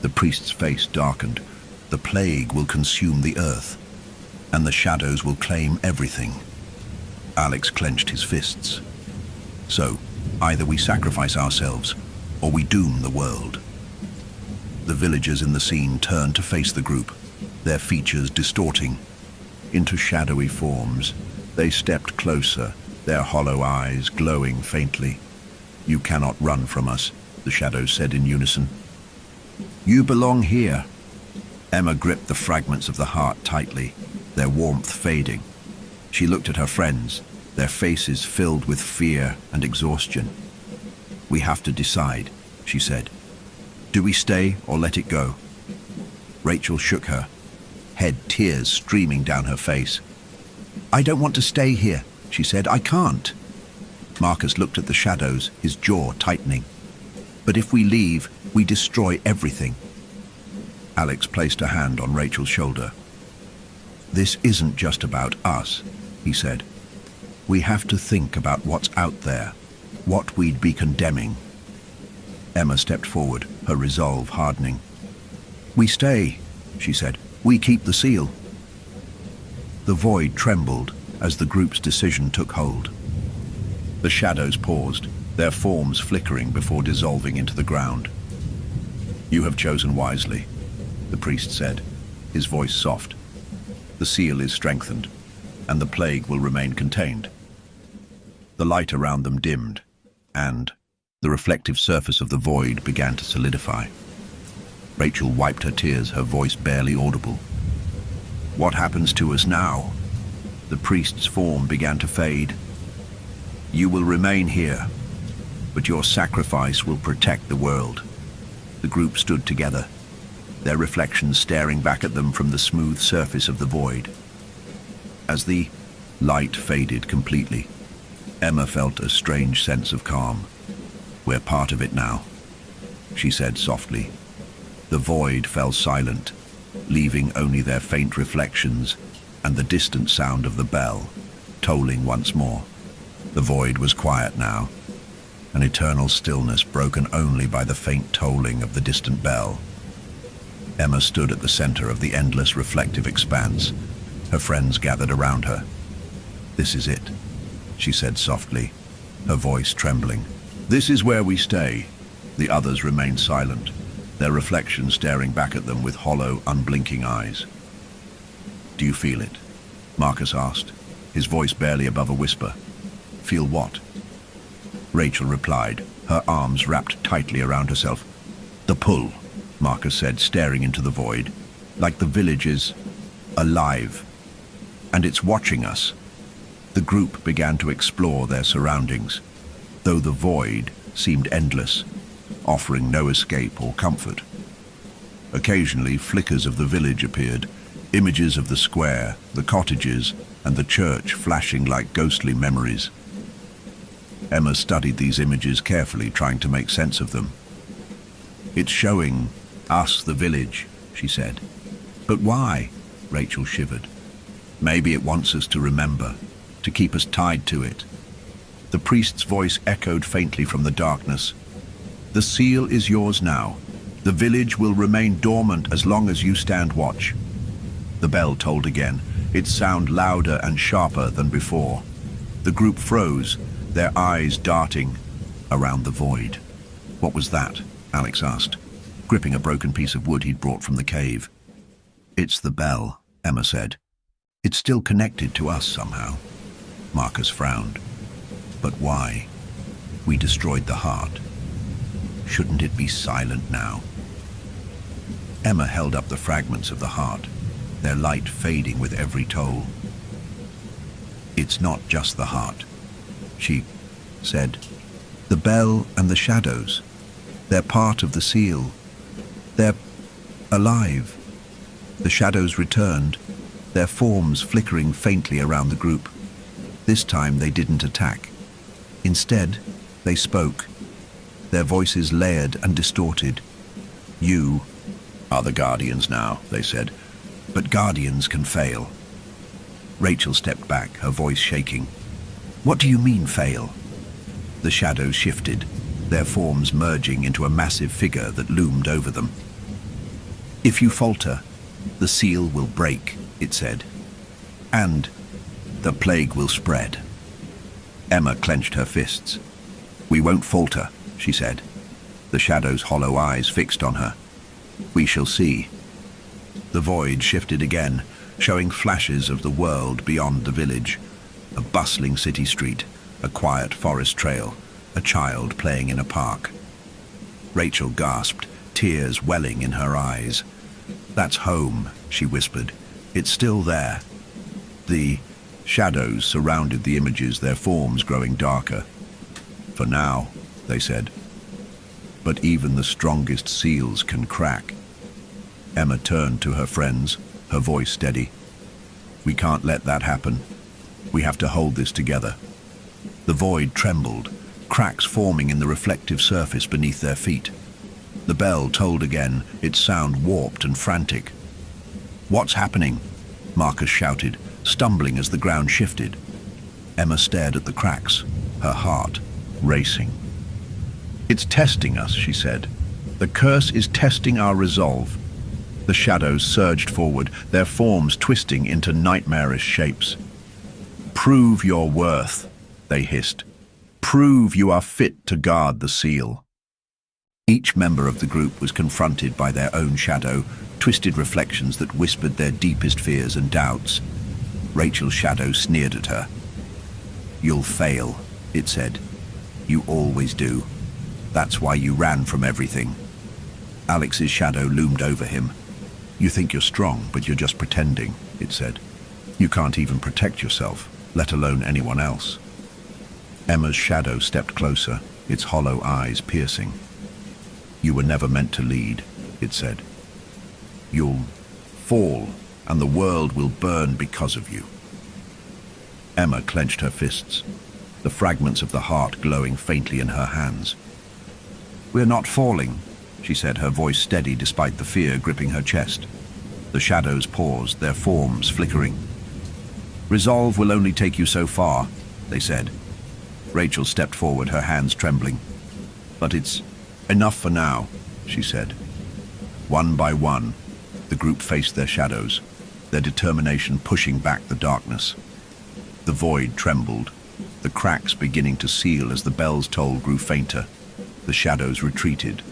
Speaker 1: The priest's face darkened. The plague will consume the earth, and the shadows will claim everything. Alex clenched his fists. So, either we sacrifice ourselves, or we doom the world. The villagers in the scene turned to face the group, their features distorting into shadowy forms. They stepped closer, their hollow eyes glowing faintly. You cannot run from us, the shadows said in unison. You belong here. Emma gripped the fragments of the heart tightly, their warmth fading. She looked at her friends, their faces filled with fear and exhaustion. We have to decide, she said. Do we stay or let it go? Rachel shook her head, tears streaming down her face. I don't want to stay here, she said. I can't. Marcus looked at the shadows, his jaw tightening. But if we leave, we destroy everything. Alex placed a hand on Rachel's shoulder. This isn't just about us, he said. We have to think about what's out there, what we'd be condemning. Emma stepped forward, her resolve hardening. We stay, she said. We keep the seal. The void trembled as the group's decision took hold. The shadows paused, their forms flickering before dissolving into the ground. You have chosen wisely, the priest said, his voice soft. The seal is strengthened, and the plague will remain contained. The light around them dimmed, and the reflective surface of the void began to solidify. Rachel wiped her tears, her voice barely audible. What happens to us now? The priest's form began to fade. You will remain here, but your sacrifice will protect the world. The group stood together, their reflections staring back at them from the smooth surface of the void. As the light faded completely, Emma felt a strange sense of calm. We're part of it now, she said softly. The void fell silent, leaving only their faint reflections and the distant sound of the bell, tolling once more. The void was quiet now, an eternal stillness broken only by the faint tolling of the distant bell. Emma stood at the center of the endless reflective expanse. Her friends gathered around her. This is it, she said softly, her voice trembling. This is where we stay. The others remained silent, their reflections staring back at them with hollow, unblinking eyes. Do you feel it? Marcus asked, his voice barely above a whisper. Feel what? Rachel replied, her arms wrapped tightly around herself. The pull, Marcus said, staring into the void, like the village is alive, and it's watching us. The group began to explore their surroundings, though the void seemed endless, offering no escape or comfort. Occasionally, flickers of the village appeared, images of the square, the cottages, and the church flashing like ghostly memories. Emma studied these images carefully, trying to make sense of them. It's showing us the village, she said. But why? Rachel shivered. Maybe it wants us to remember, to keep us tied to it. The priest's voice echoed faintly from the darkness. The seal is yours now. The village will remain dormant as long as you stand watch. The bell tolled again, its sound louder and sharper than before. The group froze, their eyes darting around the void. "What was that?" Alex asked, gripping a broken piece of wood he'd brought from the cave. "It's the bell," Emma said. "It's still connected to us somehow." Marcus frowned. "But why? We destroyed the heart. Shouldn't it be silent now?" Emma held up the fragments of the heart, their light fading with every toll. "It's not just the heart," she said. "The bell and the shadows, they're part of the seal. They're alive." The shadows returned, their forms flickering faintly around the group. This time they didn't attack. Instead, they spoke, their voices layered and distorted. "You are the guardians now," they said, "but guardians can fail." Rachel stepped back, her voice shaking. "What do you mean, fail?" The shadows shifted, their forms merging into a massive figure that loomed over them. "If you falter, the seal will break," it said, "and the plague will spread." Emma clenched her fists. "We won't falter," she said, the shadow's hollow eyes fixed on her. "We shall see." The void shifted again, showing flashes of the world beyond the village. A bustling city street, a quiet forest trail, a child playing in a park. Rachel gasped, tears welling in her eyes. "That's home," she whispered. "It's still there." The shadows surrounded the images, their forms growing darker. "For now," they said. "But even the strongest seals can crack." Emma turned to her friends, her voice steady. "We can't let that happen. We have to hold this together." The void trembled, cracks forming in the reflective surface beneath their feet. The bell tolled again, its sound warped and frantic. "What's happening?" Marcus shouted, stumbling as the ground shifted. Emma stared at the cracks, her heart racing. "It's testing us," she said. "The curse is testing our resolve." The shadows surged forward, their forms twisting into nightmarish shapes. "Prove your worth," they hissed. "Prove you are fit to guard the seal." Each member of the group was confronted by their own shadow, twisted reflections that whispered their deepest fears and doubts. Rachel's shadow sneered at her. "You'll fail," it said. "You always do. That's why you ran from everything." Alex's shadow loomed over him. "You think you're strong, but you're just pretending," it said. "You can't even protect yourself, let alone anyone else." Emma's shadow stepped closer, its hollow eyes piercing. "You were never meant to lead," it said. "You'll fall, and the world will burn because of you." Emma clenched her fists, the fragments of the heart glowing faintly in her hands. "We're not falling," she said, her voice steady despite the fear gripping her chest. The shadows paused, their forms flickering. "Resolve will only take you so far," they said. Rachel stepped forward, her hands trembling. "But it's enough for now," she said. One by one, the group faced their shadows, their determination pushing back the darkness. The void trembled, the cracks beginning to seal as the bell's toll grew fainter. The shadows retreated,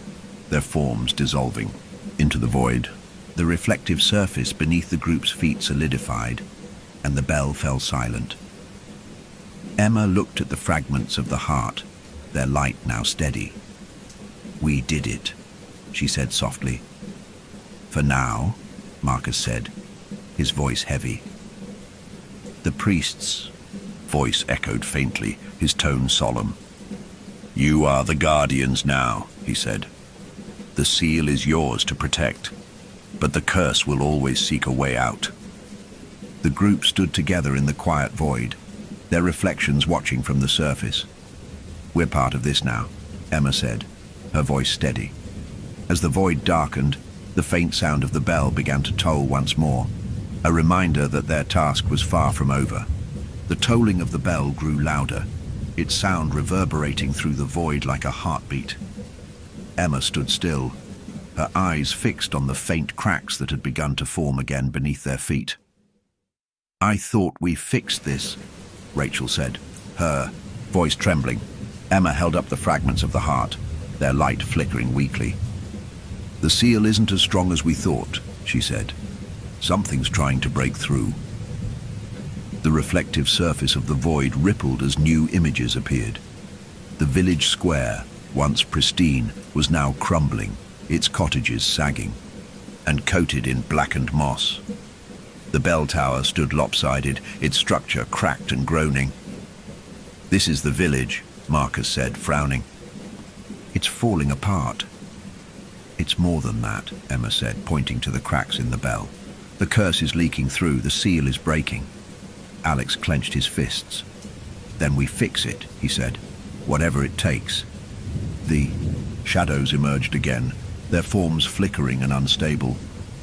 Speaker 1: their forms dissolving into the void. The reflective surface beneath the group's feet solidified, and the bell fell silent. Emma looked at the fragments of the heart, their light now steady. "We did it," she said softly. "For now," Marcus said, his voice heavy. The priest's voice echoed faintly, his tone solemn. "You are the guardians now," he said. "The seal is yours to protect, but the curse will always seek a way out." The group stood together in the quiet void, their reflections watching from the surface. "We're part of this now," Emma said, her voice steady. As the void darkened, the faint sound of the bell began to toll once more, a reminder that their task was far from over. The tolling of the bell grew louder, its sound reverberating through the void like a heartbeat. Emma stood still, her eyes fixed on the faint cracks that had begun to form again beneath their feet. "I thought we fixed this," Rachel said, her Voice trembling, Emma held up the fragments of the heart, their light flickering weakly. "The seal isn't as strong as we thought," she said. "Something's trying to break through." The reflective surface of the void rippled as new images appeared. The village square, once pristine, was now crumbling, its cottages sagging, and coated in blackened moss. The bell tower stood lopsided, its structure cracked and groaning. "This is the village," Marcus said, frowning. "It's falling apart." "It's more than that," Emma said, pointing to the cracks in the bell. "The curse is leaking through, the seal is breaking." Alex clenched his fists. "Then we fix it," he said. "Whatever it takes." The shadows emerged again, their forms flickering and unstable.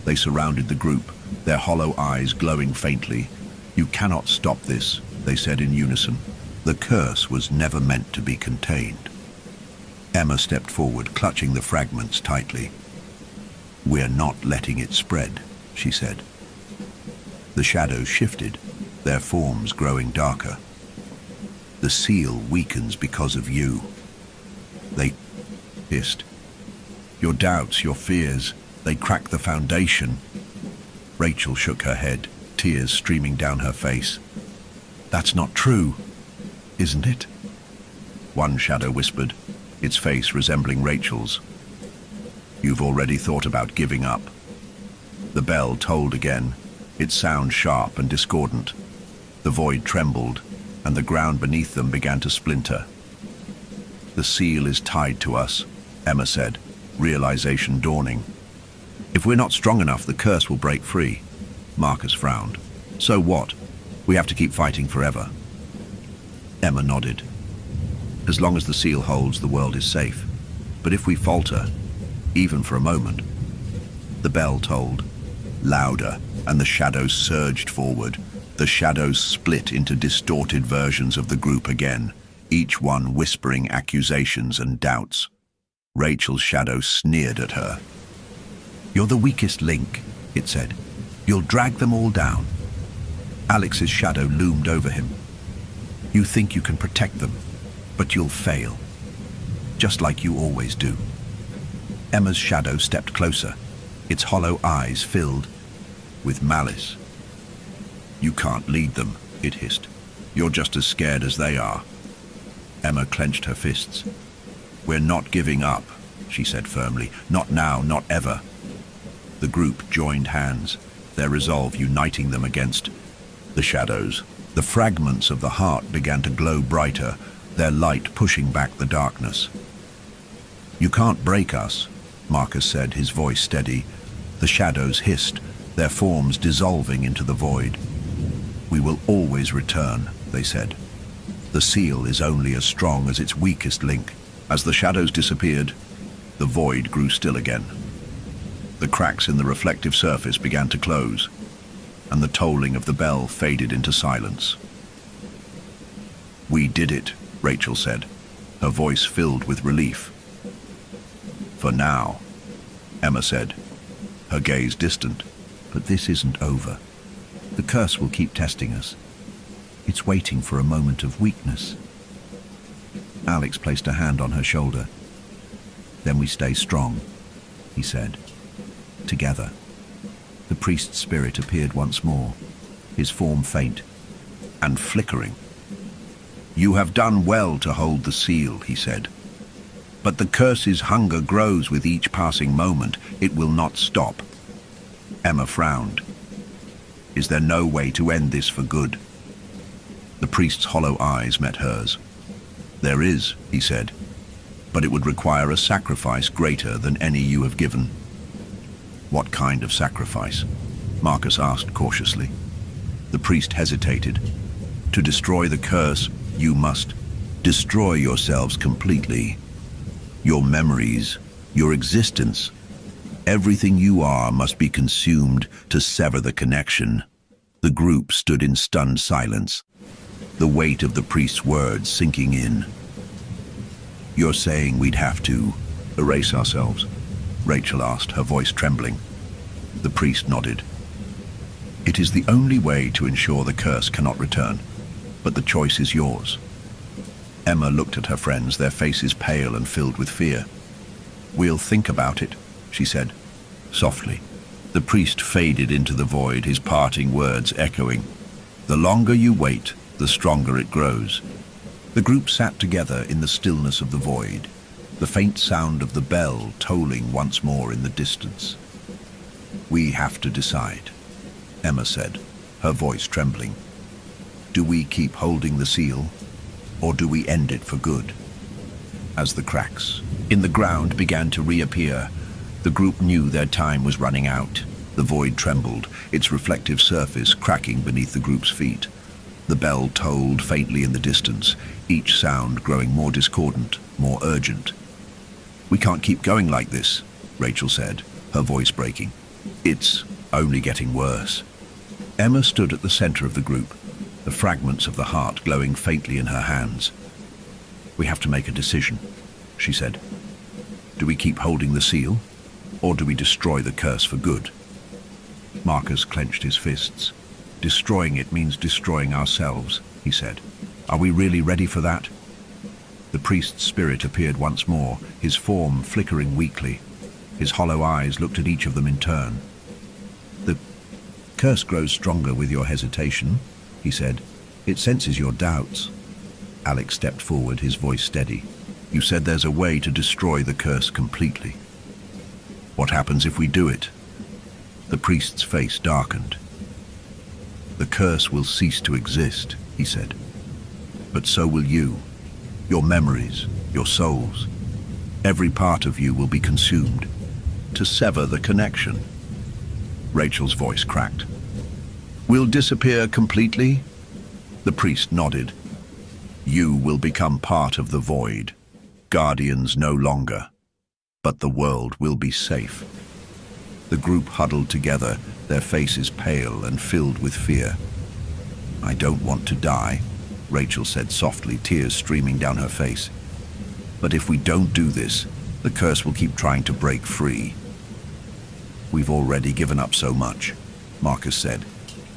Speaker 1: They surrounded the group, their hollow eyes glowing faintly. "You cannot stop this," they said in unison. "The curse was never meant to be contained." Emma stepped forward, clutching the fragments tightly. "We're not letting it spread," she said. The shadows shifted, their forms growing darker. "The seal weakens because of you," they hissed. "Your doubts, your fears, they crack the foundation." Rachel shook her head, tears streaming down her face. "That's not true, isn't it?" One shadow whispered, its face resembling Rachel's. "You've already thought about giving up." The bell tolled again, its sound sharp and discordant. The void trembled, and the ground beneath them began to splinter. "The seal is tied to us," Emma said, realization dawning. "If we're not strong enough, the curse will break free." Marcus frowned. "So what? We have to keep fighting forever." Emma nodded. "As long as the seal holds, the world is safe. But if we falter, even for a moment..." The bell tolled, louder, and the shadows surged forward. The shadows split into distorted versions of the group again, each one whispering accusations and doubts. Rachel's shadow sneered at her. "You're the weakest link," it said. "You'll drag them all down." Alex's shadow loomed over him. "You think you can protect them, but you'll fail. Just like you always do." Emma's shadow stepped closer, its hollow eyes filled with malice. "You can't lead them," it hissed. "You're just as scared as they are." Emma clenched her fists. "We're not giving up," she said firmly. "Not now, not ever." The group joined hands, their resolve uniting them against the shadows. The fragments of the heart began to glow brighter, their light pushing back the darkness. "You can't break us," Marcus said, his voice steady. The shadows hissed, their forms dissolving into the void. "We will always return," they said. "The seal is only as strong as its weakest link." As the shadows disappeared, the void grew still again. The cracks in the reflective surface began to close, and the tolling of the bell faded into silence. "We did it," Rachel said, her voice filled with relief. "For now," Emma said, her gaze distant. "But this isn't over. The curse will keep testing us. It's waiting for a moment of weakness." Alex placed a hand on her shoulder. "Then we stay strong," he said. "Together." The priest's spirit appeared once more, his form faint and flickering. "You have done well to hold the seal," he said. "But the curse's hunger grows with each passing moment. It will not stop." Emma frowned. "Is there no way to end this for good?" The priest's hollow eyes met hers. "There is," he said, "but it would require a sacrifice greater than any you have given." "What kind of sacrifice?" Marcus asked cautiously. The priest hesitated. "To destroy the curse, you must destroy yourselves completely. Your memories, your existence, everything you are must be consumed to sever the connection." The group stood in stunned silence, the weight of the priest's words sinking in. "You're saying we'd have to erase ourselves?" Rachel asked, her voice trembling. The priest nodded. "It is the only way to ensure the curse cannot return, but the choice is yours." Emma looked at her friends, their faces pale and filled with fear. "We'll think about it," she said, softly. The priest faded into the void, his parting words echoing. "The longer you wait, the stronger it grows." The group sat together in the stillness of the void, the faint sound of the bell tolling once more in the distance. "We have to decide," Emma said, her voice trembling. "Do we keep holding the seal, or do we end it for good?" As the cracks in the ground began to reappear, the group knew their time was running out. The void trembled, its reflective surface cracking beneath the group's feet. The bell tolled faintly in the distance, each sound growing more discordant, more urgent. "We can't keep going like this," Rachel said, her voice breaking. "It's only getting worse." Emma stood at the center of the group, the fragments of the heart glowing faintly in her hands. "We have to make a decision," she said. "Do we keep holding the seal, or do we destroy the curse for good?" Marcus clenched his fists. "Destroying it means destroying ourselves," he said. "Are we really ready for that?" The priest's spirit appeared once more, his form flickering weakly. His hollow eyes looked at each of them in turn. "The curse grows stronger with your hesitation," he said. "It senses your doubts." Alex stepped forward, his voice steady. "You said there's a way to destroy the curse completely. What happens if we do it?" The priest's face darkened. "The curse will cease to exist," he said. "But so will you, your memories, your souls. Every part of you will be consumed. To sever the connection." Rachel's voice cracked. "We'll disappear completely?" The priest nodded. "You will become part of the void. Guardians no longer. But the world will be safe." The group huddled together, their faces pale and filled with fear. "I don't want to die," Rachel said softly, tears streaming down her face. "But if we don't do this, the curse will keep trying to break free." "We've already given up so much," Marcus said.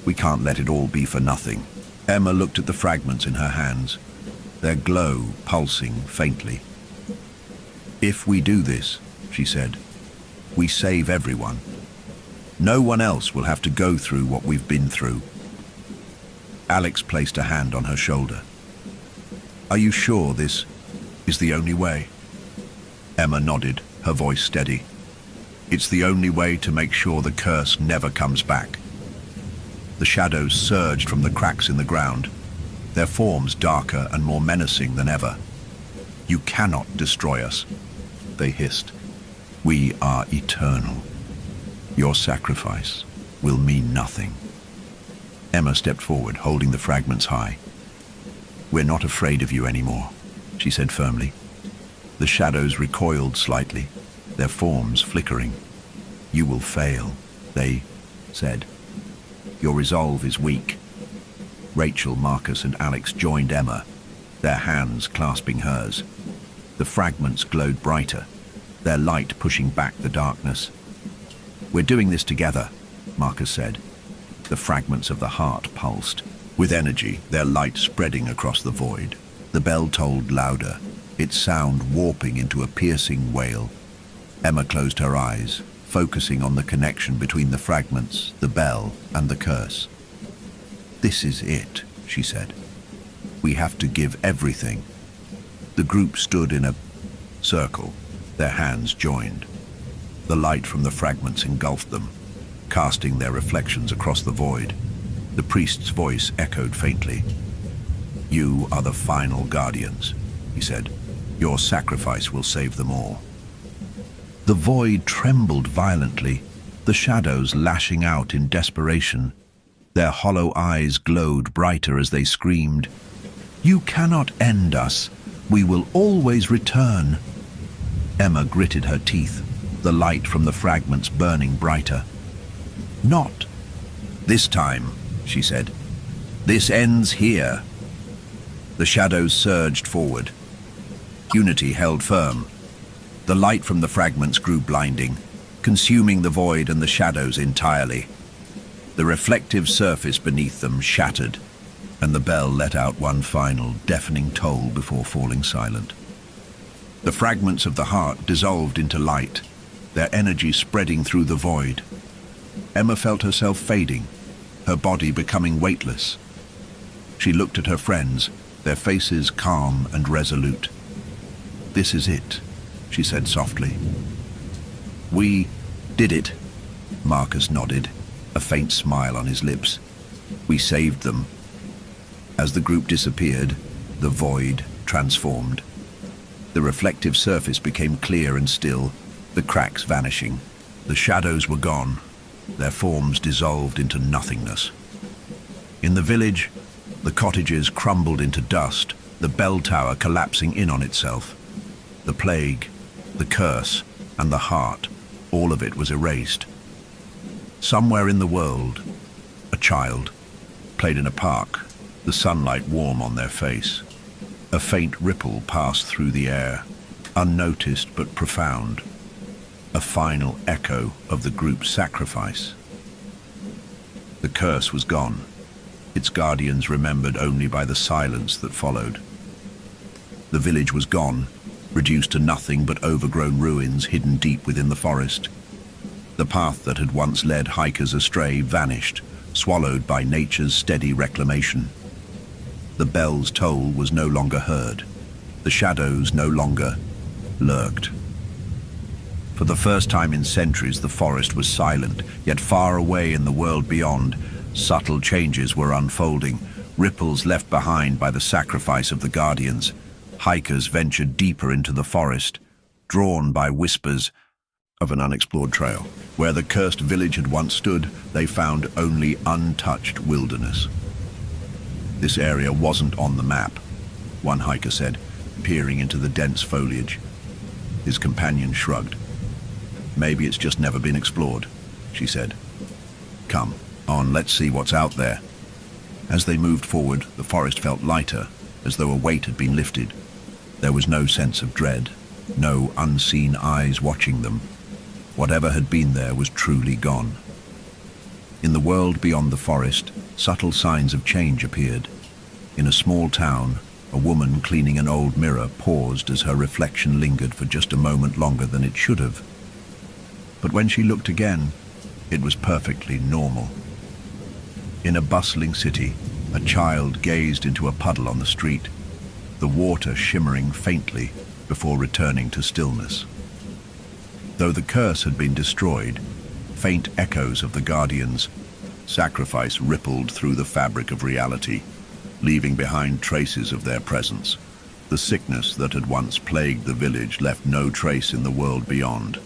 Speaker 1: "We can't let it all be for nothing." Emma looked at the fragments in her hands, their glow pulsing faintly. "If we do this," she said, "we save everyone. No one else will have to go through what we've been through." Alex placed a hand on her shoulder. "Are you sure this is the only way?" Emma nodded, her voice steady. "It's the only way to make sure the curse never comes back." The shadows surged from the cracks in the ground, their forms darker and more menacing than ever. "You cannot destroy us," they hissed. "We are eternal. Your sacrifice will mean nothing." Emma stepped forward, holding the fragments high. "We're not afraid of you anymore," she said firmly. The shadows recoiled slightly, their forms flickering. "You will fail," they said. "Your resolve is weak." Rachel, Marcus, and Alex joined Emma, their hands clasping hers. The fragments glowed brighter, their light pushing back the darkness. "We're doing this together," Marcus said. The fragments of the heart pulsed, with energy, their light spreading across the void. The bell tolled louder, its sound warping into a piercing wail. Emma closed her eyes, focusing on the connection between the fragments, the bell, and the curse. "This is it," she said. "We have to give everything." The group stood in a circle, their hands joined. The light from the fragments engulfed them, casting their reflections across the void. The priest's voice echoed faintly. "You are the final guardians," he said. "Your sacrifice will save them all." The void trembled violently, the shadows lashing out in desperation. Their hollow eyes glowed brighter as they screamed, "You cannot end us. We will always return." Emma gritted her teeth, the light from the fragments burning brighter. "Not this time," she said. "This ends here." The shadows surged forward. Unity held firm. The light from the fragments grew blinding, consuming the void and the shadows entirely. The reflective surface beneath them shattered, and the bell let out one final, deafening toll before falling silent. The fragments of the heart dissolved into light, their energy spreading through the void. Emma felt herself fading, her body becoming weightless. She looked at her friends, their faces calm and resolute. "This is it," she said softly. "We did it," Marcus nodded, a faint smile on his lips. "We saved them." As the group disappeared, the void transformed. The reflective surface became clear and still, the cracks vanishing. The shadows were gone, their forms dissolved into nothingness. In the village, the cottages crumbled into dust, the bell tower collapsing in on itself. The plague, the curse, and the heart, all of it was erased. Somewhere in the world, a child played in a park, the sunlight warm on their face. A faint ripple passed through the air, unnoticed but profound, a final echo of the group's sacrifice. The curse was gone, its guardians remembered only by the silence that followed. The village was gone, reduced to nothing but overgrown ruins hidden deep within the forest. The path that had once led hikers astray vanished, swallowed by nature's steady reclamation. The bell's toll was no longer heard. The shadows no longer lurked. For the first time in centuries, the forest was silent, yet far away in the world beyond, subtle changes were unfolding, ripples left behind by the sacrifice of the guardians. Hikers ventured deeper into the forest, drawn by whispers of an unexplored trail. Where the cursed village had once stood, they found only untouched wilderness. "This area wasn't on the map," one hiker said, peering into the dense foliage. His companion shrugged. "Maybe it's just never been explored," she said. "Come on, let's see what's out there." As they moved forward, the forest felt lighter, as though a weight had been lifted. There was no sense of dread, no unseen eyes watching them. Whatever had been there was truly gone. In the world beyond the forest, subtle signs of change appeared. In a small town, a woman cleaning an old mirror paused as her reflection lingered for just a moment longer than it should have. But when she looked again, it was perfectly normal. In a bustling city, a child gazed into a puddle on the street, the water shimmering faintly before returning to stillness. Though the curse had been destroyed, faint echoes of the Guardians' sacrifice rippled through the fabric of reality, leaving behind traces of their presence. The sickness that had once plagued the village left no trace in the world beyond.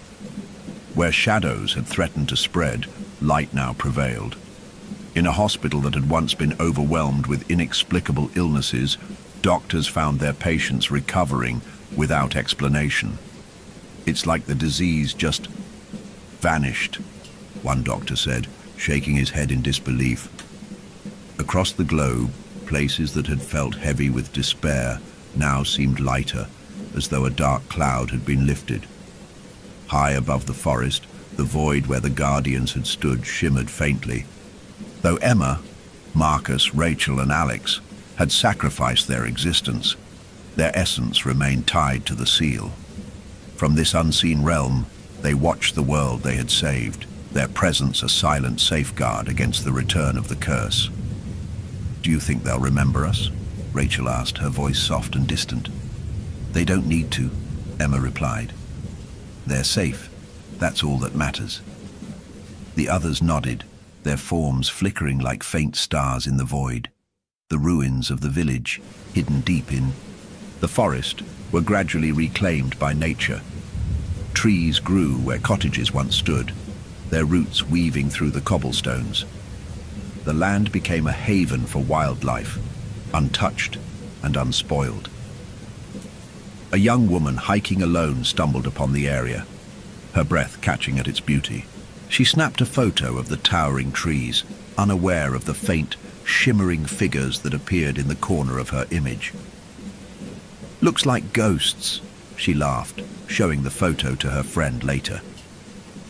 Speaker 1: Where shadows had threatened to spread, light now prevailed. In a hospital that had once been overwhelmed with inexplicable illnesses, doctors found their patients recovering without explanation. "It's like the disease just vanished," one doctor said, shaking his head in disbelief. Across the globe, places that had felt heavy with despair now seemed lighter, as though a dark cloud had been lifted. High above the forest, the void where the Guardians had stood shimmered faintly. Though Emma, Marcus, Rachel, and Alex had sacrificed their existence, their essence remained tied to the seal. From this unseen realm, they watched the world they had saved, their presence a silent safeguard against the return of the curse. "Do you think they'll remember us?" Rachel asked, her voice soft and distant. "They don't need to," Emma replied. "They're safe. That's all that matters." The others nodded, their forms flickering like faint stars in the void. The ruins of the village, hidden deep in the forest, were gradually reclaimed by nature. Trees grew where cottages once stood, their roots weaving through the cobblestones. The land became a haven for wildlife, untouched and unspoiled. A young woman hiking alone stumbled upon the area, her breath catching at its beauty. She snapped a photo of the towering trees, unaware of the faint, shimmering figures that appeared in the corner of her image. "Looks like ghosts," she laughed, showing the photo to her friend later.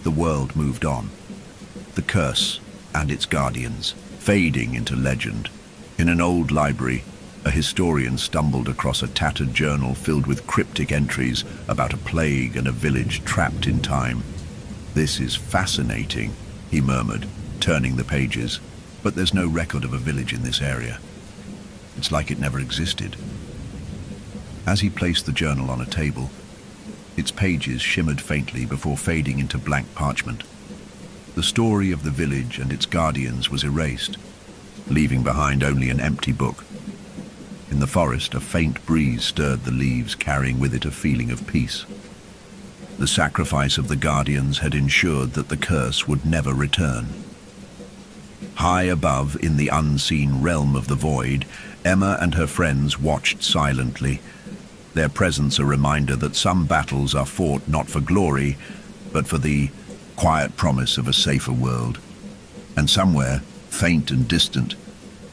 Speaker 1: The world moved on. The curse and its guardians, fading into legend. In an old library, a historian stumbled across a tattered journal filled with cryptic entries about a plague and a village trapped in time. "This is fascinating," he murmured, turning the pages, "but there's no record of a village in this area. It's like it never existed." As he placed the journal on a table, its pages shimmered faintly before fading into blank parchment. The story of the village and its guardians was erased, leaving behind only an empty book. In the forest, a faint breeze stirred the leaves, carrying with it a feeling of peace. The sacrifice of the guardians had ensured that the curse would never return. High above, in the unseen realm of the void, Emma and her friends watched silently, their presence a reminder that some battles are fought not for glory, but for the quiet promise of a safer world. And somewhere, faint and distant,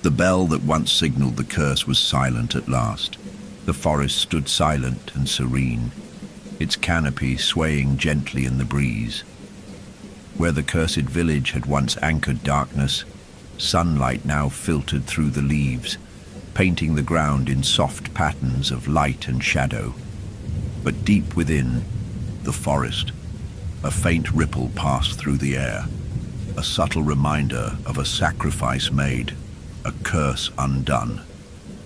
Speaker 1: the bell that once signaled the curse was silent at last. The forest stood silent and serene, its canopy swaying gently in the breeze. Where the cursed village had once anchored darkness, sunlight now filtered through the leaves, painting the ground in soft patterns of light and shadow. But deep within the forest, a faint ripple passed through the air, a subtle reminder of a sacrifice made, a curse undone,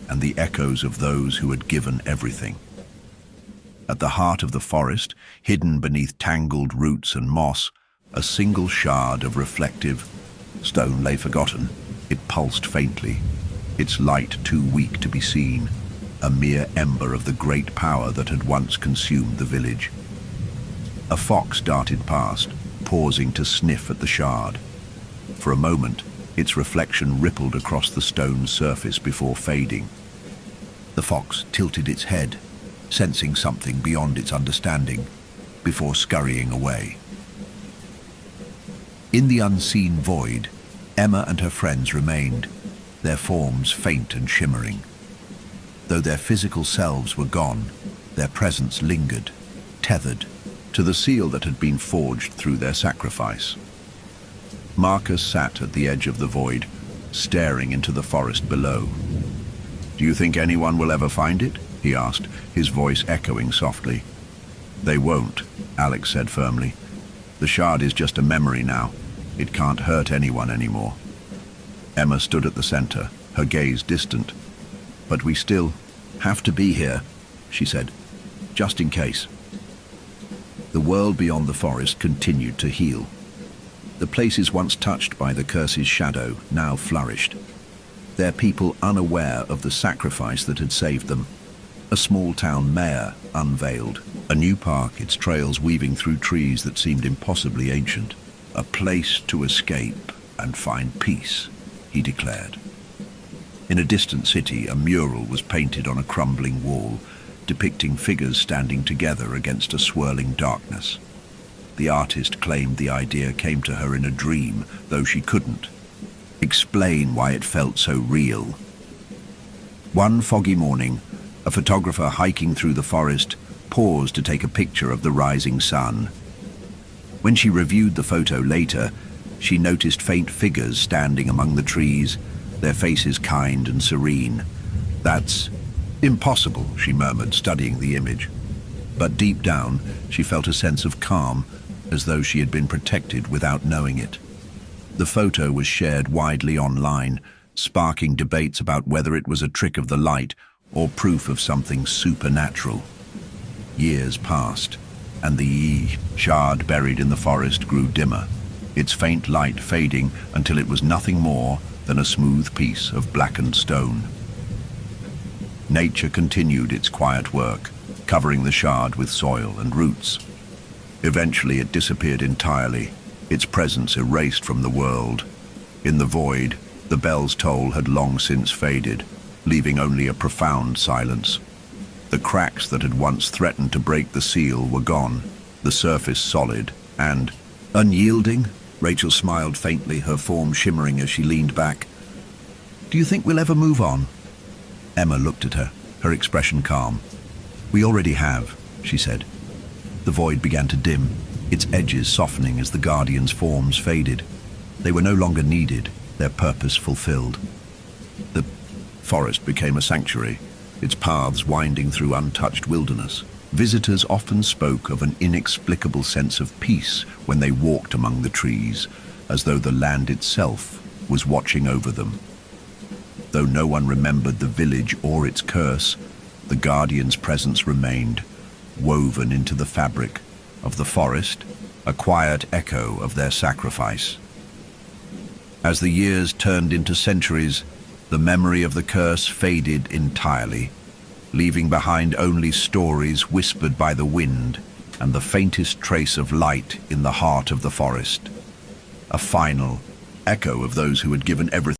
Speaker 1: and the echoes of those who had given everything. At the heart of the forest, hidden beneath tangled roots and moss, a single shard of reflective stone lay forgotten. It pulsed faintly, its light too weak to be seen, a mere ember of the great power that had once consumed the village. A fox darted past, pausing to sniff at the shard. For a moment, its reflection rippled across the stone surface before fading. The fox tilted its head, sensing something beyond its understanding, before scurrying away. In the unseen void, Emma and her friends remained, their forms faint and shimmering. Though their physical selves were gone, their presence lingered, tethered to the seal that had been forged through their sacrifice. Marcus sat at the edge of the void, staring into the forest below. "Do you think anyone will ever find it?" he asked, his voice echoing softly. "They won't," Alex said firmly. "The shard is just a memory now. It can't hurt anyone anymore." Emma stood at the center, her gaze distant. "But we still have to be here," she said, "just in case." The world beyond the forest continued to heal. The places once touched by the curse's shadow now flourished, their people unaware of the sacrifice that had saved them. A small-town mayor unveiled, a new park, its trails weaving through trees that seemed impossibly ancient. "A place to escape and find peace," he declared. In a distant city, a mural was painted on a crumbling wall, depicting figures standing together against a swirling darkness. The artist claimed the idea came to her in a dream, though she couldn't explain why it felt so real. One foggy morning, a photographer hiking through the forest paused to take a picture of the rising sun. When she reviewed the photo later, she noticed faint figures standing among the trees, their faces kind and serene. "That's impossible," she murmured, studying the image. But deep down, she felt a sense of calm, as though she had been protected without knowing it. The photo was shared widely online, sparking debates about whether it was a trick of the light or proof of something supernatural. Years passed, and the shard buried in the forest grew dimmer, its faint light fading until it was nothing more than a smooth piece of blackened stone. Nature continued its quiet work, covering the shard with soil and roots. Eventually it disappeared entirely, its presence erased from the world. In the void, the bell's toll had long since faded, leaving only a profound silence. The cracks that had once threatened to break the seal were gone, the surface solid and unyielding. Rachel smiled faintly, her form shimmering as she leaned back. "Do you think we'll ever move on?" Emma looked at her, her expression calm. "We already have," she said. The void began to dim, its edges softening as the Guardians' forms faded. They were no longer needed, their purpose fulfilled. The forest became a sanctuary, its paths winding through untouched wilderness. Visitors often spoke of an inexplicable sense of peace when they walked among the trees, as though the land itself was watching over them. Though no one remembered the village or its curse, the Guardian's presence remained, woven into the fabric of the forest, a quiet echo of their sacrifice. As the years turned into centuries, the memory of the curse faded entirely, leaving behind only stories whispered by the wind and the faintest trace of light in the heart of the forest. A final echo of those who had given everything